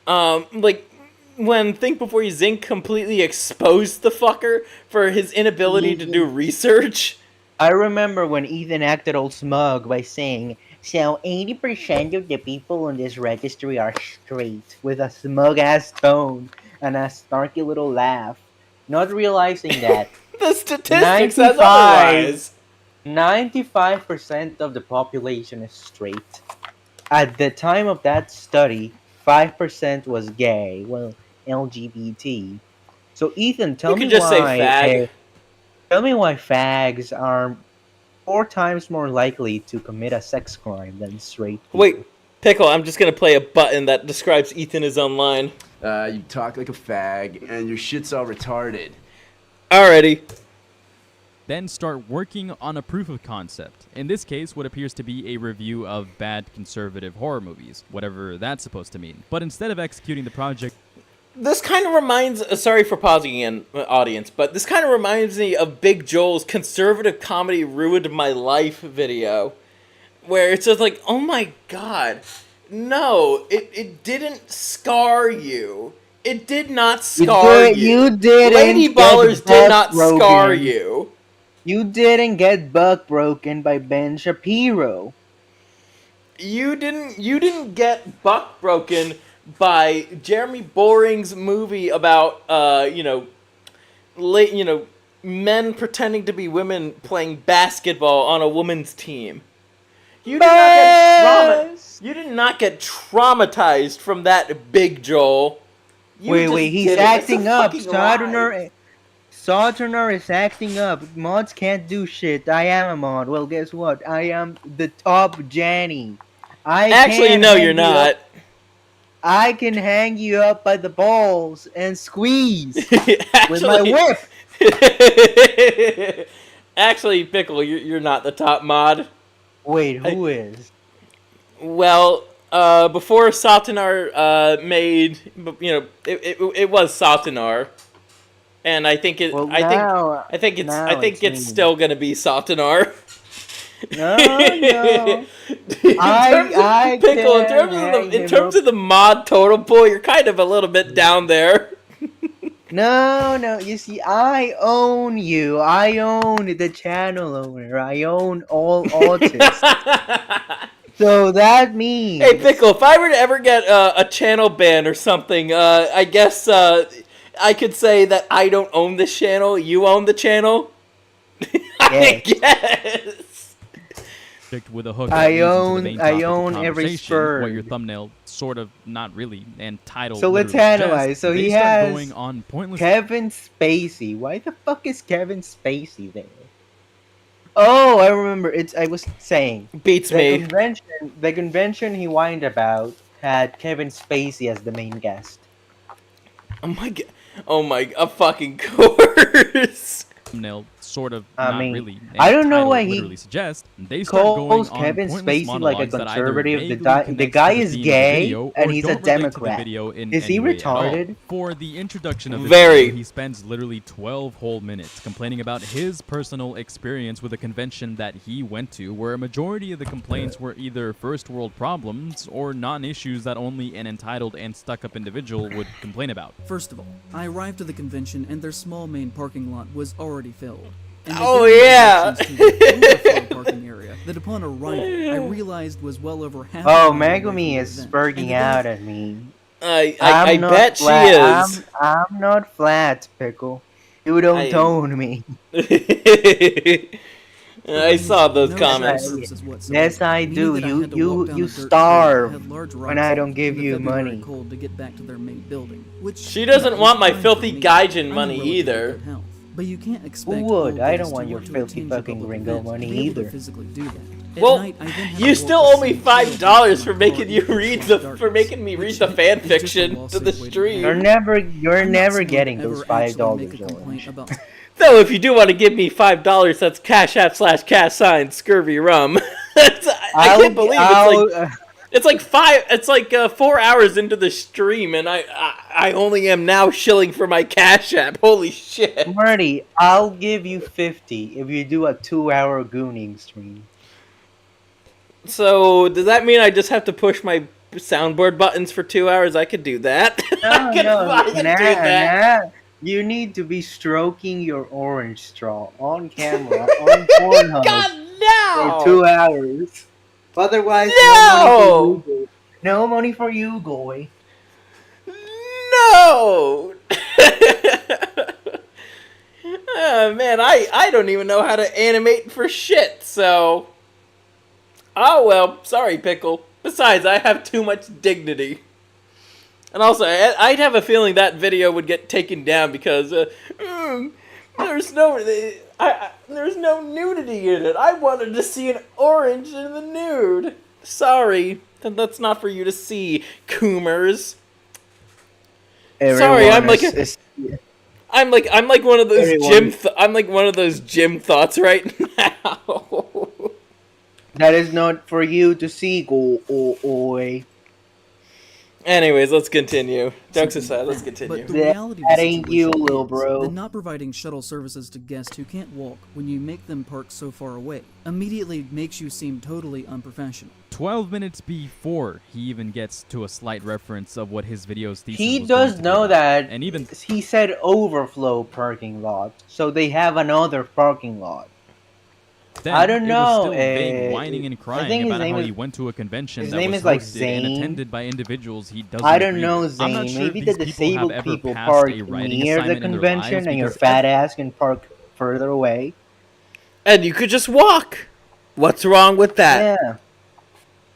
Like, when Think Before You Zink completely exposed the fucker for his inability to do research. I remember when Ethan acted all smug by saying, "So 80% of the people on this registry are straight," with a smug-ass tone and a snarky little laugh, not realizing that the statistics says otherwise. 95% of the population is straight. At the time of that study, 5% was gay, well, LGBT. So Ethan, tell me just say why. fag. Tell me why fags are 4 times more likely to commit a sex crime than straight people. Wait, Pickle, I'm just gonna play a button that describes Ethan is Online. You talk like a fag, and your shit's all retarded. Alrighty. then start working on a proof of concept. In this case, what appears to be a review of bad conservative horror movies, whatever that's supposed to mean. But instead of executing the project... This kind of reminds... sorry for pausing again, audience, but this kind of reminds me of Big Joel's Conservative Comedy Ruined My Life video. Where it's just like, oh my god, no, it didn't scar you. It did not scar you. You didn't. Lady Ballers did not scar you. You didn't get buck broken by Ben Shapiro. You didn't get buck broken by Jeremy Boring's movie about men pretending to be women playing basketball on a woman's team. You did not get traumatized from that, Big Joel. Wait, he's acting up. Sojourner is acting up. Mods can't do shit. I am a mod. Well, guess what? I am the top Janny. Actually, no, you're not. I can hang you up by the balls and squeeze with my whip. Actually, Pickle, you're not the top mod. Wait, who is? Well, before Satanar made, it was Satanar, and I think it. Well, I think it's still gonna be Satanar. No. In terms of the mod total pool, you're kind of a little bit down there. No. You see, I own you. I own the channel owner. I own all autists. So that means... Hey, Pickle, if I were to ever get a channel ban or something, I guess I could say that I don't own this channel. You own the channel. I guess. With a hook I own every sperm. What your thumbnail sort of, not really, and title. So let's analyze. So he has going on Kevin Spacey. Why the fuck is Kevin Spacey there? Oh, I remember. I was saying. Beats me. The convention he whined about had Kevin Spacey as the main guest. Oh my god. Oh my, a fucking course. Thumbnail sort of, really. I don't know why he they calls Kevin Spacey like a conservative. The guy is gay and he's a Democrat. Is he retarded? For the introduction of the video, he spends literally 12 whole minutes complaining about his personal experience with a convention that he went to, where a majority of the complaints were either first world problems or non-issues that only an entitled and stuck-up individual would complain about. First of all, I arrived at the convention and their small main parking lot was already filled. Oh yeah! parking area that upon arrival I realized was well over half. Oh, Megumi is spurging out at me. I bet she is. I'm not flat, Pickle. You don't own me. I saw those comments. Yes, I do. You starve when I don't give you money. She doesn't want my filthy gaijin money either. But you can't expect. Who would? I don't want your filthy fucking gringo money either. Well, you still owe me $5 for making me read the fan fiction to the stream. You're never getting those $5. Though, if you do want to give me $5, that's Cashapp /cash ScurvyRum. I can't believe it's like 4 hours into the stream, and I only am now shilling for my Cash App. Holy shit! Marty, I'll give you 50 if you do a 2-hour gooning stream. So does that mean I just have to push my soundboard buttons for 2 hours? I could do that. I could do that. You need to be stroking your orange straw on camera on Pornhub God, no! for 2 hours. Otherwise, no money for you, Goy. No! Oh, man, I don't even know how to animate for shit, so... Oh, well, sorry, Pickle. Besides, I have too much dignity. And also, I'd have a feeling that video would get taken down because there's no nudity in it. I wanted to see an orange in the nude. Sorry, that's not for you to see, Coomers. Sorry, I'm like one of those gym thoughts right now. That is not for you to see, Goy. Anyways, let's continue. Jokes aside, let's continue. But the reality that ain't you, little bro. That not providing shuttle services to guests who can't walk when you make them park so far away immediately makes you seem totally unprofessional. 12 minutes before he even gets to a slight reference of what his video's thesis He was does know that, and even he said overflow parking lot, so they have another parking lot. then, I don't know. It was still vague, whining and crying about how he went to a convention that was hosted and attended by individuals he doesn't I don't agree know, with. I'm not Zane. sure Maybe if the these people disabled have ever people passed park a writing near the assignment in their convention lives and your because fat ass can park further away. And you could just walk. What's wrong with that? Yeah.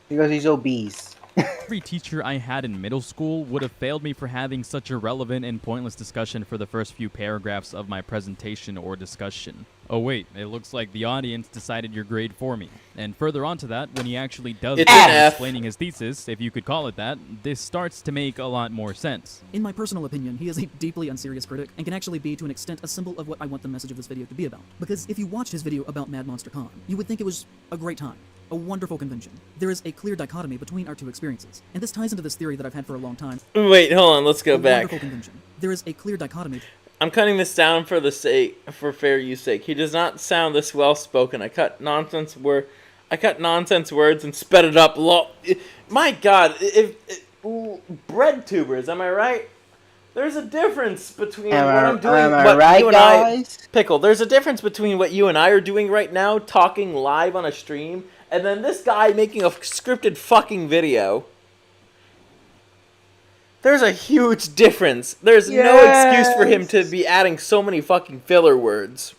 Because he's obese. Every teacher I had in middle school would have failed me for having such a relevant and pointless discussion for the first few paragraphs of my presentation or discussion. Oh wait, it looks like the audience decided your grade for me. And further on to that, when he actually does explaining his thesis, if you could call it that, this starts to make a lot more sense. In my personal opinion, he is a deeply unserious critic and can actually be, to an extent, a symbol of what I want the message of this video to be about. Because if you watched his video about Mad Monster Con, you would think it was a great time. A wonderful convention. There is a clear dichotomy between our two experiences, and this ties into this theory that I've had for a long time. Wait, hold on, let's go back. Wonderful convention. There is a clear dichotomy. I'm cutting this down for fair use sake. He does not sound this well spoken. I cut nonsense words and sped it up. My God, bread tubers, am I right? There's a difference between what I'm doing, what you and I, Pickle. There's a difference between what you and I are doing right now, talking live on a stream, and then this guy making a scripted fucking video. There's a huge difference. There's no excuse for him to be adding so many fucking filler words.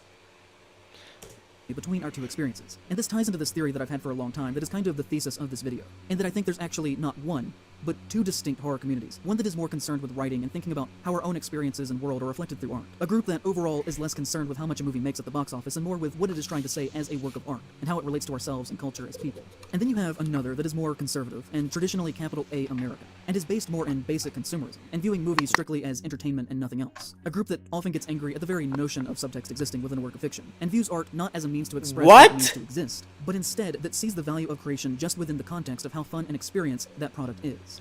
Between our two experiences. And this ties into this theory that I've had for a long time that is kind of the thesis of this video. And that I think there's actually not one, but two distinct horror communities. One that is more concerned with writing and thinking about how our own experiences and world are reflected through art. A group that overall is less concerned with how much a movie makes at the box office and more with what it is trying to say as a work of art and how it relates to ourselves and culture as people. And then you have another that is more conservative and traditionally capital A American and is based more in basic consumerism and viewing movies strictly as entertainment and nothing else. A group that often gets angry at the very notion of subtext existing within a work of fiction and views art not as a means to express what it means to exist, but instead that sees the value of creation just within the context of how fun and experience that product is.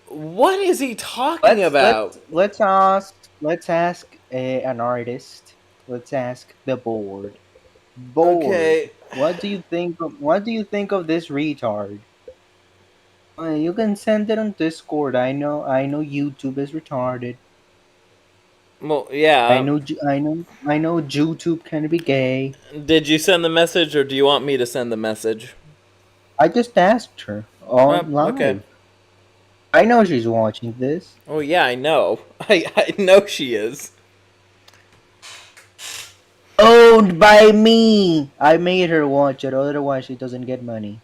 What is he talking about? Let's ask an artist. Let's ask the board. Okay. What do you think of this retard? You can send it on Discord. I know YouTube is retarded. Well, yeah. I know YouTube can be gay. Did you send the message, or do you want me to send the message? I just asked her on live. Okay. I know she's watching this. Oh yeah, I know. I know she is. Owned by me. I made her watch it, otherwise she doesn't get money.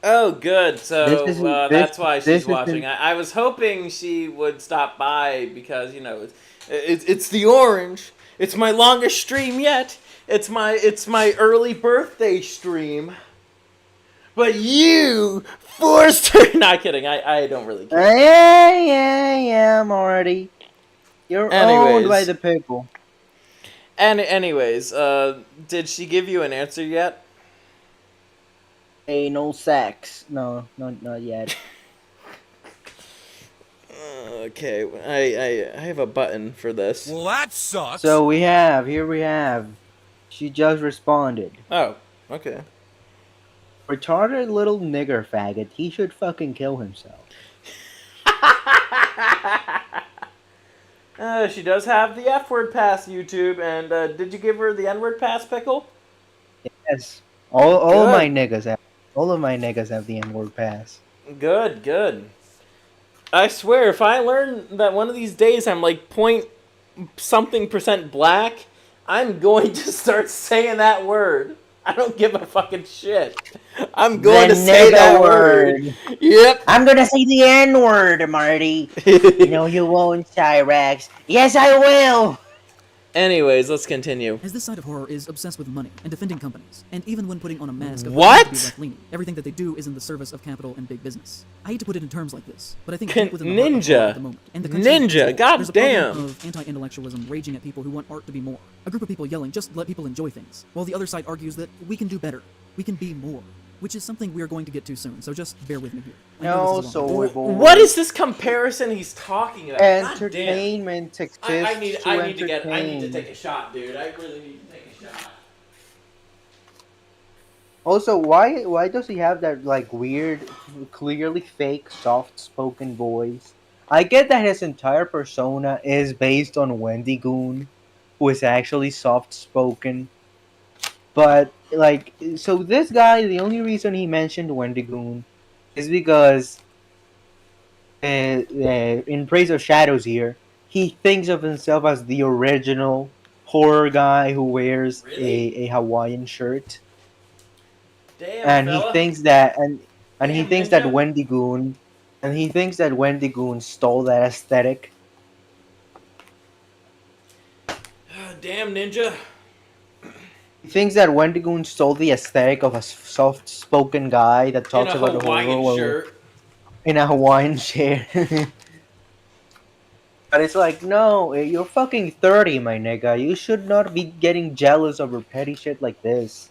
Oh, good. So that's why she's watching. Isn't... I was hoping she would stop by because, you know, it's the orange. It's my longest stream yet. It's my early birthday stream. But you forced her. Not kidding. I don't really care. Yeah, Marty. You're owned by the people. Anyways, did she give you an answer yet? Hey, no sex. No, not yet. Okay, I have a button for this. Well, that sucks. So here we have. She just responded. Oh, okay. Retarded little nigger faggot. He should fucking kill himself. She does have the F-word pass, YouTube, and did you give her the N-word pass, Pickle? Yes. All of my niggas have the N-word pass. Good. I swear, if I learn that one of these days I'm like .something% black, I'm going to start saying that word. I don't give a fucking shit. I'm going to say that word. Yep. I'm going to say the N-word, Marty. No, you won't, Cyrax. Yes, I will. Anyways, let's continue. As this side of horror is obsessed with money and defending companies, and even when putting on a mask of what? To be left-leaning, everything that they do is in the service of capital and big business. I hate to put it in terms like this, but I think deep within the heart of horror at the moment, and the country Ninja, there's a goddamn. problem of anti-intellectualism raging at people who want art to be more. A group of people yelling, just let people enjoy things, while the other side argues that we can do better, we can be more, which is something we are going to get to soon. So just bear with me here. What is this comparison he's talking about? Entertainment exists I need to entertain. take a shot, dude. I really need to take a shot. Also, why does he have that like weird, clearly fake, soft-spoken voice? I get that his entire persona is based on Wendy Goon, who is actually soft-spoken. But like, so this guy, the only reason he mentioned Wendy Goon is because in Praise of Shadows here, he thinks of himself as the original horror guy who wears a Hawaiian shirt. Damn, and fella. he thinks that he thinks that Wendy Goon stole that aesthetic. Damn, Ninja. He thinks that Wendy Goon stole the aesthetic of a soft-spoken guy that talks about the horror shirt. In a Hawaiian shirt. But it's like, no, you're fucking 30, my nigga. You should not be getting jealous over petty shit like this.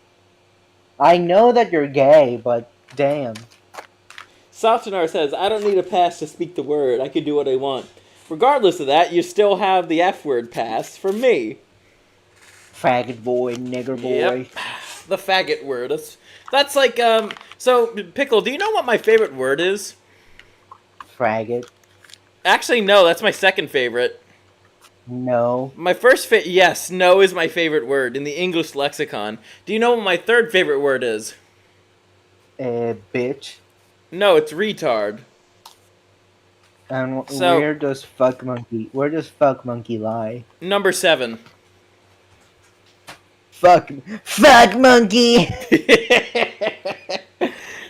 I know that you're gay, but damn. Softenar says, I don't need a pass to speak the word. I can do what I want. Regardless of that, you still have the F-word pass for me. Faggot boy, nigger boy. Yep. The faggot word. That's like, so, Pickle, do you know what my favorite word is? Fraggot. Actually, no, that's my second favorite. No. My first yes, no is my favorite word in the English lexicon. Do you know what my third favorite word is? Bitch. No, it's retard. And where does fuck monkey lie? Number 7. Fuck monkey.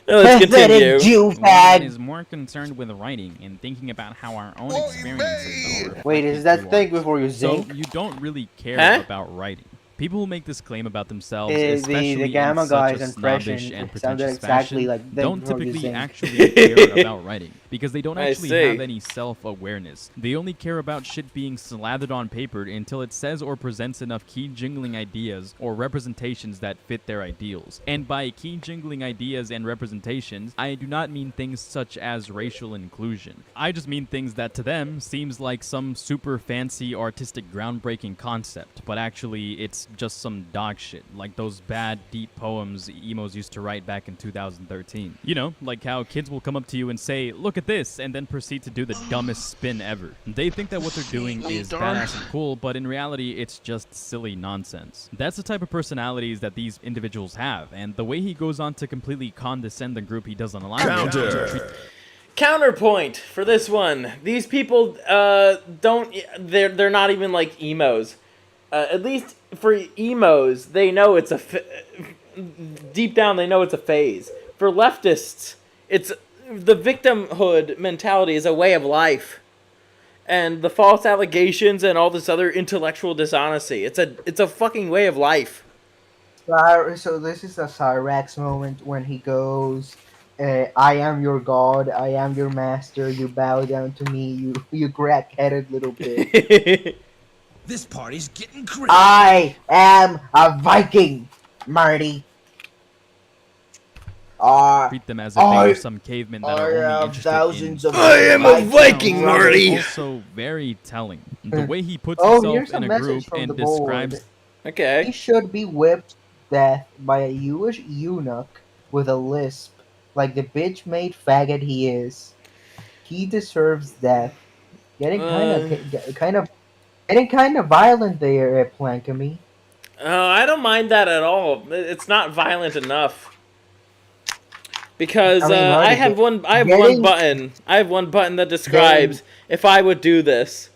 Let's continue. Jew fag is more concerned with writing and thinking about how our own experiences are. Wait, is that thing before you So zink? you don't really care about writing. People who make this claim about themselves, especially the Gamma in guys such a and snobbish Fresh and sounded pretentious exactly fashion, like they don't before you typically zink. actually care about writing because they don't I actually see. have any self-awareness. They only care about shit being slathered on paper until it says or presents enough key-jingling ideas or representations that fit their ideals. And by key-jingling ideas and representations, I do not mean things such as racial inclusion. I just mean things that to them seems like some super fancy artistic groundbreaking concept, but actually it's just some dog shit, like those bad, deep poems emos used to write back in 2013. You know, like how kids will come up to you and say, look at this, and then proceed to do the dumbest spin ever. They think that what they're doing is badass and cool, but in reality, it's just silly nonsense. That's the type of personalities that these individuals have, and the way he goes on to completely condescend the group he doesn't allow. Counterpoint for this one. These people they're not even like emos. At least for emos, they know it's deep down they know it's a phase. For leftists, it's the victimhood mentality is a way of life. And the false allegations and all this other intellectual dishonesty. It's a fucking way of life. So this is a Cyrax moment when he goes, I am your god, I am your master, you bow down to me, you crack-headed little bitch. This party's getting crazy. I am a Viking, Marty. Treat them as if they were some cavemen that are only interested in... I am a Viking, Marty! Also very telling. The way he puts himself in a group and describes... Okay. He should be whipped to death by a Jewish eunuch with a lisp, like the bitch-made faggot he is. He deserves death. Getting kind of violent there, Plankamy. I don't mind that at all. It's not violent enough. Because I have one button. I have one button that describes if I would do this.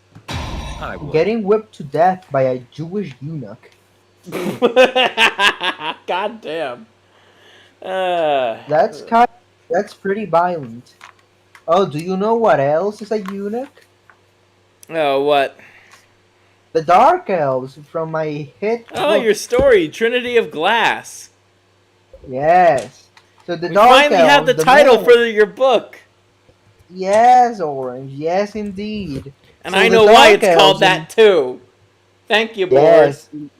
Getting whipped to death by a Jewish eunuch. God damn. That's pretty violent. Oh, do you know what else is a eunuch? Oh, what? The Dark Elves from my hit. Oh, your story, Trinity of Glass. Yes. So the we Dark finally Elves, have the title for your book. Yes, Orange. Yes, indeed. And so I know why it's called that too. Thank you, Boris. Yes.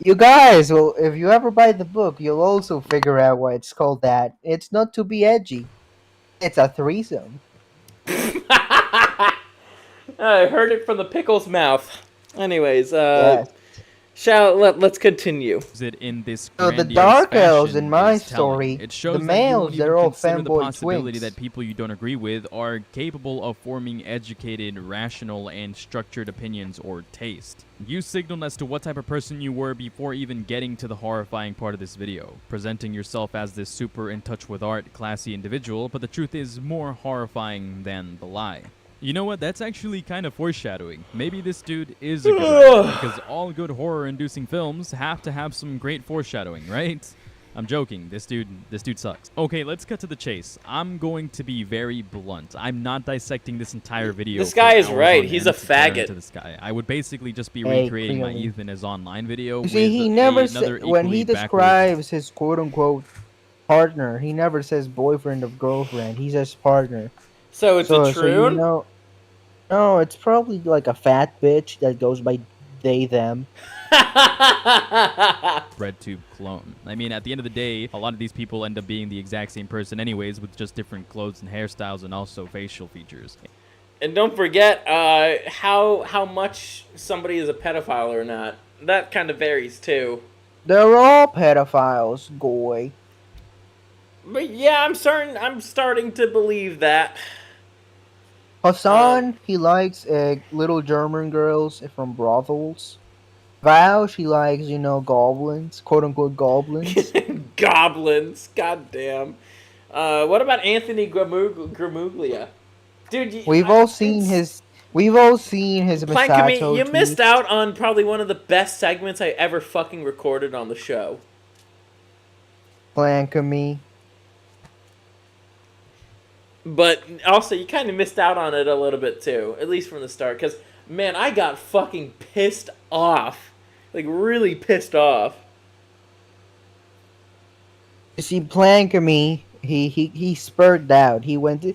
You guys, well, if you ever buy the book, you'll also figure out why it's called that. It's not to be edgy. It's a threesome. I heard it from the pickle's mouth. Anyways, yes. Let's continue. In this so the Dark Elves in my story, the males, they're all fanboy twins. Possibility that people you don't agree with are capable of forming educated, rational, and structured opinions or taste. You signaled as to what type of person you were before even getting to the horrifying part of this video, presenting yourself as this super in touch with art, classy individual, but the truth is more horrifying than the lie. You know what? That's actually kind of foreshadowing. Maybe this dude is a good writer, because all good horror-inducing films have to have some great foreshadowing, right? I'm joking. This dude sucks. Okay, let's cut to the chase. I'm going to be very blunt. I'm not dissecting this entire video. This guy is right. He's a faggot. To this guy. I would basically just be recreating my Ethan as online video. You see, he never says when he describes his quote-unquote partner, he never says boyfriend or girlfriend. He says partner. So it's a troon? No, it's probably like a fat bitch that goes by they, them. RedTube clone. I mean, at the end of the day, a lot of these people end up being the exact same person anyways, with just different clothes and hairstyles and also facial features. And don't forget how much somebody is a pedophile or not. That kind of varies too. They're all pedophiles, goy. But yeah, I'm starting to believe that. Hassan, he likes little German girls from brothels. Val, she likes, goblins, quote-unquote goblins. Goblins, goddamn. What about Anthony Gramuglia? Dude, we've all seen his Plankamy, you missed out on probably one of the best segments I ever fucking recorded on the show. Plankamy. But also, you kind of missed out on it a little bit too, at least from the start. Because, man, I got fucking pissed off. Like, really pissed off. You see, Plankamy, he spurred out. He went to...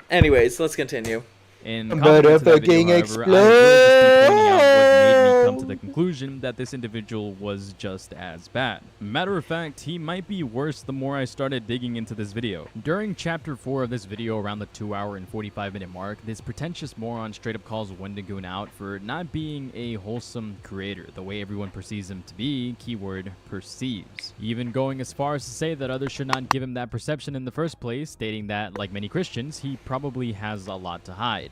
Anyways, let's continue. In comments to that video, however, I will just be pointing out what made me come to the conclusion that this individual was just as bad. Matter of fact, he might be worse the more I started digging into this video. During chapter 4 of this video, around the 2 hour and 45 minute mark, this pretentious moron straight up calls Wendigoon out for not being a wholesome creator, the way everyone perceives him to be, keyword perceives. Even going as far as to say that others should not give him that perception in the first place, stating that, like many Christians, he probably has a lot to hide.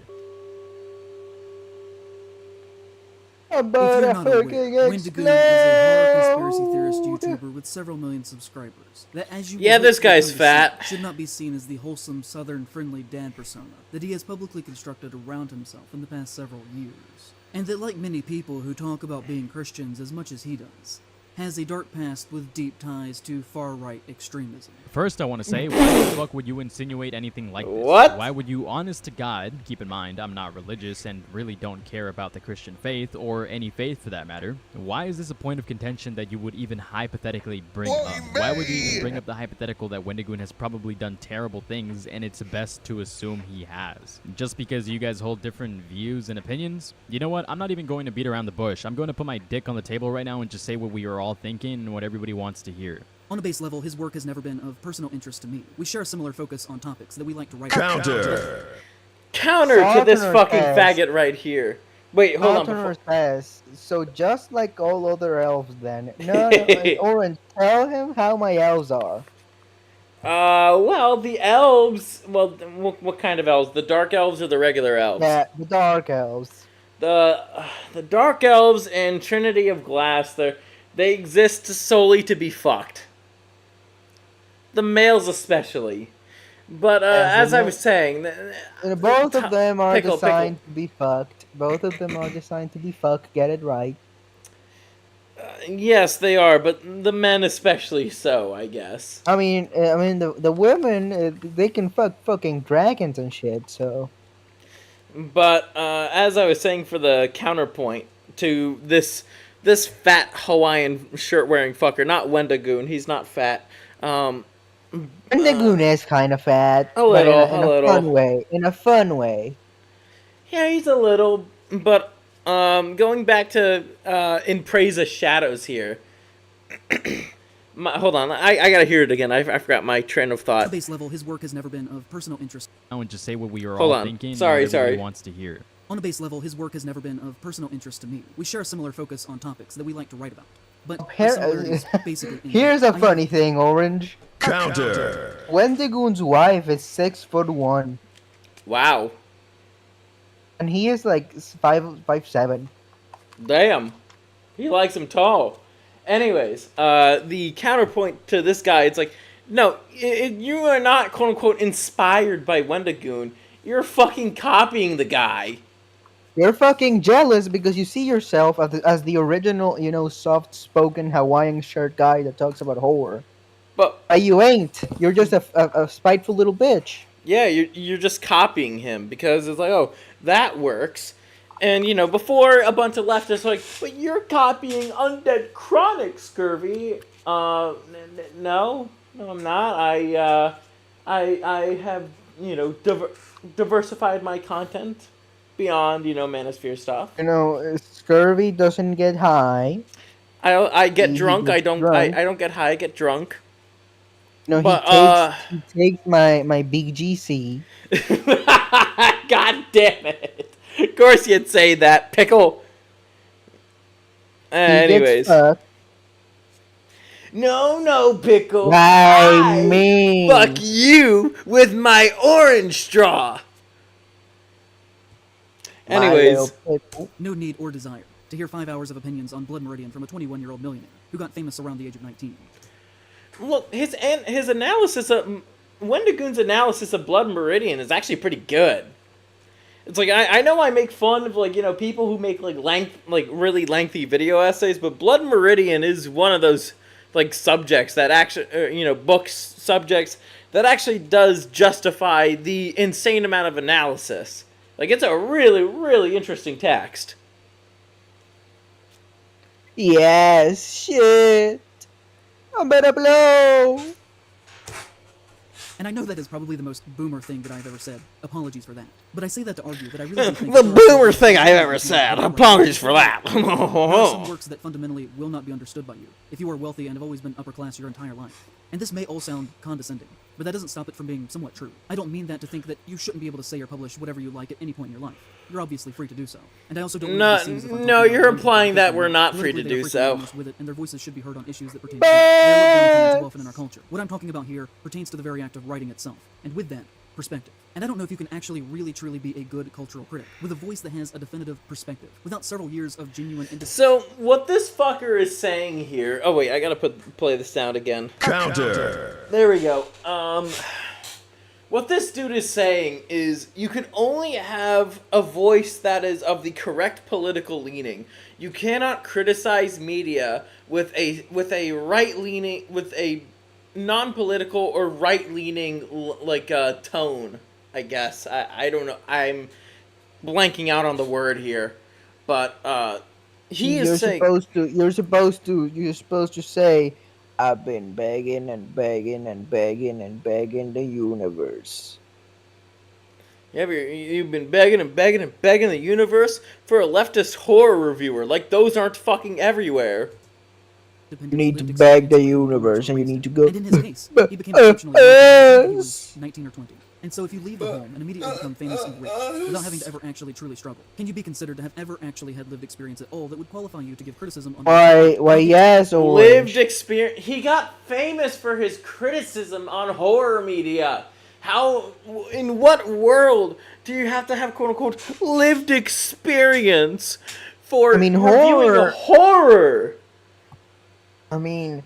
If you're not aware, Wendigoon is a horror conspiracy theorist YouTuber with several million subscribers. That, as you Yeah, this guy's fat. Should not be seen as the wholesome, southern-friendly dad persona that he has publicly constructed around himself in the past several years. And that, like many people who talk about being Christians as much as he does, has a dark past with deep ties to far-right extremism. First, I want to say, why the fuck would you insinuate anything like this? What? Why would you, honest to God, keep in mind, I'm not religious and really don't care about the Christian faith, or any faith for that matter, why is this a point of contention that you would even hypothetically bring up? Why would you even bring up the hypothetical that Wendigoon has probably done terrible things, and it's best to assume he has? Just because you guys hold different views and opinions? You know what? I'm not even going to beat around the bush. I'm going to put my dick on the table right now and just say what we are all thinking and what everybody wants to hear. On a base level, his work has never been of personal interest to me. We share a similar focus on topics that we like to write about. Counter to this fucking faggot right here. Wait, hold on. Says, so just like all other elves then. No, Orange, tell him how my elves are. Well, the elves, well, what kind of elves? The dark elves or the regular elves? Yeah, the dark elves. The dark elves and Trinity of Glass, they exist solely to be fucked. The males especially. But as I was saying... both of them are designed to be fucked. Both of them are designed to be fucked. Get it right. Yes, they are, but the men especially so, I guess. I mean, the women, they can fuck fucking dragons and shit, so... But as I was saying, for the counterpoint to this fat Hawaiian shirt-wearing fucker, not Wendigoon, he's not fat. Wendigoon is kind of fat. A little, in a fun way. In a fun way. Yeah, he's a little, but going back to In Praise of Shadows here. Hold on, I gotta hear it again. I forgot my train of thought. At the base level, his work has never been of personal interest. I would just say what we are Hold all on. thinking Sorry, and what everybody wants to hear. On a base level, his work has never been of personal interest to me. We share a similar focus on topics that we like to write about. But the similarities basically Here's a funny thing, Orange. Counter. Wendigoon's wife is 6'1". Wow. And he is like 5'7". Damn. He likes him tall. Anyways, the counterpoint to this guy, it's like, no, you are not, quote-unquote, inspired by Wendigoon. You're fucking copying the guy. You're fucking jealous because you see yourself as the original, soft-spoken Hawaiian shirt guy that talks about horror. But you ain't. You're just a spiteful little bitch. Yeah, you're just copying him because it's like, oh, that works. And, before a bunch of leftists were like, but you're copying Undead Chronic, Scurvy. No, I'm not. I have, diversified my content beyond, Manosphere stuff. Scurvy doesn't get high. I get drunk. I don't get high. I get drunk. No, he takes my BGC. God damn it! Of course you'd say that, Pickle. Anyways. No, Pickle. I fuck you with my orange straw. Anyways. No need or desire to hear 5 hours of opinions on Blood Meridian from a 21-year-old millionaire who got famous around the age of 19. Look, his analysis of Wendigoon's analysis of Blood Meridian is actually pretty good. It's like I know I make fun of people who make really lengthy video essays, but Blood Meridian is one of those subjects that actually subjects that actually does justify the insane amount of analysis. It's a really, really interesting text. Yes, shit. I'm better blow. And I know that is probably the most boomer thing that I've ever said. Apologies for that. But I say that to argue that I really do think The boomer thing I've ever said. Apologies for that. There are some works that fundamentally will not be understood by you if you are wealthy and have always been upper class your entire life. And this may all sound condescending, but that doesn't stop it from being somewhat true. I don't mean that to think that you shouldn't be able to say or publish whatever you like at any point in your life. You're obviously free to do so. And I also don't want it to seem as if I'm talking about you're implying that we're not free to politically, they are do frequently so. honest with it, and their voices should be heard on issues that pertain to them. They are looked down upon too often in our culture. What I'm talking about here pertains to the very act of writing itself, and with that, perspective. And I don't know if you can actually really truly be a good cultural critic with a voice that has a definitive perspective without several years of genuine So what this fucker is saying here, oh wait, I gotta play the sound again. Counter. There we go. What this dude is saying is you can only have a voice that is of the correct political leaning. You cannot criticize media with a non-political or right-leaning tone, I guess. I don't know. I'm blanking out on the word here, but you're supposed to say, I've been begging and begging and begging and begging the universe. Yeah, but you've been begging and begging and begging the universe for a leftist horror reviewer. Like, those aren't fucking everywhere. You need to beg the universe, and you need to go. And in his case, he became exceptionally wealthy when he was 19 or 20. And so if you leave the home and immediately become famous and rich, without having to ever actually truly struggle, can you be considered to have ever actually had lived experience at all that would qualify you to give criticism on... Why, yes, Orange. Lived experience. He got famous for his criticism on horror media. How, in what world do you have to have quote-unquote lived experience for reviewing a horror? I mean,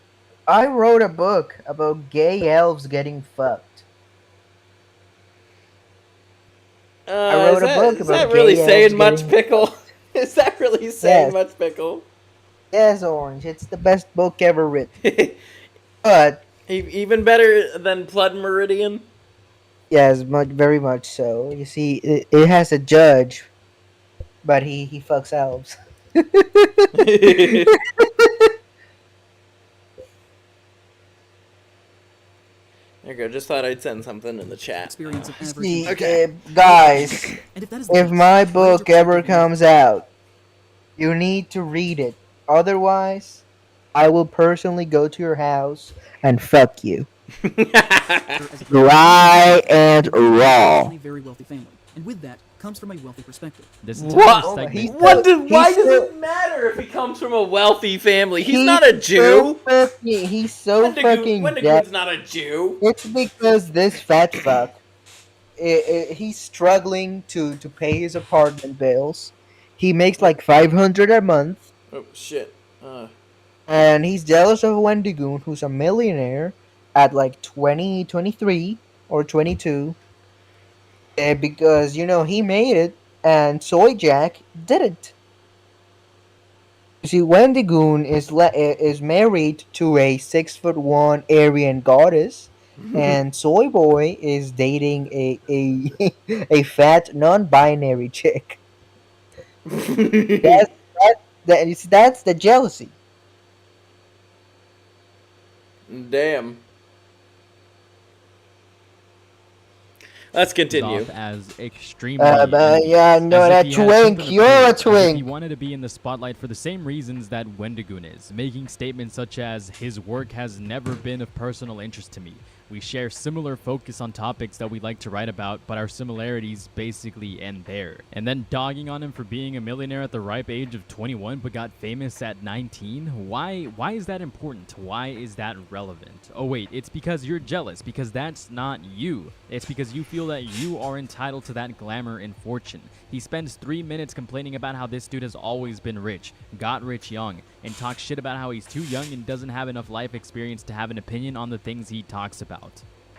I wrote a book about gay elves getting fucked. I wrote a book about is that really saying much, Pickle? Is that really saying much, Pickle? Yes, Orange. It's the best book ever written. But even better than Blood Meridian? Yes, very much so. You see, it has a judge, but he fucks elves. There you go. Just thought I'd send something in the chat. See, guys, if my book ever comes out, you need to read it. Otherwise, I will personally go to your house and fuck you. Dry and raw. Very wealthy family, and with that comes from a wealthy perspective. Why does it matter if he comes from a wealthy family? He's not a Jew. He's so fucking Wendigoon's not a Jew. It's because this fat fuck, he's struggling to pay his apartment bills. He makes like $500 a month. Oh shit. And he's jealous of Wendigoon, who's a millionaire at like 23 or 22. Because, you know, he made it, and Soy Jack didn't. You see, Wendigoon is married to a 6'1" Aryan goddess, and Soy Boy is dating a fat non-binary chick. That's the jealousy. Damn. Let's continue. As extremely. Yeah, no, that twink. You're a twink. He wanted to be in the spotlight for the same reasons that Wendigoon is, making statements such as, "His work has never been of personal interest to me. We share similar focus on topics that we like to write about, but our similarities basically end there." And then dogging on him for being a millionaire at the ripe age of 21 but got famous at 19? Why is that important? Why is that relevant? Oh wait, it's because you're jealous, because that's not you. It's because you feel that you are entitled to that glamour and fortune. He spends 3 minutes complaining about how this dude has always been rich, got rich young, and talks shit about how he's too young and doesn't have enough life experience to have an opinion on the things he talks about.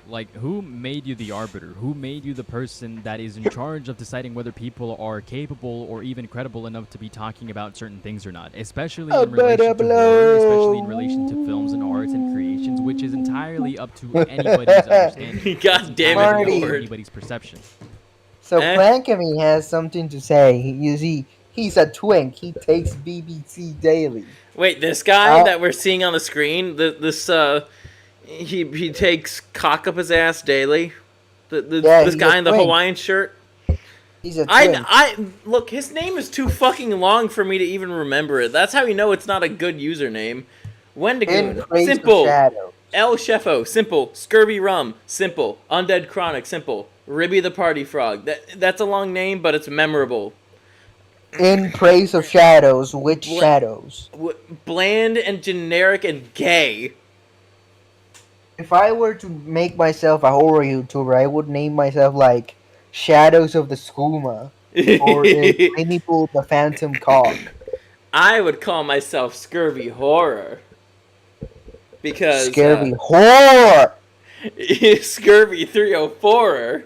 Like, who made you the arbiter? Who made you the person that is in charge of deciding whether people are capable or even credible enough to be talking about certain things or not? Especially in relation to horror, especially in relation to films and arts and creations, which is entirely up to anybody's understanding. God damn it, Lord. Anybody's perception. So Plankamy has something to say. You see, he's a twink. He takes BBC daily. Wait, this guy that we're seeing on the screen, this He takes cock up his ass daily. Yeah, This he's guy a in the twink. Hawaiian shirt. He's a twink. I look. His name is too fucking long for me to even remember it. That's how you know it's not a good username. Wendigoon, simple. El Sheffo, simple. ScurvyRum, simple. Undead Chronic, simple. Ribby the Party Frog. That's a long name, but it's memorable. In praise of shadows, which shadows? Bland and generic and gay. If I were to make myself a horror YouTuber, I would name myself like Shadows of the Skooma or Amy Pool the Phantom Cock. I would call myself Scurvy Horror. Because Scurvy Horror! Scurvy 304er.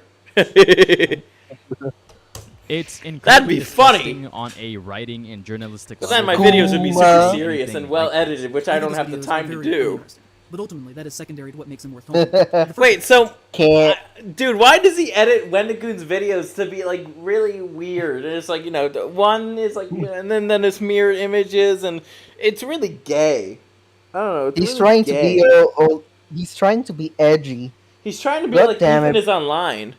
It's incredibly That'd be funny disgusting on a writing and journalistic But level. then my videos would be super serious and well edited, which I don't have the time to do. But ultimately, that is secondary to what makes him worth talking. Wait, so dude, why does he edit Wendigoon's videos to be like really weird? And it's like, you know, one is like, and then it's mirrored images, and it's really gay. I don't know. It's He's really trying gay. to be he's trying to be edgy. He's trying to be God like damn Ethan it. is online.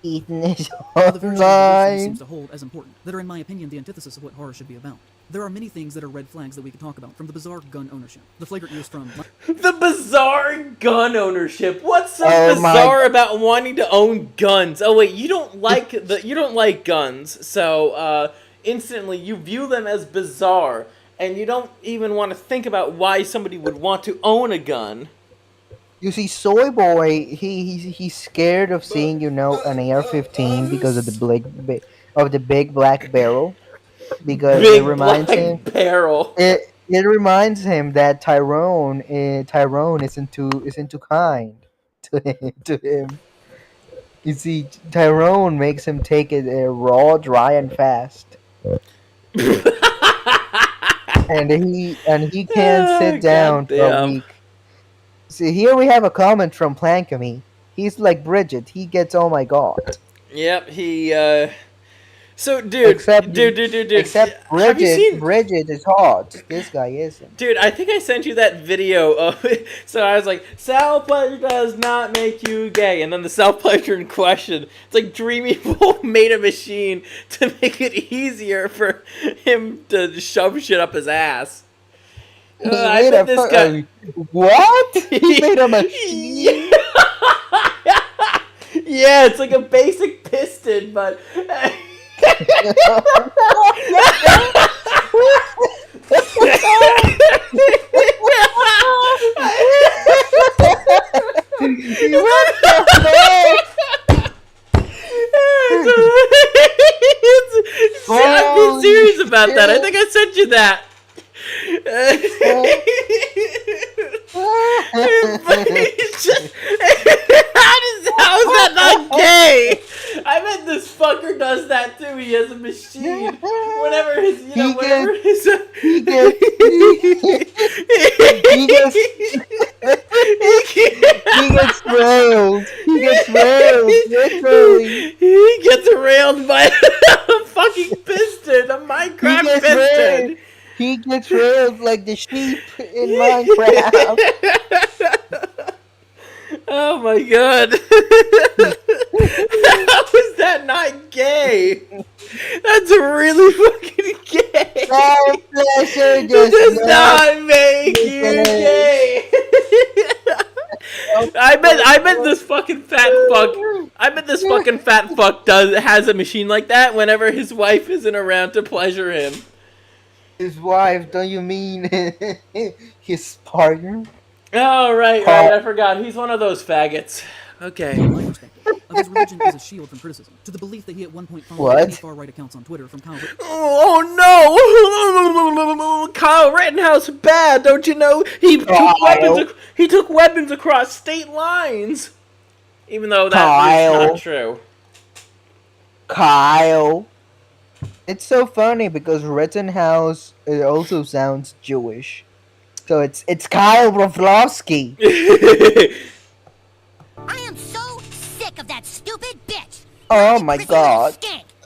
Ethan is The version of the online. seems to hold as important, that are in my opinion the antithesis of what horror should be about. There are many things that are red flags that we could talk about, from the bizarre gun ownership, the flagrant use from... The bizarre gun ownership. What's so Oh my- bizarre about wanting to own guns? Oh wait, you don't like guns, so instantly you view them as bizarre, and you don't even want to think about why somebody would want to own a gun. You see, Soy Boy, he's scared of seeing, you know, an AR-15 because of the big black barrel. Because Big it reminds black him barrel. It reminds him that Tyrone isn't too kind to him. You see, Tyrone makes him take it raw, dry, and fast. and he can't sit down for a week. See, here we have a comment from Plankamy. He's like Bridget. He gets, oh my god. Yep, he So, dude, Except have you seen... Bridget is hot. This guy isn't. Dude, I think I sent you that video of... So I was like, self-pleasure does not make you gay. And then the self-pleasure in question, it's like Dreamy Wolf made a machine to make it easier for him to shove shit up his ass. I bet this guy... What? He made a machine? Yeah, it's like a basic piston, but... I'm being serious about that. I think I sent you that. How is that not gay? I bet this fucker does that too. He has a machine. Whenever his, whenever his. He gets railed. He gets railed. Literally. He gets railed by a fucking piston, a Minecraft piston. Railed. He gets railed like the sheep in Minecraft. Oh my god. How is that not gay? That's really fucking gay. Pleasure does not make you gay. I bet this fucking fat fuck has a machine like that whenever his wife isn't around to pleasure him. His wife, don't you mean his partner? Oh, right, I forgot. He's one of those faggots. Okay. Of his religion as a shield from criticism, to the belief that he at one point followed many far-right accounts on Twitter from Kyle Oh no! Kyle Rittenhouse bad, don't you know? He took weapons across state lines. Even though that is not true. Kyle. It's so funny because Rittenhouse also sounds Jewish. So it's Kyle Broflovsky. I am so sick of that stupid bitch. Oh my god.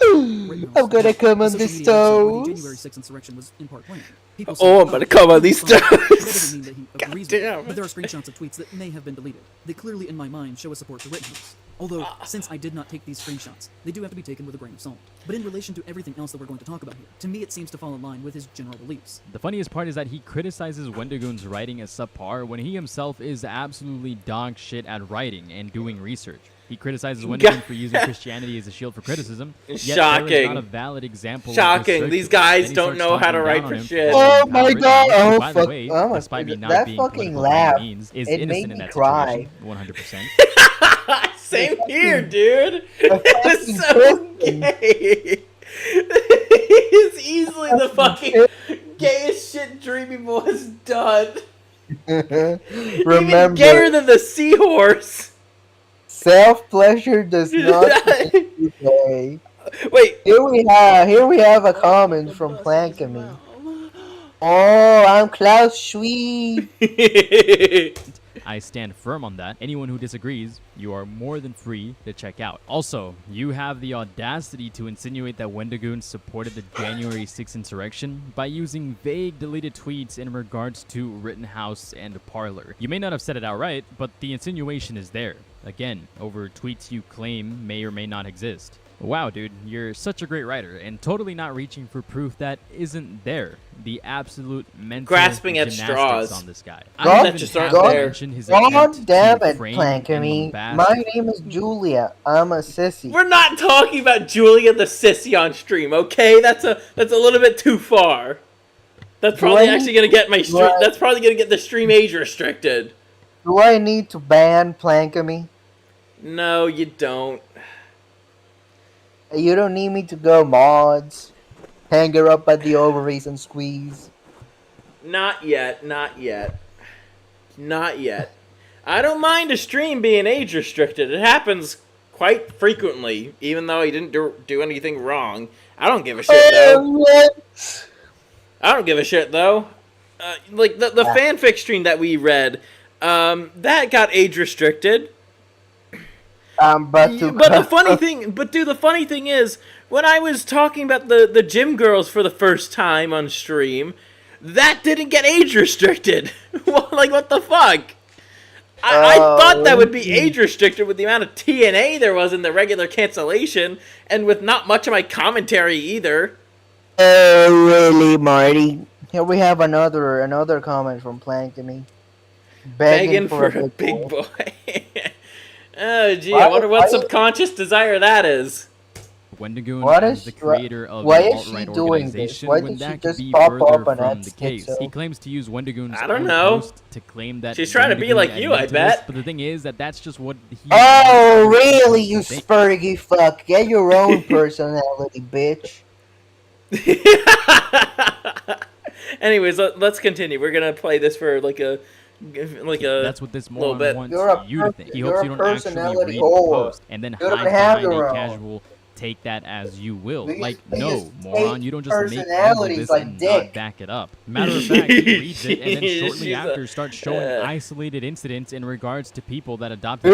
I'm gonna come on the The January toes. 6th insurrection was in part planned. People Oh, I'm gonna come on these That toes. doesn't mean that he agrees with damn. it, but there are screenshots of tweets that may have been deleted. They clearly, in my mind, show a support to Rittenhouse. Although, since I did not take these screenshots, they do have to be taken with a grain of salt. But in relation to everything else that we're going to talk about here, to me it seems to fall in line with his general beliefs. The funniest part is that he criticizes Wendigoon's writing as subpar when he himself is absolutely dog shit at writing and doing research. He criticizes Wendigoon for using Christianity as a shield for criticism. Yet Shocking. There is not a valid example. Shocking. Of These guys then he don't starts know how to talking write down for on him shit. Oh my god! who, Oh by the fuck! way, Oh my despite me not that being fucking political by any laugh. means, is It innocent made in me that cry. situation. 100%. Same here, dude. It's so gay. It's easily the fucking gayest shit Dreamy Boy has done. Even gayer than the seahorse. Self-pleasure does not make you gay. Wait. Here we have a comment from Plankamy. Oh, I'm Klaus Schwab. I stand firm on that. Anyone who disagrees, you are more than free to check out. Also, you have the audacity to insinuate that Wendigoon supported the January 6th insurrection by using vague deleted tweets in regards to Rittenhouse and Parler. You may not have said it outright, but the insinuation is there. Again, over tweets you claim may or may not exist. Wow, dude, you're such a great writer and totally not reaching for proof that isn't there. The absolute mental grasping at gymnastics straws on this guy. God, His God attempt damn to it, frame Plankamy. and bombast- My name is Julia. I'm a sissy. We're not talking about Julia the sissy on stream, okay? That's a little bit too far. That's probably actually gonna get my stream. That's probably gonna get the stream age restricted. Do I need to ban Plankamy? No, you don't. You don't need me to go mods. Hang her up at the ovaries and squeeze. Not yet. Not yet. Not yet. I don't mind a stream being age restricted. It happens quite frequently, even though he didn't do anything wrong. I don't give a shit though. I don't give a shit though. Like the fanfic stream that we read, that got age restricted. But the funny thing is, when I was talking about the gym girls for the first time on stream, that didn't get age restricted. Like, what the fuck? I thought that would be age restricted with the amount of TNA there was in the regular cancellation, and with not much of my commentary either. Oh, really, Marty? Here we have another comment from Plankamy. Begging for a big boy. Oh, gee, I wonder what subconscious desire that is. Wendigoon is the creator of the alt-right organization when that could be further from the case. He claims to use Wendigoon's own post to claim that she's trying to be like you, I bet. But the thing is that that's just what he... Oh, really, you spurgy fuck. Get your own personality, bitch. Anyways, let's continue. We're gonna play this for like a that's what this moron wants you to think. He hopes you don't actually read the post and then hide behind a casual take that as you will. Like, no, moron, you don't just make all of this and not back it up. Matter of fact, he reads it and then shortly after starts showing isolated incidents in regards to people that adopted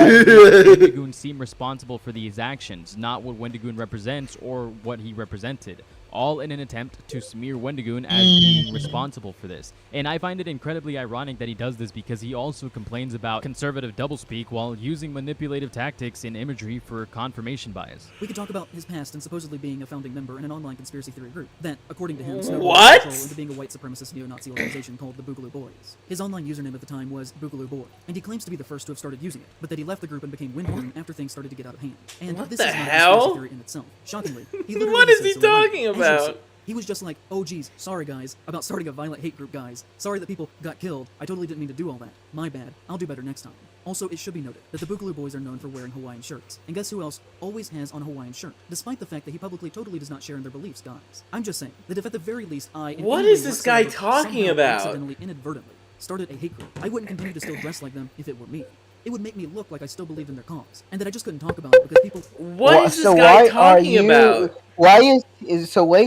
Wendigoon seem responsible for these actions, not what Wendigoon represents or what he represented. All in an attempt to smear Wendigoon as being responsible for this. And I find it incredibly ironic that he does this because he also complains about conservative doublespeak while using manipulative tactics in imagery for confirmation bias. We could talk about his past and supposedly being a founding member in an online conspiracy theory group that, according to him, what? Control into being a white supremacist neo-Nazi organization called the Boogaloo Boys. His online username at the time was Boogaloo Boy, and he claims to be the first to have started using it, but that he left the group and became Windhorn after things started to get out of hand. And what this the is not hell? a conspiracy theory in itself. Shockingly, he literally what is said he so talking about? about? He was just like, oh geez, sorry guys, about starting a violent hate group, guys. Sorry that people got killed. I totally didn't mean to do all that. My bad. I'll do better next time. Also, it should be noted that the Boogaloo Boys are known for wearing Hawaiian shirts. And guess who else always has on a Hawaiian shirt? Despite the fact that he publicly totally does not share in their beliefs, guys. I'm just saying that if at the very least I... What is this guy talking about? ...accidentally, inadvertently, started a hate group, I wouldn't continue to still dress like them if it were me. It would make me look like I still believed in their cause, and that I just couldn't talk about it because people... What is this guy talking about? Why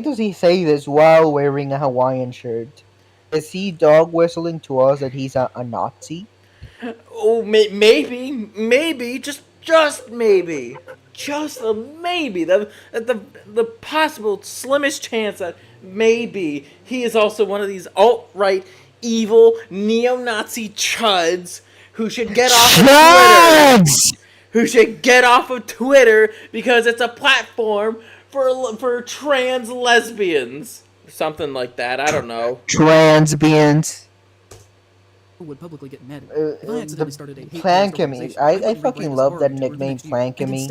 does he say this while wearing a Hawaiian shirt? Is he dog whistling to us that he's a Nazi? Oh, maybe, just maybe, just a maybe, the possible slimmest chance that maybe he is also one of these alt-right, evil, neo-Nazi chuds who should get off of Twitter. Who should get off of Twitter because it's a platform for trans lesbians. Something like that. I don't know. Transbians. Would publicly get mad at me if I accidentally started a hate Plankemy. I fucking love that nickname, Plankemy.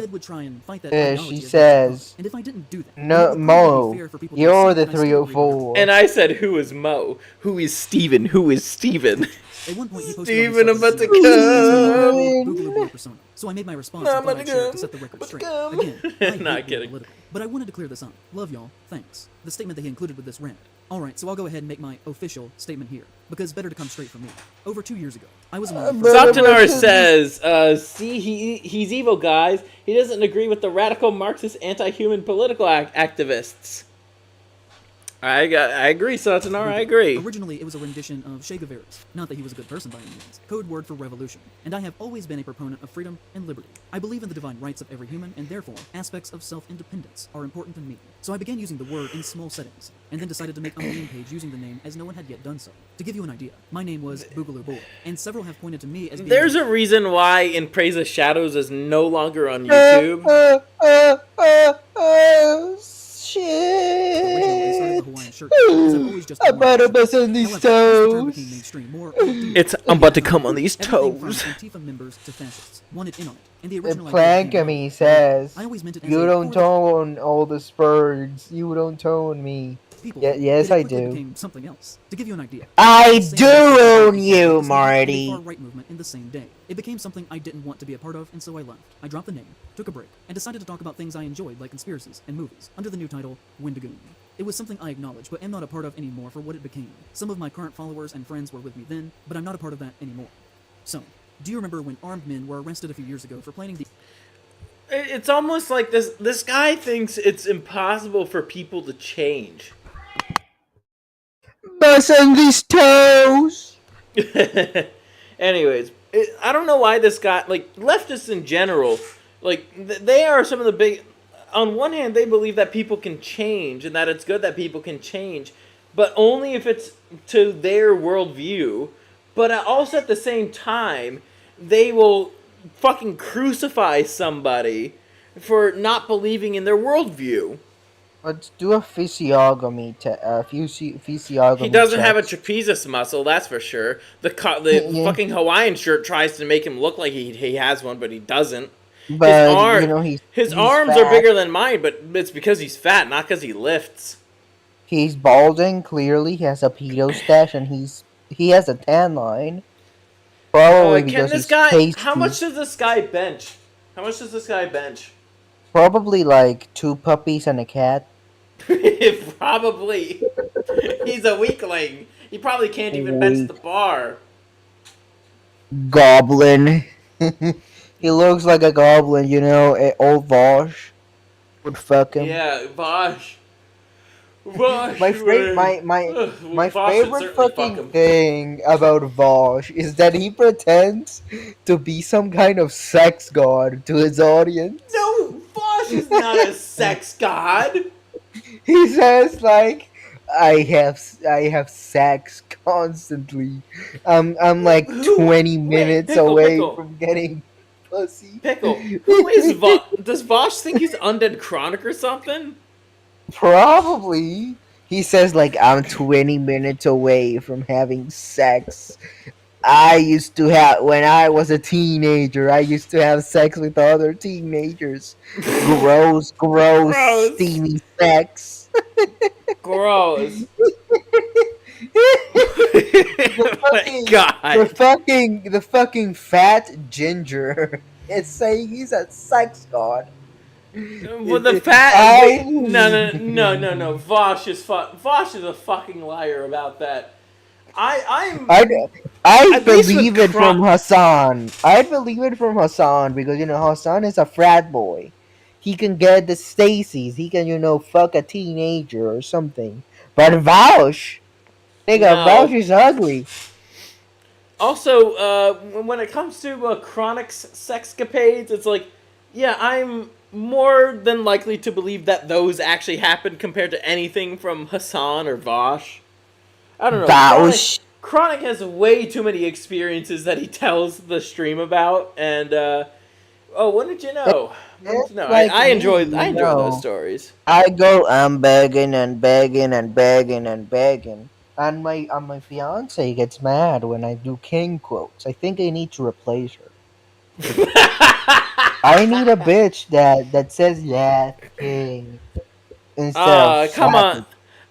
She says, and if I didn't do that, no, Mo, you're the 304. And I said, who is Mo? Who is Steven? Who is Steven? At one point, he posted Steven, I'm about to come. So I made my response and thought I'd share it to set the record straight. Again, Not kidding. But I wanted to clear this up. Love y'all. Thanks. The statement that he included with this rant. Alright, so I'll go ahead and make my official statement here, because better to come straight from me. Over 2 years ago, I was among the Satanar says, see, he's evil, guys. He doesn't agree with the radical Marxist anti-human political activists. I agree, Satanar, I agree. Originally, it was a rendition of Che Guevara's. Not that he was a good person by any means. Code word for revolution. And I have always been a proponent of freedom and liberty. I believe in the divine rights of every human, and therefore, aspects of self-independence are important to me. So I began using the word in small settings, and then decided to make a meme page using the name as no one had yet done so. To give you an idea, my name was Boogaloo Boy, and several have pointed to me as being— There's a reason why In Praise of Shadows is no longer on YouTube. Shit. I'm about to bust on these toes. I'm about to come on these toes. Plankemy says, you don't tone all the Spurs. You don't tone me. Yes, I do. Something else. To give you an idea, I do own you, Marty. Far-right movement in the same day. It became something I didn't want to be a part of, and so I left. I dropped the name, took a break, and decided to talk about things I enjoyed, like conspiracies and movies, under the new title Wendigoon. It was something I acknowledge, but am not a part of anymore for what it became. Some of my current followers and friends were with me then, but I'm not a part of that anymore. So, do you remember when armed men were arrested a few years ago for planning the— It's almost like this guy thinks it's impossible for people to change. Bust on these toes. Anyways, I don't know why this guy, like, leftists in general, like, they are some of the big... On one hand, they believe that people can change, and that it's good that people can change, but only if it's to their worldview. But also at the same time, they will fucking crucify somebody for not believing in their worldview. Let's do a physiognomy physiognomy. He doesn't have a trapezius muscle, that's for sure. The fucking Hawaiian shirt tries to make him look like he has one, but he doesn't. But his arms are bigger than mine, but it's because he's fat, not because he lifts. He's balding. Clearly, he has a pedo stash, and he has a tan line. Probably because he's pasty. How much does this guy bench? Probably like 2 puppies and a cat. Probably. He's a weakling. He probably can't even bench the bar. Goblin. He looks like a goblin, you know. Old Vosh would fuck him. Yeah, Vosh. My favorite fucking thing about Vosh is that he pretends to be some kind of sex god to his audience. No, Vosh is not a sex god. He says like, I have sex constantly. I'm like 20 minutes away from getting pussy. Pickle. Who is Vosh? Does Vosh think he's Undead Chronic or something? Probably. He says like, I'm 20 minutes away from having sex. I used to have, when I was a teenager, I used to have sex with other teenagers. Gross, steamy sex. Gross. The fucking fat ginger is saying he's a sex god. Well, the fat... No. Vosh is a fucking liar about that. I believe it from Hassan. I believe it from Hassan because, you know, Hassan is a frat boy. He can get the Stacy's. He can, you know, fuck a teenager or something. But Vaush, Vaush is ugly. Also, when it comes to chronic sexcapades, it's like, yeah, more than likely to believe that those actually happened compared to anything from Hassan or Vosh. I don't know. Chronic has way too many experiences that he tells the stream about, and what did you know? I enjoy those stories. I go, I'm begging and begging and begging and begging, and my fiance gets mad when I do king quotes. I think I need to replace her. I need a bitch that says yes, king, instead of Come on.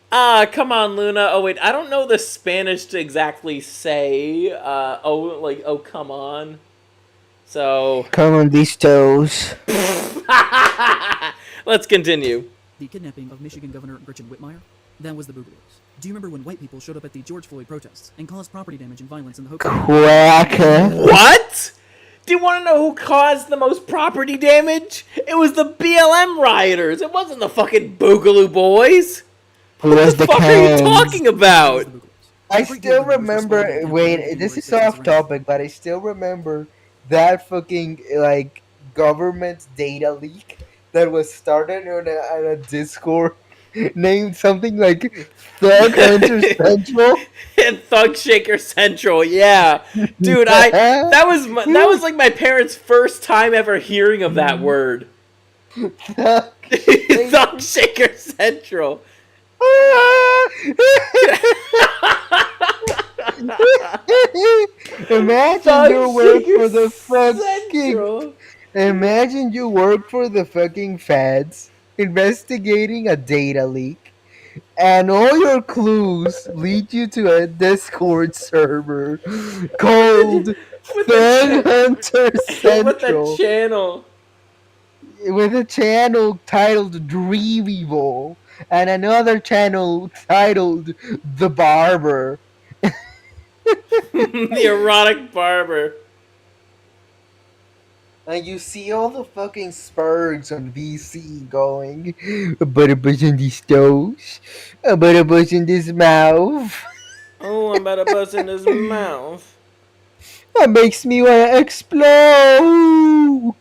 flapping. Come on, Luna. Oh, wait, I don't know the Spanish to exactly say, come on. So... Come on these toes. Let's continue. The kidnapping of Michigan Governor Gretchen Whitmire? That was the Boogaloo's. Do you remember when white people showed up at the George Floyd protests and caused property damage and violence in the hope Cracker. What? Do you want to know who caused the most property damage? It was the BLM rioters. It wasn't the fucking Boogaloo boys. What the fuck are you talking about? I still remember. Wait, this is off topic, but I still remember that fucking government data leak that was started on a Discord named something like Thug Hunter Central. Thug Shaker Central, yeah, dude. That was like my parents' first time ever hearing of that word. Thug Shaker Central. Imagine you work for the fucking. Imagine you work for the fucking feds investigating a data leak, and all your clues lead you to a Discord server called Thug Hunter Central. With a channel. With a channel titled Dream Evil and another channel titled The Barber. The erotic barber. And you see all the fucking spurgs on VC going, but a buzz in these toes, but a buzz in this mouth. Oh, I'm about to buzz in his mouth. That makes me want to explode.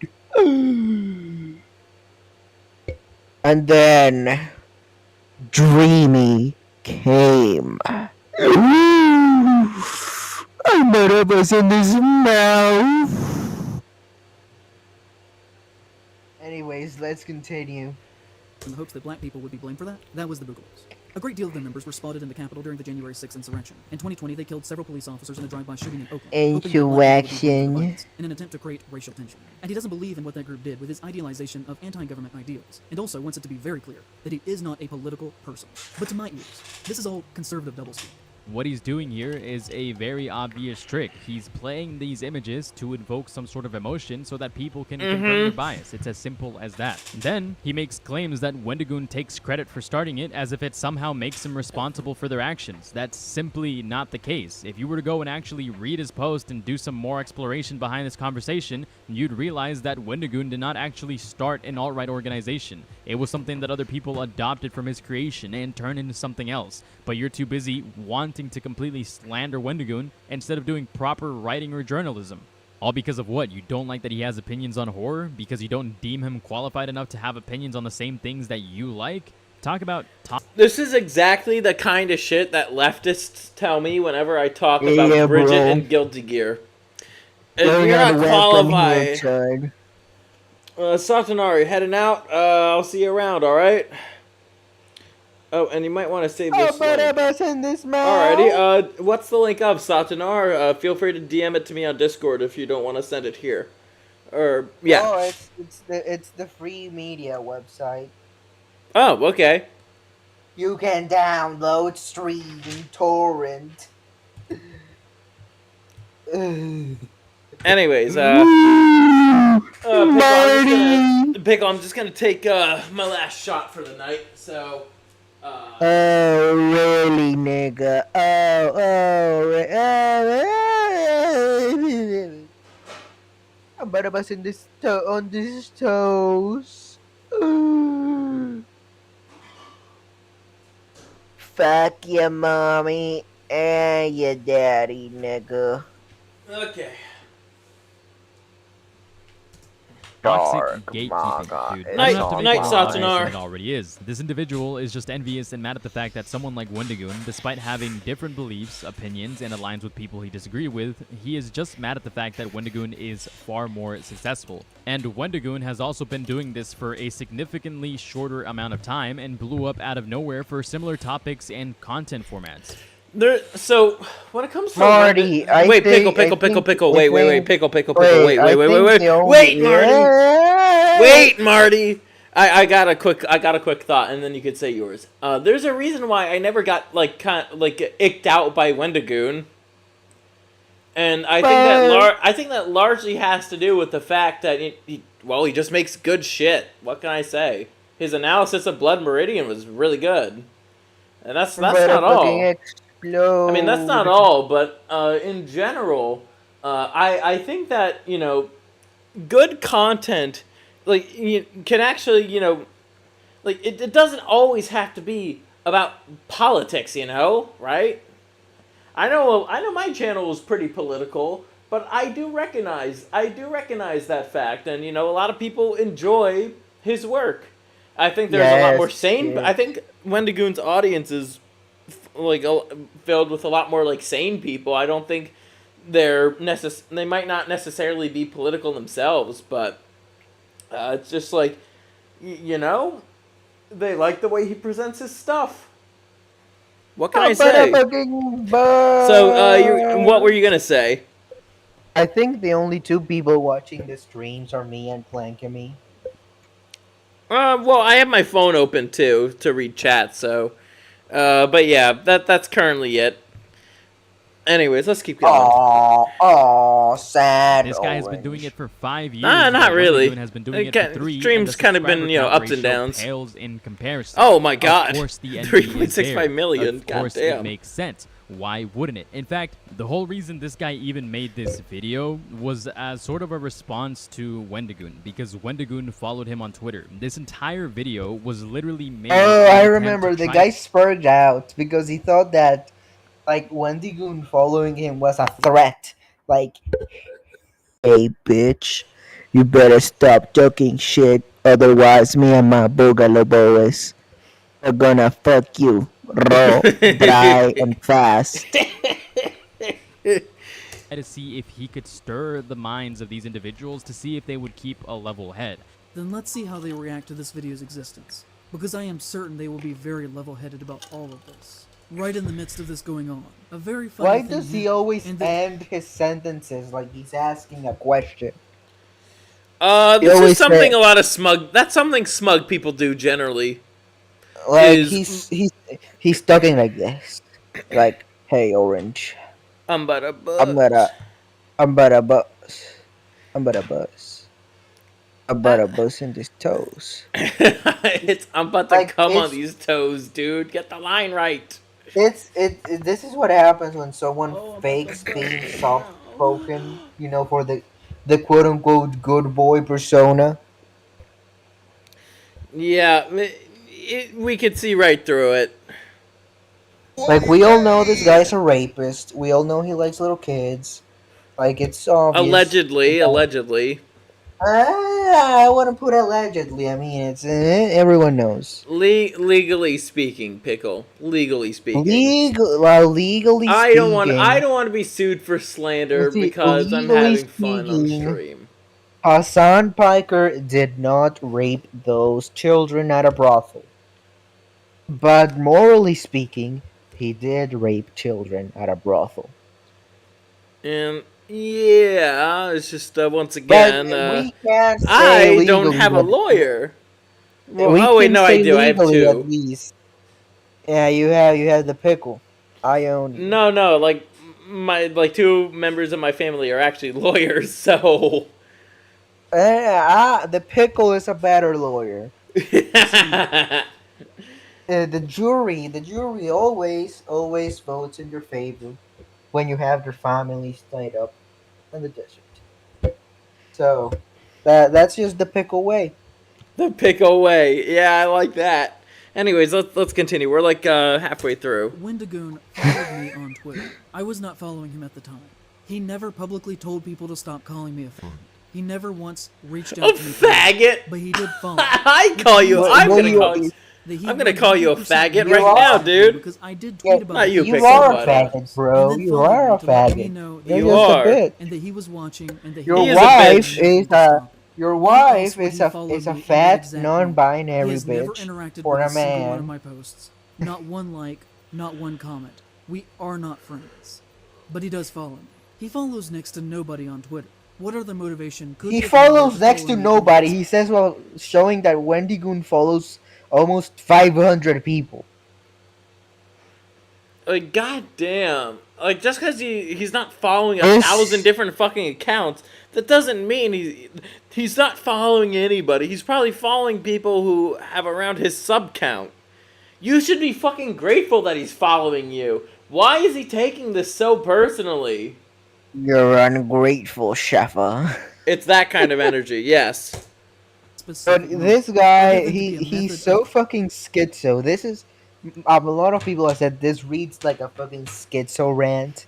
And then Dreamy came. I'm about to buzz in this mouth. Anyways, let's continue. In the hopes that black people would be blamed for that? That was the Boogaloo's. A great deal of their members were spotted in the Capitol during the January 6th insurrection. In 2020, they killed several police officers in a drive-by shooting in Oakland. Insurrection. In an attempt to create racial tension. And he doesn't believe in what that group did with his idealization of anti-government ideals. And also wants it to be very clear that he is not a political person. But to my ears, this is all conservative doublespeak. What he's doing here is a very obvious trick. He's playing these images to invoke some sort of emotion so that people can confirm their bias. It's as simple as that. Then he makes claims that Wendigoon takes credit for starting it as if it somehow makes him responsible for their actions. That's simply not the case. If you were to go and actually read his post and do some more exploration behind this conversation, you'd realize that Wendigoon did not actually start an alt-right organization. It was something that other people adopted from his creation and turned into something else. But you're too busy wanting to completely slander Wendigoon instead of doing proper writing or journalism. All because of what? You don't like that he has opinions on horror? Because you don't deem him qualified enough to have opinions on the same things that you like? Talk about This is exactly the kind of shit that leftists tell me whenever I talk about Bridget and Guilty Gear. If you're not qualified, Satanari, heading out. I'll see you around, alright? Oh, and you might want to save this link. Alrighty, what's the link of Satanar? Feel free to DM it to me on Discord if you don't want to send it here. Or, yeah. Oh, it's the free media website. Oh, okay. You can download, stream, torrent. Anyways, Pickle, I'm just gonna take my last shot for the night, so... Oh, really, nigga? I'm better busting this on these toes. Fuck your mommy and your daddy, nigga. Okay. dark. gatekeeping, dude. Night- You don't have to make night, it more obvious Satsunar. than it already is. This individual is just envious and mad at the fact that someone like Wendigoon, despite having different beliefs, opinions, and aligns with people he disagrees with, he is just mad at the fact that Wendigoon is far more successful. And Wendigoon has also been doing this for a significantly shorter amount of time and blew up out of nowhere for similar topics and content formats. So when it comes to Marty, Pickle, wait, Marty, wait, Marty. I got a quick thought, and then you could say yours. There's a reason why I never got icked out by Wendigoon, and I think that largely has to do with the fact that he just makes good shit. What can I say? His analysis of Blood Meridian was really good, and that's not all. I mean, that's not all, but in general, I think that, good content, can actually, it doesn't always have to be about politics, right? I know my channel is pretty political, but I do recognize that fact, and, a lot of people enjoy his work. I think there's a lot more sane, I think Wendigoon's audience is filled with a lot more sane people. I don't think they might not necessarily be political themselves, but it's just they like the way he presents his stuff. What can I say? So what were you gonna say? I think the only two people watching the streams are me and Plankemy. Well, I have my phone open too to read chat, so but yeah, that's currently it. Anyways, let's keep going. Oh, sad. This guy has been doing it for 5 years. Not really. Has been doing it for 3. Streams kind of been, ups and downs. Pales in comparison. Oh my god. Of course, the 3.65 million. Of course, goddamn. It makes sense. Why wouldn't it? In fact, the whole reason this guy even made this video was as sort of a response to Wendigoon, because Wendigoon followed him on Twitter. This entire video was literally made. Oh, I remember. The guy spurred out because he thought that, Wendigoon following him was a threat. Hey, bitch, you better stop talking shit, otherwise me and my boogaloo boys are gonna fuck you raw, dry, and fast. To see if he could stir the minds of these individuals to see if they would keep a level head. Then let's see how they react to this video's existence, because I am certain they will be very level-headed about all of this. Right in the midst of this going on, a very funny Why thing does he always end his sentences like he's asking a question? This is something that's something smug people do generally. He's talking like this. Hey, Orange. I'm about to buzz. I'm about to buzz in these toes. I'm about to come on these toes, dude. Get the line right. This is what happens when someone fakes being soft-spoken, for the quote-unquote good boy persona. Yeah, we could see right through it. We all know this guy's a rapist. We all know he likes little kids. It's obvious. Allegedly. I wouldn't put allegedly. I mean, it's everyone knows. Legally speaking, Pickle. Legally speaking. Legally I speaking. I don't want to be sued for slander because I'm having fun on stream. Hassan Piker did not rape those children at a brothel. But morally speaking, he did rape children at a brothel. And yeah, it's just once again, we can't say I don't have a lawyer. Well, I do. I have At two. least. Yeah, you have the Pickle. I own you. No, my two members of my family are actually lawyers, so. The Pickle is a better lawyer. The jury always votes in your favor when you have their families tied up in the desert. So that's just the Pickle way. The Pickle way. Yeah, I like that. Anyways, let's continue. We're halfway through. Wendigoon followed me on Twitter. I was not following him at the time. He never publicly told people to stop calling me a friend. He never once reached A out to me. faggot? But he did follow. I call you. I'm gonna call you a faggot right now, dude. Because I did tweet about Not you, You are a Pixel, faggot, bro. You are a faggot. You're You just are. a bitch. And that he was watching, and that Your he wife is a also he fat exactly. non-binary He has never bitch interacted for with a single one of man. my posts. Not one like, not one comment. We are not friends. But he does follow me. He follows next to nobody on Twitter. What other motivation could He give him follows to next follow to me? nobody. He says, well, showing that Wendigoon follows almost 500 people. Like, goddamn. Like, just because he's not following This- 1,000 different fucking accounts, that doesn't mean he's not following anybody. He's probably following people who have around his sub count. You should be fucking grateful that he's following you. Why is he taking this so personally? You're ungrateful, Sheffa. It's that kind of energy, yes. But this guy, he's so fucking schizo. This is a lot of people have said this reads like a fucking schizo rant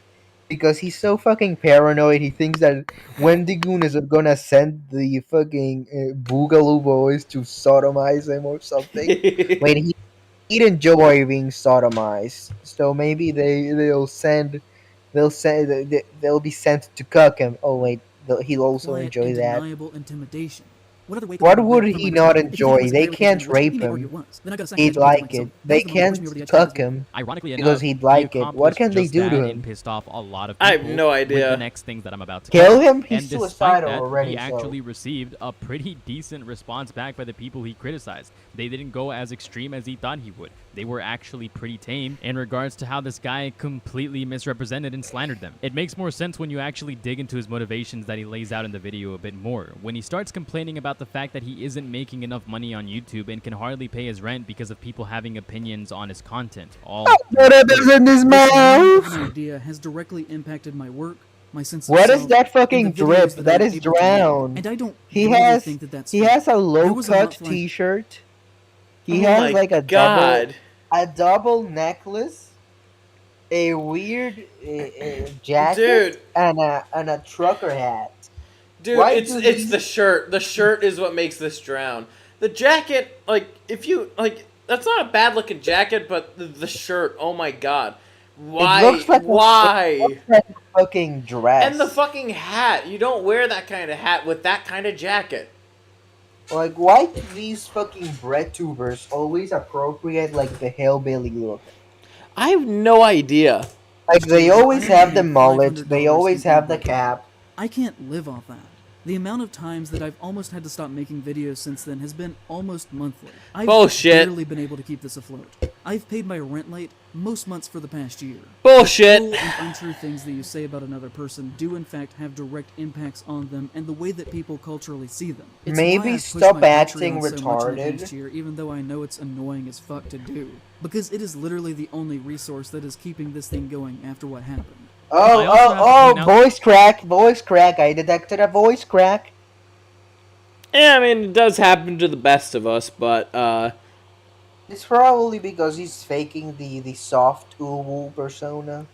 because he's so fucking paranoid. He thinks that Wendigoon is gonna send the fucking Boogaloo boys to sodomize him or something. Wait, he'd enjoy being sodomized, so maybe they'll be sent to cuck him. Oh wait, he'll also Quiet enjoy and that. deniable intimidation. What other way could What I would prevent he my not discovery? If he enjoy? was a They very can't wicked person, rape he may argue him. once. Then I got a second He'd chance to like defend it. myself. They That was the one who pushed me over the can't edge of cuck the him Ironically because enough, he'd like he it. What can accomplished they just do to that him? and pissed off a lot of I people have no with the idea. next things that I'm about to Kill cover. him? He's And despite suicidal that, already, he so- actually received a pretty decent response back by the people he criticized. They didn't go as extreme as he thought he would. They were actually pretty tame in regards to how this guy completely misrepresented and slandered them. It makes more sense when you actually dig into his motivations that he lays out in the video a bit more. When he starts complaining about the fact that he isn't making enough money on YouTube and can hardly pay his rent because of people having opinions on his content. in his mouth. idea has directly impacted my work, my sense of What is self, that fucking and the videos drip? that That I'm is able to make. drown. And I don't He really has think that that's he fake. has a There low was a cut month like- T-shirt. He Oh has my like a God. double necklace, a weird jacket, Dude. and a trucker hat. Dude, Why it's do it's these- the shirt. The shirt is what makes this drown. The jacket, like, if you, like, that's not a bad looking jacket, but the shirt, oh my god. Why? It looks like Why? It looks like a fucking dress. And the fucking hat. You don't wear that kind of hat with that kind of jacket. Like, why do these fucking bread tubers always appropriate like the hillbilly look? I have no idea. Like, they always have the mullet, they always have the cap. I can't live off that. The amount of times that I've almost had to stop making videos since then has been almost monthly. I've Bullshit. barely been able to keep this afloat. I've paid my rent late most months for the past year. Bullshit. The cruel and untrue things that you say about another person do in fact have direct impacts on them and the way that people culturally see them. It's Maybe why I've pushed stop my acting Patreon so much in the retarded. past year, even though I know it's annoying as fuck to do. Because it is literally the only resource that is keeping this thing going after what happened. Voice crack, I detected a voice crack. Yeah, I mean, it does happen to the best of us, but, It's probably because he's faking the soft uwu persona.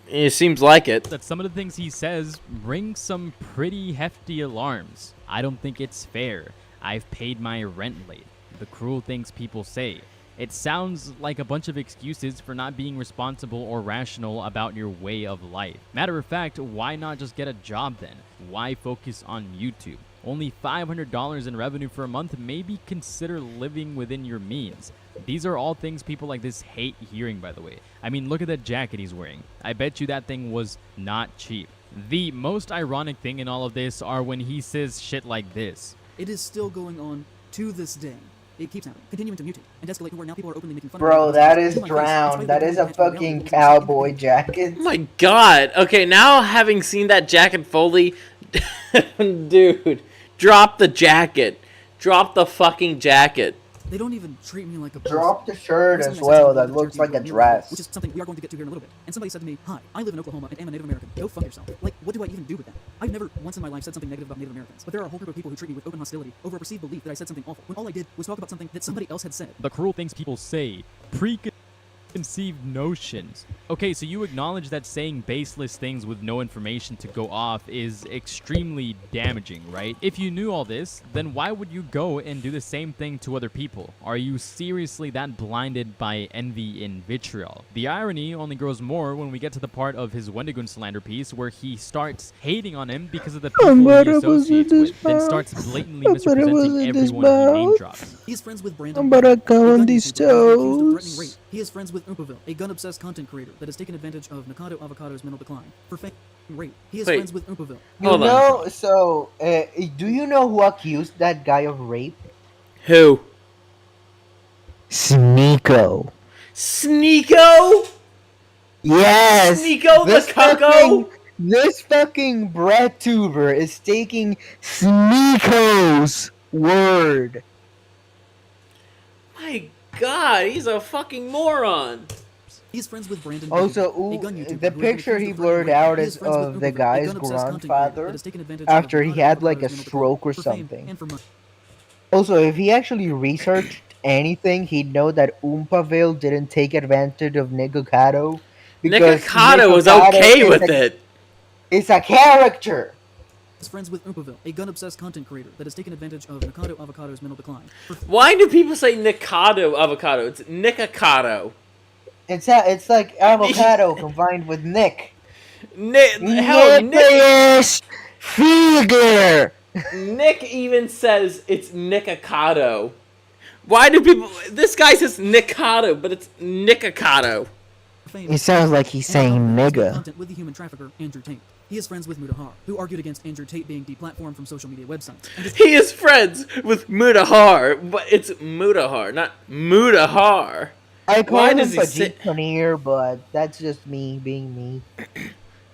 it seems like it. That some of the things he says ring some pretty hefty alarms. I don't think it's fair. I've paid my rent late. The cruel things people say. It sounds like a bunch of excuses for not being responsible or rational about your way of life. Matter of fact, why not just get a job then? Why focus on YouTube? Only $500 in revenue for a month, maybe consider living within your means. These are all things people like this hate hearing, by the way. I mean, look at that jacket he's wearing. I bet you that thing was not cheap. The most ironic thing in all of this are when he says shit like this. It is still going on to this day. It keeps happening, continuing to mutate and escalate to where now people are openly making fun of Bro, me. that is To my face, drowned. despite That the is a ability to fucking reality cowboy jacket. Oh my god. Okay, now having seen that jacket fully, dude, drop the jacket. Drop the fucking jacket. They don't even treat me like a person. Drop the shirt Recently, as I said well, something that about looks the like a Cherokee dress. Which is something we are going to get to here in a little bit. And somebody said to me, "Hi, I live in Oklahoma and am a Native American. Go fuck yourself." Like, what do I even do with that? I've never once in my life said something negative about Native Americans, but there are a whole group of people who treat me with open hostility over a perceived belief that I said something awful, when all I did was talk about something that somebody else had said. The cruel things people say conceived notions. Okay, so you acknowledge that saying baseless things with no information to go off is extremely damaging, right? If you knew all this, then why would you go and do the same thing to other people? Are you seriously that blinded by envy and vitriol? The irony only grows more when we get to the part of his Wendigoon slander piece where he starts hating on him because of the people he associates with, then starts blatantly misrepresenting everyone he name drops. He is friends with I'm Brandon. about to go on a these gun YouTuber who is accused of threatening toes. rape. He is friends with Oompoville, a gun-obsessed content creator that has taken advantage of Nakado Avocado's mental decline for fake rape. He is Wait. friends with Oompoville. You know, so do you know who accused that guy of rape? Who? Sneeko. Sneeko? Yes. Sneeko the cucko? This fucking bread tuber is taking Sneeko's word. My God, he's a fucking moron. He is friends with Brandon. Also, a gun YouTuber the who has been picture accused he of threatening blurred rape. out He is friends with of the Oompoville, a guy's gun-obsessed content creator grandfather that has taken advantage of after he Nakado had like a Avocado's mental stroke or decline for fame something. and for money. Also, if he actually researched anything, he'd know that Oompaville didn't take advantage of Nikocado. Nikocado was okay with it. It's a character. Is friends with Oompoville, a gun-obsessed content creator that has taken advantage of Nakado Avocado's mental decline. Why do people say Nikocado avocado? It's Nikocado. It's like avocado combined with Nick. Hell, Nicholas Figure. Nick even says it's Nikocado. Why do people... This guy says Nikocado, but it's Nikocado. It sounds like he's saying nigga. Content with the human trafficker Andrew Tate. He is friends with Mutahar, who argued against Andrew Tate being deplatformed from social media websites. He is friends with Mutahar, but it's Mutahar, not Mutahar. I call Why him does he say... Pajit Paneer, but that's just me being me.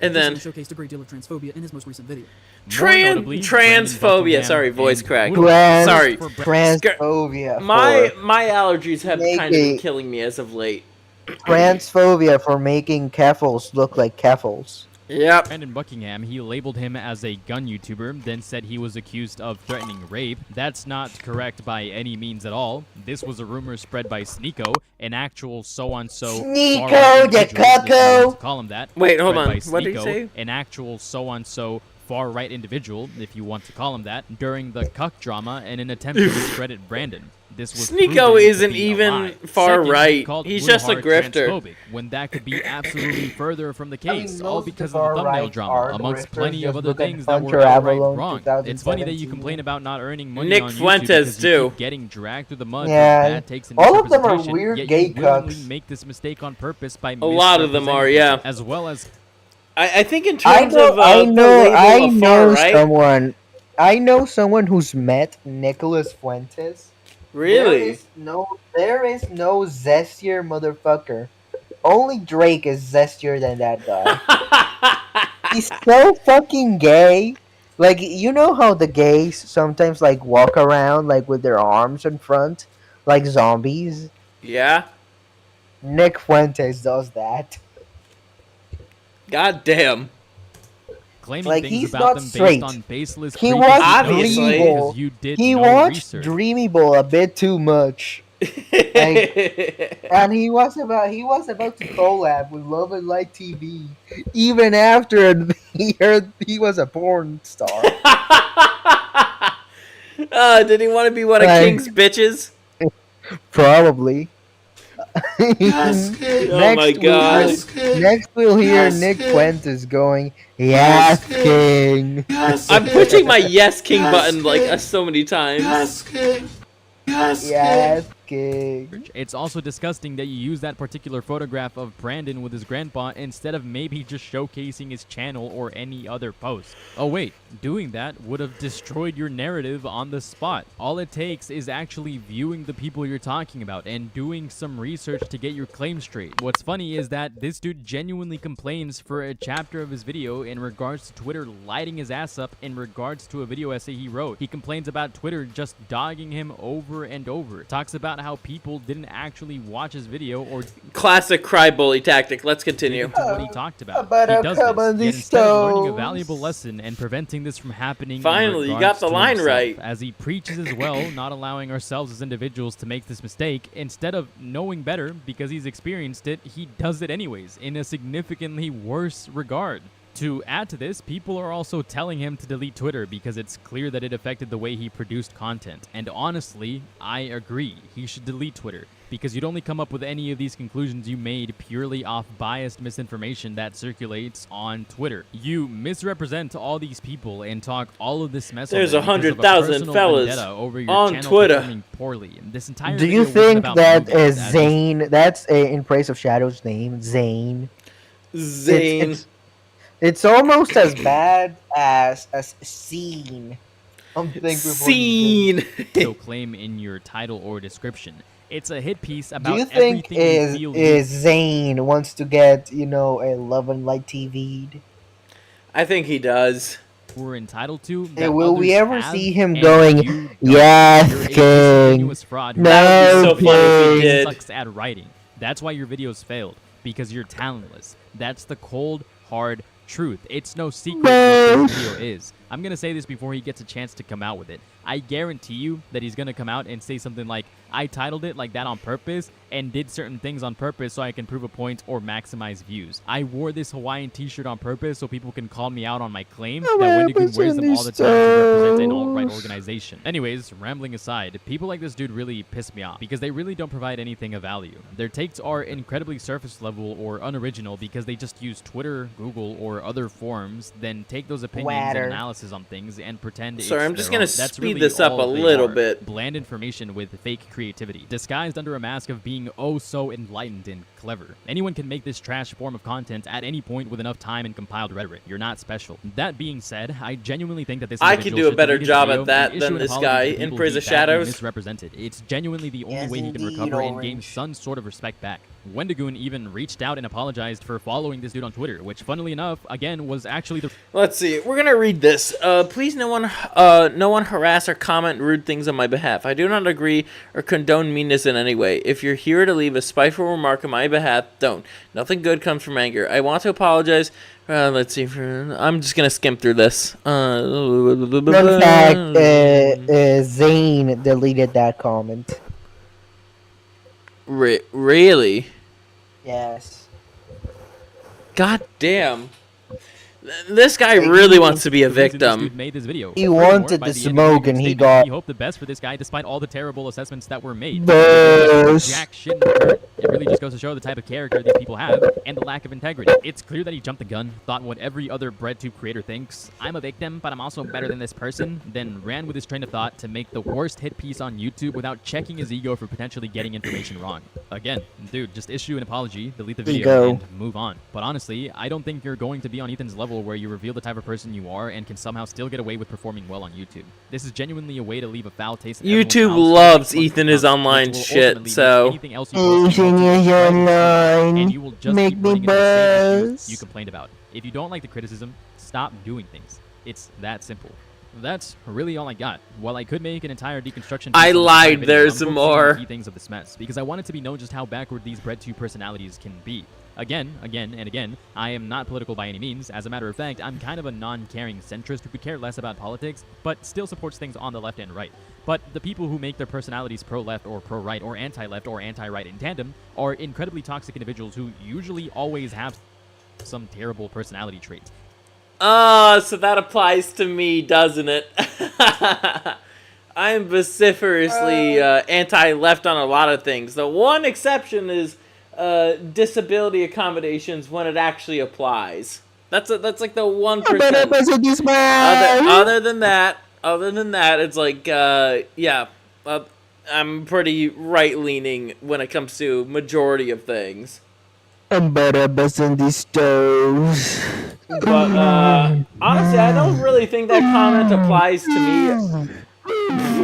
And then... showcased a great deal of transphobia in his most recent video. Transphobia. Sorry, voice crack. Sorry. Transphobia. My allergies have kind of been killing me as of late. Transphobia for making Keffels look like Keffels. Yep. Brandon Buckingham, he labeled him as a gun YouTuber, then said he was accused of threatening rape. That's not correct by any means at all. This was a rumor spread by Sneeko, an actual so-on-so... Sneeko the cucko! Call him that. Wait, hold on. What did he say? An actual so-on-so far-right individual, if you want to call him that, during the cuck drama in an attempt to discredit Brandon. This was Sneeko isn't even far-right. He's just a grifter. When that could be absolutely further from the case, all because of the thumbnail drama, amongst plenty of other things that were outright wrong. It's funny that you complain about not earning money Nick on YouTube Fuentes because you keep too. getting dragged through the mud. Yeah, takes all of them are weird gay cucks. Make this mistake on purpose by a lot of them are, yeah. As well as I think in terms of I know someone who's met Nicholas Fuentes. Really? There is no zestier motherfucker. Only Drake is zestier than that guy. He's so fucking gay. Like, you know how the gays sometimes like walk around like with their arms in front, like zombies? Yeah. Nick Fuentes does that. God damn. Claiming like, things he's about not them straight. Based on baseless He watched obviously. Dreamable a bit too much. And he was about to collab with Love and Light TV even after he heard he was a porn star. Did he want to be one of King's bitches? Probably. Oh my god. Next we'll hear Nick Fuentes going, Yes King. I'm pushing my Yes King button like so many times. Yes King. Yes King. It's also disgusting that you use that particular photograph of Brandon with his grandpa instead of maybe just showcasing his channel or any other post. Oh wait, doing that would have destroyed your narrative on the spot. All it takes is actually viewing the people you're talking about and doing some research to get your claim straight. What's funny is that this dude genuinely complains for a chapter of his video in regards to Twitter lighting his ass up in regards to a video essay he wrote. He complains about Twitter just dogging him over and over. Talks about about how people didn't actually watch his video or Classic cry bully tactic. Let's continue. to what he talked about. But He does come this, on yet these instead of learning a stones. valuable lesson and preventing this from happening in Finally, you regards got the to line himself, right. as he preaches as well, not allowing ourselves as individuals to make this mistake. Instead of knowing better because he's experienced it, he does it anyways in a significantly worse regard. To add to this, people are also telling him to delete Twitter because it's clear that it affected the way he produced content. And honestly, I agree. He should delete Twitter because you'd only come up with any of these conclusions you made purely off biased misinformation that circulates on Twitter. You misrepresent all these people and talk all of this mess. There's over them because of a 100,000 personal fellas vendetta over your on channel Twitter. performing poorly. This entire Do video you wasn't think about that you guys is as Zane? That's in Praise of Shadow's name, Zane. Zane. It's almost as bad as Scene. Scene. so claim in your title or description. It's a hit piece Do about you think everything you feel is Zane wants to get a Love and Light TV'd? I think he does. We're entitled to. Hey, will we ever have, see him and going, you don't. yes, You're a King, disingenuous fraud who no, so funny if he did. sucks at writing. That's why your videos failed, because you're talentless. That's the cold, hard truth. It's no secret what this video is. I'm gonna say this before he gets a chance to come out with it. I guarantee you that he's gonna come out and say something like, I titled it like that on purpose and did certain things on purpose so I can prove a point or maximize views. I wore this Hawaiian t-shirt on purpose so people can call me out on my claim that Wendigoon wears them all the time to represent an alt-right organization. Anyways, rambling aside, people like this dude really piss me off because they really don't provide anything of value. Their takes are incredibly surface level or unoriginal because they just use Twitter, Google, or other forums, then take those opinions and analysis on things and pretend Sorry, it's I'm just their gonna own. That's speed really this up all a they little are. bit. Bland information with fake creativity, disguised under a mask of being oh so enlightened and clever. Anyone can make this trash form of content at any point with enough time and compiled rhetoric. You're not special. That being said, I genuinely think that this I could do a individual should better delete his job video at that and than issue an this apology guy to the in people Praise he of badly Shadows. misrepresented. It's genuinely the only Yes, way he can indeed, recover and gain Orange. some sort of respect back. Wendigoon even reached out and apologized for following this dude on Twitter, which funnily enough, again, was actually the... Let's see. We're gonna read this. Please, no one harass or comment rude things on my behalf. I do not agree or condone meanness in any way. If you're here to leave a spiteful remark on my behalf, don't. Nothing good comes from anger. I want to apologize. Let's see. I'm just gonna skim through this. Fun fact: Zane deleted that comment. Really? Yes. God damn. This guy really wants to be a victim. Made this video. He wanted the smoke and he got. He hoped the best for this guy despite all the terrible assessments that were made. Burst. Jack shit in the dirt. It really just goes to show the type of character these people have and the lack of integrity. It's clear that he jumped the gun, thought what every other BreadTube creator thinks. I'm a victim, but I'm also better than this person. Then ran with his train of thought to make the worst hit piece on YouTube without checking his ego for potentially getting information wrong. Again, dude, just issue an apology, delete the video, and move on. But honestly, I don't think you're going to be on Ethan's level where you reveal the type of person you are and can somehow still get away with performing well on YouTube. This is genuinely a way to leave a foul taste in everyone's YouTube mouth loves Ethan is online shit, so anything else you post Ethan is online. and you will just Make keep me running into the same issues buzz. you complained about. If you don't like the criticism, stop doing things. It's that simple. That's really all I got. While I could make an entire deconstruction, I piece on this lied, video, there's I'm some focusing on more. the key things of this mess because I want it to be known just how backward these BreadTube personalities can be. Again, and again, I am not political by any means. As a matter of fact, I'm kind of a non-caring centrist who could care less about politics, but still supports things on the left and right. But the people who make their personalities pro-left or pro-right or anti-left or anti-right in tandem are incredibly toxic individuals who usually always have some terrible personality traits. So that applies to me, doesn't it? I'm vociferously anti-left on a lot of things. The one exception is disability accommodations when it actually applies. That's like the 1%. Other than that, it's like I'm pretty right-leaning when it comes to majority of things. I'm better busting these stoves. But honestly, I don't really think that comment applies to me.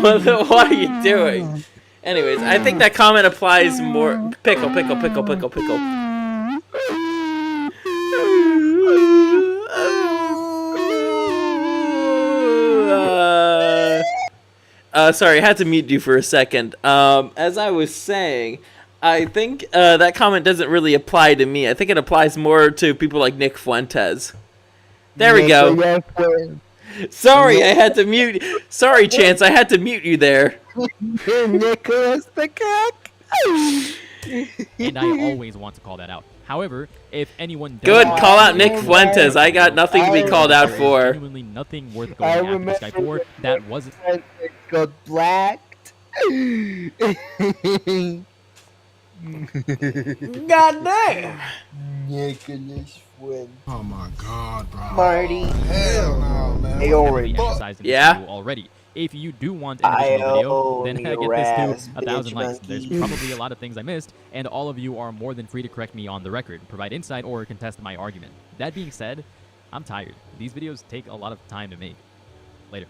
What are you doing? Anyways, I think that comment applies more. Pickle. sorry, I had to mute you for a second. As I was saying, I think that comment doesn't really apply to me. I think it applies more to people like Nick Fuentes. There we go. Sorry, I had to mute. Sorry, Chance, I had to mute you there. Nicholas the Cock. And I always want to call that out. However, if anyone does Good, call out Nick Fuentes. I got nothing to be called out for. Genuinely nothing worth going after this guy for. That wasn't. Got blacked. God damn. Nicholas Fuentes. Oh my God, bro. Marty. Hell no, man. They already. Yeah. Already. If you do want an additional video, then get this to 1,000 likes. There's probably a lot of things I missed, and all of you are more than free to correct me on the record, provide insight, or contest my argument. That being said, I'm tired. These videos take a lot of time to make. Later.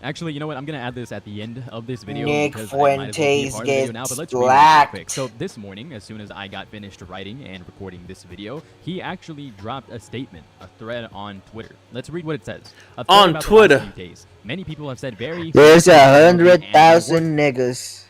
Actually, you know what? I'm gonna add this at the end of this video Nick because I might as well be a Fuentes part of the video now. But let's read it real quick. So this morning, as soon as I got finished writing and recording this video, he actually dropped a statement, a thread on Twitter. Let's read what it says. On Twitter. Days. Many people have said very. There's 100,000 niggas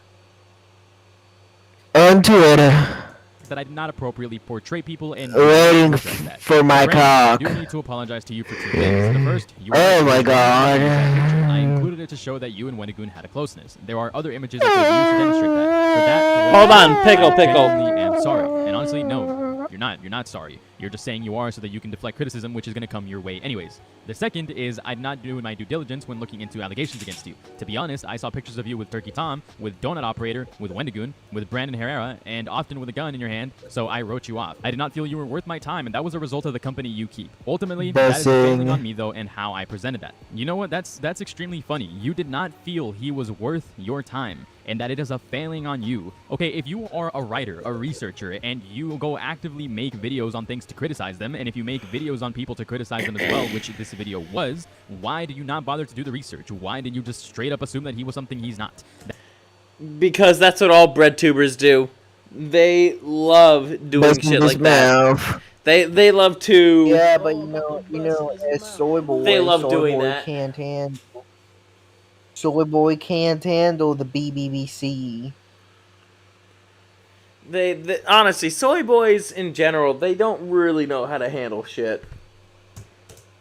on Twitter that I did not appropriately portray people and waiting for my cock. I do need to apologize to you for two things. The first, you oh my God. I included it to show that you and Wendigoon had a closeness. There are other images that could use to demonstrate that. For that, hold on, pickle. I'm sorry. And honestly, no, you're not. You're not sorry. You're just saying you are so that you can deflect criticism, which is going to come your way anyways. The second is I did not do my due diligence when looking into allegations against you. To be honest, I saw pictures of you with Turkey Tom, with Donut Operator, with Wendigoon, with Brandon Herrera, and often with a gun in your hand, so I wrote you off. I did not feel you were worth my time, and that was a result of the company you keep. Ultimately, that is failing on me, though, and how I presented that. You know what? That's extremely funny. You did not feel he was worth your time, and that it is a failing on you. Okay, if you are a writer, a researcher, and you go actively make videos on things to criticize them, and if you make videos on people to criticize them as well, which this video was, why did you not bother to do the research? Why did you just straight up assume that he was something he's not? Because that's what all bread tubers do. They love doing shit like that. They love to. Yeah, but you know, as Soy Boy, they love doing that. Soy Boy can't handle the BBBC. They honestly, soy boys in general, they don't really know how to handle shit.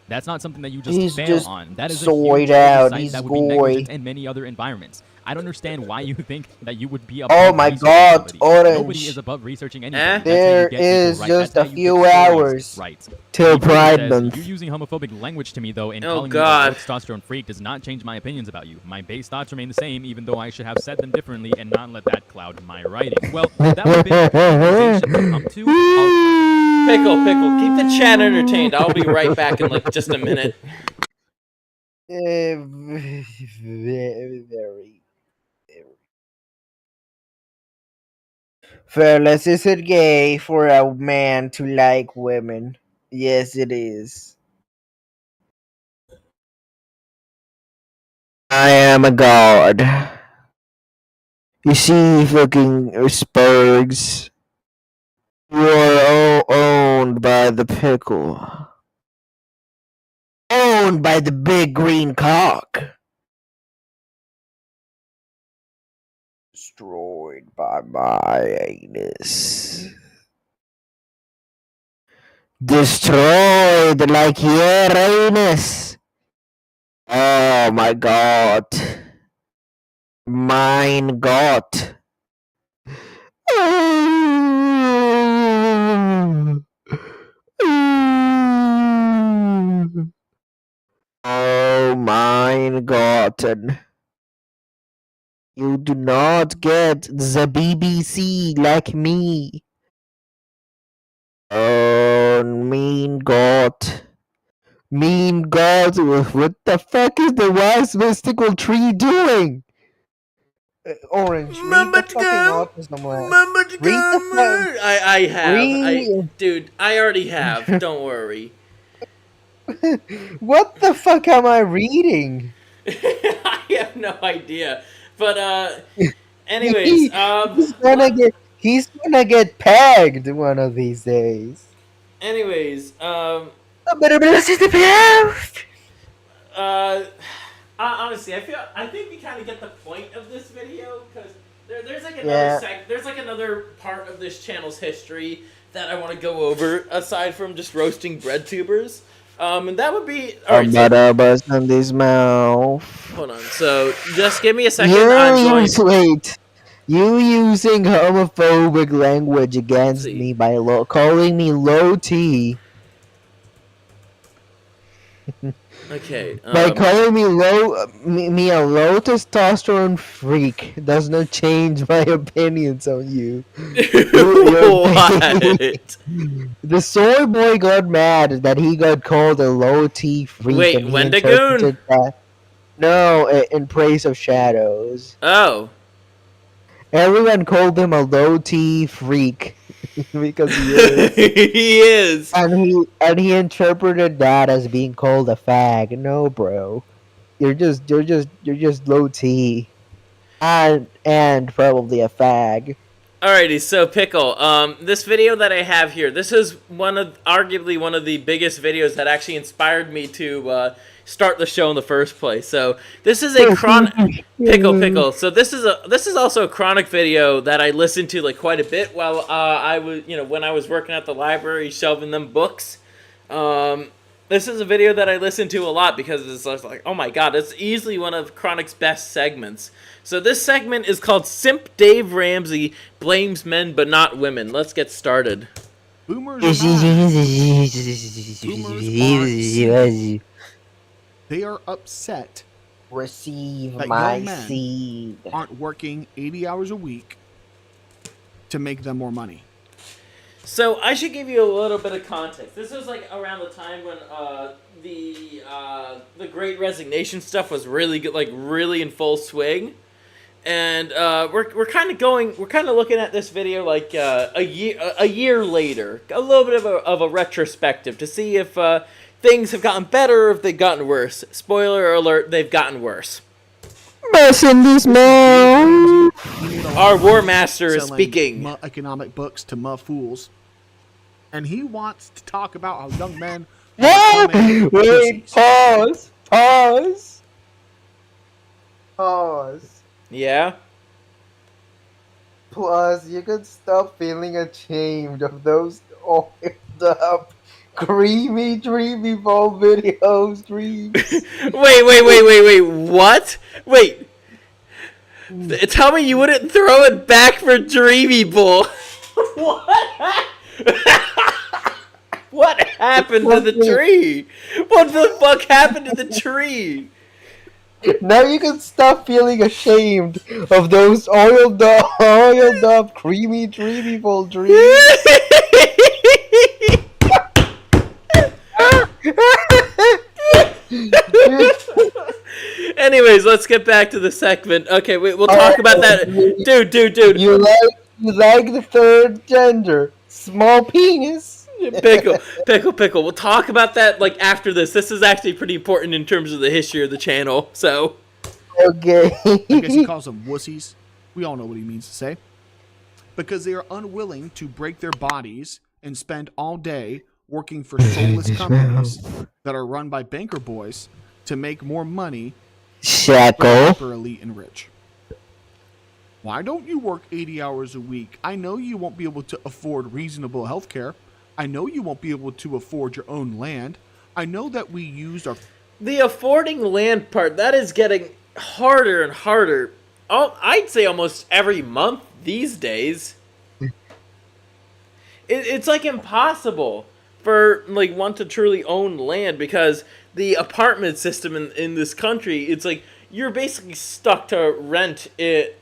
That's not something that you just fail on. That is soyed out. He's that would be negligent in many other environments. I don't understand why you think that you would be above. Oh my God, Orange! Nobody is above researching anything. There is just a few hours till Pride Month. You using homophobic language to me though, and calling me a testosterone freak does not change my opinions about you. My base thoughts remain the same, even though I should have said them differently and not let that cloud my writing. Well, that would be the conversation to come to. Pickle, keep the chat entertained. I'll be right back in like just a minute. Very. Fellas, is it gay for a man to like women? Yes, it is. I am a god. You see, fucking Spurgs. You are all owned by the pickle. Owned by the big green cock. Destroyed by my anus. Destroyed like your anus. Oh my God. Mein Gott. Oh mein Gott. You do not get the BBC like me. Oh, mean God. Mean God, what the fuck is the wise mystical tree doing? Orange, read the fucking autism list. I have. Dude, I already have. Don't worry. What the fuck am I reading? I have no idea. But anyways, he's gonna get pegged one of these days. Anyways, Honestly, I think we kind of get the point of this video because there's like another there's like another part of this channel's history that I want to go over aside from just roasting bread tubers. And that would be bust on this mouth. Hold on. So just give me a second. Wait. You using homophobic language against me by calling me low T. Okay. By calling me me a low testosterone freak does not change my opinions on you. What? The soy boy got mad that he got called a low T freak. Wait, Wendigoon? No, in Praise of Shadows. Oh. Everyone called him a low T freak because he is. He is. And he interpreted that as being called a fag. No, bro. You're just low T. And probably a fag. Alrighty, so Pickle, this video that I have here, this is arguably one of the biggest videos that actually inspired me to start the show in the first place. So this is a chronic Pickle. So this is also a chronic video that I listened to like quite a bit while I was when I was working at the library shelving them books. This is a video that I listen to a lot because it's like, oh my god, it's easily one of Chronic's best segments. So this segment is called Simp Dave Ramsey Blames Men But Not Women. Let's get started. Boomers are they are upset. Receive that my young men seed. Aren't working 80 hours a week to make them more money. So I should give you a little bit of context. This was like around the time when the Great Resignation stuff was really good, like really in full swing, and we're kind of looking at this video like a year later, a little bit of a retrospective to see if things have gotten better or if they've gotten worse. Spoiler alert: they've gotten worse. Busting this mouth. Our War Master is speaking. Economic books to fools. And he wants to talk about how young men... Wait, pause. Yeah? Plus, you could stop feeling ashamed of those oiled up, creamy, dreamy ball video streams. Wait, what? Wait. Tell me you wouldn't throw it back for Dreamy Bull. What? What happened to the tree? What the fuck happened to the tree? Now you can stop feeling ashamed of those oiled up, creamy, dreamy ball dreams. Anyways, let's get back to the segment. Okay, we'll talk about that. Dude. You like the third gender. Small penis. Pickle. We'll talk about that like after this. This is actually pretty important in terms of the history of the channel. So. Okay. I guess he calls them wussies. We all know what he means to say. Because they are unwilling to break their bodies and spend all day working for soulless companies that are run by banker boys to make more money for elite and rich. Why don't you work 80 hours a week? I know you won't be able to afford reasonable health care. I know you won't be able to afford your own land. I know that we used our... The affording land part, that is getting harder and harder. I'd say almost every month these days. It's like impossible for like one to truly own land because the apartment system in this country, it's like you're basically stuck to rent it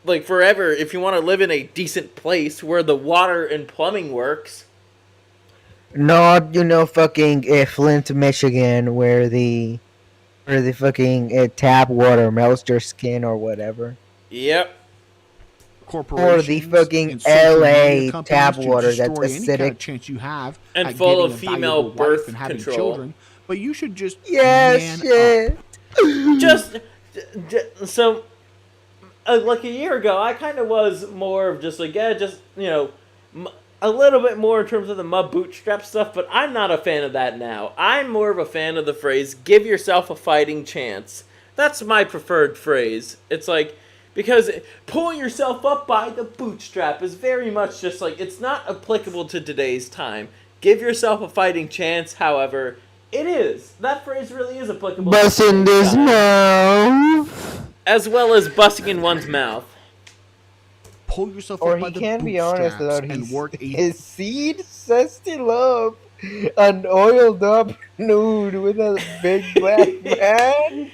like forever if you want to live in a decent place where the water and plumbing works. Not, fucking Flint, Michigan, where the fucking tap water melts your skin or whatever. Yep. Or the fucking LA tap water that's acidic. Kind of chance you have and full of female birth and having control. Children, but you should just shit. Just so like a year ago, I kind of was more of just like a little bit more in terms of the mud bootstrap stuff, but I'm not a fan of that now. I'm more of a fan of the phrase, give yourself a fighting chance. That's my preferred phrase. It's like, because pulling yourself up by the bootstrap is very much just like, it's not applicable to today's time. Give yourself a fighting chance, however, it is. That phrase really is applicable to Busting today's this time. mouth. As well as busting in one's mouth. Pull yourself Or up by he the can be honest bootstraps about and work his seed says still up. An oiled up nude with a big black man.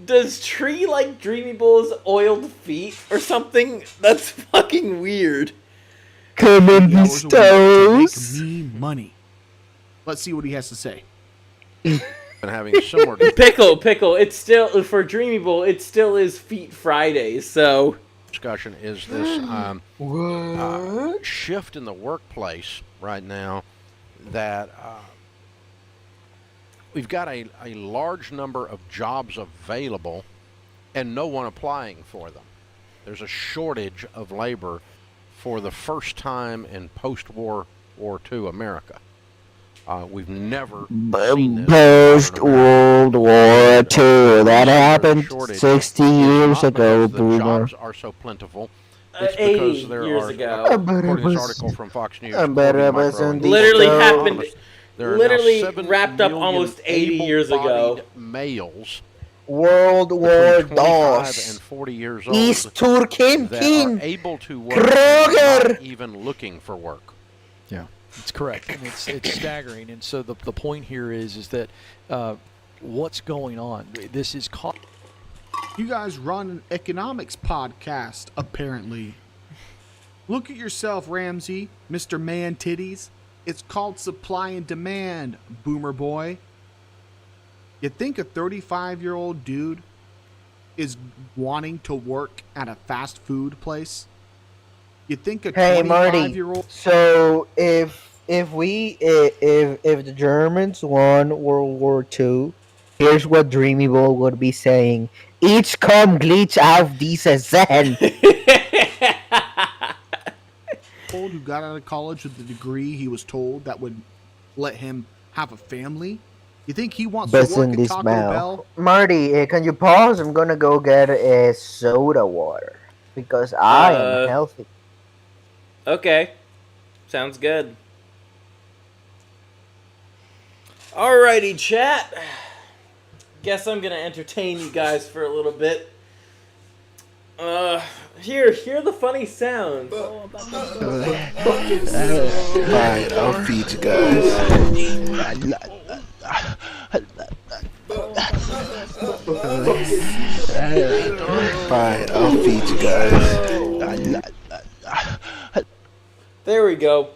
Does Tree like Dreamy Bull's oiled feet or something? That's fucking weird. Come in these toes. Make me money. Let's see what he has to say. And having similar Pickle. It's still, for Dreamy Bull, it still is Feet Fridays, so. discussion is this shift in the workplace right now that we've got a large number of jobs available and no one applying for them. There's a shortage of labor for the first time in post-War War II America. We've never seen this. Post-World War II. That happened 60 years ago, the boomer. jobs are so plentiful. It's because there years are, ago. according to this article from Fox News, literally happened, there are literally now 7 wrapped up million almost 80 years ago. able-bodied males World War between 25 II. and 40 years old East Turkin that King. are able to work and not even looking for work. Yeah, it's correct. And it's staggering. And so the point here is that what's going on? This is You guys run an economics podcast, apparently. Look at yourself, Ramsey, Mr. Man Titties. It's called supply and demand, boomer boy. You think a 35-year-old dude is wanting to work at a fast food place? You think a 25-year-old... So if the Germans won World War II, here's what Dreamy Bull would be saying: "Ich komm glitch auf diese Zen." Who got out of college with a degree he was told that would let him have a family? You think he wants to work at Taco Bell? Marty, can you pause? I'm gonna go get a soda water because I am healthy. Okay. Sounds good. Alrighty, chat. Guess I'm gonna entertain you guys for a little bit. Hear the funny sounds. Fine, I'll feed you guys. Fine, I'll feed you guys. There we go.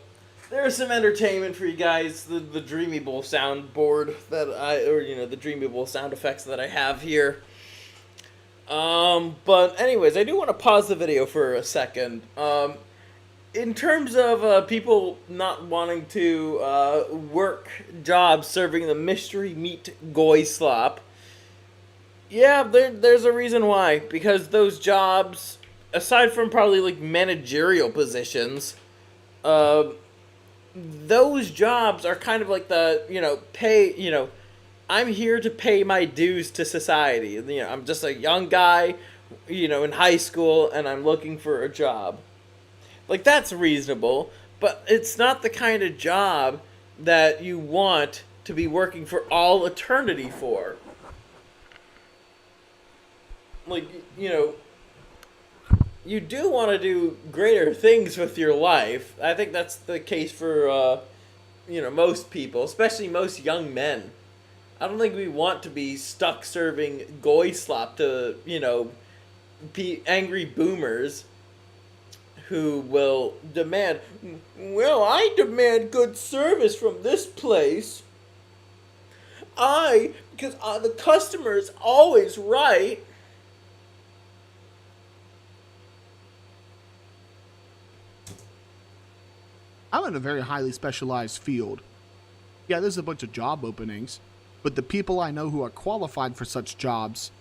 There's some entertainment for you guys. The Dreamy Bull soundboard that the Dreamy Bull sound effects that I have here. But anyways, I do want to pause the video for a second. In terms of people not wanting to work jobs serving the mystery meat goy slop, yeah, there's a reason why. Because those jobs, aside from probably like managerial positions, those jobs are kind of like the, pay, I'm here to pay my dues to society. I'm just a young guy, in high school, and I'm looking for a job. Like, that's reasonable, but it's not the kind of job that you want to be working for all eternity for. Like, you do want to do greater things with your life. I think that's the case for, most people, especially most young men. I don't think we want to be stuck serving goy slop to, angry boomers who will demand, well, I demand good service from this place. Because the customer is always right. I'm in a very highly specialized field. Yeah, there's a bunch of job openings, but the people I know who are qualified for such jobs,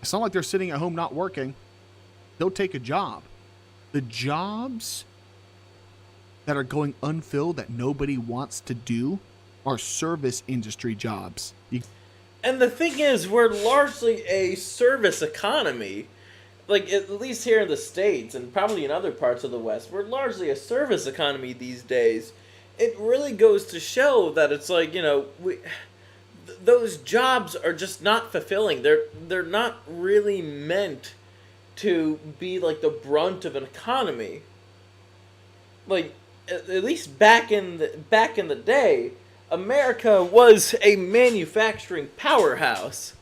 it's not like they're sitting at home not working. They'll take a job. The jobs that are going unfilled that nobody wants to do are service industry jobs. And the thing is, we're largely a service economy. Like, at least here in the States, and probably in other parts of the West, we're largely a service economy these days. It really goes to show that it's like, you know, those jobs are just not fulfilling. They're not really meant to be like the brunt of an economy. Like, at least back in the day, America was a manufacturing powerhouse.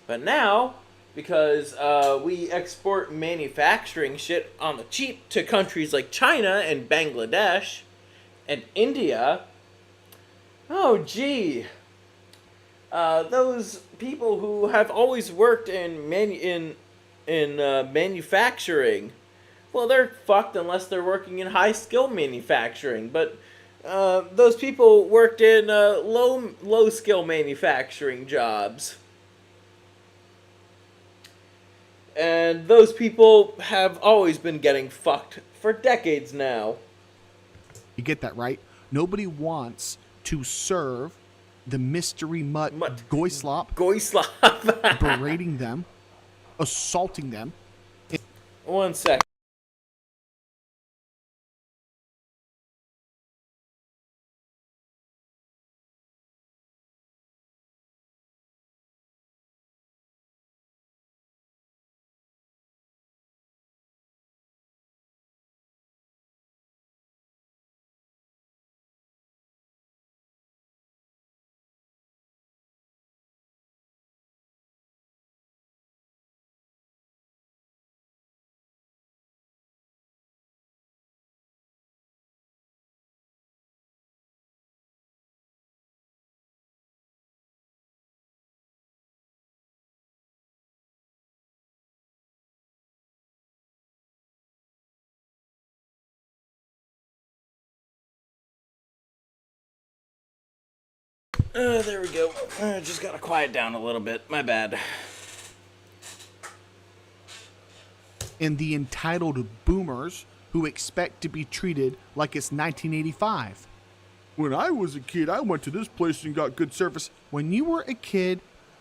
But now, because we export manufacturing shit on the cheap to countries like China and Bangladesh and India, oh gee, those people who have always worked in manufacturing, well, they're fucked unless they're working in high-skill manufacturing. But those people worked in low-skill manufacturing jobs. And those people have always been getting fucked for decades now. You get that, right? Nobody wants to serve the mystery mutt Goyslop, berating them, assaulting them. One sec. There we go. Just gotta quiet down a little bit. My bad. And the entitled boomers who expect to be treated like it's 1985. When I was a kid, I went to this place and got good service. When you were a kid,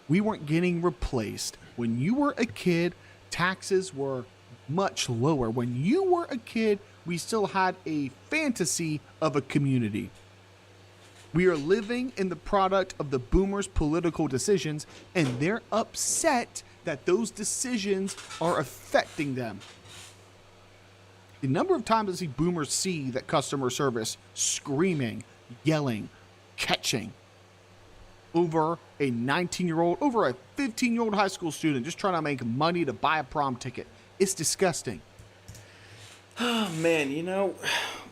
we weren't getting replaced. When you were a kid, taxes were much lower. When you were a kid, we still had a fantasy of a community. We are living in the product of the boomers' political decisions, and they're upset that those decisions are affecting them. The number of times I see boomers see that customer service screaming, yelling, catching over a 19-year-old, over a 15-year-old high school student just trying to make money to buy a prom ticket. It's disgusting. Oh, man, you know,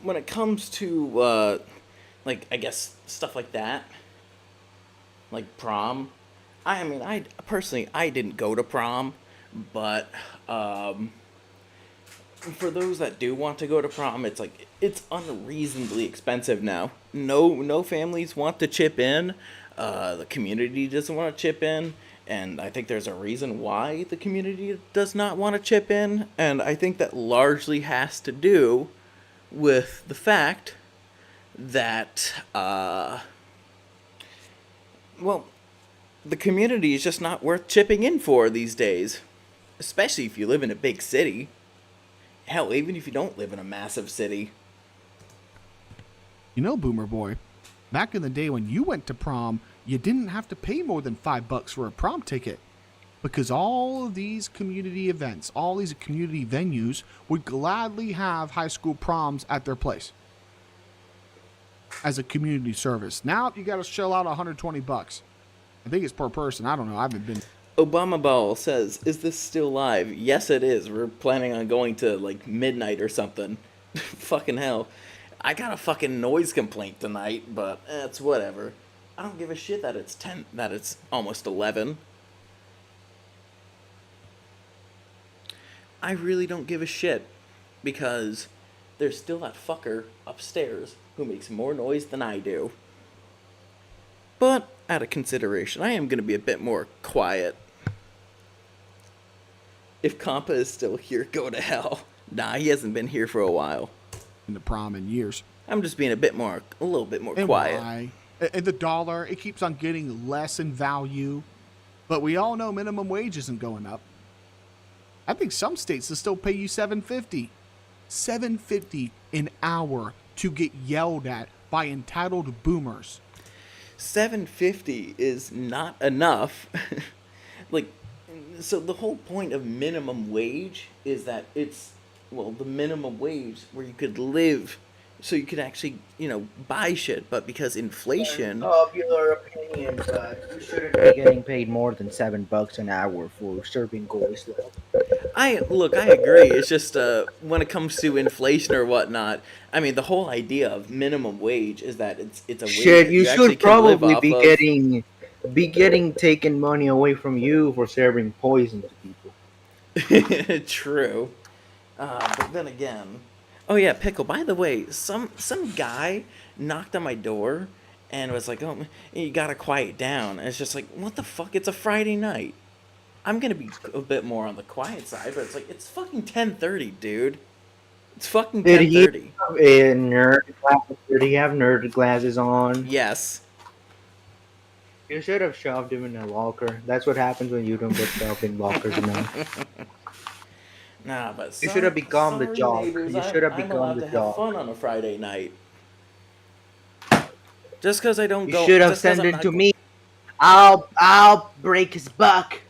when it comes to, like, I guess, stuff like that, like prom, I mean, I didn't go to prom, but, for those that do want to go to prom, it's like, it's unreasonably expensive now. No families want to chip in, the community doesn't want to chip in, and I think there's a reason why the community does not want to chip in, and I think that largely has to do with the fact that, well, the community is just not worth chipping in for these days. Especially if you live in a big city. Hell, even if you don't live in a massive city. You know, Boomer Boy, back in the day when you went to prom, you didn't have to pay more than $5 for a prom ticket. Because all of these community events, all these community venues would gladly have high school proms at their place as a community service. Now you got to shell out $120. I think it's per person. I don't know. I haven't been. Obama Ball says, "Is this still live?" Yes, it is. We're planning on going to like midnight or something. Fucking hell. I got a fucking noise complaint tonight, but it's whatever. I don't give a shit that it's almost 11. I really don't give a shit because there's still that fucker upstairs who makes more noise than I do. But out of consideration, I am going to be a bit more quiet. If Compa is still here, go to hell. Nah, he hasn't been here for a while. In the prom in years. I'm just being a little bit more quiet. Why? And the dollar, it keeps on getting less in value. But we all know minimum wage isn't going up. I think some states will still pay you $7.50. $7.50 an hour to get yelled at by entitled boomers. $7.50 is not enough. Like, so the whole point of minimum wage is that it's, well, the minimum wage where you could live, so you could actually, buy shit. But because inflation, Popular opinion, but you shouldn't be getting paid more than $7 an hour for serving goals. I agree. It's just when it comes to inflation or whatnot. I mean, the whole idea of minimum wage is that it's a wage Shit, that you actually should can live probably off be of. getting taken money away from you for serving poison to people. True. But then again, oh yeah, Pickle. By the way, some guy knocked on my door and was like, "Oh, you gotta quiet down." And it's just like, what the fuck? It's a Friday night. I'm gonna be a bit more on the quiet side, but it's like it's fucking 10:30, dude. It's fucking 10:30. Did he have nerd glasses on? Yes. You should have shoved him in a locker. That's what happens when you don't get shoved in lockers enough. Nah, but You should have become the jock. neighbors, You should have I'm become allowed the to have jock. fun on a Friday night. Just because I don't You go. should have just 'cause sent I'm it not to me. I'll break his buck.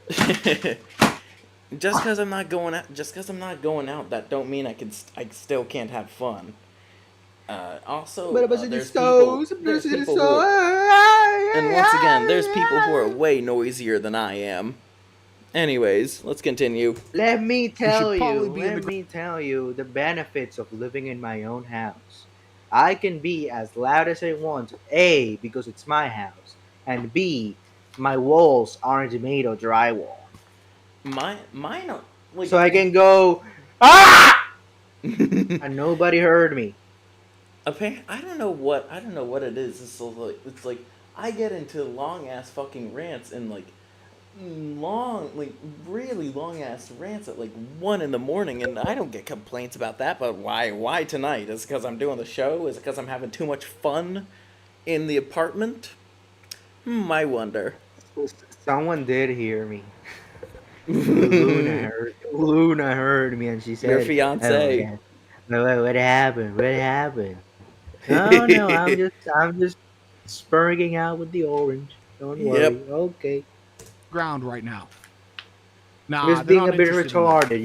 Just because I'm not going out, that don't mean I still can't have fun. Also, there's people who, and once again, there's people who are way noisier than I am. Anyways, let's continue. Let me tell you the benefits of living in my own house. I can be as loud as I want. A, because it's my house, and B, my walls aren't made of drywall. Mine are, like, so I can go ah, and nobody heard me. I don't know what it is. It's like I get into long ass fucking rants and really long ass rants at 1 in the morning, and I don't get complaints about that. But why tonight? Is it because I'm doing the show? Is it because I'm having too much fun in the apartment? I wonder. Someone did hear me. Luna heard me, and she said, "Your fiance." Oh, what happened? What happened? Oh no, I'm just spurging out with the orange. Don't worry. Yep. Okay. Ground right now. He's being a bit retarded,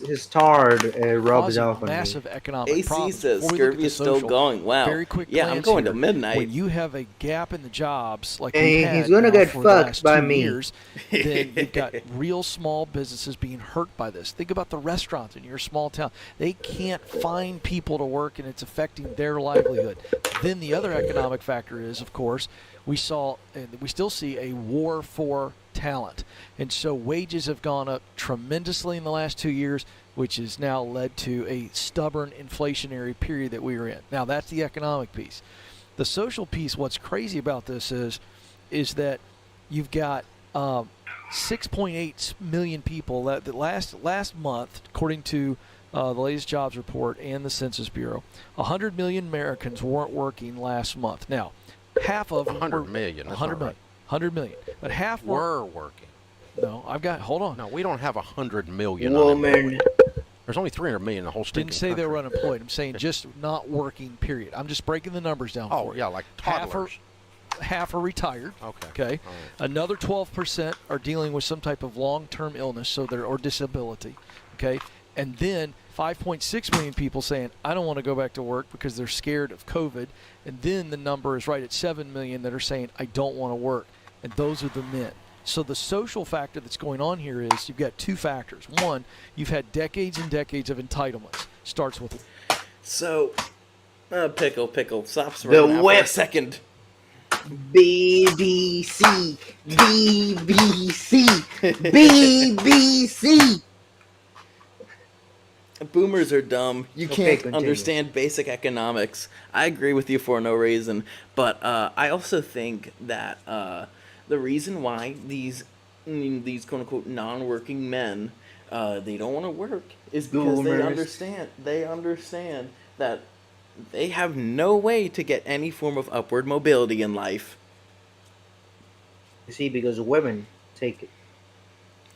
his tard rubs off on massive me. economic AC problems. says Before we look at Scurvy the is still social, going. Wow. Very quick Yeah, I'm glance going here. to midnight. When you have a gap in the jobs like And we've had he's gonna now get for the fucked last by 2 me. years, then you've got real small businesses being hurt by this. Think about the restaurants in your small town. They can't find people to work, and it's affecting their livelihood. Then the other economic factor is, of course, we still see a war for talent. And so wages have gone up tremendously in the last 2 years, which has now led to a stubborn inflationary period that we are in. Now, that's the economic piece. The social piece, what's crazy about this is that you've got 6.8 million people that last month, according to the latest jobs report and the Census Bureau, 100 million Americans weren't working last month. Now, half of 100 million. 100 million. But half were working. No, hold on. No, we don't have 100 million. Woman. There's only 300 million in the whole state. Didn't say they were unemployed. I'm saying just not working, period. I'm just breaking the numbers down for you. Oh, yeah, like toddlers. Half are retired. Okay. Right. Another 12% are dealing with some type of long-term illness, or disability. Okay. And then 5.6 million people saying, I don't want to go back to work because they're scared of COVID. And then the number is right at 7 million that are saying, I don't want to work. And those are the men. So the social factor that's going on here is you've got two factors. One, you've had decades and decades of entitlements. Starts with... So, Pickle, stop swearing out for a second. BBC. Boomers are dumb. You can't continue. understand basic economics. I agree with you for no reason, but I also think that the reason why these quote unquote non-working men they don't want to work is because they understand that they have no way to get any form of upward mobility in life. You see, because women take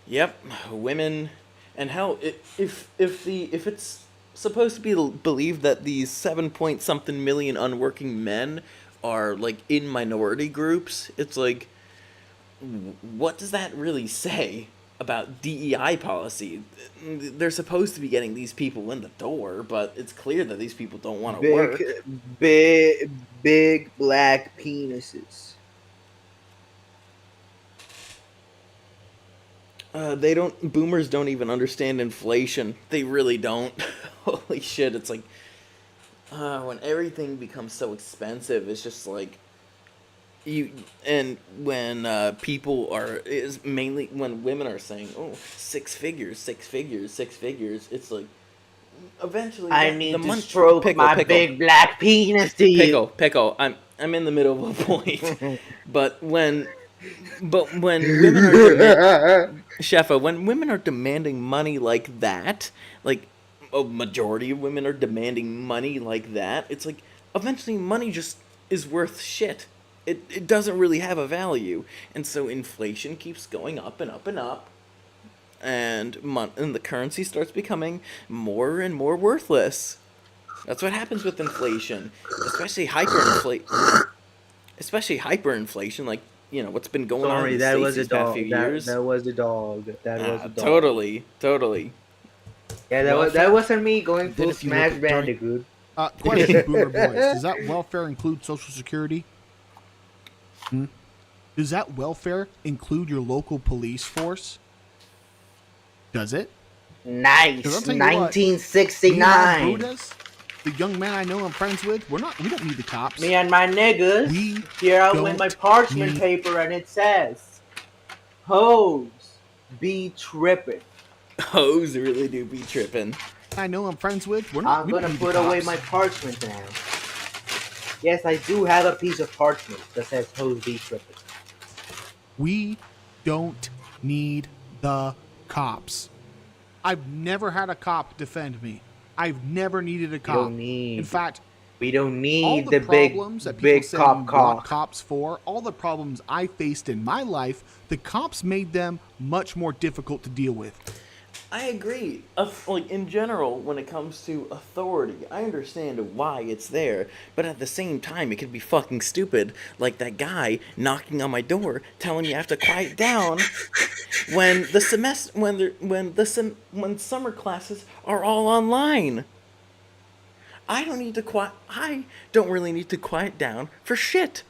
Yep, women, and hell, if it's supposed to be believed that these 7 point something million unworking men are like in minority groups, it's like, what does that really say about DEI policy? They're supposed to be getting these people in the door, but it's clear that these people don't want to work. Big black penises. Boomers don't even understand inflation. They really don't. Holy shit, it's like, when everything becomes so expensive, it's just like, when people are, is mainly when women are saying, oh, six figures, it's like, eventually I need to stroke my big black penis to you. Pickle, I'm in the middle of a point. But when women are Shefa, when women are demanding money like that, like a majority of women are demanding money like that, it's like eventually money just is worth shit. It doesn't really have a value, and so inflation keeps going up and up and up, and the currency starts becoming more and more worthless. That's what happens with inflation, especially hyperinflation, like, you know, what's been going on in the States these past few years. That was the dog. That was the dog. Totally. Yeah, that wasn't me going full Smash Bandicoot. Question, Boomer Boys. Does that welfare include Social Security? Does that welfare include your local police force? Does it? Nice. 1969. The young man I know I'm friends with, we don't need the cops. Me and my niggas, here I with my parchment paper and it says, hoes be tripping. Hoes really do be tripping. I know I'm friends with, I'm gonna put away my parchment now. Yes, I do have a piece of parchment that says hoes be tripping. We don't need the cops. I've never had a cop defend me. I've never needed a cop. In fact, we don't need all the problems that people say you want cops for, all the problems I faced in my life, the cops made them much more difficult to deal with. I agree. Like, in general, when it comes to authority, I understand why it's there, but at the same time, it can be fucking stupid. Like that guy knocking on my door, telling me I have to quiet down when when summer classes are all online. I don't really need to quiet down for shit.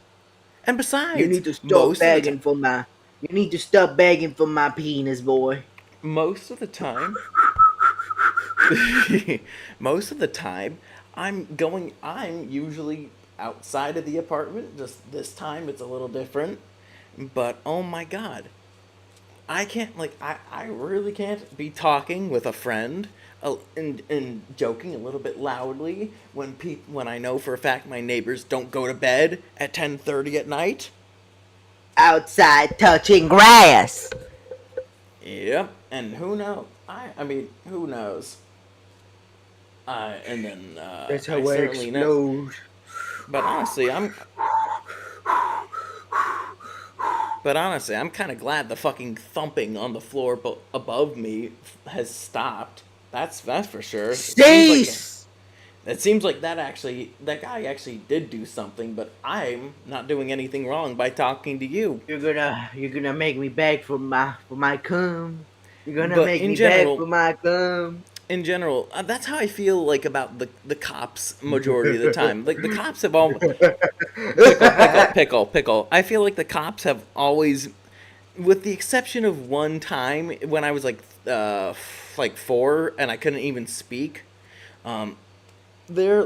And besides, you need to stop begging for my. You need to stop begging for my penis, boy. Most of the time, I'm usually outside of the apartment. Just this time it's a little different. But oh my god, I can't, I really can't be talking with a friend and joking a little bit loudly when I know for a fact my neighbors don't go to bed at 10:30 at night. Outside touching grass. Yep, and who knows? I mean, who knows? And then that's how it explodes. But honestly, I'm kind of glad the fucking thumping on the floor above me has stopped. That's for sure. It seems like that guy actually did do something, but I'm not doing anything wrong by talking to you. You're gonna make me beg for my cum. You're gonna make me beg for my cum. In general, that's how I feel like about the cops majority of the time. Like the cops have all pickle. I feel like the cops have always, with the exception of one time when I was like 4 and I couldn't even speak. There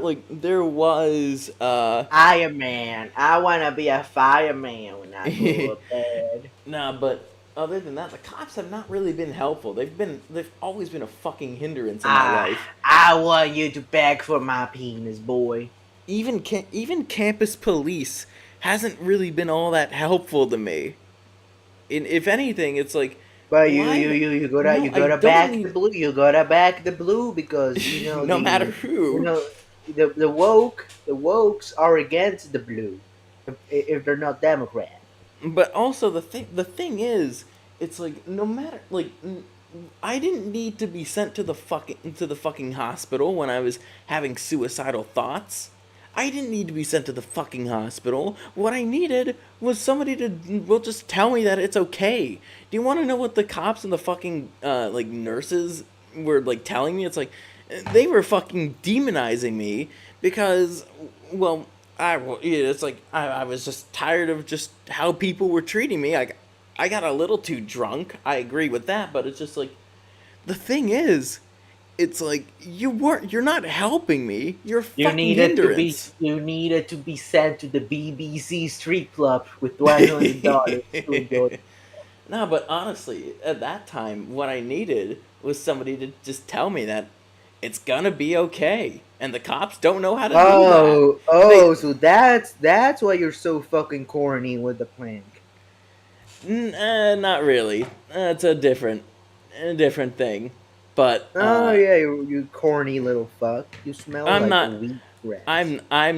was fireman. I wanna be a fireman when I go to bed. Nah, but other than that, the cops have not really been helpful. They've always been a fucking hindrance in my life. I want you to beg for my penis, boy. Even campus police hasn't really been all that helpful to me. If anything, it's like. But you gotta back the blue. You gotta back the blue because you know. No matter who. You know, the wokes are against the blue, if they're not Democrat. But also the thing is, it's like no matter like I didn't need to be sent to the fucking hospital when I was having suicidal thoughts. I didn't need to be sent to the fucking hospital. What I needed was somebody to just tell me that it's okay. Do you want to know what the cops and the fucking like nurses were like telling me? It's like they were fucking demonizing me because well it's like I was just tired of just how people were treating me. I got a little too drunk. I agree with that, but it's just like the thing is, it's like you're not helping me. You're fucking hindrance. You needed to be sent to the BBC Street Club with $100 to enjoy. No, but honestly, at that time, what I needed was somebody to just tell me that it's gonna be okay, and the cops don't know how to do that. So that's why you're so fucking corny with the plank. Not really. It's a different thing. But yeah, you corny little fuck. You smell I'm like not, a wheatgrass. I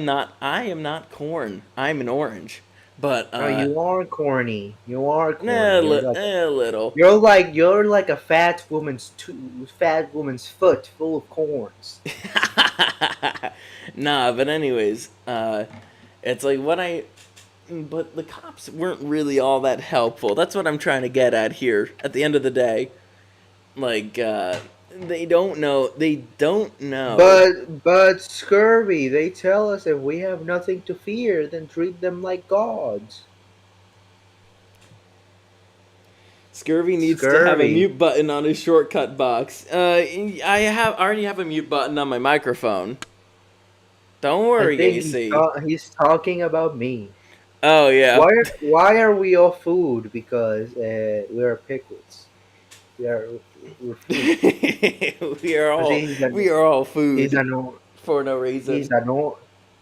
am not corn. I'm an orange. But you are corny. You are corny. A little. You're like a fat woman's foot full of corns. Nah, but anyways, it's like but the cops weren't really all that helpful. That's what I'm trying to get at here. At the end of the day, like they don't know. But Scurvy, they tell us if we have nothing to fear, then treat them like gods. Scurvy needs to have a mute button on his shortcut box. I already have a mute button on my microphone. Don't worry, AC. He's talking about me. Oh yeah. Why are we all food? Because we are pickles. We're food. we are all food. For no reason.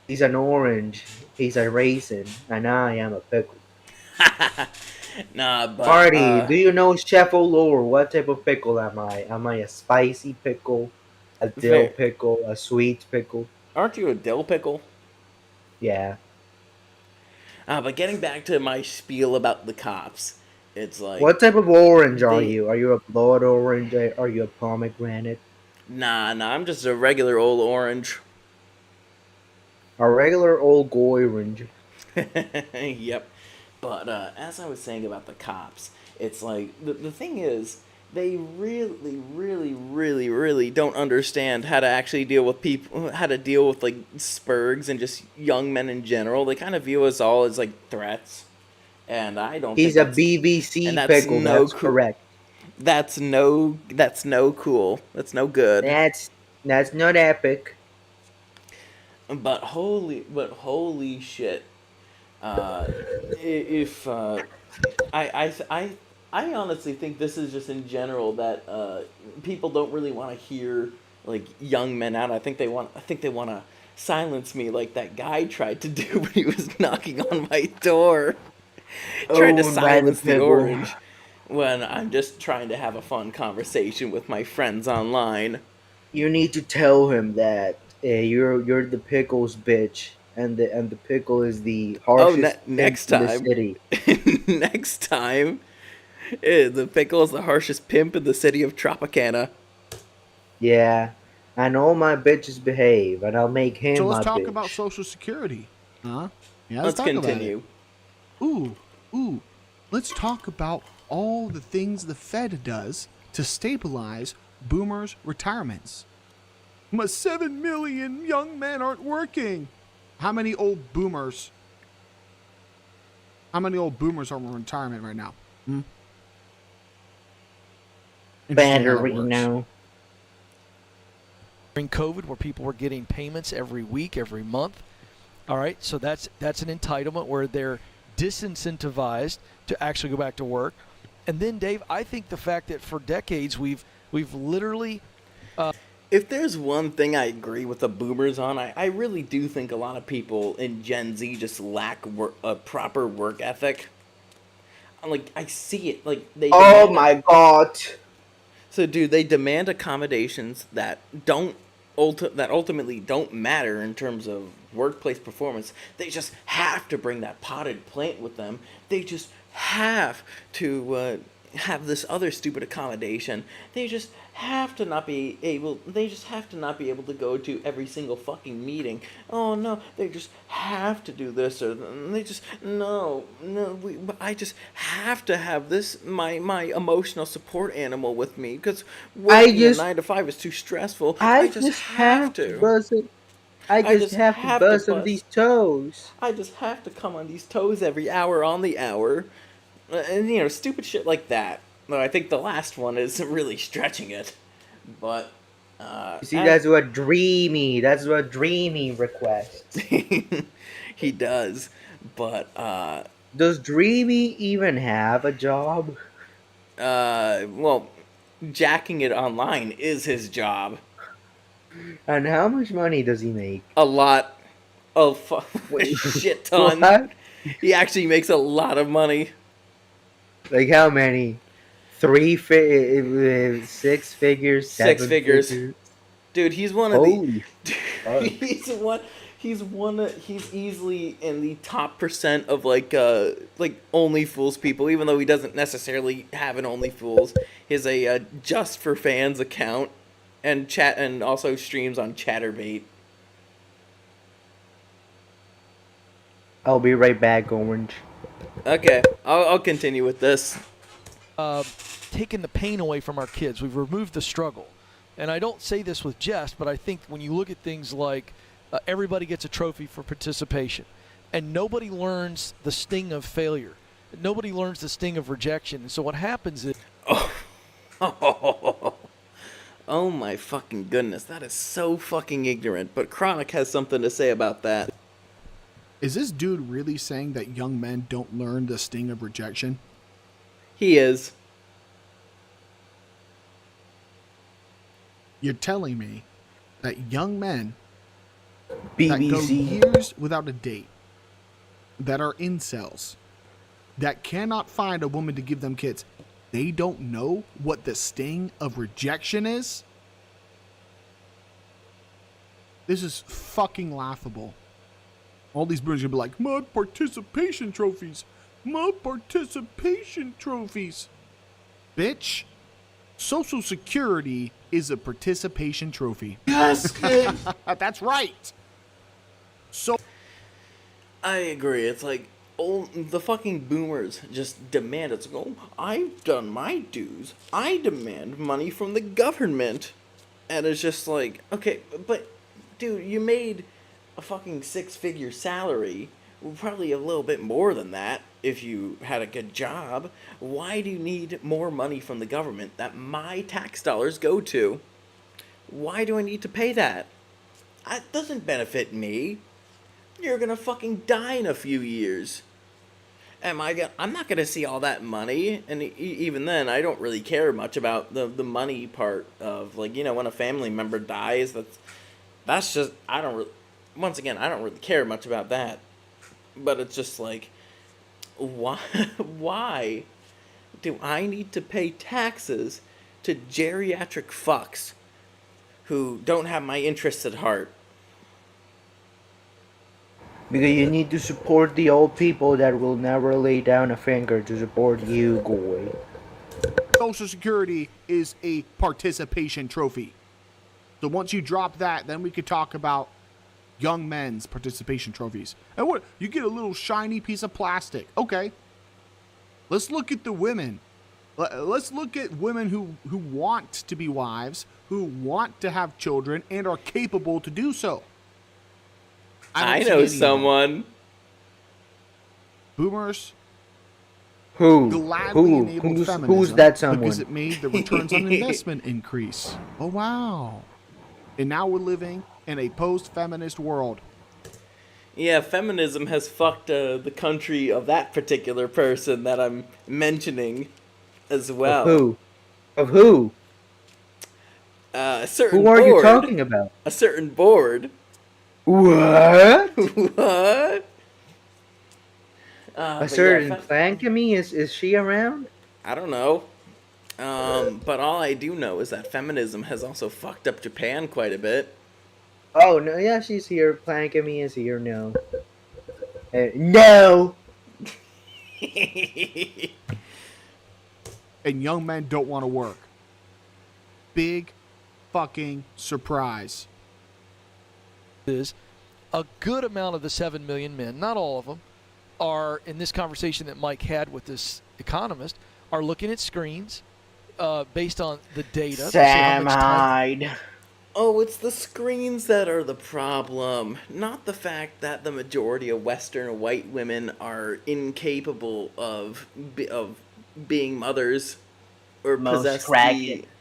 He's an orange. He's a raisin, and I am a pickle. Nah, but Marty, do you know Chef O'Lore? What type of pickle am I? Am I a spicy pickle, a dill pickle, a sweet pickle? Aren't you a dill pickle? Yeah. But getting back to my spiel about the cops, it's like... What type of orange are you? Are you a blood orange? Are you a pomegranate? Nah, I'm just a regular old orange. A regular old orange. Yep. But as I was saying about the cops, it's like, the thing is, they really don't understand how to actually deal with people, how to deal with, like, spurgs and just young men in general. They kind of view us all as, like, threats. And I don't He's think a BBC pickle, that's correct. That's no cool. That's no good. That's not epic. But holy shit. I honestly think this is just in general that people don't really want to hear like young men out. I think they want to silence me like that guy tried to do when he was knocking on my door. Tried to silence the orange when I'm just trying to have a fun conversation with my friends online. You need to tell him that you're the pickles bitch. And the pickle is the harshest next pimp time. in the city. Next time, the pickle is the harshest pimp in the city of Tropicana. Yeah, and all my bitches behave, and I'll make him. So let's my talk bitch. about Social Security, huh? Yeah, let's continue. Ooh, let's talk about all the things the Fed does to stabilize boomers' retirements. 7 million young men aren't working. How many old boomers are in retirement right now? Banderino. During COVID, where people were getting payments every week, every month. All right, so that's an entitlement where they're disincentivized to actually go back to work. And then, Dave, I think the fact that for decades we've literally... If there's one thing I agree with the boomers on, I really do think a lot of people in Gen Z just lack a proper work ethic. Like, I see it. Like they. Oh my god! So, dude, they demand accommodations that ultimately don't matter in terms of workplace performance. They just have to bring that potted plant with them. They just have to have this other stupid accommodation. They just have to not be able. They just have to not be able to go to every single fucking meeting. Oh no, they just have to do this, or they just no. I just have to have this my emotional support animal with me because working a 9 to 5 is too stressful. I just have to. I just have to bust on these toes. I just have to come on these toes every hour on the hour. And, you know, stupid shit like that. Though I think the last one is really stretching it. But, you see, that's what Dreamy requests. He does. But, does Dreamy even have a job? Well, jacking it online is his job. And how much money does he make? A lot. A shit ton. What? He actually makes a lot of money. Like how many? 6 figures, 6 figures. Dude, he's one of Holy he's easily in the top % of like OnlyFools people, even though he doesn't necessarily have an OnlyFools. He has a Just for Fans account and also streams on Chatterbait. I'll be right back, Orange. Okay, I'll continue with this. Taking the pain away from our kids. We've removed the struggle. And I don't say this with jest, but I think when you look at things like everybody gets a trophy for participation, and nobody learns the sting of failure. Nobody learns the sting of rejection. And so what happens is... Oh my fucking goodness, that is so fucking ignorant. But Chronic has something to say about that. Is this dude really saying that young men don't learn the sting of rejection? He is. You're telling me that young men BBC. that go years without a date, that are incels, that cannot find a woman to give them kids, they don't know what the sting of rejection is? This is fucking laughable. All these boomers are going to be like, my participation trophies. My participation trophies. Bitch, Social Security is a participation trophy. Yes, kid. That's right. So I agree. It's like, the fucking boomers just demand it. It's like, oh, I've done my dues. I demand money from the government. And it's just like, okay, but, dude, you made a fucking 6-figure salary, probably a little bit more than that if you had a good job. Why do you need more money from the government that my tax dollars go to? Why do I need to pay that? That doesn't benefit me. You're gonna fucking die in a few years. I'm not gonna see all that money, and even then, I don't really care much about the money part of, like, you know, when a family member dies. That's just, I don't really care much about that. But it's just like, why do I need to pay taxes to geriatric fucks who don't have my interests at heart? Because you need to support the old people that will never lay down a finger to support you, Goy. Social Security is a participation trophy. So once you drop that, then we could talk about young men's participation trophies. And what? You get a little shiny piece of plastic. Okay. Let's look at the women. Let's look at women who want to be wives, who want to have children, and are capable to do so. I know someone. Boomers. Who? Gladly enabled feminism who's that someone? because it made the returns on investment increase. Oh, wow. And now we're living in a post-feminist world. Yeah, feminism has fucked the country of that particular person that I'm mentioning as well. Of who? Of who? A certain Who are board. you talking about? A certain board. What? What? A certain Plankamy? Is she around? I don't know. But all I do know is that feminism has also fucked up Japan quite a bit. Oh, no, yeah, she's here. Plankamy is here, no. No! and young men don't want to work. Big fucking surprise. Is a good amount of the 7 million men, not all of them, are in this conversation that Mike had with this economist, are looking at screens based on the data. Sam-eyed. Oh, it's the screens that are the problem, not the fact that the majority of Western white women are incapable of being mothers or possess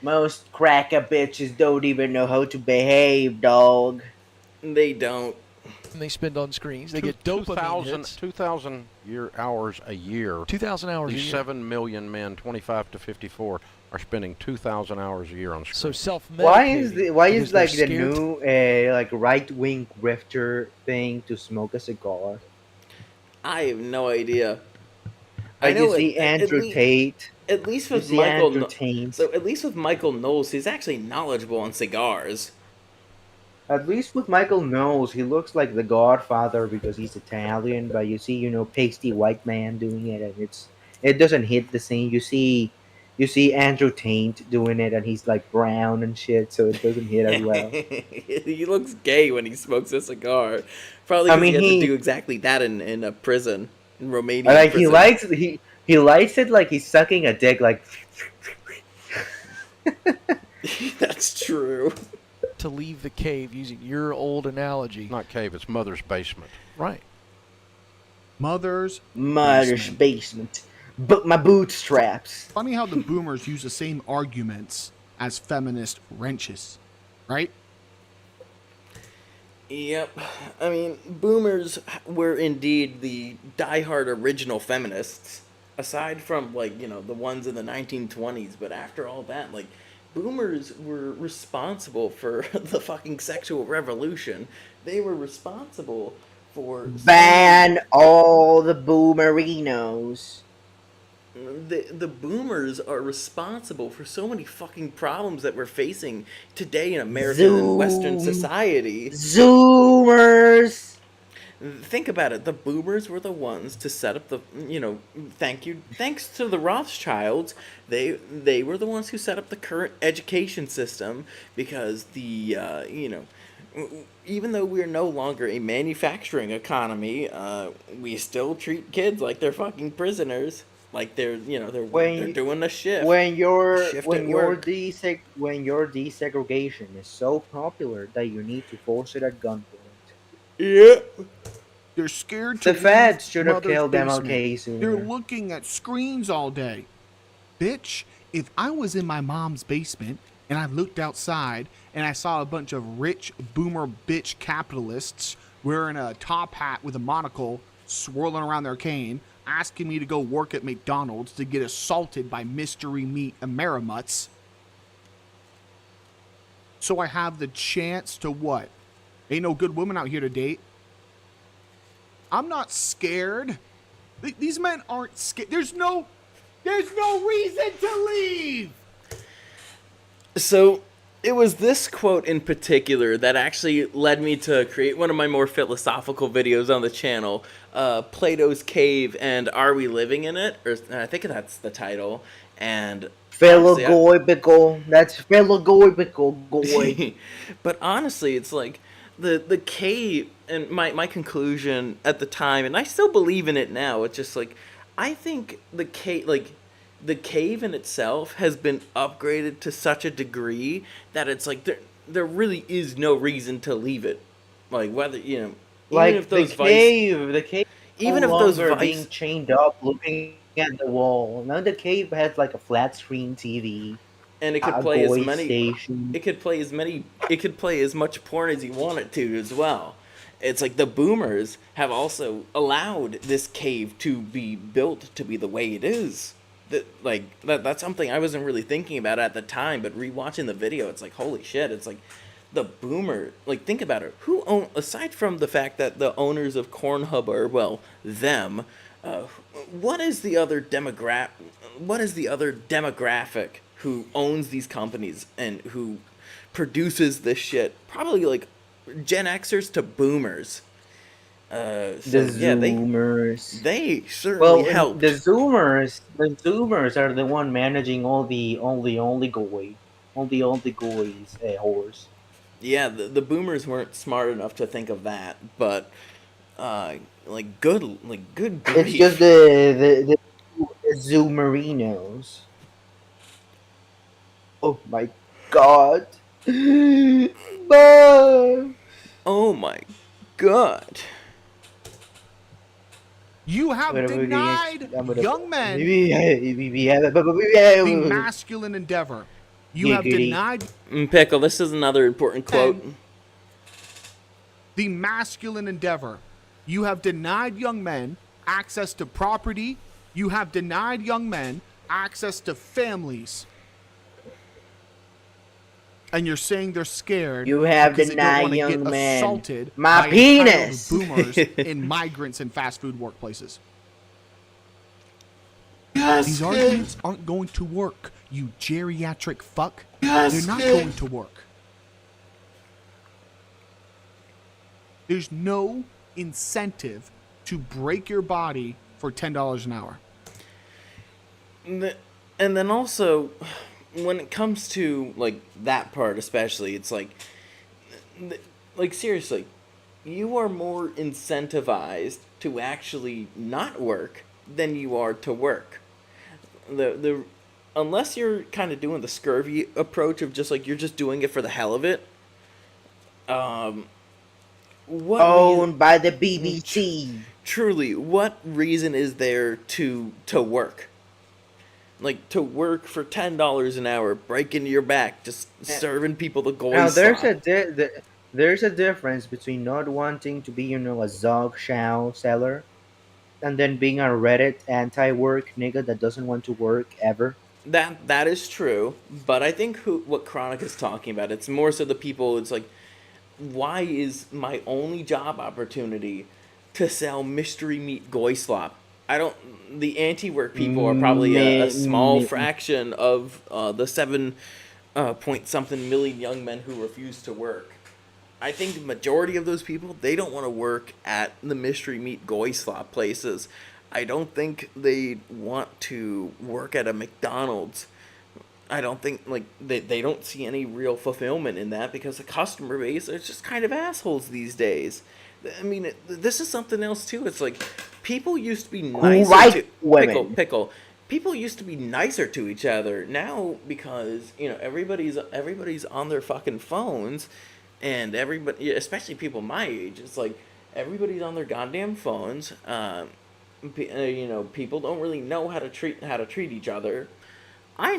Most cracker bitches don't even know how to behave, dog. They don't. And they spend on screens. They get dopamine hits. 2,000 hours a year. 2,000 hours a year. These 7 million men, 25 to 54, are spending 2,000 hours a year on screens. So self-medicating. Why is like the new like right-wing grifter thing to smoke a cigar? I have no idea. I know see Andrew Tate. At least with Michael Knowles, he's actually knowledgeable on cigars. At least with Michael Knowles, he looks like the Godfather because he's Italian. But you see, pasty white man doing it, and it doesn't hit the same. You see Andrew Tate doing it, and he's like brown and shit, so it doesn't hit as well. He looks gay when he smokes a cigar. Probably because he had to do exactly that in a prison in Romania. Like prison. he likes it like he's sucking a dick. Like that's true. To leave the cave, using your old analogy. Not cave, it's mother's basement. Right. Mother's basement. But my bootstraps. Funny how the boomers use the same arguments as feminist wrenches, right? Yep. I mean, boomers were indeed the diehard original feminists, aside from, the ones in the 1920s. But after all that, boomers were responsible for the fucking sexual revolution. They were responsible for... Ban all the boomerinos. The boomers are responsible for so many fucking problems that we're facing today in American and Western society. Zoomers! Think about it. The boomers were the ones to set up the, thanks to the Rothschilds, they were the ones who set up the current education system because even though we're no longer a manufacturing economy, we still treat kids like they're fucking prisoners. Like they're doing a shift. When your desegregation is so popular that you need to force it at gunpoint. Yeah. They're scared to The feds should have mother's killed basement. MLK sooner. They're looking at screens all day. Bitch, if I was in my mom's basement and I looked outside and I saw a bunch of rich boomer bitch capitalists wearing a top hat with a monocle swirling around their cane, asking me to go work at McDonald's to get assaulted by mystery meat Amerimuts, so I have the chance to what? Ain't no good women out here to date. I'm not scared. These men aren't scared. There's no reason to leave. So it was this quote in particular that actually led me to create one of my more philosophical videos on the channel, Plato's Cave and Are We Living in It? Or I think that's the title. And Philogoibical. That's philogoibical, goy. But honestly, it's like the cave, and my conclusion at the time, and I still believe in it now, it's just like, I think the cave in itself has been upgraded to such a degree that it's like there really is no reason to leave it. Like whether even if those the cave even no if those longer being chained up looking at the wall. Now the cave has like a flat screen TV. And it could play as many. It could play as many. It could play as much porn as you want it to as well. It's like the boomers have also allowed this cave to be built to be the way it is. That's something I wasn't really thinking about at the time, but rewatching the video, it's like, holy shit! It's like the boomer. Like, think about it. Aside from the fact that the owners of Pornhub are them, what is the other demographic who owns these companies and who produces this shit? Probably like Gen Xers to boomers. So The yeah, Zoomers. they certainly helped. The Zoomers are the one managing all the oligoy, all the oligoys, whores. Yeah, the boomers weren't smart enough to think of that, but good grief. It's just the Zoomerinos. Oh my god. Oh my god. You have denied young men the the masculine endeavor. You have denied Pickle, this is another important quote. the masculine endeavor. You have denied young men access to property. You have denied young men access to families. And you're saying they're scared. You have because denied they don't young want to get men assaulted my by penis. boomers and migrants in fast food workplaces. These arguments aren't going to work, you geriatric fuck. They're not going to work. There's no incentive to break your body for $10 an hour. And then also, when it comes to like that part especially, it's like seriously, you are more incentivized to actually not work than you are to work. Unless you're kind of doing the scurvy approach of just like you're just doing it for the hell of it. Owned by the BBC. Truly, what reason is there to work? Like, to work for $10 an hour, breaking your back, just serving people the goy Now, slop. there's a difference between not wanting to be, a Zog Shao seller and then being a Reddit anti-work nigga that doesn't want to work ever. That is true, but I think what Chronic is talking about, it's more so the people, it's like, why is my only job opportunity to sell mystery meat goy slop? The anti-work people are probably a small fraction of the 7 point something million young men who refuse to work. I think the majority of those people, they don't want to work at the mystery meat goy slop places. I don't think they want to work at a McDonald's. I don't think, they don't see any real fulfillment in that because the customer base is just kind of assholes these days. I mean, this is something else, too. It's like, people used to be nicer to... Pickle. People used to be nicer to each other. Now, because, everybody's on their fucking phones, and everybody, especially people my age, it's like, everybody's on their goddamn phones. People don't really know how to treat each other. I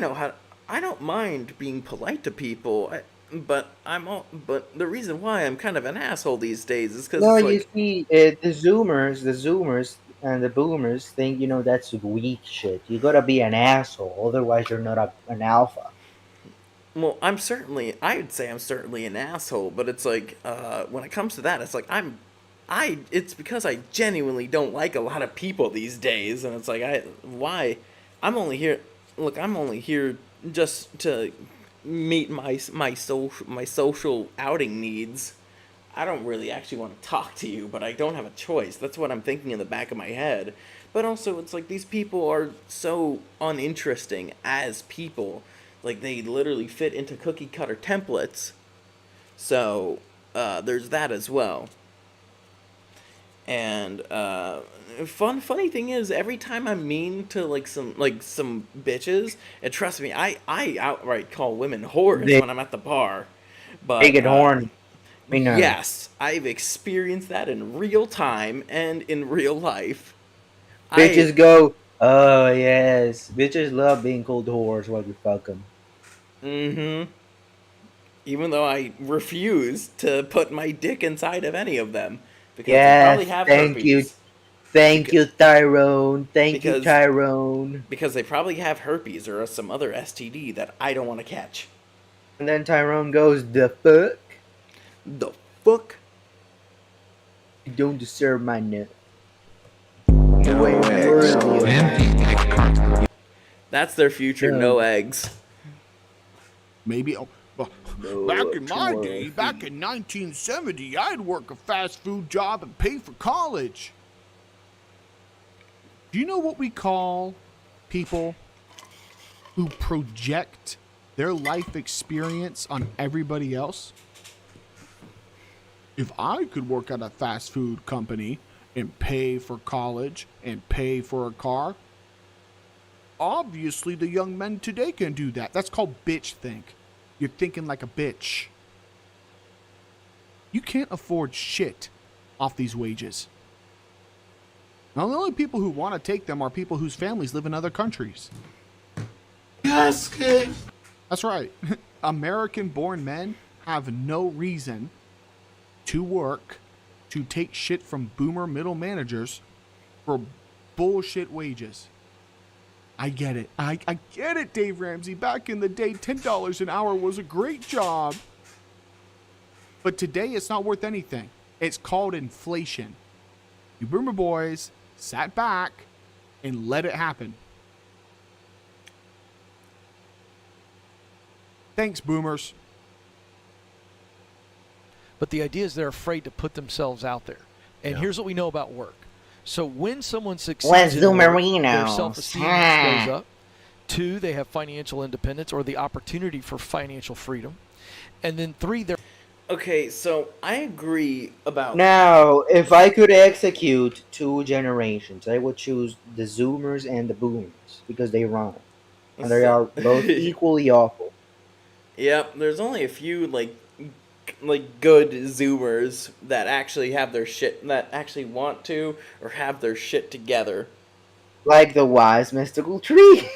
don't mind being polite to people, but the reason why I'm kind of an asshole these days is because you see, the Zoomers and the Boomers think that's weak shit. You gotta be an asshole, otherwise you're not an alpha. Well, I'd say I'm certainly an asshole, but it's like when it comes to that, it's like it's because I genuinely don't like a lot of people these days, and it's like I'm only here just to meet my social outing needs. I don't really actually want to talk to you, but I don't have a choice. That's what I'm thinking in the back of my head. But also, it's like these people are so uninteresting as people. Like, they literally fit into cookie cutter templates. So there's that as well. And funny thing is, every time I'm mean to some bitches, and trust me, I outright call women whores when I'm at the bar. But big and horny. Yes, I've experienced that in real time and in real life. Bitches go, oh yes, bitches love being called whores while we fuck them. Mm-hmm. Even though I refuse to put my dick inside of any of them. Because they probably have herpes. Thank you, Tyrone. Thank you, Tyrone. Because they probably have herpes or some other STD that I don't want to catch. And then Tyrone goes, the fuck? The fuck? You don't deserve my nut. No eggs. That's their future, no eggs. Maybe Back in my day, back in 1970, I'd work a fast food job and pay for college. Do you know what we call people who project their life experience on everybody else? If I could work at a fast food company and pay for college and pay for a car, obviously the young men today can do that. That's called bitch think. You're thinking like a bitch. You can't afford shit off these wages. Now, the only people who want to take them are people whose families live in other countries. Yes, kid. That's right. American-born men have no reason to work to take shit from boomer middle managers for bullshit wages. I get it. I get it, Dave Ramsey. Back in the day, $10 an hour was a great job. But today, it's not worth anything. It's called inflation. You boomer boys sat back and let it happen. Thanks, boomers. But the idea is they're afraid to put themselves out there. And here's what we know about work. So when someone succeeds in work, their self-esteem goes up. 2, they have financial independence or the opportunity for financial freedom. And then 3, they're... Okay, so I agree about... Now, if I could execute 2 generations, I would choose the Zoomers and the Boomers because they rhyme. And they are both equally awful. Yep, there's only a few, like good Zoomers that actually have their shit, that actually want to, or have their shit together. Like the wise mystical tree.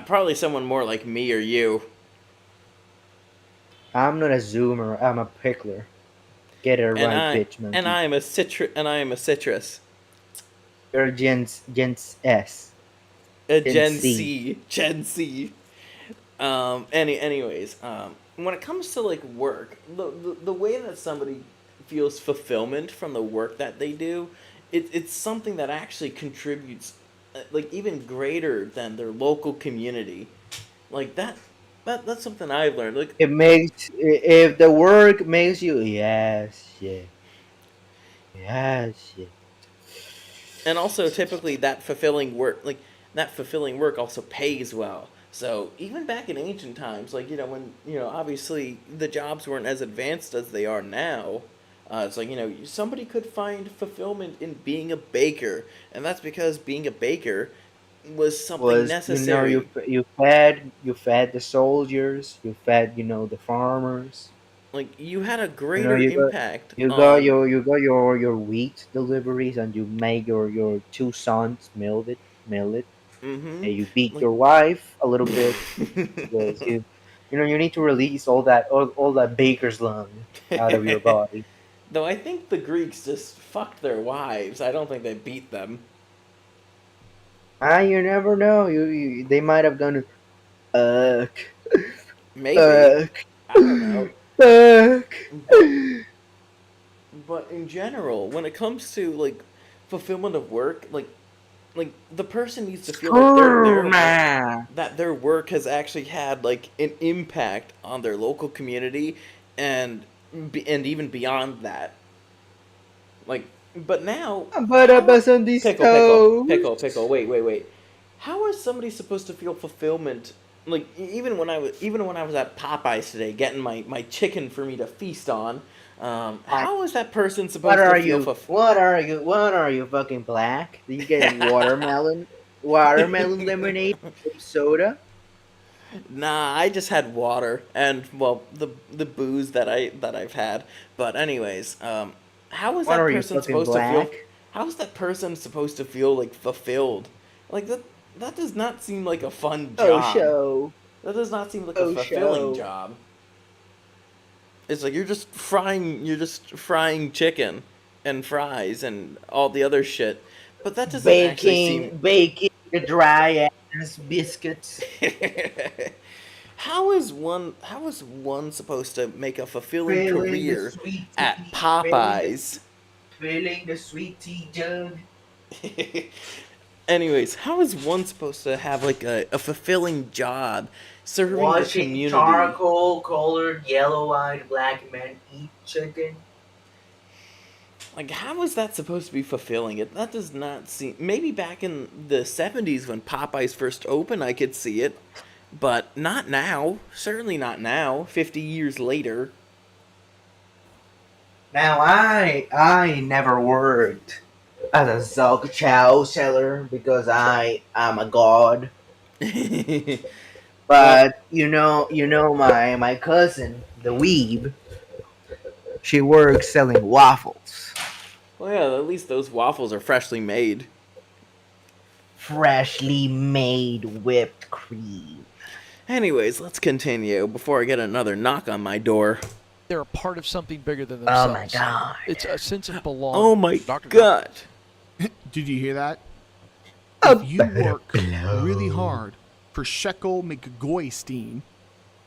Probably someone more like me or you. I'm not a Zoomer, I'm a pickler. Get it right, bitch, man. And I am a citrus. You're Gen S. Gen C. Gen C. Anyways, when it comes to like work, the way that somebody feels fulfillment from the work that they do, it's something that actually contributes, like even greater than their local community. Like that's something I've learned. Like it makes, if the work makes you yes. And also typically that fulfilling work also pays well. So even back in ancient times, like, when, obviously the jobs weren't as advanced as they are now, it's like, somebody could find fulfillment in being a baker. And that's because being a baker was something necessary. You fed the soldiers, you fed, the farmers. Like, you had a greater impact. You got your wheat deliveries, and you make your 2 sons mill it. Mm-hmm. And you beat your wife a little bit because you need to release all that baker's lung out of your body. Though I think the Greeks just fucked their wives. I don't think they beat them. You never know. They might have done maybe. I don't know. But in general, when it comes to like fulfillment of work, like the person needs to feel like that their work has actually had like an impact on their local community, and even beyond that. Like, but now, pickle. Wait. How is somebody supposed to feel fulfillment? Like, even when I was at Popeyes today, getting my chicken for me to feast on. How is that person supposed to feel fulfilled? What are you, fucking black? Do you get watermelon lemonade soda? Nah, I just had water and the booze that I've had. But anyways, how is that person supposed to feel? How is that person supposed to feel like fulfilled? Like that does not seem like a fun job. That does not seem like a fulfilling job. It's like you're just frying chicken and fries and all the other shit. But that doesn't actually seem... Baking the dry ass biscuits. How is one supposed to make a fulfilling career at Popeyes? Filling the sweet tea jug. Anyways, how is one supposed to have like a fulfilling job serving the Watching community? charcoal-colored, yellow-eyed black men eat chicken. Like, how is that supposed to be fulfilling? That does not seem... Maybe back in the 70s when Popeyes first opened, I could see it. But not now. Certainly not now, 50 years later. Now, I never worked as a silk chow seller because I am a god. But you know my cousin, the weeb, she works selling waffles. Well, yeah, at least those waffles are freshly made. Freshly made whipped cream. Anyways, let's continue before I get another knock on my door. They're a part of something bigger than themselves. Oh my god. It's a sense of belonging. Oh my god. Did you hear that? If you work really hard for Shekel McGoystein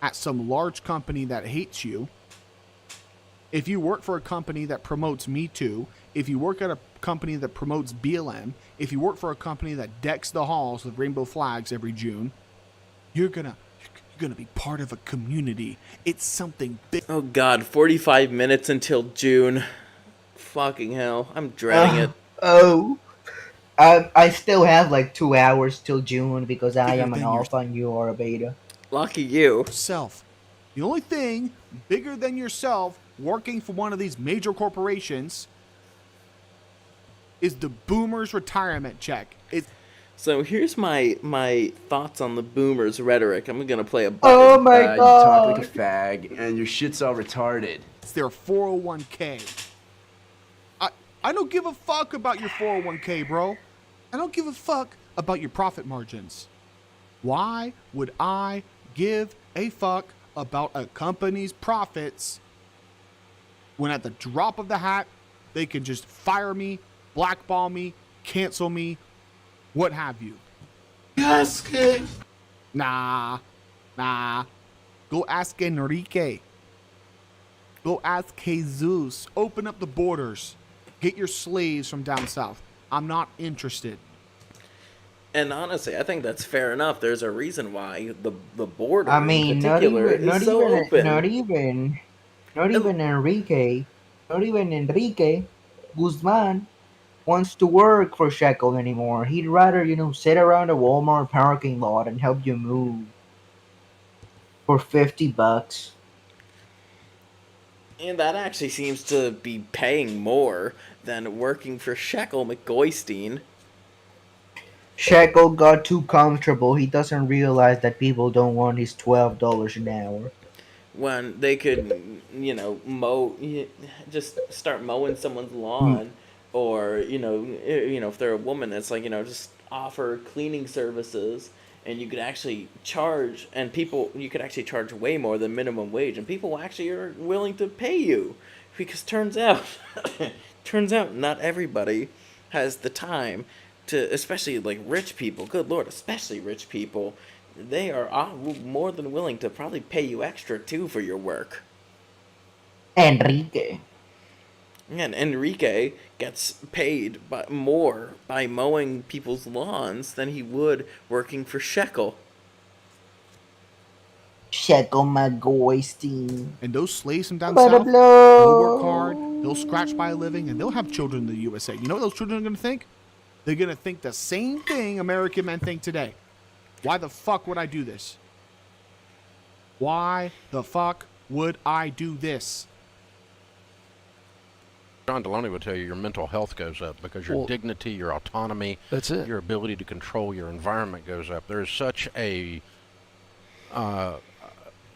at some large company that hates you, if you work for a company that promotes Me Too, if you work at a company that promotes BLM, if you work for a company that decks the halls with rainbow flags every June, you're gonna be part of a community. It's something big. Oh god, 45 minutes until June. Fucking hell, I'm dreading it. I still have like 2 hours till June because I am an alpha and you are a beta. Lucky you. Self. The only thing bigger than yourself working for one of these major corporations is the boomers' retirement check. So here's my thoughts on the boomers' rhetoric. I'm gonna play a button. Oh my You talk like a fag, and your shit's all retarded. It's their 401k. I don't give a fuck about your 401k, bro. I don't give a fuck about your profit margins. Why would I give a fuck about a company's profits when at the drop of the hat they can just fire me, blackball me, cancel me, what have you? Ask it. Nah. Go ask Enrique. Go ask Jesus. Open up the borders. Get your slaves from down south. I'm not interested. And honestly, I think that's fair enough. There's a reason why the border I mean, in particular is so open. Not even Enrique Guzman wants to work for Shekel anymore. He'd rather, sit around a Walmart parking lot and help you move for $50. And that actually seems to be paying more than working for Shekel McGoystein. Shekel got too comfortable. He doesn't realize that people don't want his $12 an hour. When they could, just start mowing someone's lawn, or if they're a woman, it's like just offer cleaning services, and you could actually charge, and you could actually charge way more than minimum wage, and people actually are willing to pay you, because turns out not everybody has the time to, especially like rich people. Good Lord, especially rich people. They are more than willing to probably pay you extra too for your work. Enrique. And Enrique gets paid more by mowing people's lawns than he would working for Shekel. Shekel McGoystein. And those slaves from down south, they'll work hard, they'll scratch by a living, and they'll have children in the USA. You know what those children are going to think? They're going to think the same thing American men think today. Why the fuck would I do this? Why the fuck would I do this? John Deloney would tell you your mental health goes up because your dignity, your autonomy, that's it. Your ability to control your environment goes up. There's such a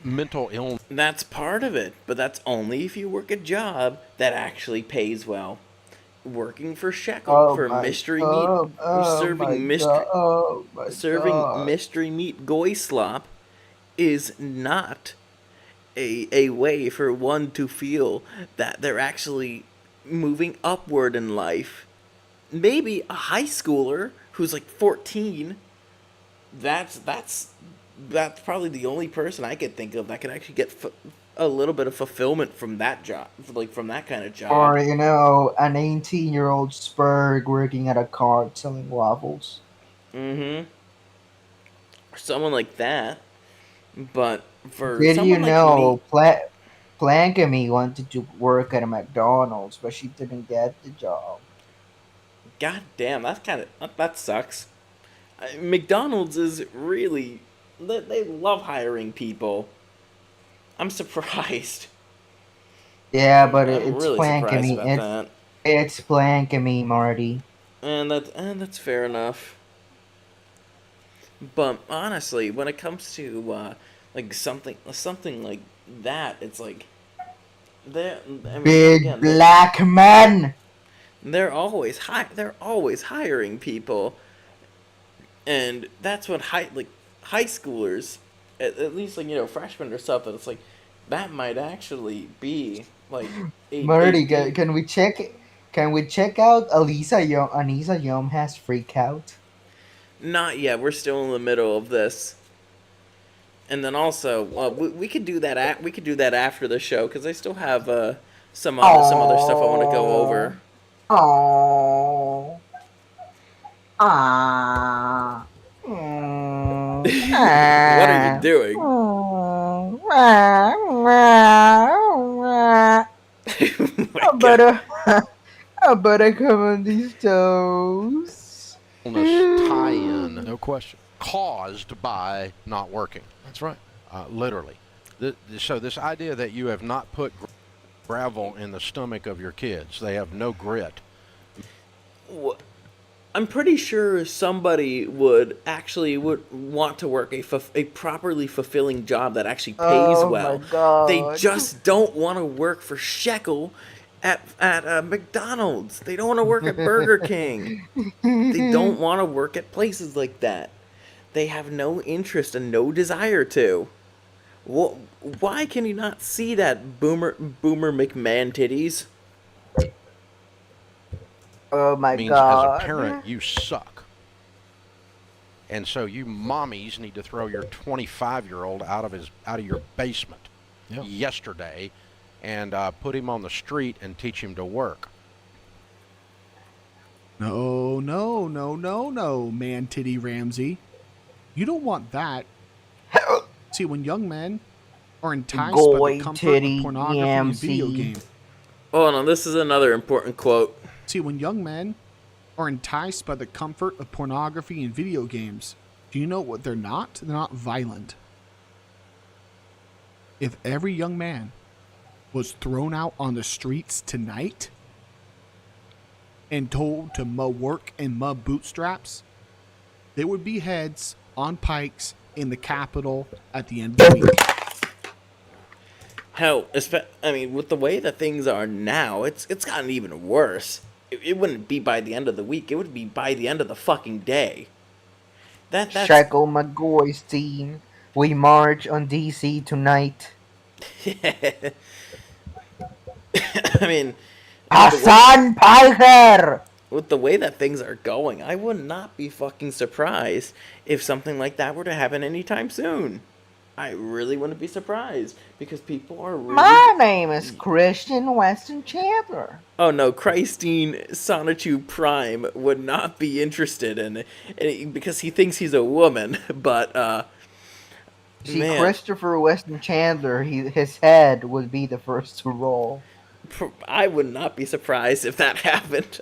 mental illness. That's part of it, but that's only if you work a job that actually pays well. Working for Shekel for mystery meat, serving mystery meat goy slop is not a way for one to feel that they're actually moving upward in life. Maybe a high schooler who's like 14, that's probably the only person I could think of that could actually get a little bit of fulfillment from that job, like from that kind of job. Or, an 18-year-old Spurg working at a cart selling waffles. Mm-hmm. Someone like that. But for Did you someone like me, know Plankamy wanted to work at a McDonald's, but she didn't get the job. god damn, that sucks. McDonald's is really, they love hiring people. I'm surprised. Yeah, but I'm it's really surprised Plankamy. about that. It's Plankamy, Marty. And that's fair enough. But honestly, when it comes to like something like that, it's like Big black men. They're always hiring people, and that's what high schoolers, at least freshmen or something. It's like that might actually be like Marty, can we check? Can we check out Anissa Yom has freak out? Not yet. We're still in the middle of this. And then also, we could do that. We could do that after the show because I still have some other stuff I want to go over. Oh. What are you doing? I better come on these toes. Tie-in, no question, caused by not working. That's right. Literally. So this idea that you have not put gravel in the stomach of your kids, they have no grit. I'm pretty sure somebody would want to work a properly fulfilling job that actually pays well. My God. They just don't want to work for shekel at McDonald's. They don't want to work at Burger King. They don't want to work at places like that. They have no interest and no desire to. Why can you not see that Boomer McMahon titties? Oh my means God. As a parent, you suck. And so you mommies need to throw your 25-year-old out of your basement yesterday and put him on the street and teach him to work. No, man titty Ramsey. You don't want that. See, when young men are enticed by the comfort of pornography and video games. Hold on, this is another important quote. See, when young men are enticed by the comfort of pornography and video games, do you know what they're not? They're not violent. If every young man was thrown out on the streets tonight and told to mow work and mow bootstraps, there would be heads on pikes in the Capitol at the end of the week. Hell, with the way that things are now, it's gotten even worse. It wouldn't be by the end of the week. It would be by the end of the fucking day. That's Shackle McGoy's team. We march on DC tonight. Hassan Piker! With the way that things are going, I would not be fucking surprised if something like that were to happen anytime soon. I really wouldn't be surprised because people are really... My name is Christian Weston Chandler. Oh no, Christine Sonichu Prime would not be interested in it because he thinks he's a woman, but Christopher Weston Chandler, his head would be the first to roll. I would not be surprised if that happened.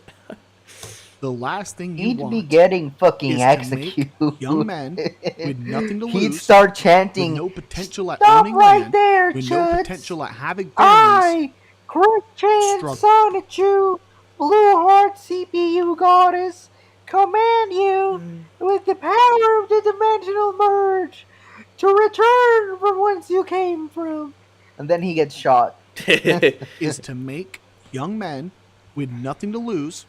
The last thing he'd be getting fucking executed. Young men with nothing to lose. He'd start chanting, with no potential at "Stop owning right land, there, with Chuds. no potential at having families. I, Christian Sonichu, Blue Heart CPU Goddess, command you with the power of the dimensional merge to return from whence you came from." And then he gets shot. Is to make young men with nothing to lose,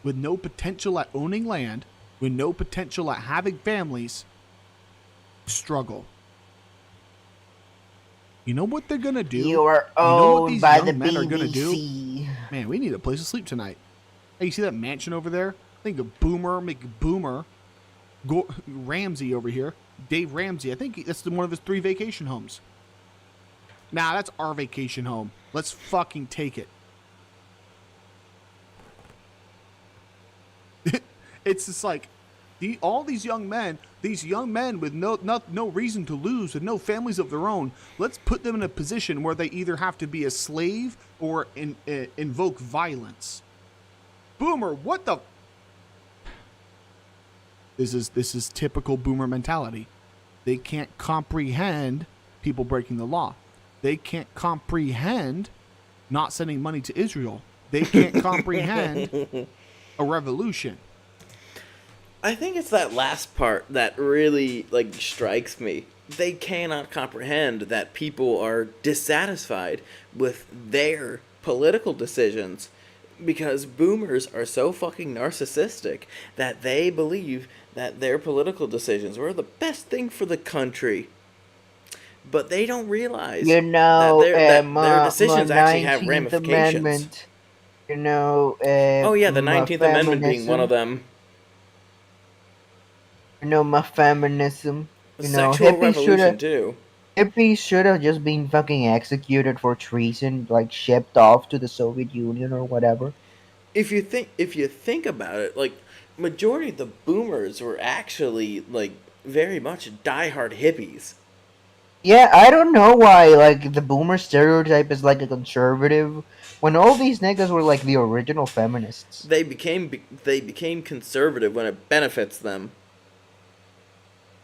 with no potential at owning land, with no potential at having families, struggle. You know what they're gonna do? You are owned by the BBC. Man, we need a place to sleep tonight. Hey, you see that mansion over there? I think of Boomer Ramsey over here. Dave Ramsey. I think that's one of his 3 vacation homes. Nah, that's our vacation home. Let's fucking take it. It's just like, All these young men with no reason to lose, with no families of their own, let's put them in a position where they either have to be a slave or invoke violence. Boomer, what the? This is typical boomer mentality. They can't comprehend people breaking the law. They can't comprehend not sending money to Israel. They can't comprehend a revolution. I think it's that last part that really strikes me. They cannot comprehend that people are dissatisfied with their political decisions because boomers are so fucking narcissistic that they believe that their political decisions were the best thing for the country. But they don't realize that their decisions actually have ramifications. Amendment, the the 19th Amendment being one of them. My feminism. Sexual revolution too. Hippies should have just been fucking executed for treason, shipped off to the Soviet Union or whatever. If you think about it, majority of the boomers were actually very much diehard hippies. Yeah, I don't know why the boomer stereotype is a conservative when all these niggas were the original feminists. They became conservative when it benefits them.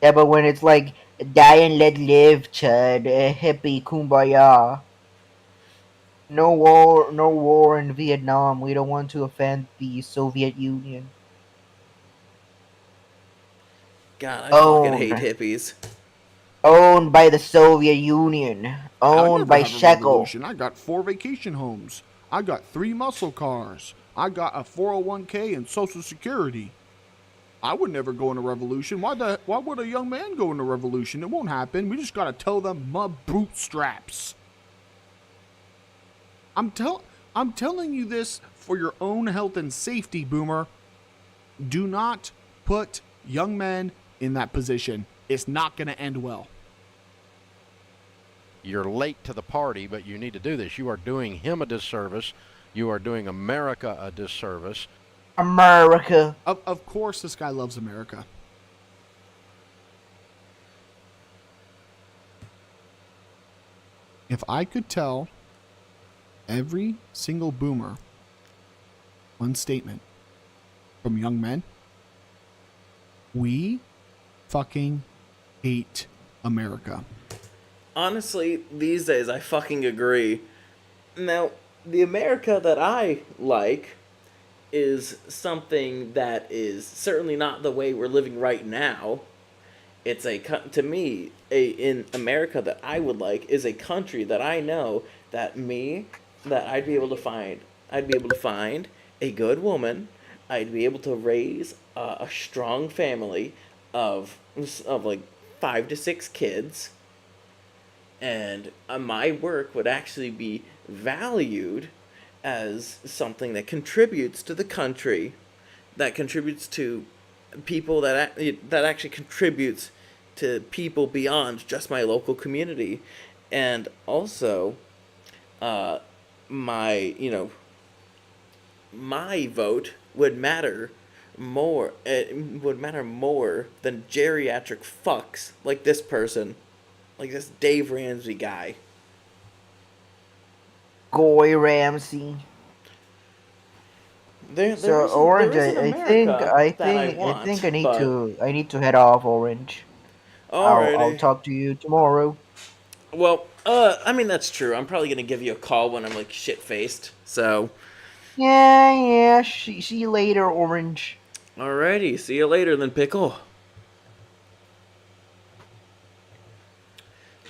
Yeah, but when it's die and let live, chud, hippie, kumbaya. No war in Vietnam. We don't want to offend the Soviet Union. God, I fucking hate hippies. Owned by the Soviet Union. Owned by Shekel. I got 4 vacation homes. I got 3 muscle cars. I got a 401k and Social Security. I would never go in a revolution. Why would a young man go in a revolution? It won't happen. We just gotta tell them my bootstraps. I'm telling you this for your own health and safety, boomer. Do not put young men in that position. It's not gonna end well. You're late to the party, but you need to do this. You are doing him a disservice. You are doing America a disservice. America. Of course this guy loves America. If I could tell every single boomer one statement from young men, we fucking hate America. Honestly, these days I fucking agree. Now, the America that I like is something that is certainly not the way we're living right now. It's to me, in America that I would like is a country that I know that I'd be able to find a good woman. I'd be able to raise a strong family of 5 to 6 kids, and my work would actually be valued as something that contributes to the country, that contributes to people, that actually contributes to people beyond just my local community. And also, my vote would matter more. It would matter more than geriatric fucks like this person, like this Dave Ramsey guy. Goy Ramsey. So Orange, I think I need to head off, Orange. I'll talk to you tomorrow. Well, that's true. I'm probably gonna give you a call when I'm shit faced. So. Yeah. See you later, Orange. Alrighty, see you later then, Pickle.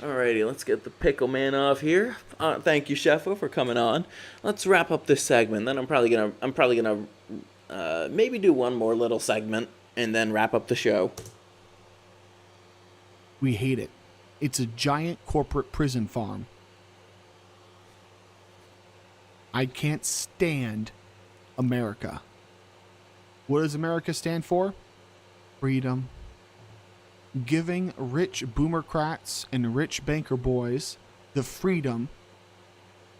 Alrighty, let's get the Pickle Man off here. Thank you, Sheffo, for coming on. Let's wrap up this segment. Then I'm probably gonna maybe do one more little segment and then wrap up the show. We hate it. It's a giant corporate prison farm. I can't stand America. What does America stand for? Freedom. Giving rich boomercrats and rich banker boys the freedom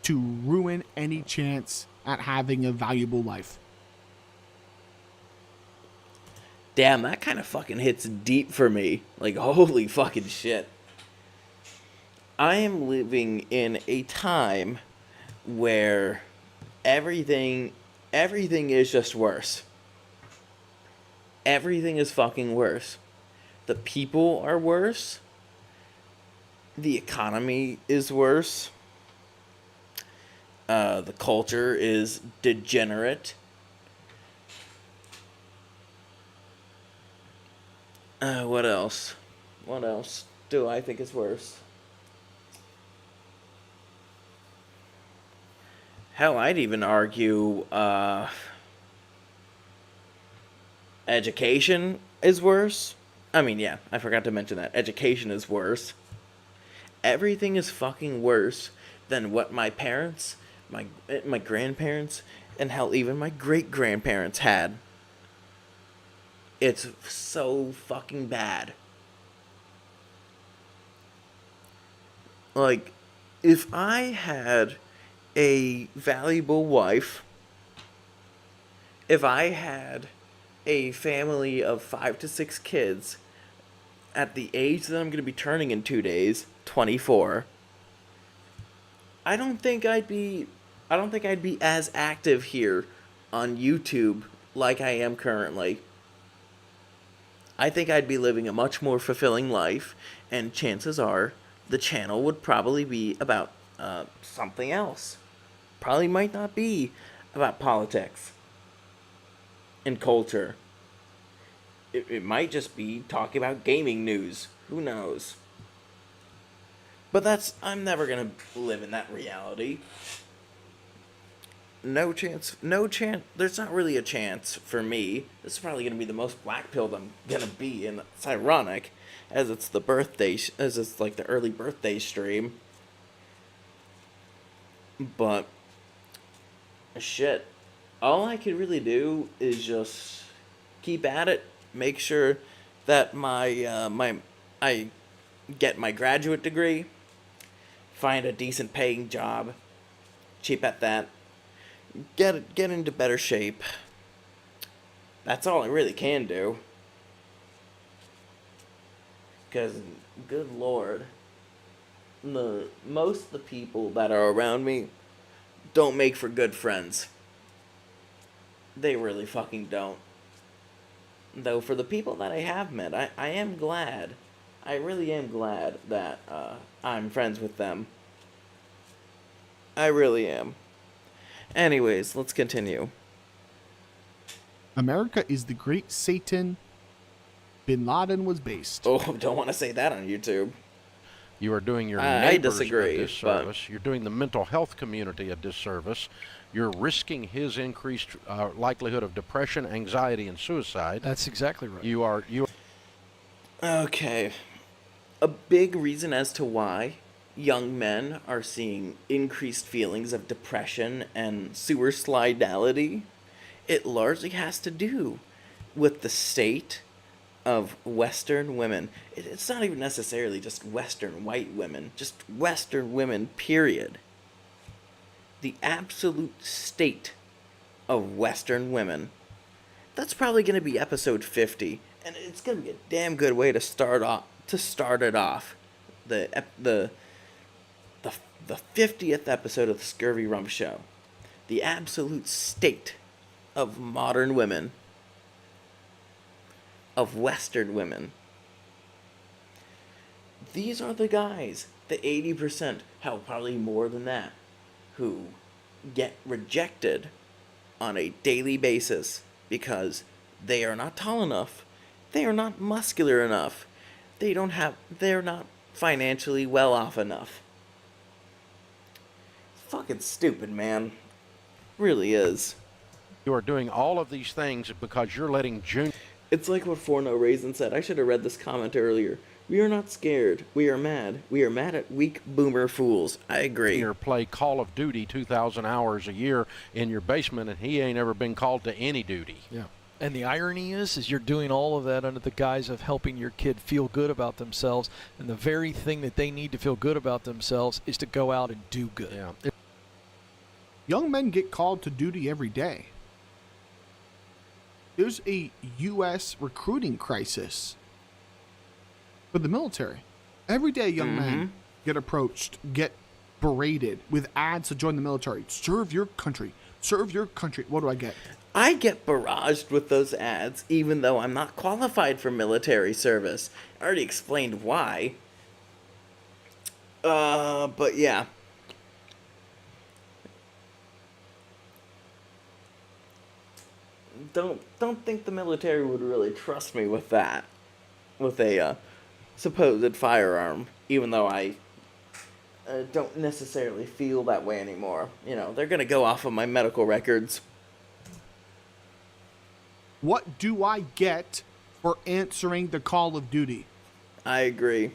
to ruin any chance at having a valuable life. Damn, that kind of fucking hits deep for me. Like, holy fucking shit. I am living in a time where everything is just worse. Everything is fucking worse. The people are worse. The economy is worse. The culture is degenerate. What else? What else do I think is worse? Hell, I'd even argue education is worse. I mean, yeah, I forgot to mention that. Education is worse. Everything is fucking worse than what my parents, my grandparents, and hell, even my great-grandparents had. It's so fucking bad. Like, if I had a valuable wife, if I had a family of 5 to 6 kids at the age that I'm going to be turning in 2 days, 24, I don't think I'd be as active here on YouTube like I am currently. I think I'd be living a much more fulfilling life, and chances are the channel would probably be about something else. Probably might not be about politics and culture. It might just be talking about gaming news. Who knows? But I'm never gonna live in that reality. No chance. There's not really a chance for me. This is probably gonna be the most black-pilled I'm gonna be, and it's ironic, as it's the birthday, as it's like the early birthday stream. But shit, all I can really do is just keep at it. Make sure that I get my graduate degree, find a decent paying job, cheap at that, get into better shape. That's all I really can do. Because, good lord, most of the people that are around me don't make for good friends. They really fucking don't. Though for the people that I have met, I am glad. I really am glad that I'm friends with them. I really am. Anyways, let's continue. America is the great Satan Bin Laden was based. Oh, don't want to say that on YouTube. You are doing your I neighbors disagree, a disservice. You're doing the mental health community a disservice. You're risking his increased likelihood of depression, anxiety, and suicide. That's exactly right. You are. Okay. A big reason as to why young men are seeing increased feelings of depression and suicidality, it largely has to do with the state of Western women. It's not even necessarily just Western white women, just Western women, period. The absolute state of Western women. That's probably going to be episode 50, and it's going to be a damn good way to start it off. The 50th episode of the ScurvyRum show. The absolute state of modern women. Of Western women. These are the guys, the 80%, hell, probably more than that, who get rejected on a daily basis because they are not tall enough, they are not muscular enough, they're not financially well off enough. It's fucking stupid, man. Really is. You are doing all of these things because you're letting Junior... It's like what For No Raisin said. I should have read this comment earlier. We are not scared. We are mad. We are mad at weak boomer fools. I agree. Junior play Call of Duty 2,000 hours a year in your basement, and he ain't ever been called to any duty. Yeah. And the irony is you're doing all of that under the guise of helping your kid feel good about themselves, and the very thing that they need to feel good about themselves is to go out and do good. Yeah. Young men get called to duty every day. There's a U.S. recruiting crisis for the military. Every day, young men get approached, get berated with ads to join the military. Serve your country. Serve your country. What do I get? I get barraged with those ads, even though I'm not qualified for military service. I already explained why. But yeah. Don't think the military would really trust me with that. With a supposed firearm, even though I don't necessarily feel that way anymore. You know, they're gonna go off of my medical records. What do I get for answering the call of duty? I agree.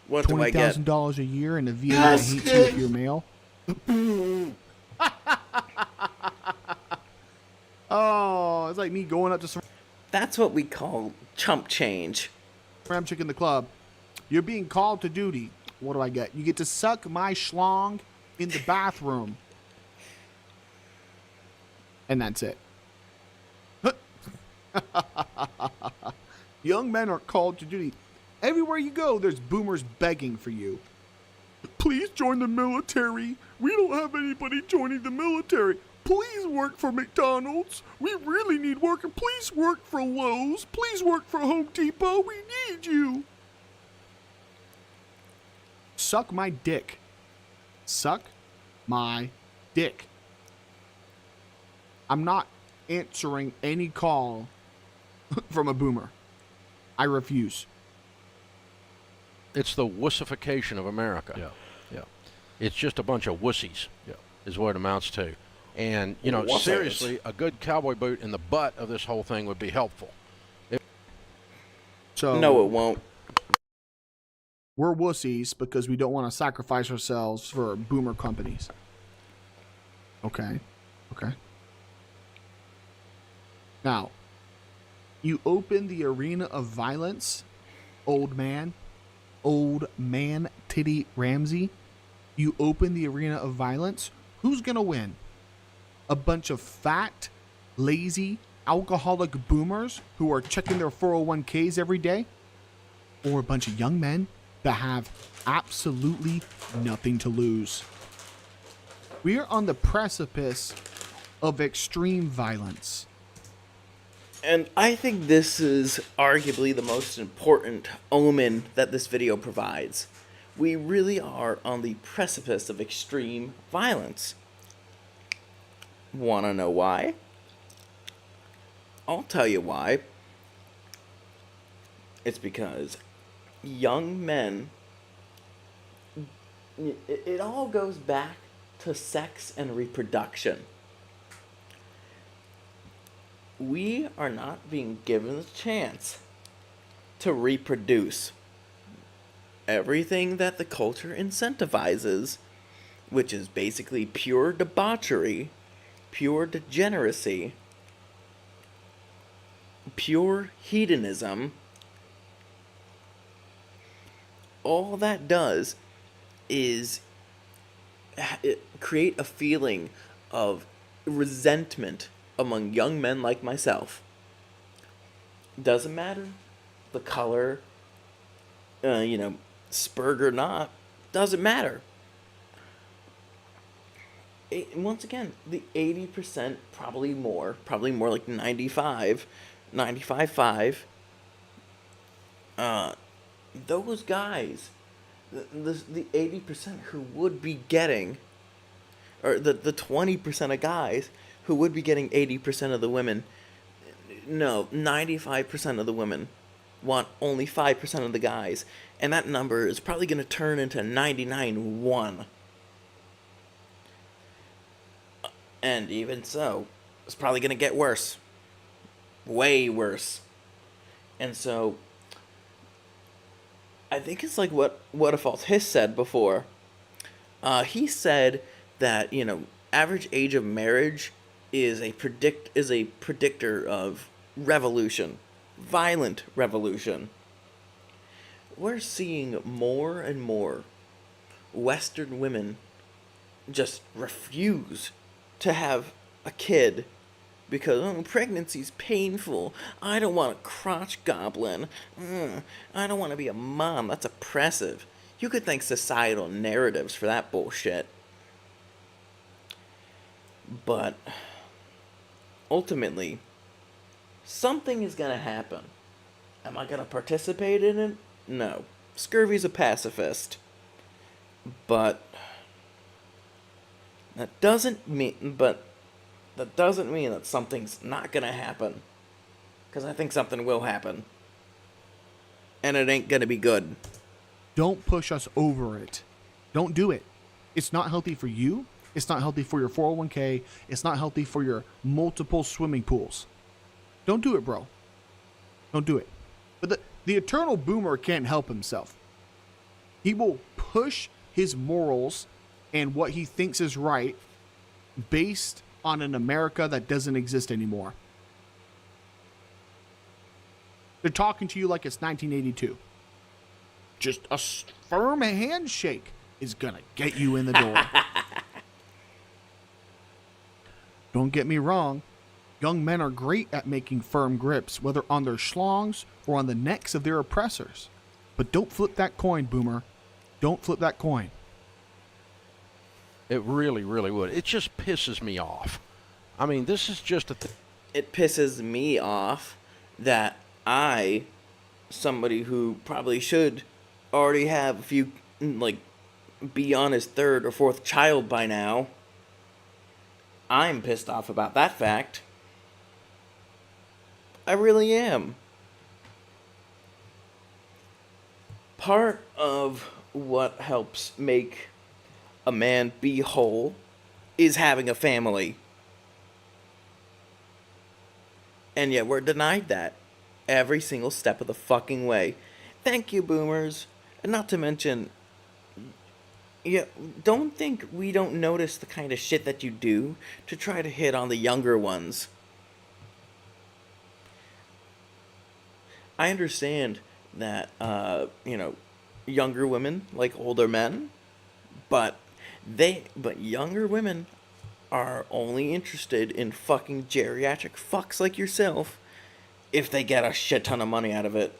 What do I get? $20,000 a year and a Vietnam hates you if you're male. Oh, it's like me going up to some. That's what we call chump change. Ram chick in the club. You're being called to duty. What do I get? You get to suck my schlong in the bathroom. And that's it. Young men are called to duty. Everywhere you go, there's boomers begging for you. Please join the military. We don't have anybody joining the military. Please work for McDonald's. We really need work. Please work for Lowe's. Please work for Home Depot. We need you. Suck my dick. Suck my dick. I'm not answering any call from a boomer. I refuse. It's the wussification of America. Yeah, yeah. It's just a bunch of wussies. Yeah, is what it amounts to. And you know, seriously, a good cowboy boot in the butt of this whole thing would be helpful. So no, it won't. We're wussies because we don't want to sacrifice ourselves for boomer companies. Okay. Okay. Now, you open the arena of violence, old man Titty Ramsey. You open the arena of violence. Who's going to win? A bunch of fat, lazy, alcoholic boomers who are checking their 401ks every day? Or a bunch of young men that have absolutely nothing to lose? We are on the precipice of extreme violence. And I think this is arguably the most important omen that this video provides. We really are on the precipice of extreme violence. Want to know why? I'll tell you why. It's because young men, it all goes back to sex and reproduction. We are not being given the chance to reproduce. Everything that the culture incentivizes, which is basically pure debauchery, pure degeneracy, pure hedonism, all that does is create a feeling of resentment among young men like myself. Doesn't matter the color, spurg or not, doesn't matter. Once again, the 80%, probably more like 95.5, those guys, the 80% who would be getting, or the 20% of guys who would be getting 80% of the women, no, 95% of the women want only 5% of the guys, and that number is probably going to turn into 99.1. And even so, it's probably going to get worse. Way worse. And so, I think it's like what a false hiss said before. He said that, average age of marriage is a predictor of revolution. Violent revolution. We're seeing more and more Western women just refuse to have a kid because pregnancy's painful. I don't want a crotch goblin. I don't want to be a mom. That's oppressive. You could thank societal narratives for that bullshit. But ultimately, something is going to happen. Am I going to participate in it? No. Scurvy's a pacifist. But that doesn't mean that something's not going to happen. Because I think something will happen. And it ain't going to be good. Don't push us over it. Don't do it. It's not healthy for you. It's not healthy for your 401k. It's not healthy for your multiple swimming pools. Don't do it, bro. Don't do it. But the eternal boomer can't help himself. He will push his morals and what he thinks is right based on an America that doesn't exist anymore. They're talking to you like it's 1982. Just a firm handshake is gonna get you in the door. Don't get me wrong. Young men are great at making firm grips, whether on their schlongs or on the necks of their oppressors. But don't flip that coin, boomer. Don't flip that coin. It really, really would. It just pisses me off. I mean, this is just a It pisses me off that I, somebody who probably should already have a few, like, be on his third or fourth child by now, I'm pissed off about that fact. I really am. Part of what helps make a man be whole is having a family. And yet we're denied that every single step of the fucking way. Thank you, boomers. And not to mention, don't think we don't notice the kind of shit that you do to try to hit on the younger ones. I understand that, younger women like older men, but younger women are only interested in fucking geriatric fucks like yourself if they get a shit ton of money out of it.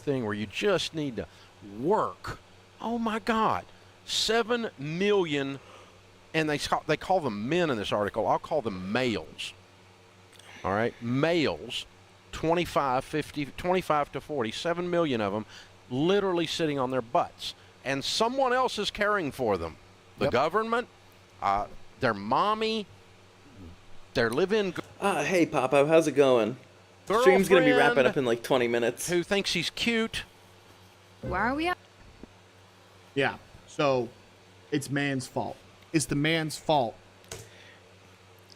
thing where you just need to work. Oh my God, 7 million, and they call them men in this article. I'll call them males. All right, males, 25 to 40, 7 million of them, literally sitting on their butts, and someone else is caring for them. The government, their mommy, their live-in. Hey, Papa, how's it going? Stream's gonna be wrapping up in like 20 minutes. Who thinks he's cute? Where are we at? Yeah, so it's man's fault. It's the man's fault.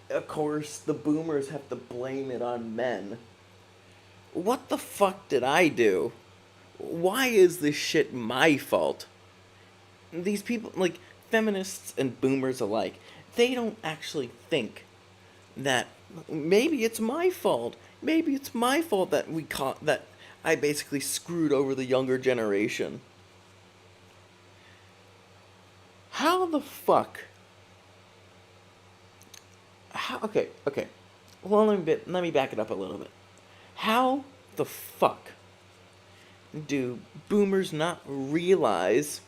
Of course, the boomers have to blame it on men. What the fuck did I do? Why is this shit my fault? These people, like feminists and boomers alike, they don't actually think that maybe it's my fault. Maybe it's my fault that that I basically screwed over the younger generation. How the fuck? Okay. Well, let me back it up a little bit. How the fuck do boomers not realize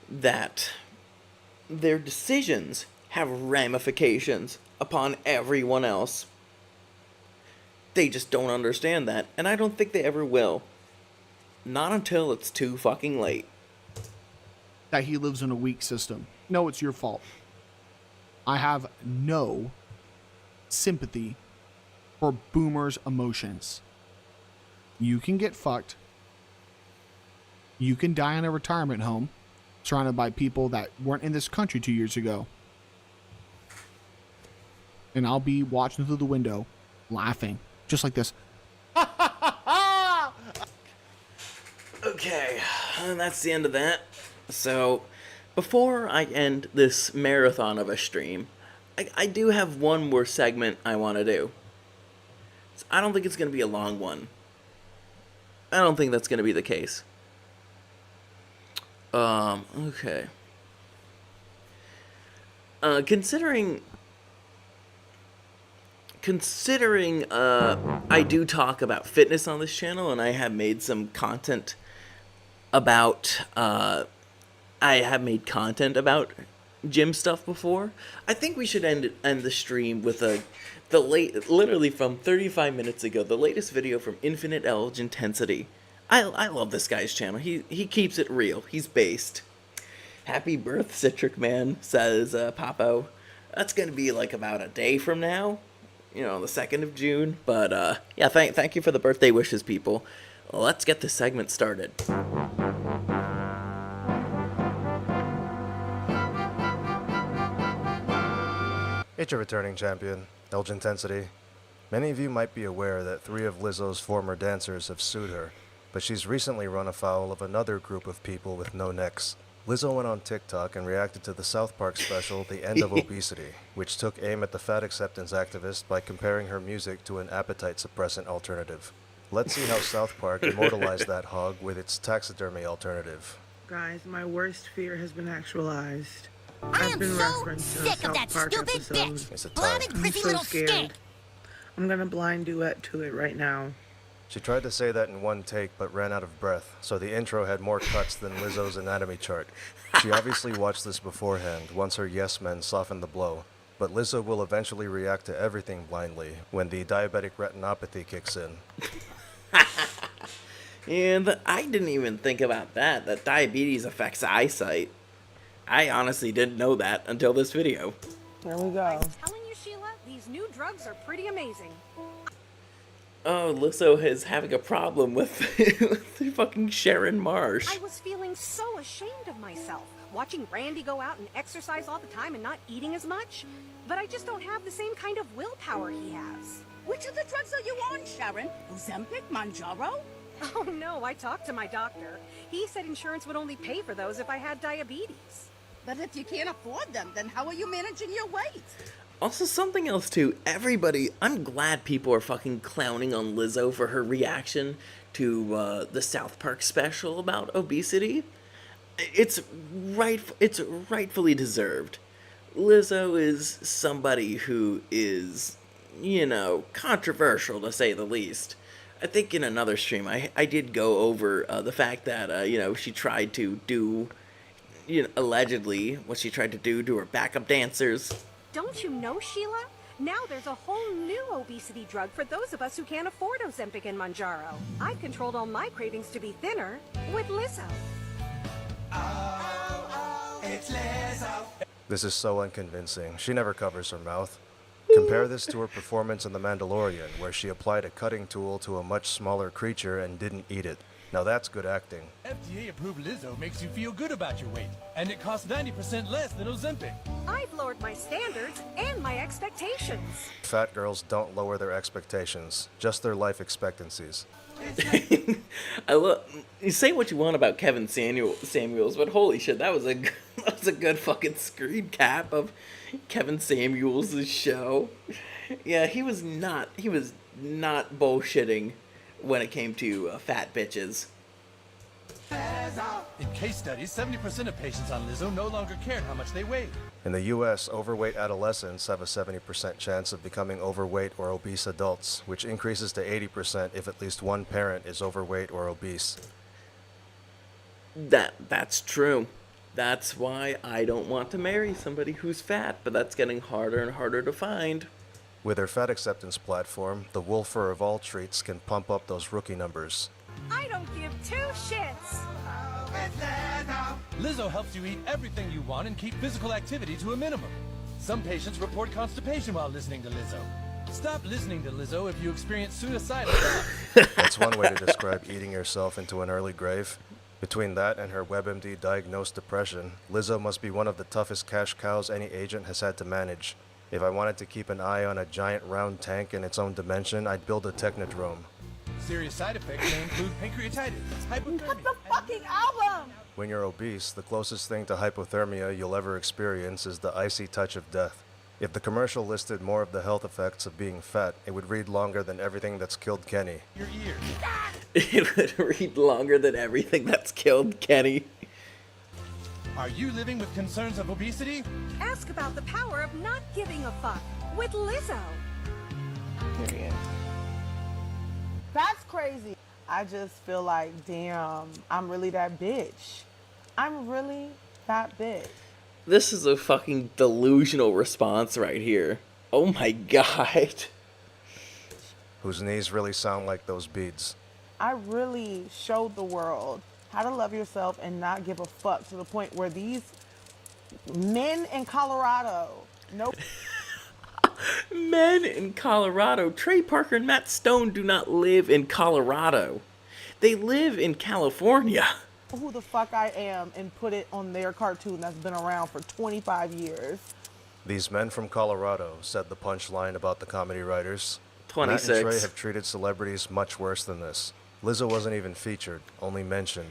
that their decisions have ramifications upon everyone else? They just don't understand that, and I don't think they ever will. Not until it's too fucking late. That he lives in a weak system. No, it's your fault. I have no sympathy for boomers' emotions. You can get fucked. You can die in a retirement home surrounded by people that weren't in this country 2 years ago. And I'll be watching through the window, laughing, just like this. Okay, and that's the end of that. So, before I end this marathon of a stream, I do have one more segment I want to do. I don't think it's going to be a long one. I don't think that's going to be the case. Okay. Considering I do talk about fitness on this channel, and I have made some content about gym stuff before. I think we should end the stream with literally from 35 minutes ago, the latest video from Infinite Edge Intensity. I love this guy's channel. He keeps it real. He's based. Happy birth, Citric Man, says Papo. That's gonna be like about a day from now, the 2nd of June. But yeah, thank you for the birthday wishes, people. Let's get this segment started. It's your returning champion, Edge Intensity. Many of you might be aware that 3 of Lizzo's former dancers have sued her, but she's recently run afoul of another group of people with no necks. Lizzo went on TikTok and reacted to the South Park special, The End of Obesity, which took aim at the fat acceptance activist by comparing her music to an appetite suppressant alternative. Let's see how South Park immortalized that hog with its taxidermy alternative. Guys, my worst fear has been actualized. I've been referenced in a South Park episode. It's a tie. I'm so scared. I'm gonna blind duet to it right now. She tried to say that in one take, but ran out of breath, so the intro had more cuts than Lizzo's anatomy chart. She obviously watched this beforehand, once her yes men softened the blow. But Lizzo will eventually react to everything blindly when the diabetic retinopathy kicks in. And I didn't even think about that diabetes affects eyesight. I honestly didn't know that until this video. There we go. I was telling you, Sheila, these new drugs are pretty amazing. Oh, Lizzo is having a problem with fucking Sharon Marsh. I was feeling so ashamed of myself, watching Randy go out and exercise all the time and not eating as much. But I just don't have the same kind of willpower he has. Which of the drugs are you on, Sharon? Ozempic, Mounjaro? Oh no, I talked to my doctor. He said insurance would only pay for those if I had diabetes. But if you can't afford them, then how are you managing your weight? Also, something else too, I'm glad people are fucking clowning on Lizzo for her reaction to the South Park special about obesity. It's rightfully deserved. Lizzo is somebody who is, controversial to say the least. I think in another stream I did go over the fact that, she tried to do, allegedly what she tried to do to her backup dancers. Don't you know, Sheila? Now there's a whole new obesity drug for those of us who can't afford Ozempic and Mounjaro. I've controlled all my cravings to be thinner with Lizzo. It's Lizzo. This is so unconvincing. She never covers her mouth. Compare this to her performance in The Mandalorian, where she applied a cutting tool to a much smaller creature and didn't eat it. Now that's good acting. FDA-approved Lizzo makes you feel good about your weight, and it costs 90% less than Ozempic. I've lowered my standards and my expectations. Fat girls don't lower their expectations, just their life expectancies. You say what you want about Kevin Samuels, but holy shit, that was a good fucking screen cap of Kevin Samuels' show. Yeah, he was not bullshitting when it came to fat bitches. In case studies, 70% of patients on Lizzo no longer cared how much they weighed. In the U.S., overweight adolescents have a 70% chance of becoming overweight or obese adults, which increases to 80% if at least one parent is overweight or obese. That's true. That's why I don't want to marry somebody who's fat, but that's getting harder and harder to find. With her fat acceptance platform, the Wolfer of all treats can pump up those rookie numbers. I don't give 2 shits. Lizzo helps you eat everything you want and keep physical activity to a minimum. Some patients report constipation while listening to Lizzo. Stop listening to Lizzo if you experience suicidal thoughts. That's one way to describe eating yourself into an early grave. Between that and her WebMD diagnosed depression, Lizzo must be one of the toughest cash cows any agent has had to manage. If I wanted to keep an eye on a giant round tank in its own dimension, I'd build a technodrome. Serious side effects may include pancreatitis, hypothermia. Cut the fucking album! When you're obese, the closest thing to hypothermia you'll ever experience is the icy touch of death. If the commercial listed more of the health effects of being fat, it would read longer than everything that's killed Kenny. Your ears. It would read longer than everything that's killed Kenny. Are you living with concerns of obesity? Ask about the power of not giving a fuck with Lizzo. Period. That's crazy. I just feel like, damn, I'm really that bitch. I'm really that bitch. This is a fucking delusional response right here. Oh my god. Whose knees really sound like those beads. I really showed the world how to love yourself and not give a fuck to the point where these men in Colorado, Men in Colorado. Trey Parker and Matt Stone do not live in Colorado. They live in California. Who the fuck I am and put it on their cartoon that's been around for 25 years. These men from Colorado said the punchline about the comedy writers. 26. Matt and Trey have treated celebrities much worse than this. Lizzo wasn't even featured, only mentioned.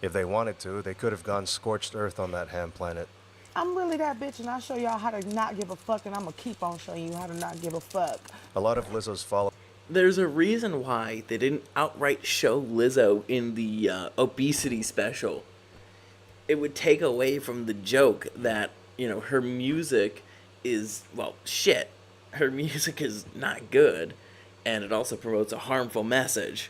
If they wanted to, they could have gone scorched earth on that ham planet. I'm really that bitch, and I'll show y'all how to not give a fuck, and I'm gonna keep on showing you how to not give a fuck. A lot of Lizzo's followers. There's a reason why they didn't outright show Lizzo in the obesity special. It would take away from the joke that, you know, her music is, well, shit. Her music is not good, and it also promotes a harmful message.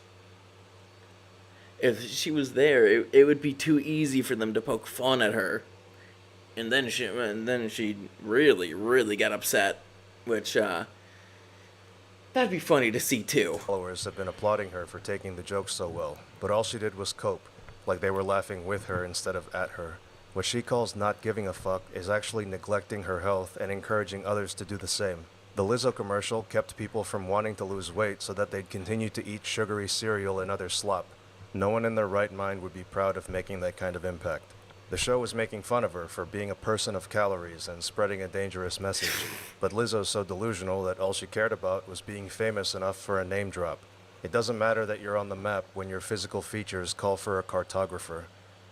If she was there, it would be too easy for them to poke fun at her. And then she really, really got upset, which, that'd be funny to see too. Followers have been applauding her for taking the joke so well, but all she did was cope, like they were laughing with her instead of at her. What she calls not giving a fuck is actually neglecting her health and encouraging others to do the same. The Lizzo commercial kept people from wanting to lose weight so that they'd continue to eat sugary cereal and other slop. No one in their right mind would be proud of making that kind of impact. The show was making fun of her for being a person of calories and spreading a dangerous message, but Lizzo's so delusional that all she cared about was being famous enough for a name drop. It doesn't matter that you're on the map when your physical features call for a cartographer.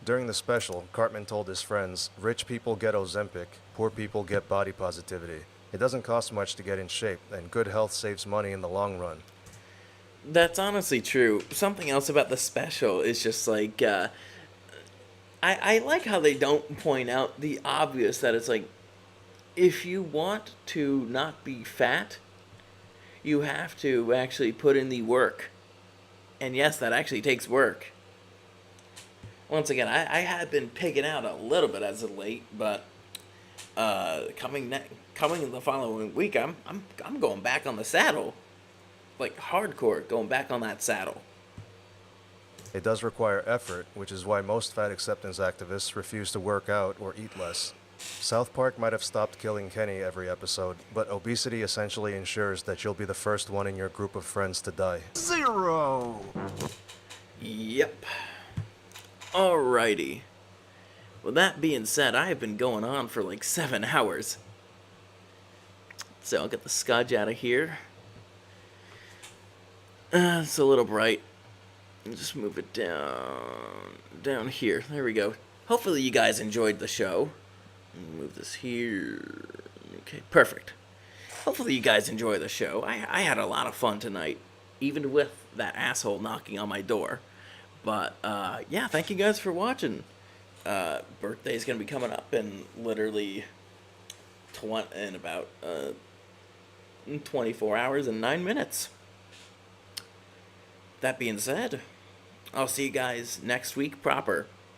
During the special, Cartman told his friends, rich people get Ozempic, poor people get body positivity. It doesn't cost much to get in shape, and good health saves money in the long run. That's honestly true. Something else about the special is just like, I like how they don't point out the obvious, that it's like, if you want to not be fat, you have to actually put in the work. And yes, that actually takes work. Once again, I have been pigging out a little bit as of late, but coming in the following week, I'm going back on the saddle. Like hardcore, going back on that saddle. It does require effort, which is why most fat acceptance activists refuse to work out or eat less. South Park might have stopped killing Kenny every episode, but obesity essentially ensures that you'll be the first one in your group of friends to die. 0. Yep. Alrighty. With that being said, I have been going on for like 7 hours. So I'll get the Scudge out of here. It's a little bright. Just move it down here. There we go. Hopefully you guys enjoyed the show. Move this here. Okay, perfect. Hopefully you guys enjoy the show. I had a lot of fun tonight, even with that asshole knocking on my door. But yeah, thank you guys for watching. Birthday's gonna be coming up in literally in about 24 hours and 9 minutes. That being said, I'll see you guys next week proper.